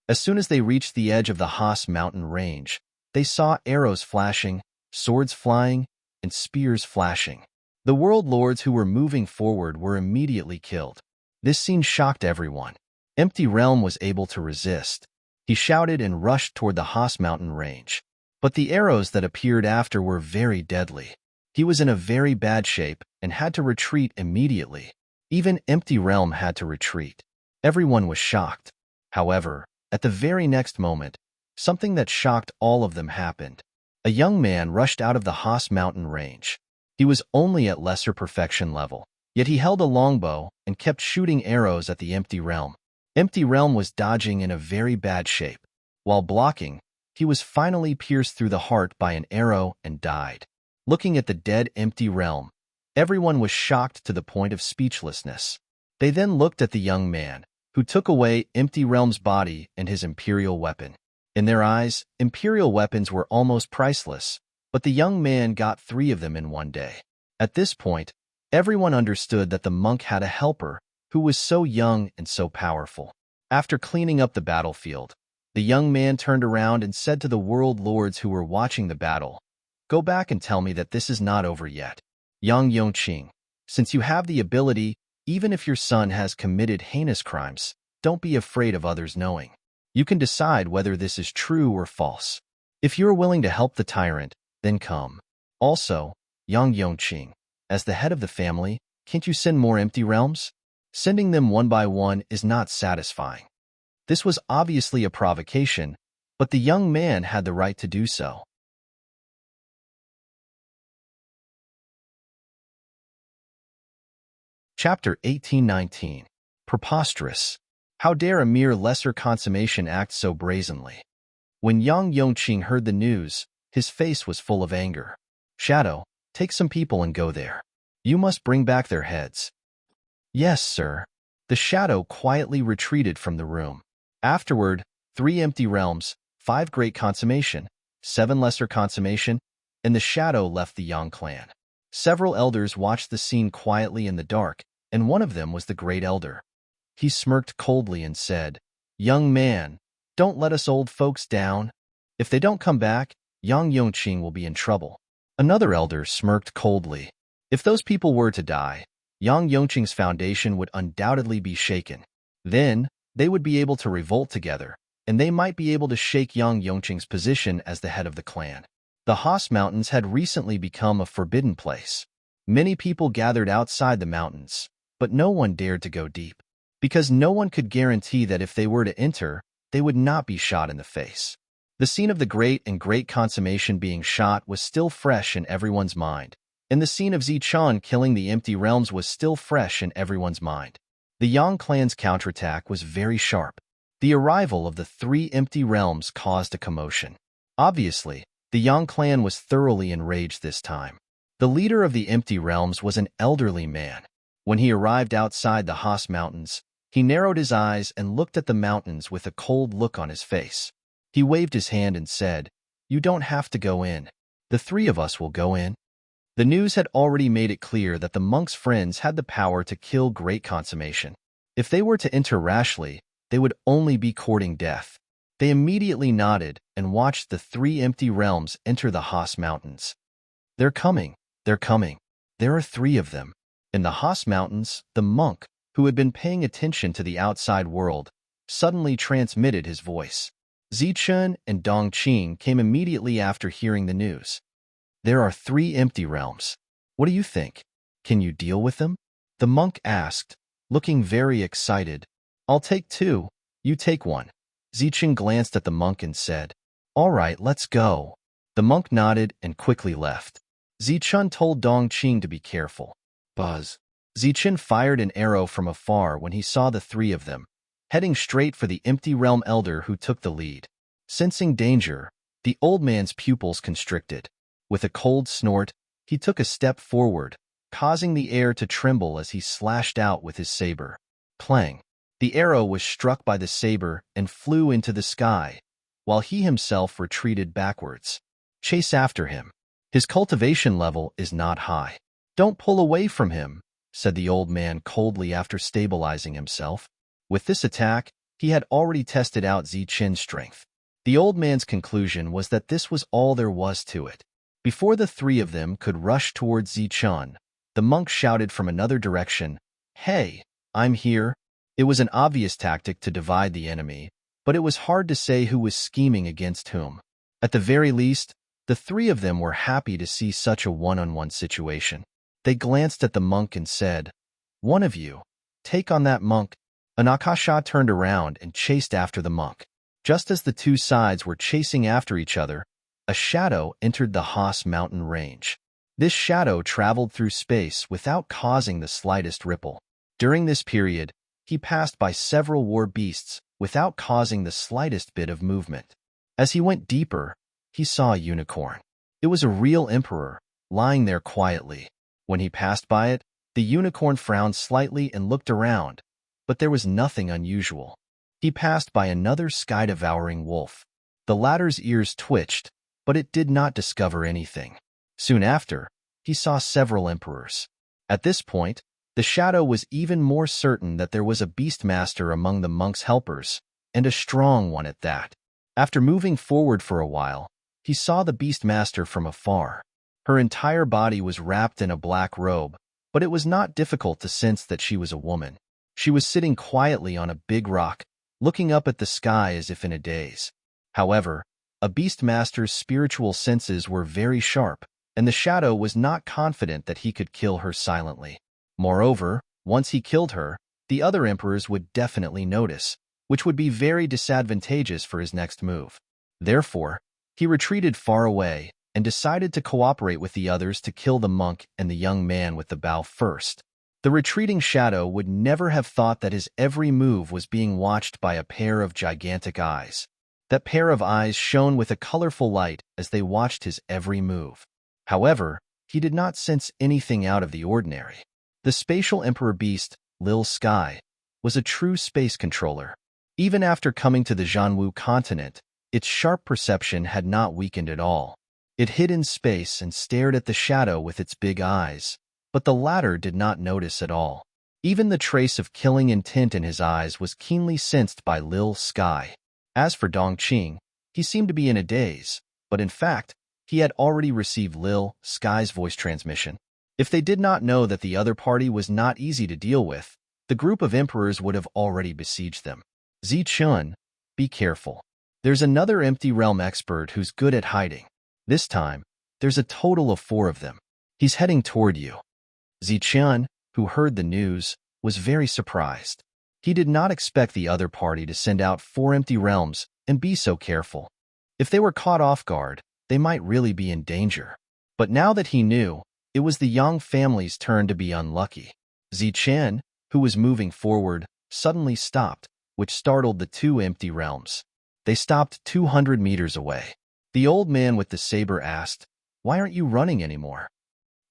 As soon as they reached the edge of the Haas mountain range, they saw arrows flashing, swords flying, and spears flashing. The world lords who were moving forward were immediately killed. This scene shocked everyone. Empty Realm was able to resist. He shouted and rushed toward the Haas mountain range. But the arrows that appeared after were very deadly. He was in a very bad shape and had to retreat immediately. Even Empty Realm had to retreat. Everyone was shocked. However, at the very next moment, something that shocked all of them happened. A young man rushed out of the Haas mountain range. He was only at lesser perfection level, yet he held a longbow and kept shooting arrows at the Empty Realm. Empty Realm was dodging in a very bad shape. While blocking, he was finally pierced through the heart by an arrow and died. Looking at the dead Empty Realm, everyone was shocked to the point of speechlessness. They then looked at the young man, who took away Empty Realm's body and his imperial weapon. In their eyes, imperial weapons were almost priceless, but the young man got 3 of them in one day. At this point, everyone understood that the monk had a helper who was so young and so powerful. After cleaning up the battlefield, the young man turned around and said to the world lords who were watching the battle, "Go back and tell me that this is not over yet. Yang Yongqing, since you have the ability, even if your son has committed heinous crimes, don't be afraid of others knowing. You can decide whether this is true or false. If you're willing to help the tyrant, then come. Also, Yang Yongqing, as the head of the family, can't you send more empty realms? Sending them one by one is not satisfying." This was obviously a provocation, but the young man had the right to do so. Chapter 1819. Preposterous. How dare a mere lesser consummation act so brazenly? When Yang Yongqing heard the news, his face was full of anger. "Shadow, take some people and go there. You must bring back their heads." "Yes, sir." The shadow quietly retreated from the room. Afterward, 3 empty realms, 5 great consummation, 7 lesser consummation, and the shadow left the Yang clan. Several elders watched the scene quietly in the dark, and one of them was the great elder. He smirked coldly and said, "Young man, don't let us old folks down. If they don't come back, Yang Yongqing will be in trouble." Another elder smirked coldly. If those people were to die, Yang Yongqing's foundation would undoubtedly be shaken. Then, they would be able to revolt together, and they might be able to shake Yang Yongqing's position as the head of the clan. The Haas Mountains had recently become a forbidden place. Many people gathered outside the mountains, but no one dared to go deep, because no one could guarantee that if they were to enter, they would not be shot in the face. The scene of the great and great consummation being shot was still fresh in everyone's mind, and the scene of Zichun killing the empty realms was still fresh in everyone's mind. The Yang clan's counterattack was very sharp. The arrival of the 3 empty realms caused a commotion. Obviously, the Yang clan was thoroughly enraged this time. The leader of the empty realms was an elderly man. When he arrived outside the Haas Mountains, he narrowed his eyes and looked at the mountains with a cold look on his face. He waved his hand and said, "You don't have to go in. The 3 of us will go in." The news had already made it clear that the monk's friends had the power to kill great consummation. If they were to enter rashly, they would only be courting death. They immediately nodded and watched the 3 empty realms enter the Haas Mountains. "They're coming, they're coming. There are 3 of them." In the Haas Mountains, the monk, who had been paying attention to the outside world, suddenly transmitted his voice. Zichun and Dongqing came immediately after hearing the news. "There are 3 empty realms. What do you think? Can you deal with them?" The monk asked, looking very excited. "I'll take 2, you take 1. Zichun glanced at the monk and said, "All right, let's go." The monk nodded and quickly left. Zichun told Dongqing to be careful. Buzz. Zichun fired an arrow from afar when he saw the 3 of them, heading straight for the empty realm elder who took the lead. Sensing danger, the old man's pupils constricted. With a cold snort, he took a step forward, causing the air to tremble as he slashed out with his saber. Clang! The arrow was struck by the saber and flew into the sky, while he himself retreated backwards. Chase after him. His cultivation level is not high. Don't pull away from him, said the old man coldly after stabilizing himself. With this attack, he had already tested out Ziqin's strength. The old man's conclusion was that this was all there was to it. Before the three of them could rush towards Ziqin, the monk shouted from another direction, "Hey, I'm here." It was an obvious tactic to divide the enemy, but it was hard to say who was scheming against whom. At the very least, the three of them were happy to see such a one-on-one situation. They glanced at the monk and said, "One of you, take on that monk." Anakasha turned around and chased after the monk. Just as the two sides were chasing after each other, a shadow entered the Haas mountain range. This shadow traveled through space without causing the slightest ripple. During this period, he passed by several war beasts without causing the slightest bit of movement. As he went deeper, he saw a unicorn. It was a real emperor, lying there quietly. When he passed by it, the unicorn frowned slightly and looked around, but there was nothing unusual. He passed by another sky-devouring wolf. The latter's ears twitched, but it did not discover anything. Soon after, he saw several emperors. At this point, the shadow was even more certain that there was a beastmaster among the monk's helpers, and a strong one at that. After moving forward for a while, he saw the beastmaster from afar. Her entire body was wrapped in a black robe, but it was not difficult to sense that she was a woman. She was sitting quietly on a big rock, looking up at the sky as if in a daze. However, a beastmaster's spiritual senses were very sharp, and the shadow was not confident that he could kill her silently. Moreover, once he killed her, the other emperors would definitely notice, which would be very disadvantageous for his next move. Therefore, he retreated far away and decided to cooperate with the others to kill the monk and the young man with the bow first. The retreating shadow would never have thought that his every move was being watched by a pair of gigantic eyes. That pair of eyes shone with a colorful light as they watched his every move. However, he did not sense anything out of the ordinary. The spatial emperor beast, Lil Sky, was a true space controller. Even after coming to the Zhanwu continent, its sharp perception had not weakened at all. It hid in space and stared at the shadow with its big eyes, but the latter did not notice at all. Even the trace of killing intent in his eyes was keenly sensed by Lil Sky. As for Dongqing, he seemed to be in a daze, but in fact, he had already received Lil Sky's voice transmission. If they did not know that the other party was not easy to deal with, the group of emperors would have already besieged them. Ziqin, be careful. There's another empty realm expert who's good at hiding. This time, there's a total of 4 of them. He's heading toward you. Ziqin, who heard the news, was very surprised. He did not expect the other party to send out 4 empty realms and be so careful. If they were caught off guard, they might really be in danger. But now that he knew, it was the Yang family's turn to be unlucky. Ziqin, who was moving forward, suddenly stopped, which startled the 2 empty realms. They stopped 200 meters away. The old man with the saber asked, "Why aren't you running anymore?"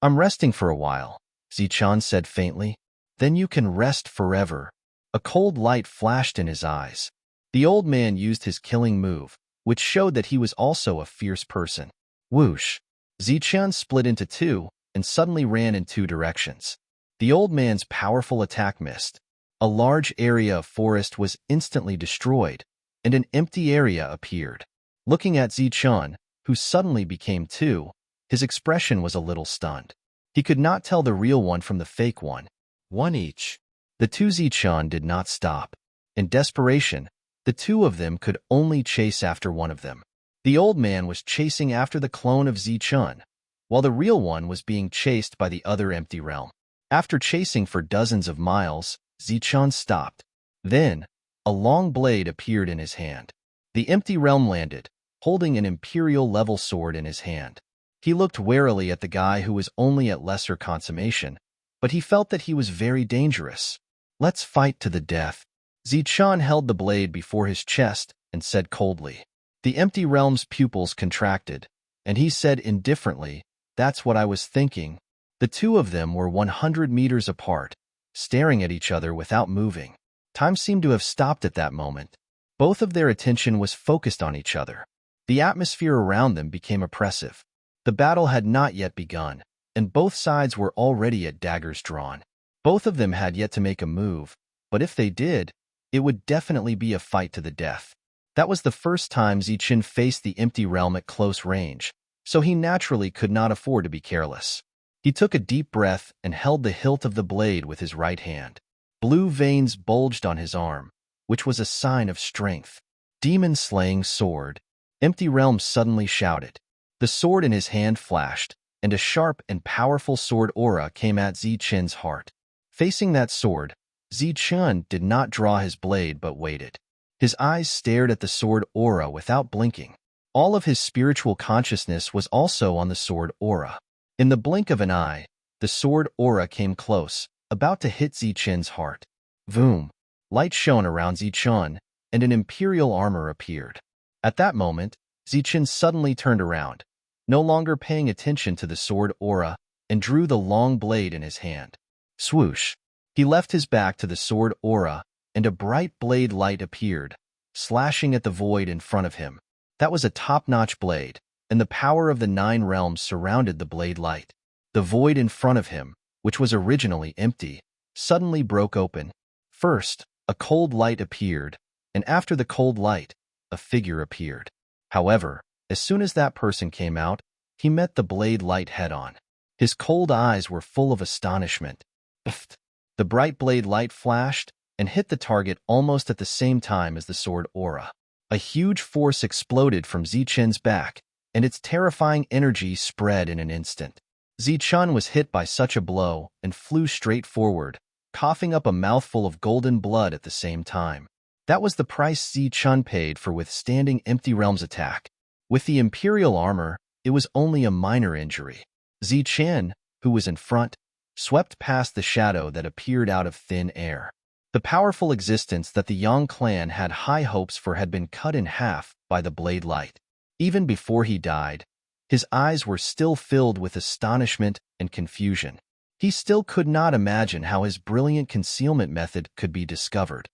"I'm resting for a while," Ziqin said faintly. "Then you can rest forever." A cold light flashed in his eyes. The old man used his killing move, which showed that he was also a fierce person. Whoosh! Ziqin split into 2 and suddenly ran in 2 directions. The old man's powerful attack missed. A large area of forest was instantly destroyed, and an empty area appeared. Looking at Ziqin, who suddenly became 2, his expression was a little stunned. He could not tell the real one from the fake one. One each. The 2 Ziqin did not stop. In desperation, the 2 of them could only chase after one of them. The old man was chasing after the clone of Ziqin, while the real one was being chased by the other empty realm. After chasing for dozens of miles, Ziqin stopped. Then, a long blade appeared in his hand. The empty realm landed, holding an imperial-level sword in his hand. He looked warily at the guy who was only at lesser consummation, but he felt that he was very dangerous. "Let's fight to the death." Ziqin held the blade before his chest and said coldly. The empty realm's pupils contracted, and he said indifferently, "That's what I was thinking." The two of them were 100 meters apart, staring at each other without moving. Time seemed to have stopped at that moment. Both of their attention was focused on each other. The atmosphere around them became oppressive. The battle had not yet begun, and both sides were already at daggers drawn. Both of them had yet to make a move, but if they did, it would definitely be a fight to the death. That was the first time Zichen faced the empty realm at close range, so he naturally could not afford to be careless. He took a deep breath and held the hilt of the blade with his right hand. Blue veins bulged on his arm, which was a sign of strength. Demon-slaying sword. Empty Realm suddenly shouted. The sword in his hand flashed, and a sharp and powerful sword aura came at Zichen's heart. Facing that sword, Zichen did not draw his blade but waited. His eyes stared at the sword aura without blinking. All of his spiritual consciousness was also on the sword aura. In the blink of an eye, the sword aura came close, about to hit Zichen's heart. Voom! Light shone around Zichen, and an imperial armor appeared. At that moment, Zichen suddenly turned around, no longer paying attention to the sword aura, and drew the long blade in his hand. Swoosh! He left his back to the sword aura, and a bright blade light appeared, slashing at the void in front of him. That was a top-notch blade, and the power of the 9 realms surrounded the blade light. The void in front of him, which was originally empty, suddenly broke open. First, a cold light appeared, and after the cold light, a figure appeared. However, as soon as that person came out, he met the blade light head-on. His cold eyes were full of astonishment. Pfft! The bright blade light flashed and hit the target almost at the same time as the sword aura. A huge force exploded from Zichen's back, and its terrifying energy spread in an instant. Zichen was hit by such a blow and flew straight forward, coughing up a mouthful of golden blood at the same time. That was the price Zichen paid for withstanding Empty Realm's attack. With the Imperial armor, it was only a minor injury. Zichen, who was in front, swept past the shadow that appeared out of thin air. The powerful existence that the Yang clan had high hopes for had been cut in half by the blade light. Even before he died, his eyes were still filled with astonishment and confusion. He still could not imagine how his brilliant concealment method could be discovered.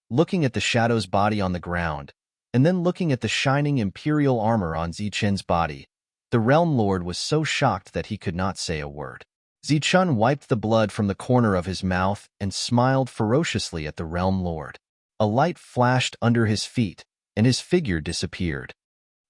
Looking at the shadow's body on the ground, and then looking at the shining Imperial armor on Zichen's body, the Realm Lord was so shocked that he could not say a word. Zichen wiped the blood from the corner of his mouth and smiled ferociously at the Realm Lord. A light flashed under his feet, and his figure disappeared.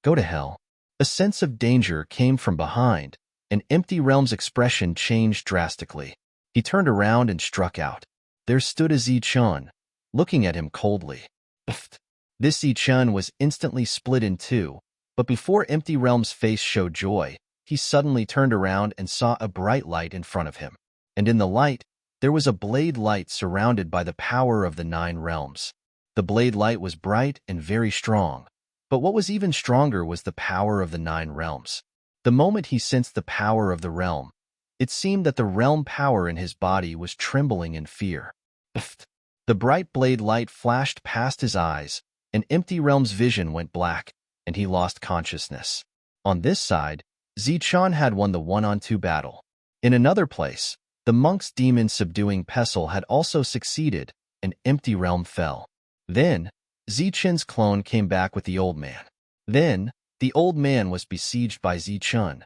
Go to hell. A sense of danger came from behind, and Empty Realm's expression changed drastically. He turned around and struck out. There stood a Zichen, looking at him coldly. Pfft! This Zichen was instantly split in two, but before Empty Realm's face showed joy, he suddenly turned around and saw a bright light in front of him. And in the light, there was a blade light surrounded by the power of the 9 realms. The blade light was bright and very strong, but what was even stronger was the power of the 9 realms. The moment he sensed the power of the realm, it seemed that the realm power in his body was trembling in fear. Pfft! The bright blade light flashed past his eyes, and Empty Realm's vision went black, and he lost consciousness. On this side, Zichen had won the 1-on-2 battle. In another place, the monk's demon subduing pestle had also succeeded, and Empty Realm fell. Then, Zichen's clone came back with the old man. Then, the old man was besieged by Zichen,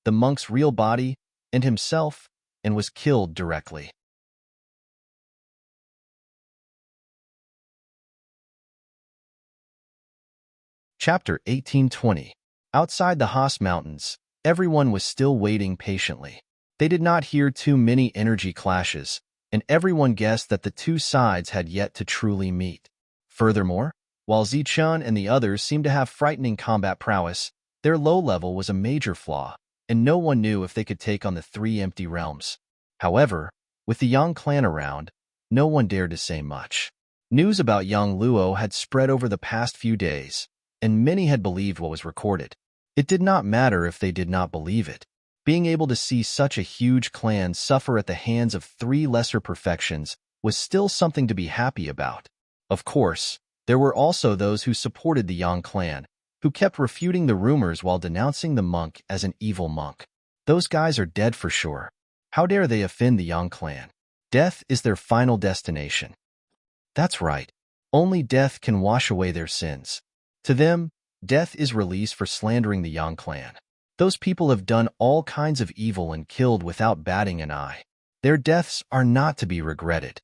the monk's real body, and himself, and was killed directly. Chapter 1820. Outside the Haas Mountains, everyone was still waiting patiently. They did not hear too many energy clashes, and everyone guessed that the two sides had yet to truly meet. Furthermore, while Zichen and the others seemed to have frightening combat prowess, their low level was a major flaw, and no one knew if they could take on the 3 empty realms. However, with the Yang clan around, no one dared to say much. News about Yang Luo had spread over the past few days, and many had believed what was recorded. It did not matter if they did not believe it. Being able to see such a huge clan suffer at the hands of 3 lesser perfections was still something to be happy about. Of course, There were also those who supported the Yang clan, who kept refuting the rumors while denouncing the monk as an evil monk. Those guys are dead for sure. How dare they offend the Yang clan? Death is their final destination. That's right. Only death can wash away their sins. To them, death is release for slandering the Yang clan. Those people have done all kinds of evil and killed without batting an eye. Their deaths are not to be regretted.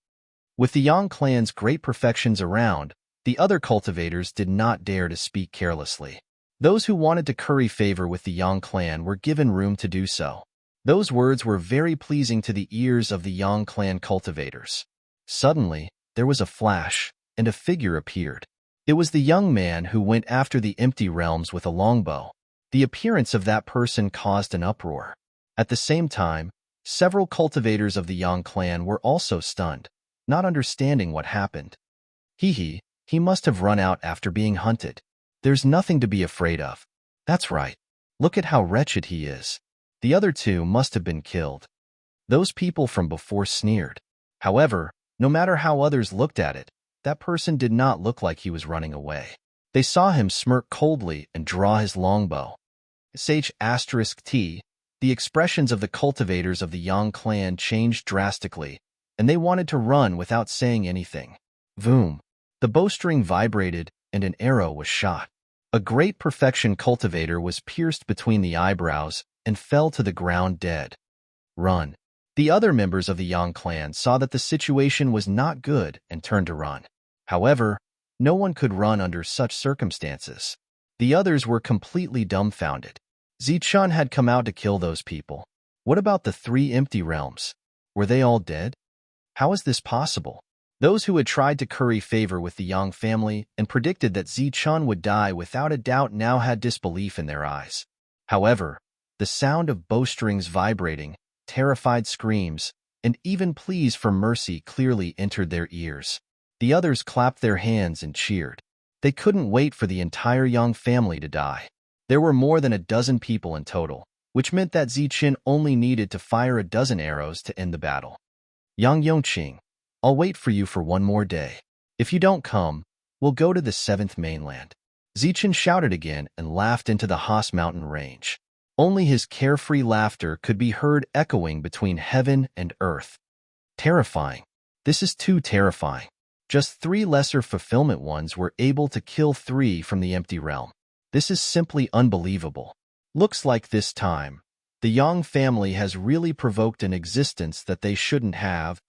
With the Yang clan's great perfections around, the other cultivators did not dare to speak carelessly. Those who wanted to curry favor with the Yang clan were given room to do so. Those words were very pleasing to the ears of the Yang clan cultivators. Suddenly, there was a flash, and a figure appeared. It was the young man who went after the empty realms with a longbow. The appearance of that person caused an uproar. At the same time, several cultivators of the Yang clan were also stunned, not understanding what happened. He must have run out after being hunted. There's nothing to be afraid of. That's right. Look at how wretched he is. The other two must have been killed. Those people from before sneered. However, no matter how others looked at it, that person did not look like he was running away. They saw him smirk coldly and draw his longbow. *T. The expressions of the cultivators of the Yang clan changed drastically, and they wanted to run without saying anything. Voom! The bowstring vibrated, and an arrow was shot. A great perfection cultivator was pierced between the eyebrows and fell to the ground dead. Run! The other members of the Yang clan saw that the situation was not good and turned to run. However, no one could run under such circumstances. The others were completely dumbfounded. Zichun had come out to kill those people. What about the 3 empty realms? Were they all dead? How is this possible? Those who had tried to curry favor with the Yang family and predicted that Zichun would die without a doubt now had disbelief in their eyes. However, the sound of bowstrings vibrating, terrified screams, and even pleas for mercy clearly entered their ears. The others clapped their hands and cheered. They couldn't wait for the entire Yang family to die. There were more than a dozen people in total, which meant that Zichun only needed to fire a dozen arrows to end the battle. Yang Yongqing, I'll wait for you for one more day. If you don't come, we'll go to the 7th mainland. Zichun shouted again and laughed into the Haas mountain range. Only his carefree laughter could be heard echoing between heaven and earth. Terrifying. This is too terrifying. Just 3 lesser fulfillment ones were able to kill 3 from the empty realm. This is simply unbelievable. Looks like this time, the Yang family has really provoked an existence that they shouldn't have.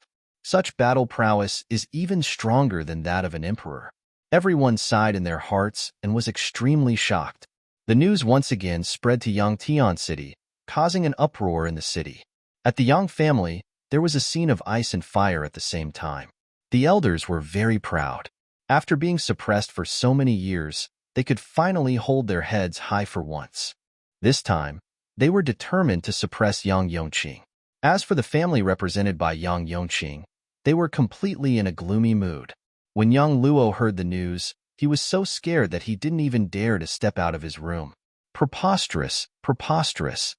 Such battle prowess is even stronger than that of an emperor. Everyone sighed in their hearts and was extremely shocked. The news once again spread to Yangtian City, causing an uproar in the city. At the Yang family, there was a scene of ice and fire at the same time. The elders were very proud. After being suppressed for so many years, they could finally hold their heads high for once. This time, they were determined to suppress Yang Yongqing. As for the family represented by Yang Yongqing, they were completely in a gloomy mood. When Yang Luo heard the news, he was so scared that he didn't even dare to step out of his room. Preposterous, preposterous.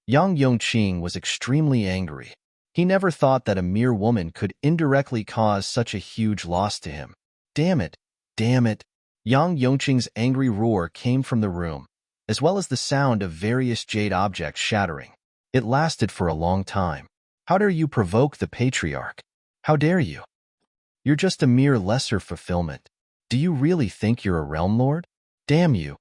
Yang Yongqing was extremely angry. He never thought that a mere woman could indirectly cause such a huge loss to him. Damn it, damn it. Yang Yongqing's angry roar came from the room, as well as the sound of various jade objects shattering. It lasted for a long time. How dare you provoke the patriarch? How dare you? You're just a mere lesser fulfillment. Do you really think you're a realm lord? Damn you.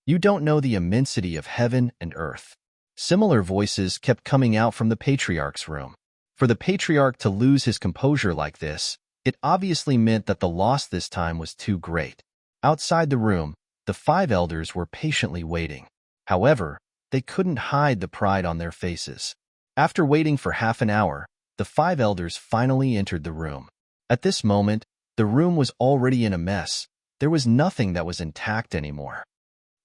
You don't know the immensity of heaven and earth. Similar voices kept coming out from the patriarch's room. For the patriarch to lose his composure like this, it obviously meant that the loss this time was too great. Outside the room, the 5 elders were patiently waiting. However, they couldn't hide the pride on their faces. After waiting for half an hour, the 5 elders finally entered the room. At this moment, the room was already in a mess. There was nothing that was intact anymore.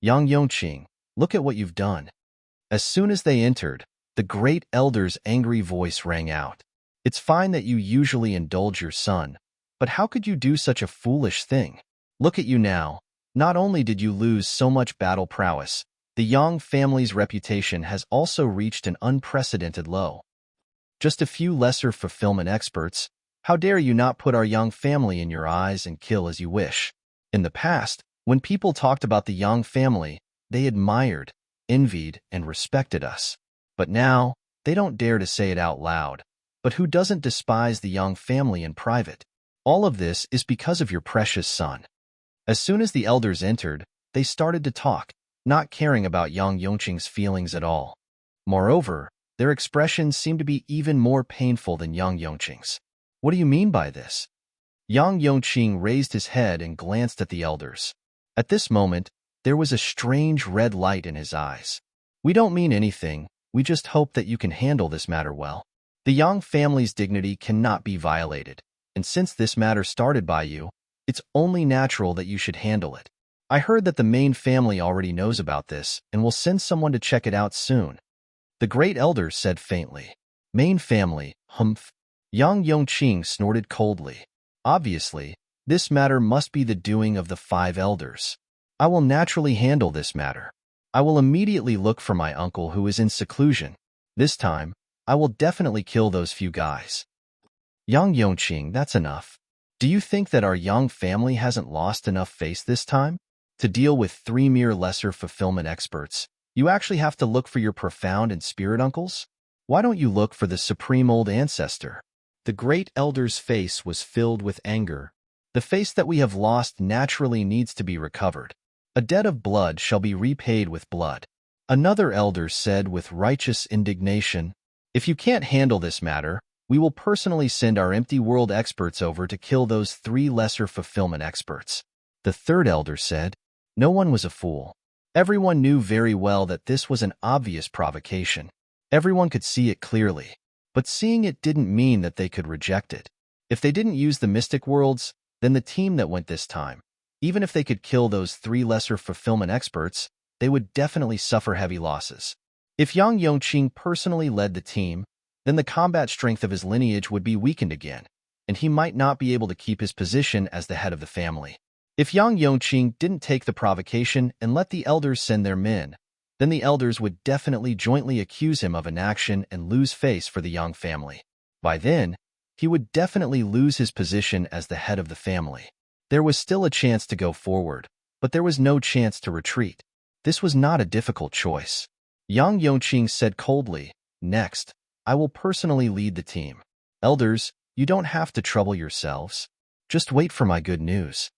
Yang Yongqing, look at what you've done. As soon as they entered, the great elder's angry voice rang out. It's fine that you usually indulge your son, but how could you do such a foolish thing? Look at you now. Not only did you lose so much battle prowess, the Yang family's reputation has also reached an unprecedented low. Just a few lesser fulfillment experts. How dare you not put our Yang family in your eyes and kill as you wish? In the past, when people talked about the Yang family, they admired, envied, and respected us. But now, they don't dare to say it out loud. But who doesn't despise the Yang family in private? All of this is because of your precious son. As soon as the elders entered, they started to talk, not caring about Yang Yongqing's feelings at all. Moreover, their expressions seemed to be even more painful than Yang Yongqing's. What do you mean by this? Yang Yongqing raised his head and glanced at the elders. At this moment, there was a strange red light in his eyes. We don't mean anything, we just hope that you can handle this matter well. The Yang family's dignity cannot be violated, and since this matter started by you, it's only natural that you should handle it. I heard that the main family already knows about this and will send someone to check it out soon. The great elders said faintly. Main family, humph. Yang Yongqing snorted coldly. Obviously, this matter must be the doing of the 5 elders. I will naturally handle this matter. I will immediately look for my uncle who is in seclusion. This time, I will definitely kill those few guys. Yang Yongqing, that's enough. Do you think that our Yang family hasn't lost enough face this time? To deal with 3 mere lesser fulfillment experts, you actually have to look for your profound and spirit uncles? Why don't you look for the supreme old ancestor? The great elder's face was filled with anger. The face that we have lost naturally needs to be recovered. A debt of blood shall be repaid with blood. Another elder said with righteous indignation, if you can't handle this matter, we will personally send our empty world experts over to kill those 3 lesser fulfillment experts. The third elder said, no one was a fool. Everyone knew very well that this was an obvious provocation. Everyone could see it clearly. But seeing it didn't mean that they could reject it. If they didn't use the mystic worlds, then the team that went this time, even if they could kill those 3 lesser fulfillment experts, they would definitely suffer heavy losses. If Yang Yongqing personally led the team, then the combat strength of his lineage would be weakened again, and he might not be able to keep his position as the head of the family. If Yang Yongqing didn't take the provocation and let the elders send their men, then the elders would definitely jointly accuse him of inaction and lose face for the Yang family. By then, he would definitely lose his position as the head of the family. There was still a chance to go forward, but there was no chance to retreat. This was not a difficult choice. Yang Yongqing said coldly, next, I will personally lead the team. Elders, you don't have to trouble yourselves. Just wait for my good news.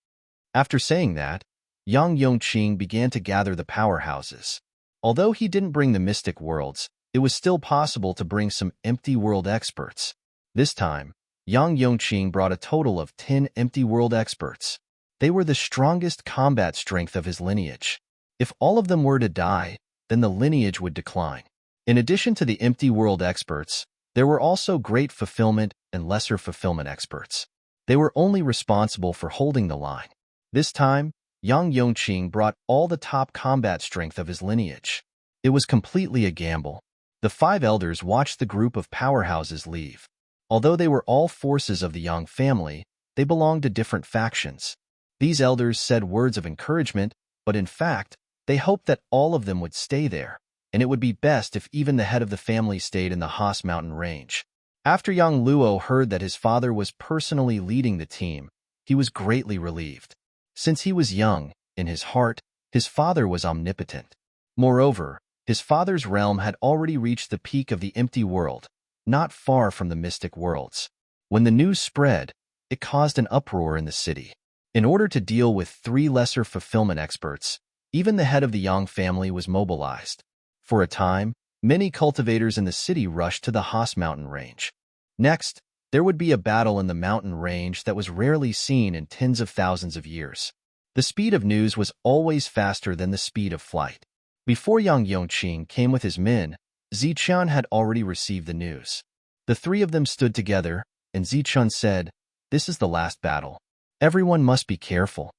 After saying that, Yang Yongqing began to gather the powerhouses. Although he didn't bring the mystic worlds, it was still possible to bring some empty world experts. This time, Yang Yongqing brought a total of 10 empty world experts. They were the strongest combat strength of his lineage. If all of them were to die, then the lineage would decline. In addition to the empty world experts, there were also great fulfillment and lesser fulfillment experts. They were only responsible for holding the line. This time, Yang Yongqing brought all the top combat strength of his lineage. It was completely a gamble. The 5 elders watched the group of powerhouses leave. Although they were all forces of the Yang family, they belonged to different factions. These elders said words of encouragement, but in fact, they hoped that all of them would stay there, and it would be best if even the head of the family stayed in the Haas mountain range. After Yang Luo heard that his father was personally leading the team, he was greatly relieved. Since he was young, in his heart, his father was omnipotent. Moreover, his father's realm had already reached the peak of the empty world, not far from the mystic worlds. When the news spread, it caused an uproar in the city. In order to deal with 3 lesser fulfillment experts, even the head of the Yang family was mobilized. For a time, many cultivators in the city rushed to the Haas mountain range. Next, there would be a battle in the mountain range that was rarely seen in tens of thousands of years. The speed of news was always faster than the speed of flight. Before Yang Yongqing came with his men, Zichun had already received the news. The 3 of them stood together, and Zichun said, this is the last battle. Everyone must be careful.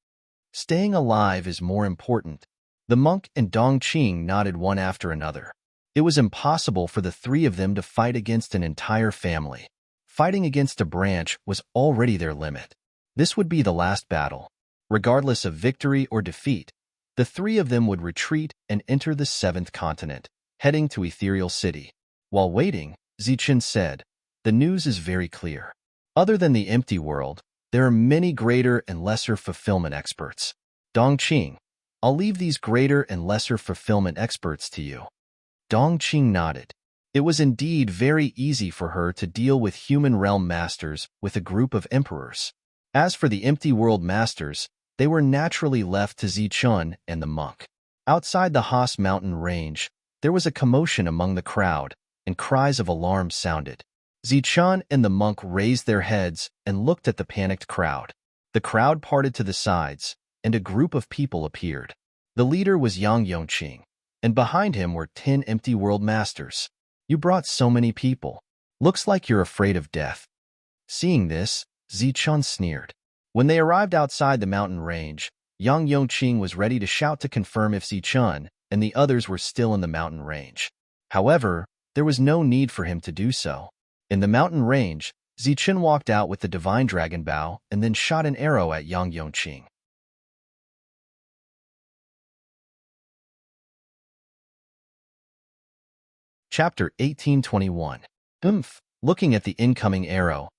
Staying alive is more important. The monk and Dongqing nodded one after another. It was impossible for the 3 of them to fight against an entire family. Fighting against a branch was already their limit. This would be the last battle. Regardless of victory or defeat, the 3 of them would retreat and enter the 7th continent, heading to Ethereal City. While waiting, Zichun said, the news is very clear. Other than the empty world, There are many greater and lesser fulfillment experts. Dongqing, I'll leave these greater and lesser fulfillment experts to you. Dongqing nodded. It was indeed very easy for her to deal with human realm masters with a group of emperors. As for the empty world masters, they were naturally left to Zichun and the monk. Outside the Haas mountain range, there was a commotion among the crowd, and cries of alarm sounded. Zichun and the monk raised their heads and looked at the panicked crowd. The crowd parted to the sides, and a group of people appeared. The leader was Yang Yongqing, and behind him were 10 empty world masters. You brought so many people. Looks like you're afraid of death. Seeing this, Zichun sneered. When they arrived outside the mountain range, Yang Yongqing was ready to shout to confirm if Zichun and the others were still in the mountain range. However, there was no need for him to do so. In the mountain range, Zichun walked out with the divine dragon bow and then shot an arrow at Yang Yongqing. Chapter 1821. Looking at the incoming arrow,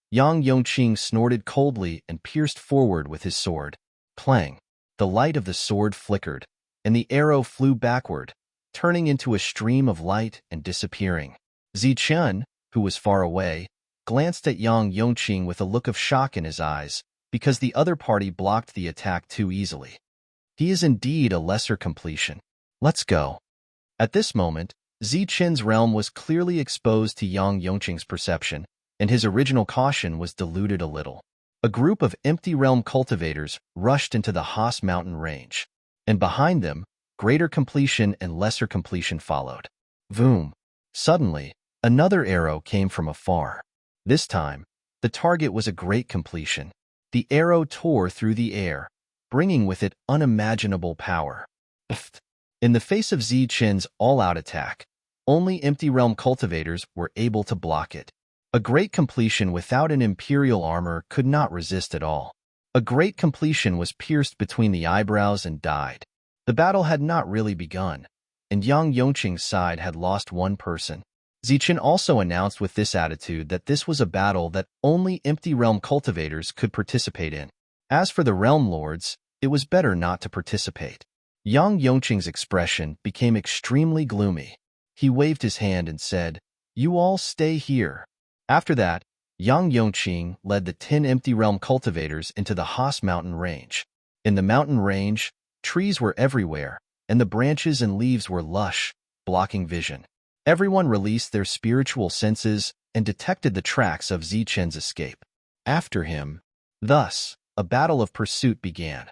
Yang Yongqing snorted coldly and pierced forward with his sword. Clang! The light of the sword flickered, and the arrow flew backward, turning into a stream of light and disappearing. Zichun, who was far away, glanced at Yang Yongqing with a look of shock in his eyes, because the other party blocked the attack too easily. He is indeed a lesser completion. Let's go. At this moment, Zichun's realm was clearly exposed to Yang Yongqing's perception, and his original caution was diluted a little. A group of empty realm cultivators rushed into the Haas mountain range, and behind them, greater completion and lesser completion followed. Voom! Suddenly, another arrow came from afar. This time, the target was a great completion. The arrow tore through the air, bringing with it unimaginable power. In the face of Zichun's all-out attack, only empty realm cultivators were able to block it. A great completion without an imperial armor could not resist at all. A great completion was pierced between the eyebrows and died. The battle had not really begun, and Yang Yongqing's side had lost one person. Zichun also announced with this attitude that this was a battle that only empty realm cultivators could participate in. As for the realm lords, it was better not to participate. Yang Yongqing's expression became extremely gloomy. He waved his hand and said, "You all stay here." After that, Yang Yongqing led the 10 empty realm cultivators into the Haas mountain range. In the mountain range, trees were everywhere, and the branches and leaves were lush, blocking vision. Everyone released their spiritual senses and detected the tracks of Zichun's escape. After him, thus, a battle of pursuit began.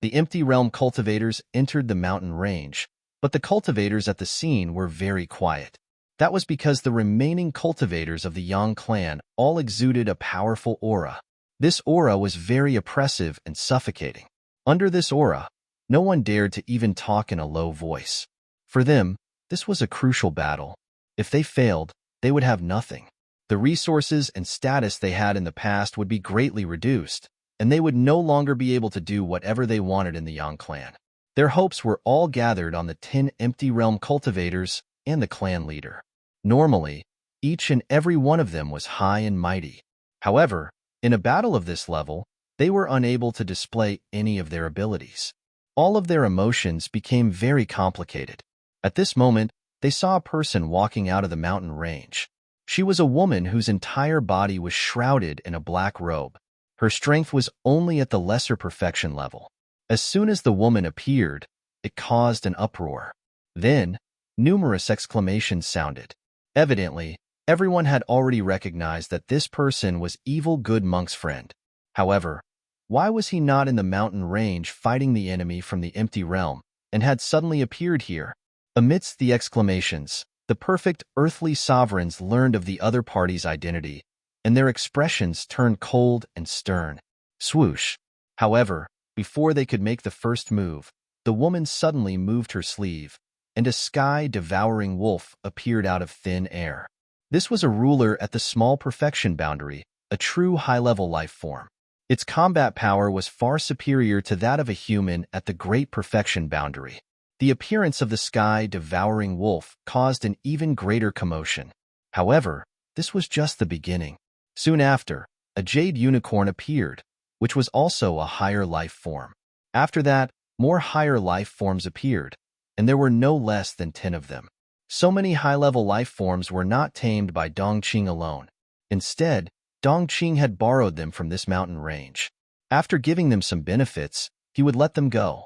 The empty realm cultivators entered the mountain range, but the cultivators at the scene were very quiet. That was because the remaining cultivators of the Yang clan all exuded a powerful aura. This aura was very oppressive and suffocating. Under this aura, no one dared to even talk in a low voice. For them, this was a crucial battle. If they failed, they would have nothing. The resources and status they had in the past would be greatly reduced, and they would no longer be able to do whatever they wanted in the Yang clan. Their hopes were all gathered on the 10 empty realm cultivators and the clan leader. Normally, each and every one of them was high and mighty. However, in a battle of this level, they were unable to display any of their abilities. All of their emotions became very complicated. At this moment, they saw a person walking out of the mountain range. She was a woman whose entire body was shrouded in a black robe. Her strength was only at the lesser perfection level. As soon as the woman appeared, it caused an uproar. Then, numerous exclamations sounded. Evidently, everyone had already recognized that this person was Evil Good Monk's friend. However, why was he not in the mountain range fighting the enemy from the empty realm, and had suddenly appeared here? Amidst the exclamations, the perfect earthly sovereigns learned of the other party's identity, and their expressions turned cold and stern. Swoosh! However, before they could make the first move, the woman suddenly moved her sleeve, and a sky-devouring wolf appeared out of thin air. This was a ruler at the small perfection boundary, a true high-level life form. Its combat power was far superior to that of a human at the great perfection boundary. The appearance of the sky-devouring wolf caused an even greater commotion. However, this was just the beginning. Soon after, a jade unicorn appeared, which was also a higher life form. After that, more higher life forms appeared, and there were no less than 10 of them. So many high-level life forms were not tamed by Dongqing alone. Instead, Dongqing had borrowed them from this mountain range. After giving them some benefits, he would let them go.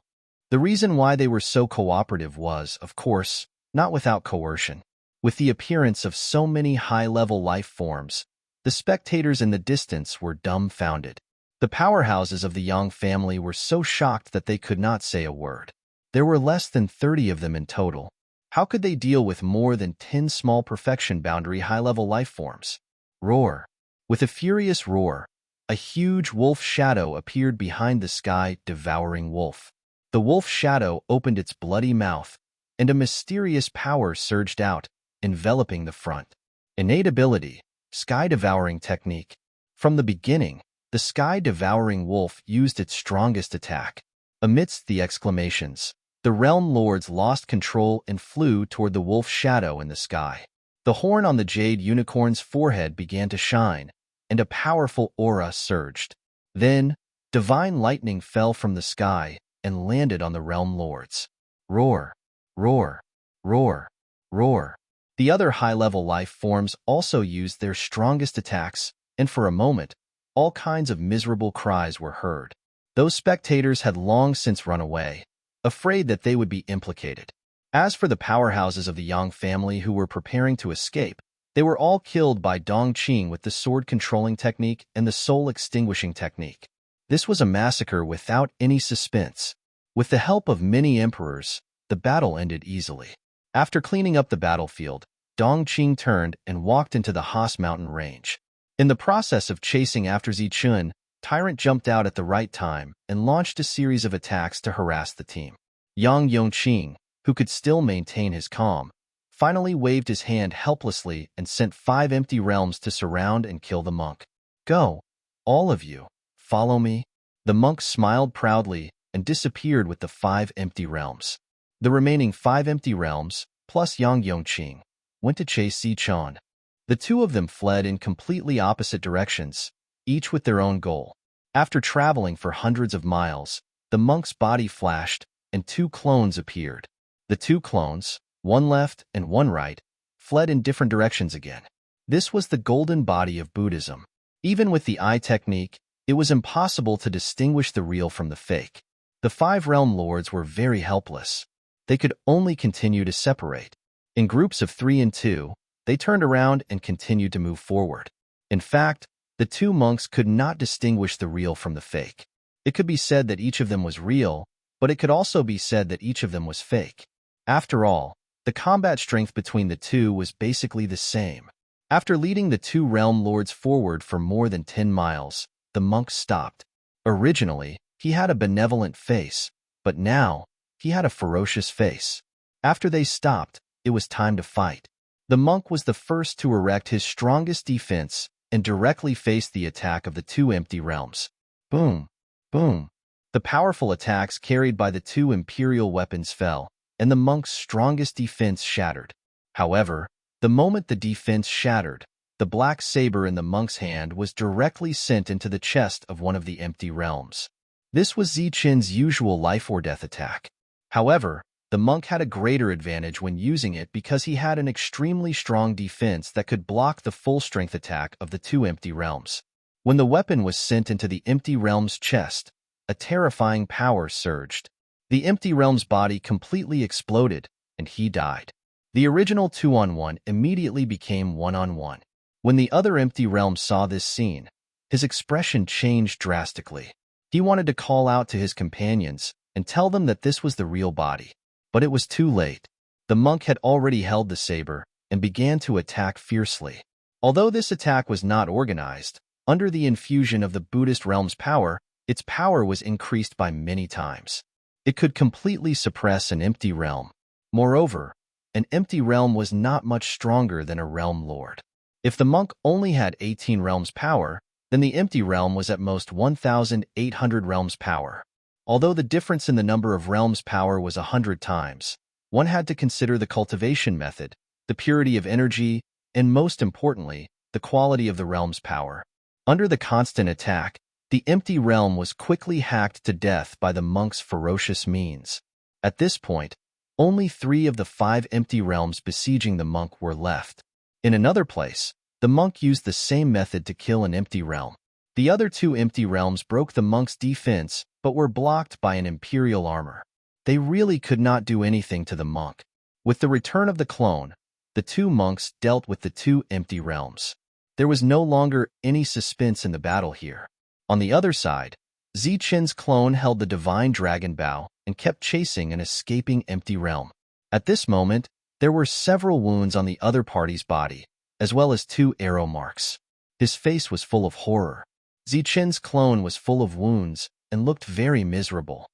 The reason why they were so cooperative was, of course, not without coercion. With the appearance of so many high-level life forms, the spectators in the distance were dumbfounded. The powerhouses of the Yang family were so shocked that they could not say a word. There were less than 30 of them in total. How could they deal with more than 10 small perfection boundary high-level life forms? Roar. With a furious roar, a huge wolf shadow appeared behind the sky, devouring wolf. The wolf shadow opened its bloody mouth, and a mysterious power surged out, enveloping the front. Innate ability, sky-devouring technique. From the beginning, the sky-devouring wolf used its strongest attack. Amidst the exclamations, the realm lords lost control and flew toward the wolf shadow in the sky. The horn on the jade unicorn's forehead began to shine, and a powerful aura surged. Then, divine lightning fell from the sky and landed on the realm lords. Roar, roar, roar, roar. The other high-level life forms also used their strongest attacks, and for a moment, all kinds of miserable cries were heard. Those spectators had long since run away, afraid that they would be implicated. As for the powerhouses of the Yang family who were preparing to escape, they were all killed by Dongqing with the sword-controlling technique and the soul-extinguishing technique. This was a massacre without any suspense. With the help of many emperors, the battle ended easily. After cleaning up the battlefield, Dongqing turned and walked into the Has mountain range. In the process of chasing after Zichun, Tyrant jumped out at the right time and launched a series of attacks to harass the team. Yang Yongqing, who could still maintain his calm, finally waved his hand helplessly and sent 5 empty realms to surround and kill the monk. Go, all of you, follow me. The monk smiled proudly and disappeared with the 5 empty realms. The remaining 5 empty realms, plus Yang Yongqing, went to chase Zichun. The two of them fled in completely opposite directions, each with their own goal. After traveling for hundreds of miles, the monk's body flashed, and 2 clones appeared. The 2 clones, one left and one right, fled in different directions again. This was the golden body of Buddhism. Even with the eye technique, it was impossible to distinguish the real from the fake. The 5 realm lords were very helpless. They could only continue to separate. In groups of 3 and 2, they turned around and continued to move forward. In fact, the 2 monks could not distinguish the real from the fake. It could be said that each of them was real, but it could also be said that each of them was fake. After all, the combat strength between the 2 was basically the same. After leading the 2 realm lords forward for more than 10 miles, the monk stopped. Originally, he had a benevolent face, but now, he had a ferocious face. After they stopped, it was time to fight. The monk was the first to erect his strongest defense and directly face the attack of the 2 empty realms. Boom, boom. The powerful attacks carried by the 2 imperial weapons fell, and the monk's strongest defense shattered. However, the moment the defense shattered, the black saber in the monk's hand was directly sent into the chest of one of the empty realms. This was Zichun's usual life or death attack. However, the monk had a greater advantage when using it because he had an extremely strong defense that could block the full-strength attack of the 2 empty realms. When the weapon was sent into the empty realm's chest, a terrifying power surged. The empty realm's body completely exploded, and he died. The original 2-on-1 immediately became 1-on-1. When the other empty realm saw this scene, his expression changed drastically. He wanted to call out to his companions and tell them that this was the real body. But it was too late. The monk had already held the saber and began to attack fiercely. Although this attack was not organized, under the infusion of the Buddhist realm's power, its power was increased by many times. It could completely suppress an empty realm. Moreover, an empty realm was not much stronger than a realm lord. If the monk only had 18 realms power, then the empty realm was at most 1,800 realms power. Although the difference in the number of realms power was 100 times, one had to consider the cultivation method, the purity of energy, and most importantly, the quality of the realm's power. Under the constant attack, The empty realm was quickly hacked to death by the monk's ferocious means. At this point, only 3 of the 5 empty realms besieging the monk were left. In another place, the monk used the same method to kill an empty realm. The other 2 empty realms broke the monk's defense but were blocked by an imperial armor. They really could not do anything to the monk. With the return of the clone, the 2 monks dealt with the 2 empty realms. There was no longer any suspense in the battle here. On the other side, Zichen's clone held the divine dragon bow and kept chasing an escaping empty realm. At this moment, there were several wounds on the other party's body, as well as 2 arrow marks. His face was full of horror. Zichen's clone was full of wounds and looked very miserable.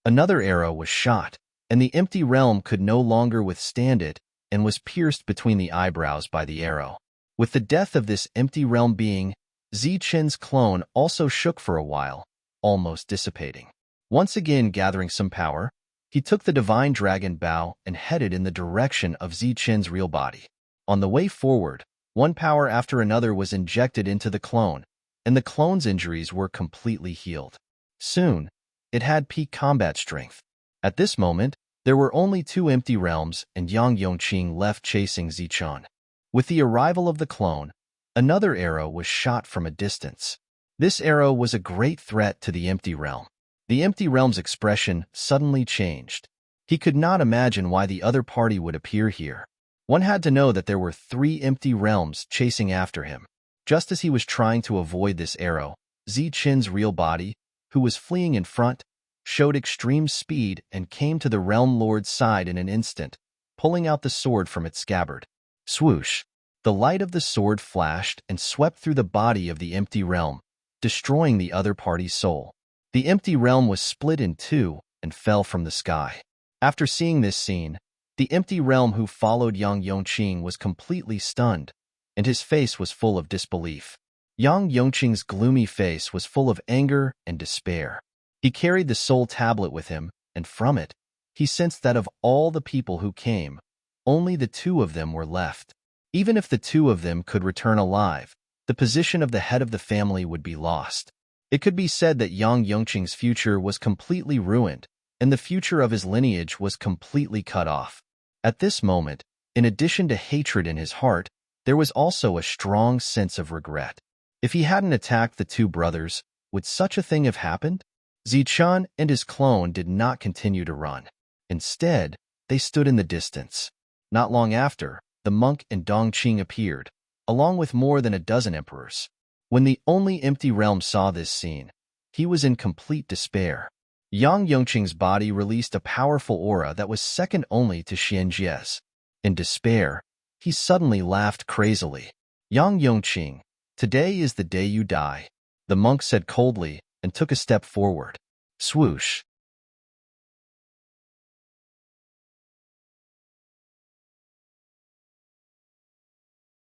Another arrow was shot, and the empty realm could no longer withstand it and was pierced between the eyebrows by the arrow. With the death of this empty realm being, Zichen's clone also shook for a while, almost dissipating. Once again gathering some power, he took the divine dragon bow and headed in the direction of Zichen's real body. On the way forward, one power after another was injected into the clone, and the clone's injuries were completely healed. Soon, it had peak combat strength. At this moment, there were only 2 empty realms and Yang Yongqing left chasing Zichen. With the arrival of the clone, another arrow was shot from a distance. This arrow was a great threat to the empty realm. The empty realm's expression suddenly changed. He could not imagine why the other party would appear here. One had to know that there were 3 empty realms chasing after him. Just as he was trying to avoid this arrow, Zichen's real body, who was fleeing in front, showed extreme speed and came to the realm lord's side in an instant, pulling out the sword from its scabbard. Swoosh! The light of the sword flashed and swept through the body of the empty realm, destroying the other party's soul. The empty realm was split in 2 and fell from the sky. After seeing this scene, the empty realm who followed Yang Yongqing was completely stunned, and his face was full of disbelief. Yang Yongqing's gloomy face was full of anger and despair. He carried the soul tablet with him, and from it, he sensed that of all the people who came, only the 2 of them were left. Even if the 2 of them could return alive, the position of the head of the family would be lost. It could be said that Yang Yongqing's future was completely ruined, and the future of his lineage was completely cut off. At this moment, in addition to hatred in his heart, there was also a strong sense of regret. If he hadn't attacked the 2 brothers, would such a thing have happened? Zichen and his clone did not continue to run. Instead, they stood in the distance. Not long after, the monk and Dongqing appeared, along with more than a dozen emperors. When the only empty realm saw this scene, he was in complete despair. Yang Yongqing's body released a powerful aura that was second only to Xianjie's. In despair, he suddenly laughed crazily. Yang Yongqing, today is the day you die, the monk said coldly and took a step forward. Swoosh!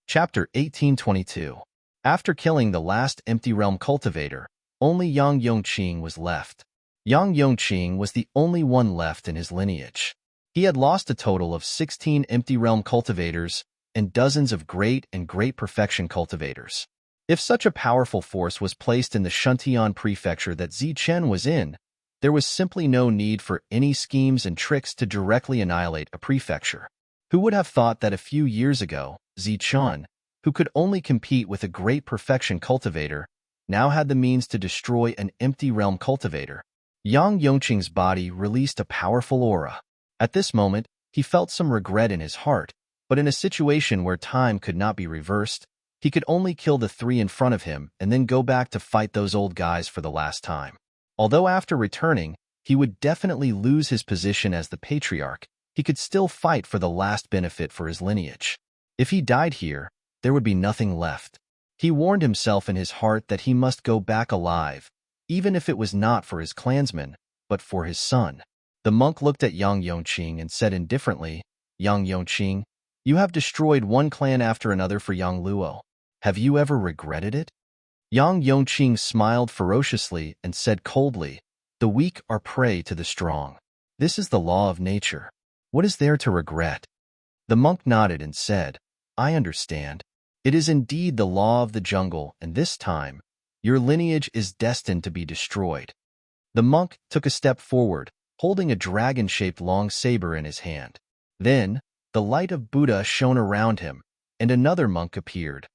Chapter 1822. After killing the last empty realm cultivator, only Yang Yongqing was left. Yang Yongqing was the only one left in his lineage. He had lost a total of 16 empty realm cultivators and dozens of great and great perfection cultivators. If such a powerful force was placed in the Shuntian prefecture that Zichen was in, there was simply no need for any schemes and tricks to directly annihilate a prefecture. Who would have thought that a few years ago, Zichen, who could only compete with a great perfection cultivator, now had the means to destroy an empty realm cultivator? Yang Yongqing's body released a powerful aura. At this moment, he felt some regret in his heart, but in a situation where time could not be reversed, he could only kill the 3 in front of him and then go back to fight those old guys for the last time. Although after returning, he would definitely lose his position as the patriarch, he could still fight for the last benefit for his lineage. If he died here, there would be nothing left. He warned himself in his heart that he must go back alive, even if it was not for his clansmen, but for his son. The monk looked at Yang Yongqing and said indifferently, Yang Yongqing, you have destroyed one clan after another for Yang Luo. Have you ever regretted it? Yang Yongqing smiled ferociously and said coldly, the weak are prey to the strong. This is the law of nature. What is there to regret? The monk nodded and said, I understand. It is indeed the law of the jungle, and this time, Your lineage is destined to be destroyed. The monk took a step forward, holding a dragon-shaped long saber in his hand. Then, the light of Buddha shone around him, and another monk appeared,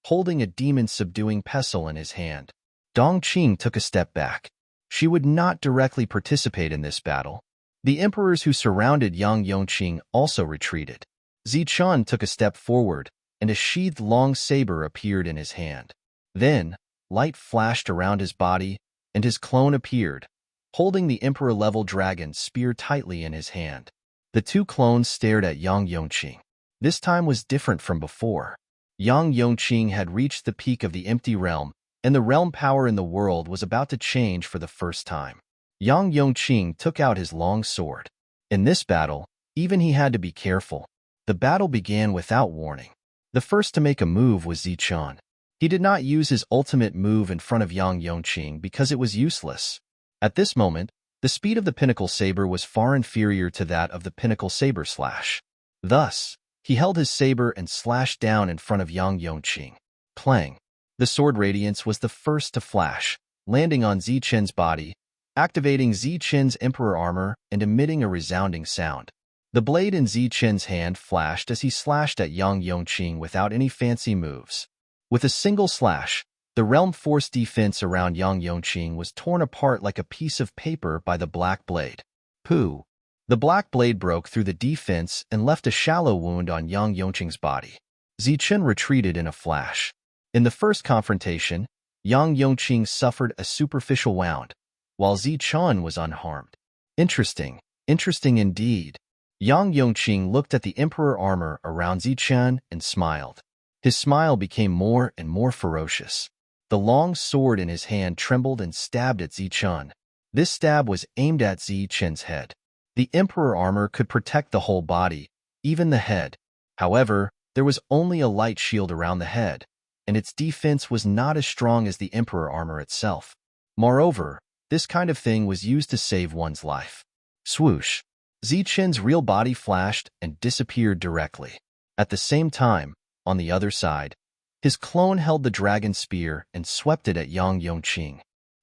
holding a demon-subduing pestle in his hand. Dongqing took a step back. She would not directly participate in this battle. The emperors who surrounded Yang Yongqing also retreated. Zichun took a step forward, and a sheathed long saber appeared in his hand. Then, light flashed around his body, and his clone appeared, holding the emperor-level dragon spear tightly in his hand. The two clones stared at Yang Yongqing. This time was different from before. Yang Yongqing had reached the peak of the empty realm, and the realm power in the world was about to change for the first time. Yang Yongqing took out his long sword. In this battle, even he had to be careful. The battle began without warning. The first to make a move was Zichun. He did not use his ultimate move in front of Yang Yongqing because it was useless. At this moment, the speed of the pinnacle saber was far inferior to that of the pinnacle saber slash. Thus, he held his saber and slashed down in front of Yang Yongqing. Clang! The sword radiance was the first to flash, landing on Zichun's body, activating Zichun's emperor armor and emitting a resounding sound. The blade in Zichun's hand flashed as he slashed at Yang Yongqing without any fancy moves. With a single slash, the realm force defense around Yang Yongqing was torn apart like a piece of paper by the black blade. Pooh! The black blade broke through the defense and left a shallow wound on Yang Yongqing's body. Zichun retreated in a flash. In the first confrontation, Yang Yongqing suffered a superficial wound, while Zichun was unharmed. Interesting indeed. Yang Yongqing looked at the emperor armor around Zichun and smiled. His smile became more and more ferocious. The long sword in his hand trembled and stabbed at Zichun. This stab was aimed at Zichun's head. The emperor armor could protect the whole body, even the head. However, there was only a light shield around the head, and its defense was not as strong as the emperor armor itself. Moreover, this kind of thing was used to save one's life. Swoosh! Zichun's real body flashed and disappeared directly. At the same time, on the other side, his clone held the dragon spear and swept it at Yang Yongqing.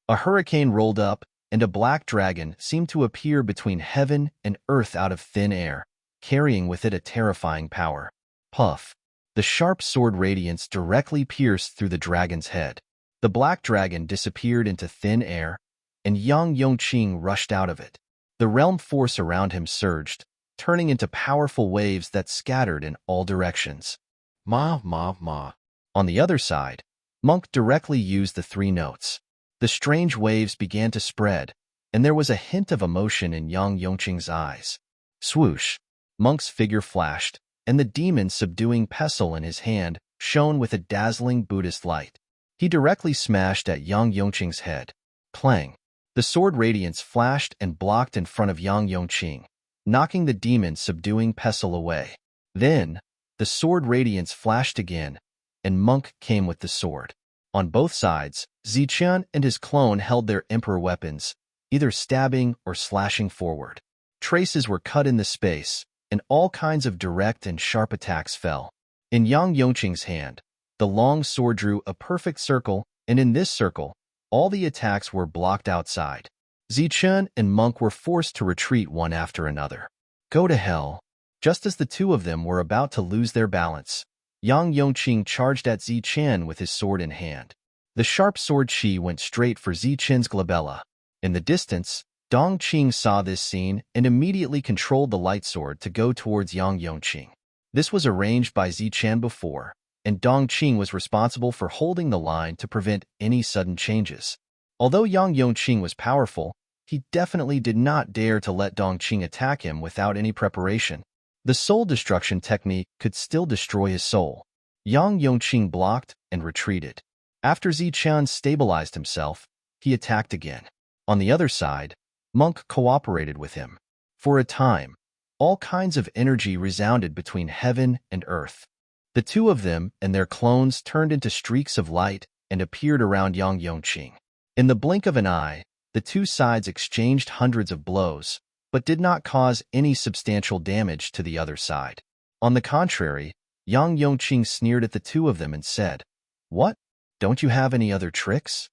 A hurricane rolled up, and a black dragon seemed to appear between heaven and earth out of thin air, carrying with it a terrifying power. Puff! The sharp sword radiance directly pierced through the dragon's head. The black dragon disappeared into thin air, and Yang Yongqing rushed out of it. The realm force around him surged, turning into powerful waves that scattered in all directions. Ma, ma, ma. On the other side, Monk directly used the three notes. The strange waves began to spread, and there was a hint of emotion in Yang Yongqing's eyes. Swoosh! Monk's figure flashed, and the demon subduing pestle in his hand shone with a dazzling Buddhist light. He directly smashed at Yang Yongqing's head. Clang! The sword radiance flashed and blocked in front of Yang Yongqing, knocking the demon subduing pestle away. Then, the sword radiance flashed again, and Monk came with the sword. On both sides, Zichun and his clone held their emperor weapons, either stabbing or slashing forward. Traces were cut in the space, and all kinds of direct and sharp attacks fell. In Yang Yongqing's hand, the long sword drew a perfect circle, and in this circle, all the attacks were blocked outside. Zichun and Monk were forced to retreat one after another. Go to hell! Just as the two of them were about to lose their balance, Yang Yongqing charged at Zichun with his sword in hand. The sharp sword chi went straight for Zichun's glabella. In the distance, Dongqing saw this scene and immediately controlled the light sword to go towards Yang Yongqing. This was arranged by Zichun before, and Dongqing was responsible for holding the line to prevent any sudden changes. Although Yang Yongqing was powerful, he definitely did not dare to let Dongqing attack him without any preparation. The soul destruction technique could still destroy his soul. Yang Yongqing blocked and retreated. After Zichun stabilized himself, he attacked again. On the other side, Monk cooperated with him. For a time, all kinds of energy resounded between heaven and earth. The two of them and their clones turned into streaks of light and appeared around Yang Yongqing. In the blink of an eye, the two sides exchanged hundreds of blows, but did not cause any substantial damage to the other side. On the contrary, Yang Yongqing sneered at the two of them and said, "What? Don't you have any other tricks?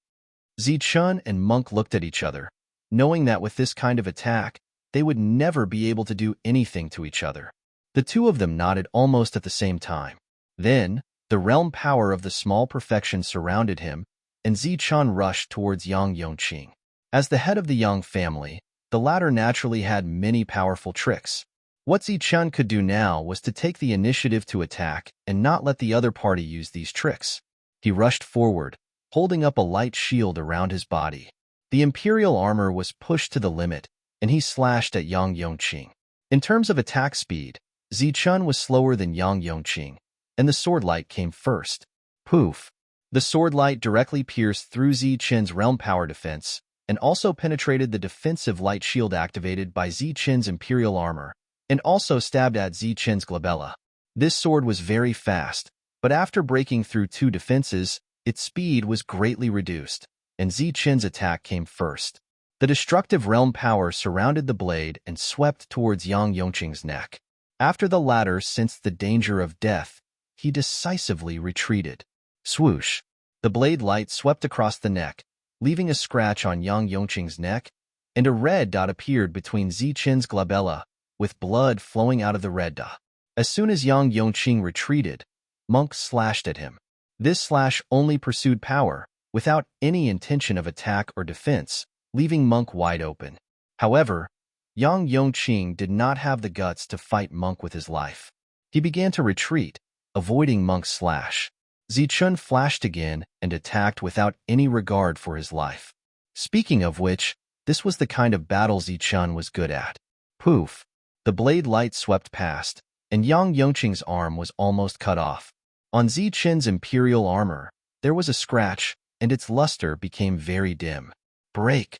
Zichun and Monk looked at each other, knowing that with this kind of attack, they would never be able to do anything to each other. The two of them nodded almost at the same time. Then, the realm power of the small perfection surrounded him, and Zichun rushed towards Yang Yongqing. As the head of the Yang family, the latter naturally had many powerful tricks. What Zichun could do now was to take the initiative to attack and not let the other party use these tricks. He rushed forward, holding up a light shield around his body. The imperial armor was pushed to the limit, and he slashed at Yang Yongqing. In terms of attack speed, Zichun was slower than Yang Yongqing, and the sword light came first. Poof! The sword light directly pierced through Zichun's realm power defense, and also penetrated the defensive light shield activated by Zichun's imperial armor, and also stabbed at Zichun's glabella. This sword was very fast, but after breaking through two defenses, its speed was greatly reduced, and Zichun's attack came first. The destructive realm power surrounded the blade and swept towards Yang Yongqing's neck. After the latter sensed the danger of death, he decisively retreated. Swoosh! The blade light swept across the neck, leaving a scratch on Yang Yongqing's neck, and a red dot appeared between Zichun's glabella, with blood flowing out of the red dot. As soon as Yang Yongqing retreated, Monk slashed at him. This slash only pursued power, without any intention of attack or defense, leaving Monk wide open. However, Yang Yongqing did not have the guts to fight Monk with his life. He began to retreat, avoiding Monk's slash. Zichun flashed again and attacked without any regard for his life. Speaking of which, this was the kind of battle Zichun was good at. Poof! The blade light swept past, and Yang Yongqing's arm was almost cut off. On Zichun's imperial armor, there was a scratch, and its luster became very dim. Break!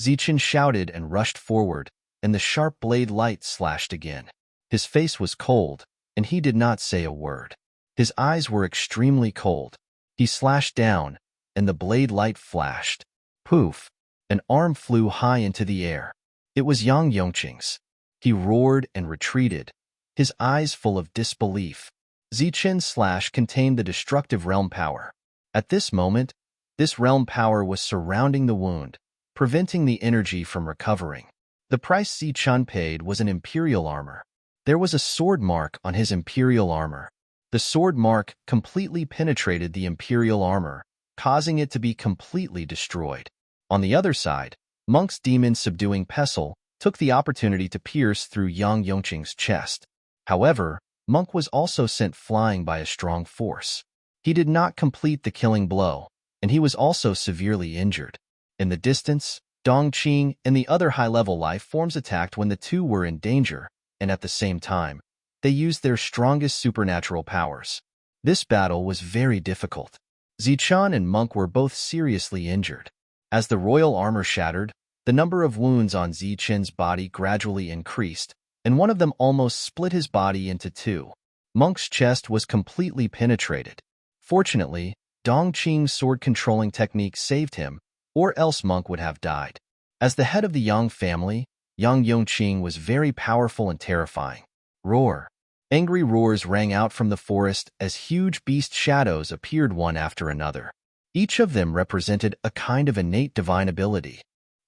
Zichun shouted and rushed forward, and the sharp blade light slashed again. His face was cold, and he did not say a word. His eyes were extremely cold. He slashed down, and the blade light flashed. Poof! An arm flew high into the air. It was Yang Yongqing's. He roared and retreated, his eyes full of disbelief. Zichun's slash contained the destructive realm power. At this moment, this realm power was surrounding the wound, preventing the energy from recovering. The price Zichun paid was an imperial armor. There was a sword mark on his imperial armor. The sword mark completely penetrated the imperial armor, causing it to be completely destroyed. On the other side, Monk's demon subduing pestle took the opportunity to pierce through Yang Yongqing's chest. However, Monk was also sent flying by a strong force. He did not complete the killing blow, and he was also severely injured. In the distance, Dongqing and the other high-level life forms attacked when the two were in danger, and at the same time, they used their strongest supernatural powers. This battle was very difficult. Zichun and Monk were both seriously injured. As the royal armor shattered, the number of wounds on Zichun's body gradually increased, and one of them almost split his body into two. Monk's chest was completely penetrated. Fortunately, Dongqing's sword-controlling technique saved him, or else Monk would have died. As the head of the Yang family, Yang Yongqing was very powerful and terrifying. Roar! Angry roars rang out from the forest as huge beast shadows appeared one after another. Each of them represented a kind of innate divine ability.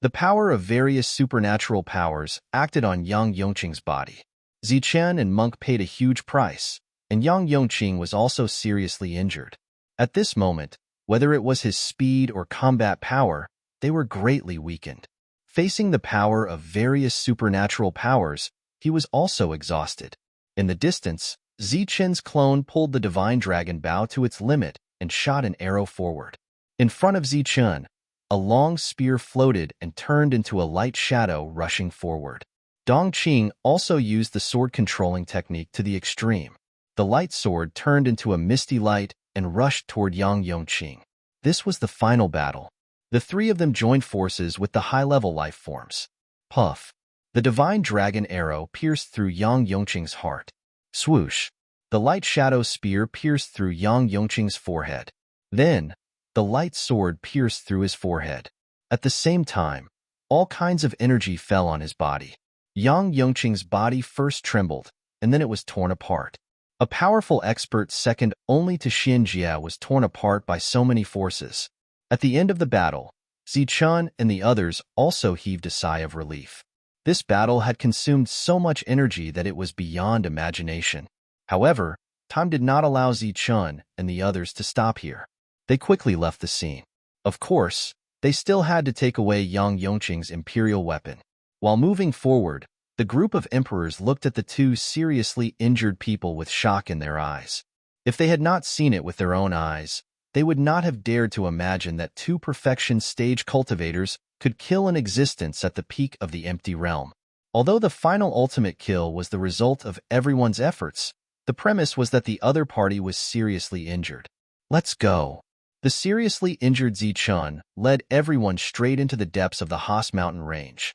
The power of various supernatural powers acted on Yang Yongqing's body. Zichun and Monk paid a huge price, and Yang Yongqing was also seriously injured. At this moment, whether it was his speed or combat power, they were greatly weakened. Facing the power of various supernatural powers, he was also exhausted. In the distance, Zichun's clone pulled the divine dragon bow to its limit and shot an arrow forward. In front of Zichun, a long spear floated and turned into a light shadow rushing forward. Dongqing also used the sword-controlling technique to the extreme. The light sword turned into a misty light and rushed toward Yang Yongqing. This was the final battle. The three of them joined forces with the high-level life forms. Puff! The divine dragon arrow pierced through Yang Yongqing's heart. Swoosh! The light shadow spear pierced through Yang Yongqing's forehead. Then, the light sword pierced through his forehead. At the same time, all kinds of energy fell on his body. Yang Yongqing's body first trembled, and then it was torn apart. A powerful expert second only to Xianjia was torn apart by so many forces. At the end of the battle, Zichun and the others also heaved a sigh of relief. This battle had consumed so much energy that it was beyond imagination. However, time did not allow Zichun and the others to stop here. They quickly left the scene. Of course, they still had to take away Yang Yongqing's imperial weapon. While moving forward, the group of emperors looked at the two seriously injured people with shock in their eyes. If they had not seen it with their own eyes, they would not have dared to imagine that two perfection stage cultivators could kill an existence at the peak of the empty realm. Although the final ultimate kill was the result of everyone's efforts, the premise was that the other party was seriously injured. Let's go. The seriously injured Zichun led everyone straight into the depths of the Haas mountain range.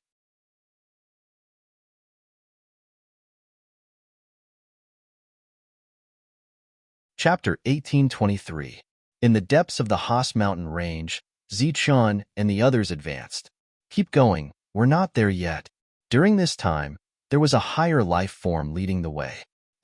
Chapter 1823. In the depths of the Haas mountain range, Zichun and the others advanced. Keep going, we're not there yet. During this time, there was a higher life form leading the way.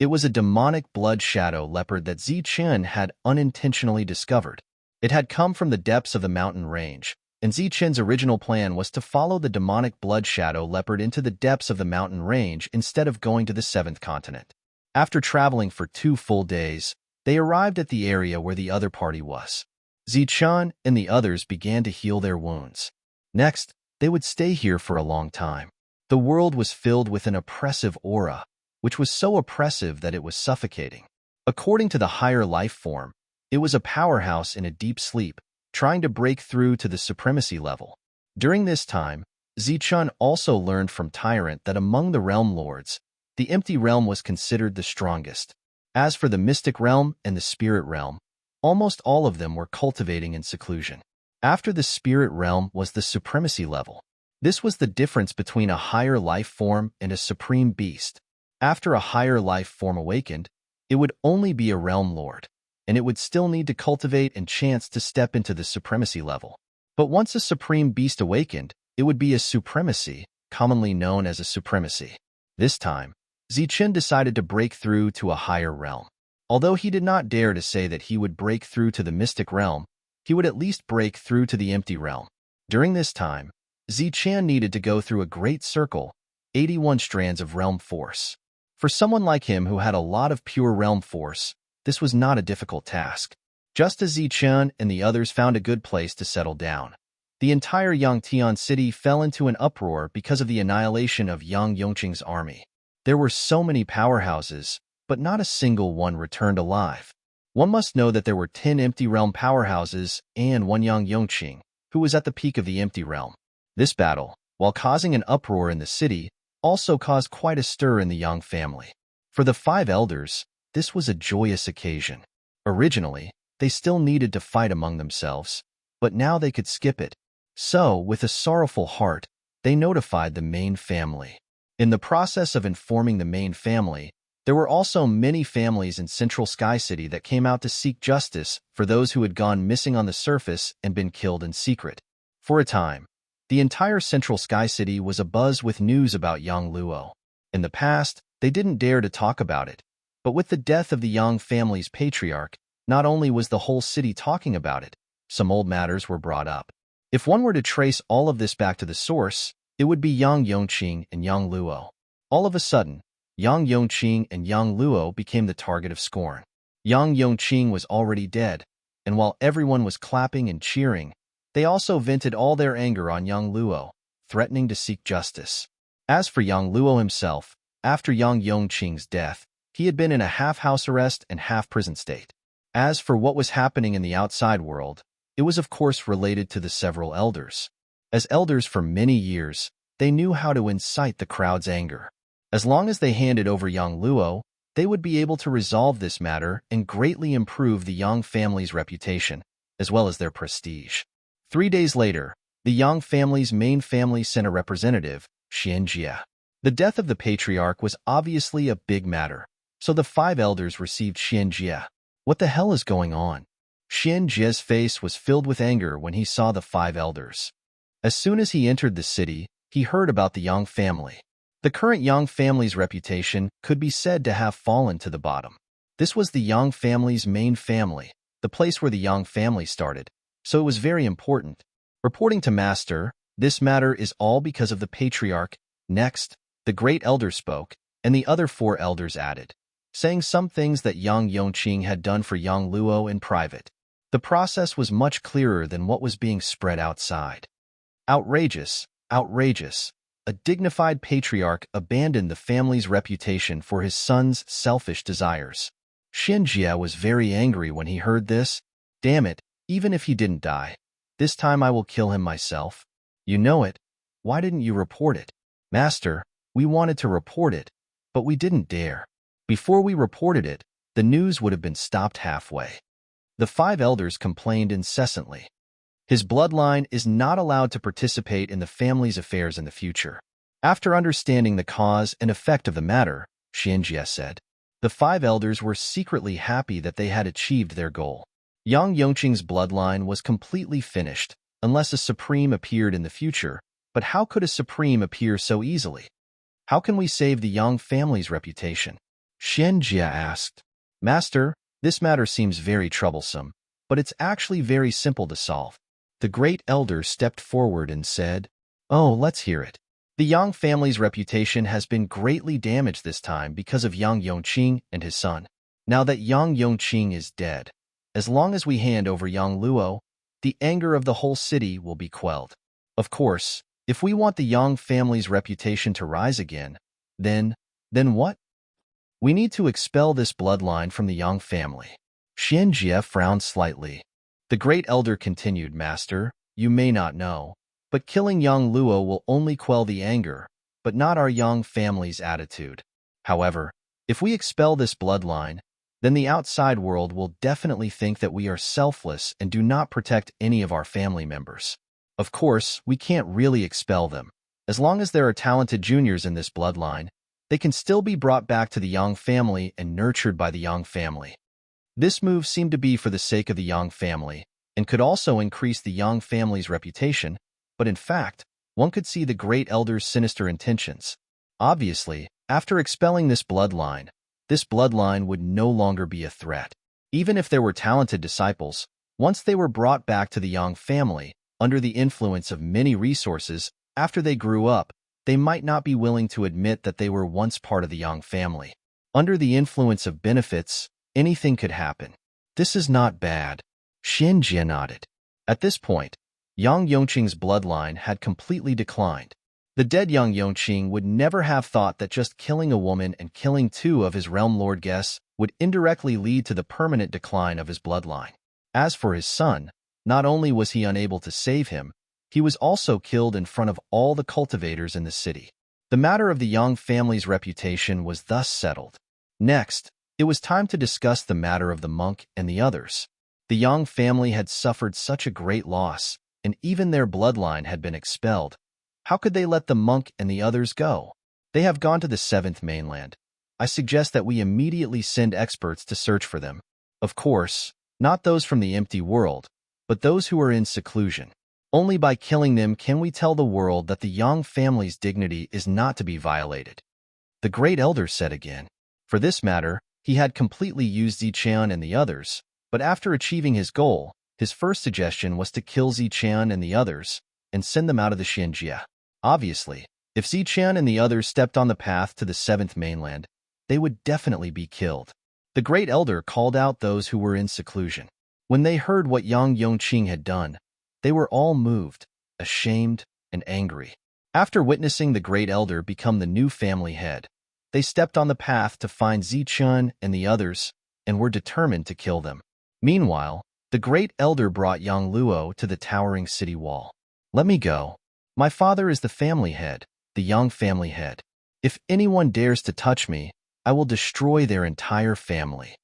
It was a demonic blood shadow leopard that Zichun had unintentionally discovered. It had come from the depths of the mountain range, and Zichun's original plan was to follow the demonic blood shadow leopard into the depths of the mountain range instead of going to the seventh continent. After traveling for 2 full days, they arrived at the area where the other party was. Zichun and the others began to heal their wounds. Next, they would stay here for a long time. The world was filled with an oppressive aura, which was so oppressive that it was suffocating. According to the higher life form, it was a powerhouse in a deep sleep, trying to break through to the supremacy level. During this time, Zichun also learned from Tyrant that among the realm lords, the empty realm was considered the strongest. As for the mystic realm and the spirit realm, almost all of them were cultivating in seclusion. After the spirit realm was the supremacy level. This was the difference between a higher life form and a supreme beast. After a higher life form awakened, it would only be a realm lord, and it would still need to cultivate and chance to step into the supremacy level. But once a supreme beast awakened, it would be a supremacy, commonly known as a supremacy. This time, Zichun decided to break through to a higher realm. Although he did not dare to say that he would break through to the mystic realm, he would at least break through to the empty realm. During this time, Zichun needed to go through a great circle, 81 strands of realm force. For someone like him who had a lot of pure realm force, this was not a difficult task. Just as Zichun and the others found a good place to settle down, the entire Yangtian city fell into an uproar because of the annihilation of Yang Yongqing's army. There were so many powerhouses, but not a single one returned alive. One must know that there were 10 empty realm powerhouses and 1 Yang Yongqing, who was at the peak of the empty realm. This battle, while causing an uproar in the city, also caused quite a stir in the Yang family. For the 5 elders, this was a joyous occasion. Originally, they still needed to fight among themselves, but now they could skip it. So, with a sorrowful heart, they notified the main family. In the process of informing the main family, there were also many families in Central Sky City that came out to seek justice for those who had gone missing on the surface and been killed in secret. For a time, the entire Central Sky City was abuzz with news about Yang Luo. In the past, they didn't dare to talk about it, but with the death of the Yang family's patriarch, not only was the whole city talking about it, some old matters were brought up. If one were to trace all of this back to the source, it would be Yang Yongqing and Yang Luo. All of a sudden, Yang Yongqing and Yang Luo became the target of scorn. Yang Yongqing was already dead, and while everyone was clapping and cheering, they also vented all their anger on Yang Luo, threatening to seek justice. As for Yang Luo himself, after Yang Yongqing's death, he had been in a half-house arrest and half-prison state. As for what was happening in the outside world, it was of course related to the several elders. As elders for many years, they knew how to incite the crowd's anger. As long as they handed over Yang Luo, they would be able to resolve this matter and greatly improve the Yang family's reputation, as well as their prestige. 3 days later, the Yang family's main family sent a representative, Xianjia. The death of the patriarch was obviously a big matter, so the 5 elders received Xianjia. What the hell is going on? Xianjia's face was filled with anger when he saw the 5 elders. As soon as he entered the city, he heard about the Yang family. The current Yang family's reputation could be said to have fallen to the bottom. This was the Yang family's main family, the place where the Yang family started, so it was very important. Reporting to Master, this matter is all because of the patriarch. Next, the great elder spoke, and the other 4 elders added, saying some things that Yang Yongqing had done for Yang Luo in private. The process was much clearer than what was being spread outside. Outrageous, outrageous. A dignified patriarch abandoned the family's reputation for his son's selfish desires. Xinjie was very angry when he heard this. Damn it, even if he didn't die, this time I will kill him myself. You know it. Why didn't you report it? Master, we wanted to report it, but we didn't dare. Before we reported it, the news would have been stopped halfway. The 5 elders complained incessantly. His bloodline is not allowed to participate in the family's affairs in the future. After understanding the cause and effect of the matter, Xinjie said, the 5 elders were secretly happy that they had achieved their goal. Yang Yongqing's bloodline was completely finished, unless a supreme appeared in the future. But how could a supreme appear so easily? How can we save the Yang family's reputation? Xinjie asked. Master, this matter seems very troublesome, but it's actually very simple to solve. The great elder stepped forward and said, Oh, let's hear it. The Yang family's reputation has been greatly damaged this time because of Yang Yongqing and his son. Now that Yang Yongqing is dead, as long as we hand over Yang Luo, the anger of the whole city will be quelled. Of course, if we want the Yang family's reputation to rise again, then what? We need to expel this bloodline from the Yang family. Xinjie frowned slightly. The great elder continued, Master, you may not know, but killing Yang Luo will only quell the anger, but not our Yang family's attitude. However, if we expel this bloodline, then the outside world will definitely think that we are selfless and do not protect any of our family members. Of course, we can't really expel them. As long as there are talented juniors in this bloodline, they can still be brought back to the Yang family and nurtured by the Yang family. This move seemed to be for the sake of the Yang family, and could also increase the Yang family's reputation, but in fact, one could see the great elder's sinister intentions. Obviously, after expelling this bloodline would no longer be a threat. Even if there were talented disciples, once they were brought back to the Yang family, under the influence of many resources, after they grew up, they might not be willing to admit that they were once part of the Yang family. Under the influence of benefits, anything could happen. This is not bad. Xinjie nodded. At this point, Yang Yongqing's bloodline had completely declined. The dead Yang Yongqing would never have thought that just killing a woman and killing 2 of his realm lord guests would indirectly lead to the permanent decline of his bloodline. As for his son, not only was he unable to save him, he was also killed in front of all the cultivators in the city. The matter of the Yang family's reputation was thus settled. Next, it was time to discuss the matter of the monk and the others. The Yang family had suffered such a great loss, and even their bloodline had been expelled. How could they let the monk and the others go? They have gone to the 7th mainland. I suggest that we immediately send experts to search for them. Of course, not those from the empty world, but those who are in seclusion. Only by killing them can we tell the world that the Yang family's dignity is not to be violated. The great elder said again. For this matter, he had completely used Ziqian and the others, but after achieving his goal, his first suggestion was to kill Ziqian and the others and send them out of the Xinjie. Obviously, if Ziqian and the others stepped on the path to the 7th mainland, they would definitely be killed. The great elder called out those who were in seclusion. When they heard what Yang Yongqing had done, they were all moved, ashamed, and angry. After witnessing the great elder become the new family head, they stepped on the path to find Ziqian and the others and were determined to kill them. Meanwhile, the great elder brought Yang Luo to the towering city wall. Let me go. My father is the family head, the Yang family head. If anyone dares to touch me, I will destroy their entire family.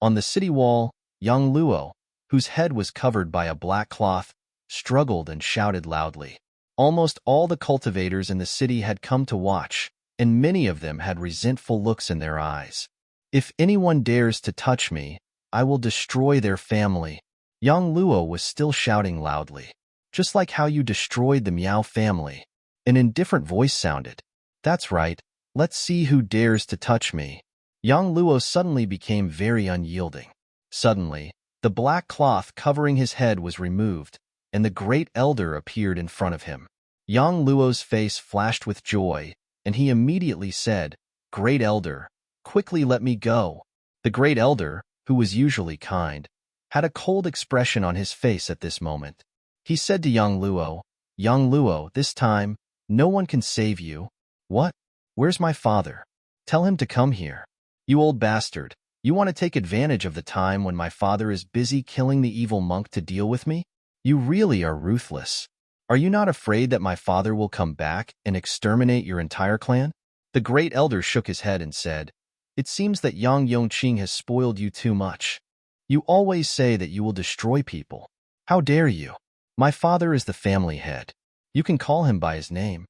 On the city wall, Yang Luo, whose head was covered by a black cloth, struggled and shouted loudly. Almost all the cultivators in the city had come to watch, and many of them had resentful looks in their eyes. If anyone dares to touch me, I will destroy their family. Yang Luo was still shouting loudly. Just like how you destroyed the Miao family. An indifferent voice sounded. That's right, let's see who dares to touch me. Yang Luo suddenly became very unyielding. Suddenly, the black cloth covering his head was removed, and the great elder appeared in front of him. Yang Luo's face flashed with joy, and he immediately said, "Great elder, quickly let me go." The great elder, who was usually kind, had a cold expression on his face at this moment. He said to Yang Luo, this time, no one can save you. What? Where's my father? Tell him to come here. You old bastard, you want to take advantage of the time when my father is busy killing the evil monk to deal with me? You really are ruthless. Are you not afraid that my father will come back and exterminate your entire clan? The great elder shook his head and said, "It seems that Yang Yongqing has spoiled you too much. You always say that you will destroy people. How dare you? My father is the family head. You can call him by his name.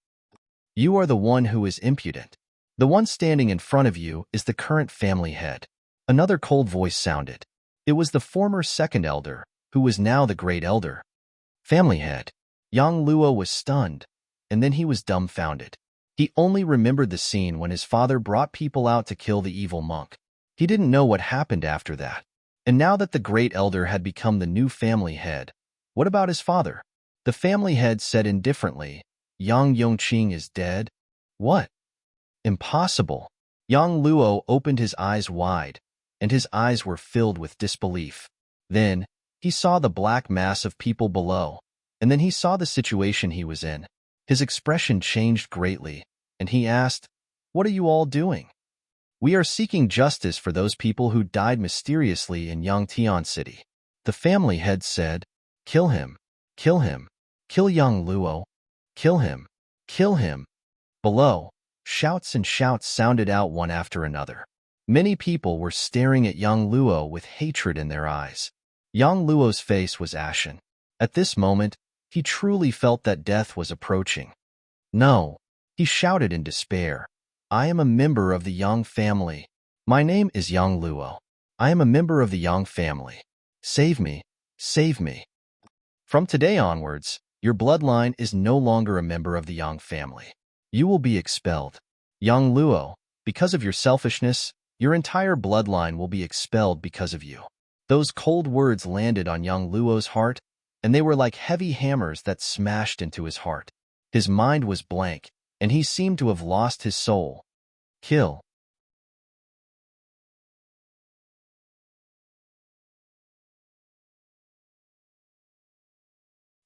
You are the one who is impudent. The one standing in front of you is the current family head." Another cold voice sounded. It was the former second elder, who was now the great elder. Family head. Yang Luo was stunned, and then he was dumbfounded. He only remembered the scene when his father brought people out to kill the evil monk. He didn't know what happened after that. And now that the great elder had become the new family head, what about his father? The family head said indifferently, "Yang Yongqing is dead?" What? Impossible. Yang Luo opened his eyes wide, and his eyes were filled with disbelief. Then, he saw the black mass of people below, and then he saw the situation he was in. His expression changed greatly, and he asked, "What are you all doing?" "We are seeking justice for those people who died mysteriously in Yangtian City." The family head said, "Kill him, kill him, kill Yang Luo, kill him, kill him." Below, shouts and shouts sounded out one after another. Many people were staring at Yang Luo with hatred in their eyes. Yang Luo's face was ashen. At this moment, he truly felt that death was approaching. "No," he shouted in despair. "I am a member of the Yang family. My name is Yang Luo. I am a member of the Yang family. Save me, save me. From today onwards, your bloodline is no longer a member of the Yang family. You will be expelled. Yang Luo, because of your selfishness, your entire bloodline will be expelled because of you." Those cold words landed on Yang Luo's heart, and they were like heavy hammers that smashed into his heart. His mind was blank, and he seemed to have lost his soul. Kill.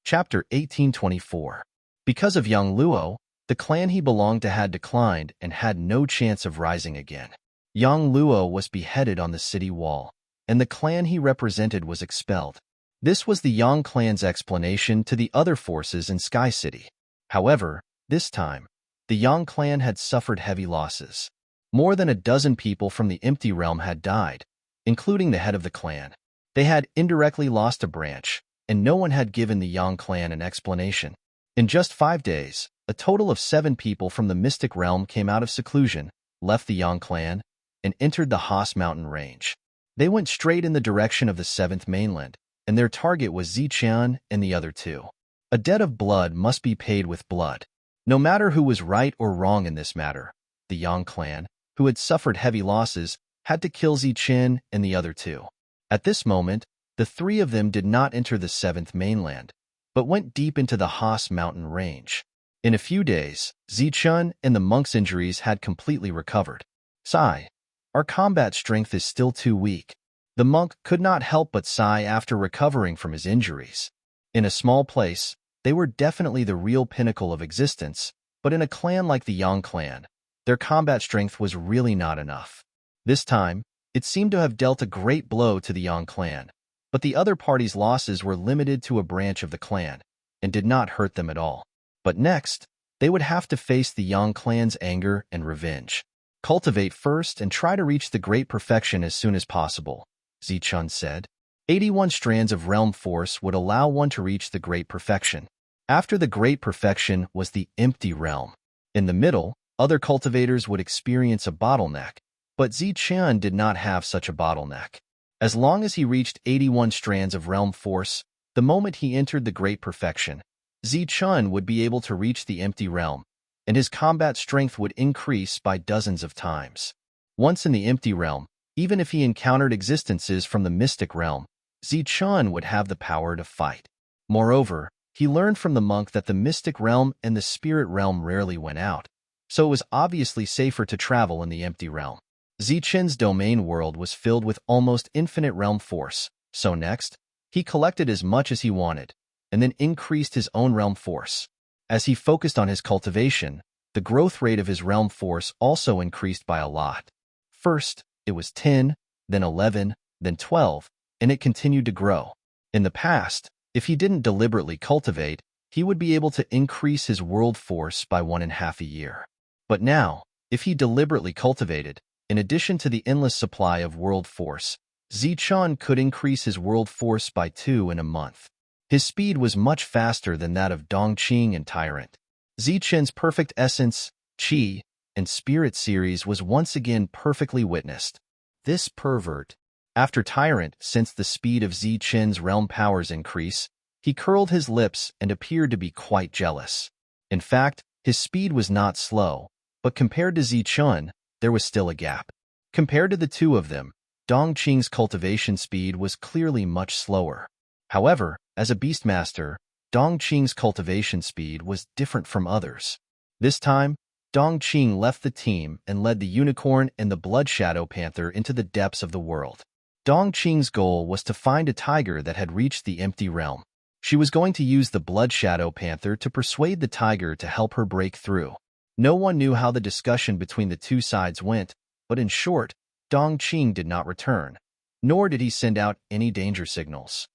Chapter 1824. Because of Yang Luo, the clan he belonged to had declined and had no chance of rising again. Yang Luo was beheaded on the city wall, and the clan he represented was expelled. This was the Yang clan's explanation to the other forces in Sky City. However, this time, the Yang clan had suffered heavy losses. More than a dozen people from the Empty Realm had died, including the head of the clan. They had indirectly lost a branch, and no one had given the Yang clan an explanation. In just 5 days, a total of 7 people from the Mystic Realm came out of seclusion, left the Yang clan, and entered the Haas mountain range. They went straight in the direction of the 7th mainland, and their target was Ziqian and the other 2. A debt of blood must be paid with blood. No matter who was right or wrong in this matter, the Yang clan, who had suffered heavy losses, had to kill Ziqian and the other 2. At this moment, the 3 of them did not enter the 7th mainland, but went deep into the Haas mountain range. In a few days, Ziqian and the monk's injuries had completely recovered. Sigh. Our combat strength is still too weak. The monk could not help but sigh after recovering from his injuries. In a small place, they were definitely the real pinnacle of existence, but in a clan like the Yang clan, their combat strength was really not enough. This time, it seemed to have dealt a great blow to the Yang clan, but the other party's losses were limited to a branch of the clan, and did not hurt them at all. But next, they would have to face the Yang clan's anger and revenge. Cultivate first and try to reach the great perfection as soon as possible, Zichun said. 81 strands of realm force would allow one to reach the great perfection. After the great perfection was the empty realm. In the middle, other cultivators would experience a bottleneck, but Zichun did not have such a bottleneck. As long as he reached 81 strands of realm force, the moment he entered the great perfection, Zichun would be able to reach the empty realm, and his combat strength would increase by dozens of times. Once in the empty realm, even if he encountered existences from the mystic realm, Zichun would have the power to fight. Moreover, he learned from the monk that the mystic realm and the spirit realm rarely went out, so it was obviously safer to travel in the empty realm. Zichun's domain world was filled with almost infinite realm force, so next, he collected as much as he wanted, and then increased his own realm force. As he focused on his cultivation, the growth rate of his realm force also increased by a lot. First, it was 10, then 11, then 12, and it continued to grow. In the past, if he didn't deliberately cultivate, he would be able to increase his world force by 1.5 a year. But now, if he deliberately cultivated, in addition to the endless supply of world force, Zichun could increase his world force by 2 in a month. His speed was much faster than that of Dongqing and Tyrant. Zichun's perfect essence, qi, and spirit series was once again perfectly witnessed. This pervert. After Tyrant sensed the speed of Zichun's realm powers increase, he curled his lips and appeared to be quite jealous. In fact, his speed was not slow, but compared to Zichun, there was still a gap. Compared to the two of them, Dongqing's cultivation speed was clearly much slower. However, as a beastmaster, Dongqing's cultivation speed was different from others. This time, Dongqing left the team and led the unicorn and the blood shadow panther into the depths of the world. Dongqing's goal was to find a tiger that had reached the empty realm. She was going to use the blood shadow panther to persuade the tiger to help her break through. No one knew how the discussion between the two sides went, but in short, Dongqing did not return, nor did he send out any danger signals.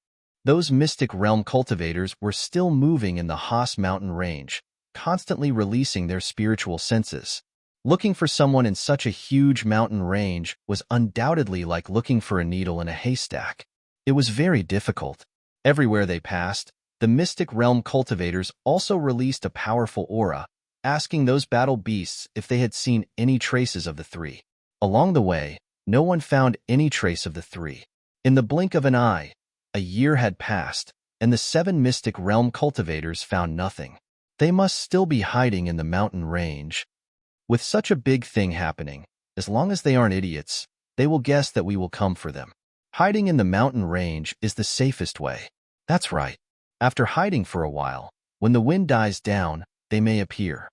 Those mystic realm cultivators were still moving in the Haas mountain range, constantly releasing their spiritual senses. Looking for someone in such a huge mountain range was undoubtedly like looking for a needle in a haystack. It was very difficult. Everywhere they passed, the mystic realm cultivators also released a powerful aura, asking those battle beasts if they had seen any traces of the three. Along the way, no one found any trace of the three. In the blink of an eye, a year had passed, and the 7 mystic realm cultivators found nothing. They must still be hiding in the mountain range. With such a big thing happening, as long as they aren't idiots, they will guess that we will come for them. Hiding in the mountain range is the safest way. That's right. After hiding for a while, when the wind dies down, they may appear.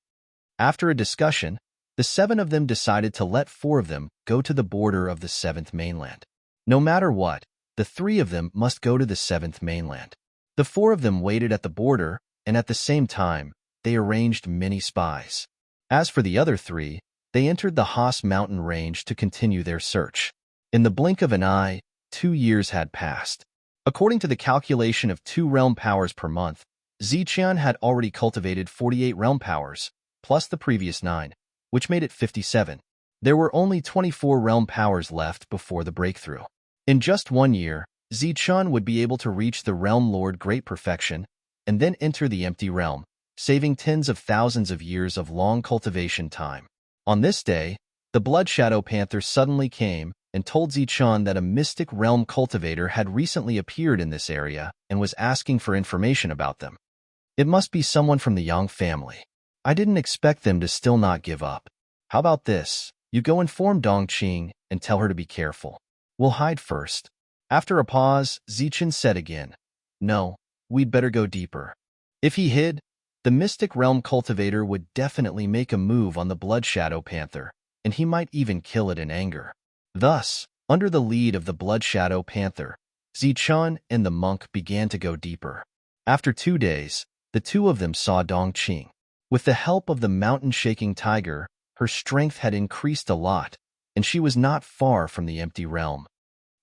After a discussion, the 7 of them decided to let 4 of them go to the border of the 7th mainland. No matter what, the 3 of them must go to the 7th mainland. The 4 of them waited at the border, and at the same time, they arranged many spies. As for the other 3, they entered the Haas mountain range to continue their search. In the blink of an eye, 2 years had passed. According to the calculation of 2 realm powers per month, Zichun had already cultivated 48 realm powers, plus the previous 9, which made it 57. There were only 24 realm powers left before the breakthrough. In just 1 year, Zichun would be able to reach the Realm Lord Great Perfection and then enter the empty realm, saving tens of thousands of years of long cultivation time. On this day, the Blood Shadow Panther suddenly came and told Zichun that a mystic realm cultivator had recently appeared in this area and was asking for information about them. It must be someone from the Yang family. I didn't expect them to still not give up. How about this? You go inform Dongqing and tell her to be careful. We'll hide first. After a pause, Zichun said again, No, we'd better go deeper. If he hid, the mystic realm cultivator would definitely make a move on the Blood Shadow Panther, and he might even kill it in anger. Thus, under the lead of the Blood Shadow Panther, Zichun and the monk began to go deeper. After 2 days, the 2 of them saw Dongqing. With the help of the mountain-shaking tiger, her strength had increased a lot, and she was not far from the empty realm.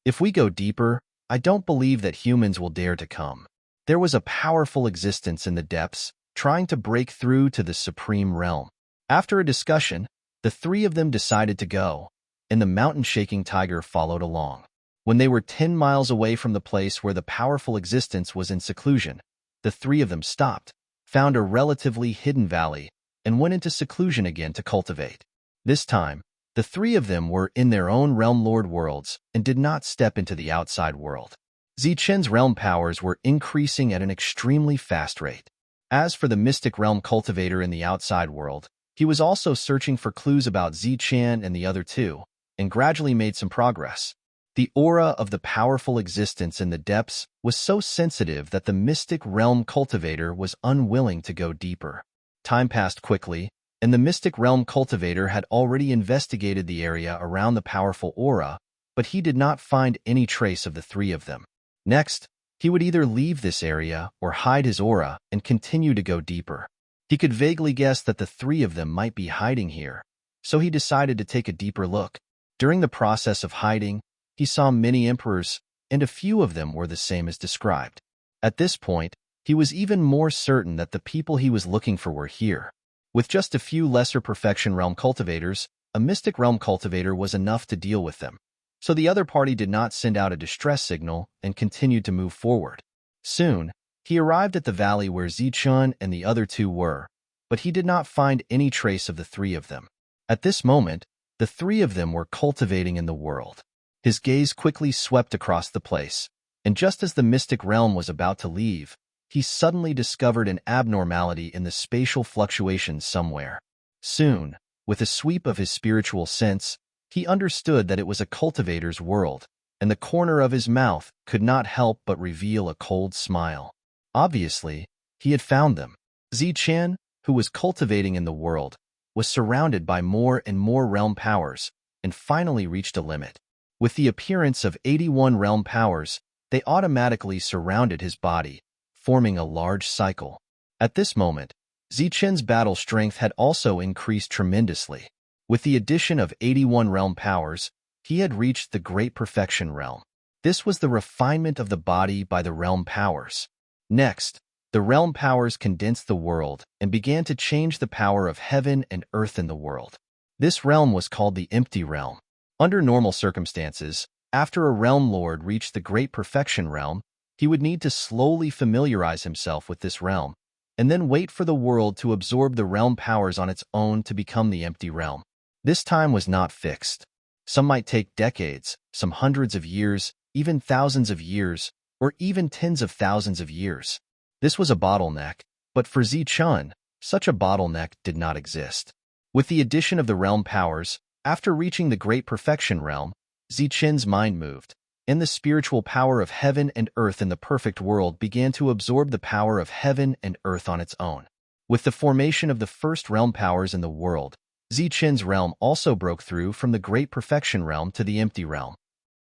If we go deeper, I don't believe that humans will dare to come. There was a powerful existence in the depths, trying to break through to the supreme realm. After a discussion, the 3 of them decided to go, and the mountain-shaking tiger followed along. When they were 10 miles away from the place where the powerful existence was in seclusion, the 3 of them stopped, found a relatively hidden valley, and went into seclusion again to cultivate. This time, the 3 of them were in their own Realm Lord worlds and did not step into the outside world. Zichun's realm powers were increasing at an extremely fast rate. As for the mystic realm cultivator in the outside world, he was also searching for clues about Zichun and the other 2, and gradually made some progress. The aura of the powerful existence in the depths was so sensitive that the mystic realm cultivator was unwilling to go deeper. Time passed quickly, and the mystic realm cultivator had already investigated the area around the powerful aura, but he did not find any trace of the three of them. Next, he would either leave this area or hide his aura and continue to go deeper. He could vaguely guess that the three of them might be hiding here, so he decided to take a deeper look. During the process of hiding, he saw many emperors, and a few of them were the same as described. At this point, he was even more certain that the people he was looking for were here. With just a few lesser perfection realm cultivators, a mystic realm cultivator was enough to deal with them. So the other party did not send out a distress signal and continued to move forward. Soon, he arrived at the valley where Zichun and the other two were, but he did not find any trace of the three of them. At this moment, the three of them were cultivating in the world. His gaze quickly swept across the place, and just as the mystic realm was about to leave, he suddenly discovered an abnormality in the spatial fluctuations somewhere. Soon, with a sweep of his spiritual sense, he understood that it was a cultivator's world, and the corner of his mouth could not help but reveal a cold smile. Obviously, he had found them. Zichen, who was cultivating in the world, was surrounded by more and more realm powers, and finally reached a limit. With the appearance of 81 realm powers, they automatically surrounded his body, forming a large cycle. At this moment, Zichen's battle strength had also increased tremendously. With the addition of 81 realm powers, he had reached the Great Perfection realm. This was the refinement of the body by the realm powers. Next, the realm powers condensed the world and began to change the power of heaven and earth in the world. This realm was called the Empty Realm. Under normal circumstances, after a realm lord reached the Great Perfection realm, he would need to slowly familiarize himself with this realm, and then wait for the world to absorb the realm powers on its own to become the Empty Realm. This time was not fixed. Some might take decades, some hundreds of years, even thousands of years, or even tens of thousands of years. This was a bottleneck, but for Zichun, such a bottleneck did not exist. With the addition of the realm powers, after reaching the Great Perfection realm, Zichen's mind moved, and the spiritual power of heaven and earth in the perfect world began to absorb the power of heaven and earth on its own. With the formation of the first realm powers in the world, Zichen's realm also broke through from the Great Perfection realm to the Empty Realm.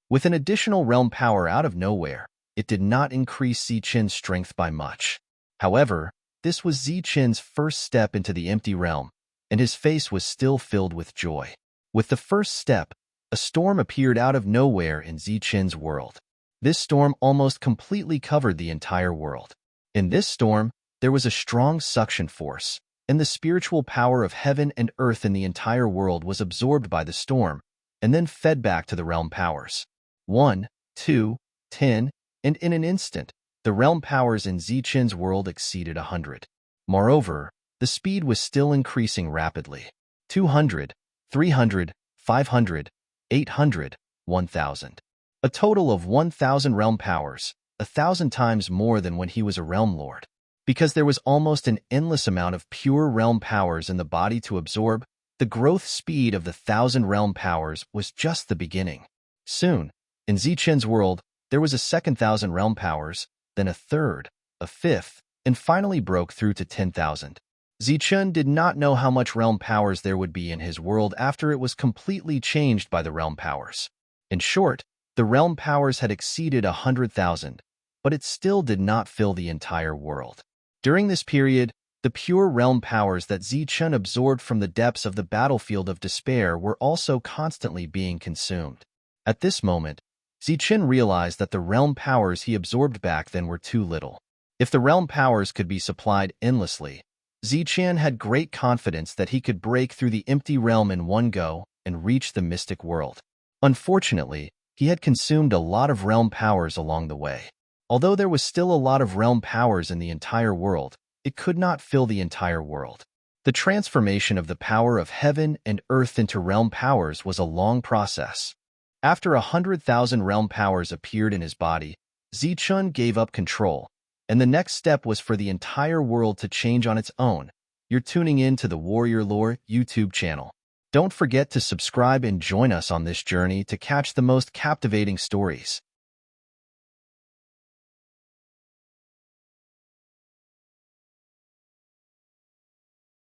With an additional realm power out of nowhere, it did not increase Zichen's strength by much. However, this was Zichen's first step into the Empty Realm, and his face was still filled with joy. With the first step, a storm appeared out of nowhere in Zichen's world. This storm almost completely covered the entire world. In this storm, there was a strong suction force, and the spiritual power of heaven and earth in the entire world was absorbed by the storm, and then fed back to the realm powers. 1, 2, 10, and in an instant, the realm powers in Zichen's world exceeded 100. Moreover, the speed was still increasing rapidly. 200, 300, 500, 800, 1,000. A total of 1,000 realm powers, 1,000 times more than when he was a realm lord. Because there was almost an endless amount of pure realm powers in the body to absorb, the growth speed of the 1,000 realm powers was just the beginning. Soon, in Zichen's world, there was a second 1,000 realm powers, then a third, a fifth, and finally broke through to 10,000. Zichun did not know how much realm powers there would be in his world after it was completely changed by the realm powers. In short, the realm powers had exceeded 100,000, but it still did not fill the entire world. During this period, the pure realm powers that Zichun absorbed from the depths of the battlefield of despair were also constantly being consumed. At this moment, Zichun realized that the realm powers he absorbed back then were too little. If the realm powers could be supplied endlessly, Zichun had great confidence that he could break through the empty realm in one go and reach the mystic world. Unfortunately, he had consumed a lot of realm powers along the way. Although there was still a lot of realm powers in the entire world, it could not fill the entire world. The transformation of the power of heaven and earth into realm powers was a long process. After 100,000 realm powers appeared in his body, Zichun gave up control, and the next step was for the entire world to change on its own. You're tuning in to the Warrior Lore YouTube channel. Don't forget to subscribe and join us on this journey to catch the most captivating stories.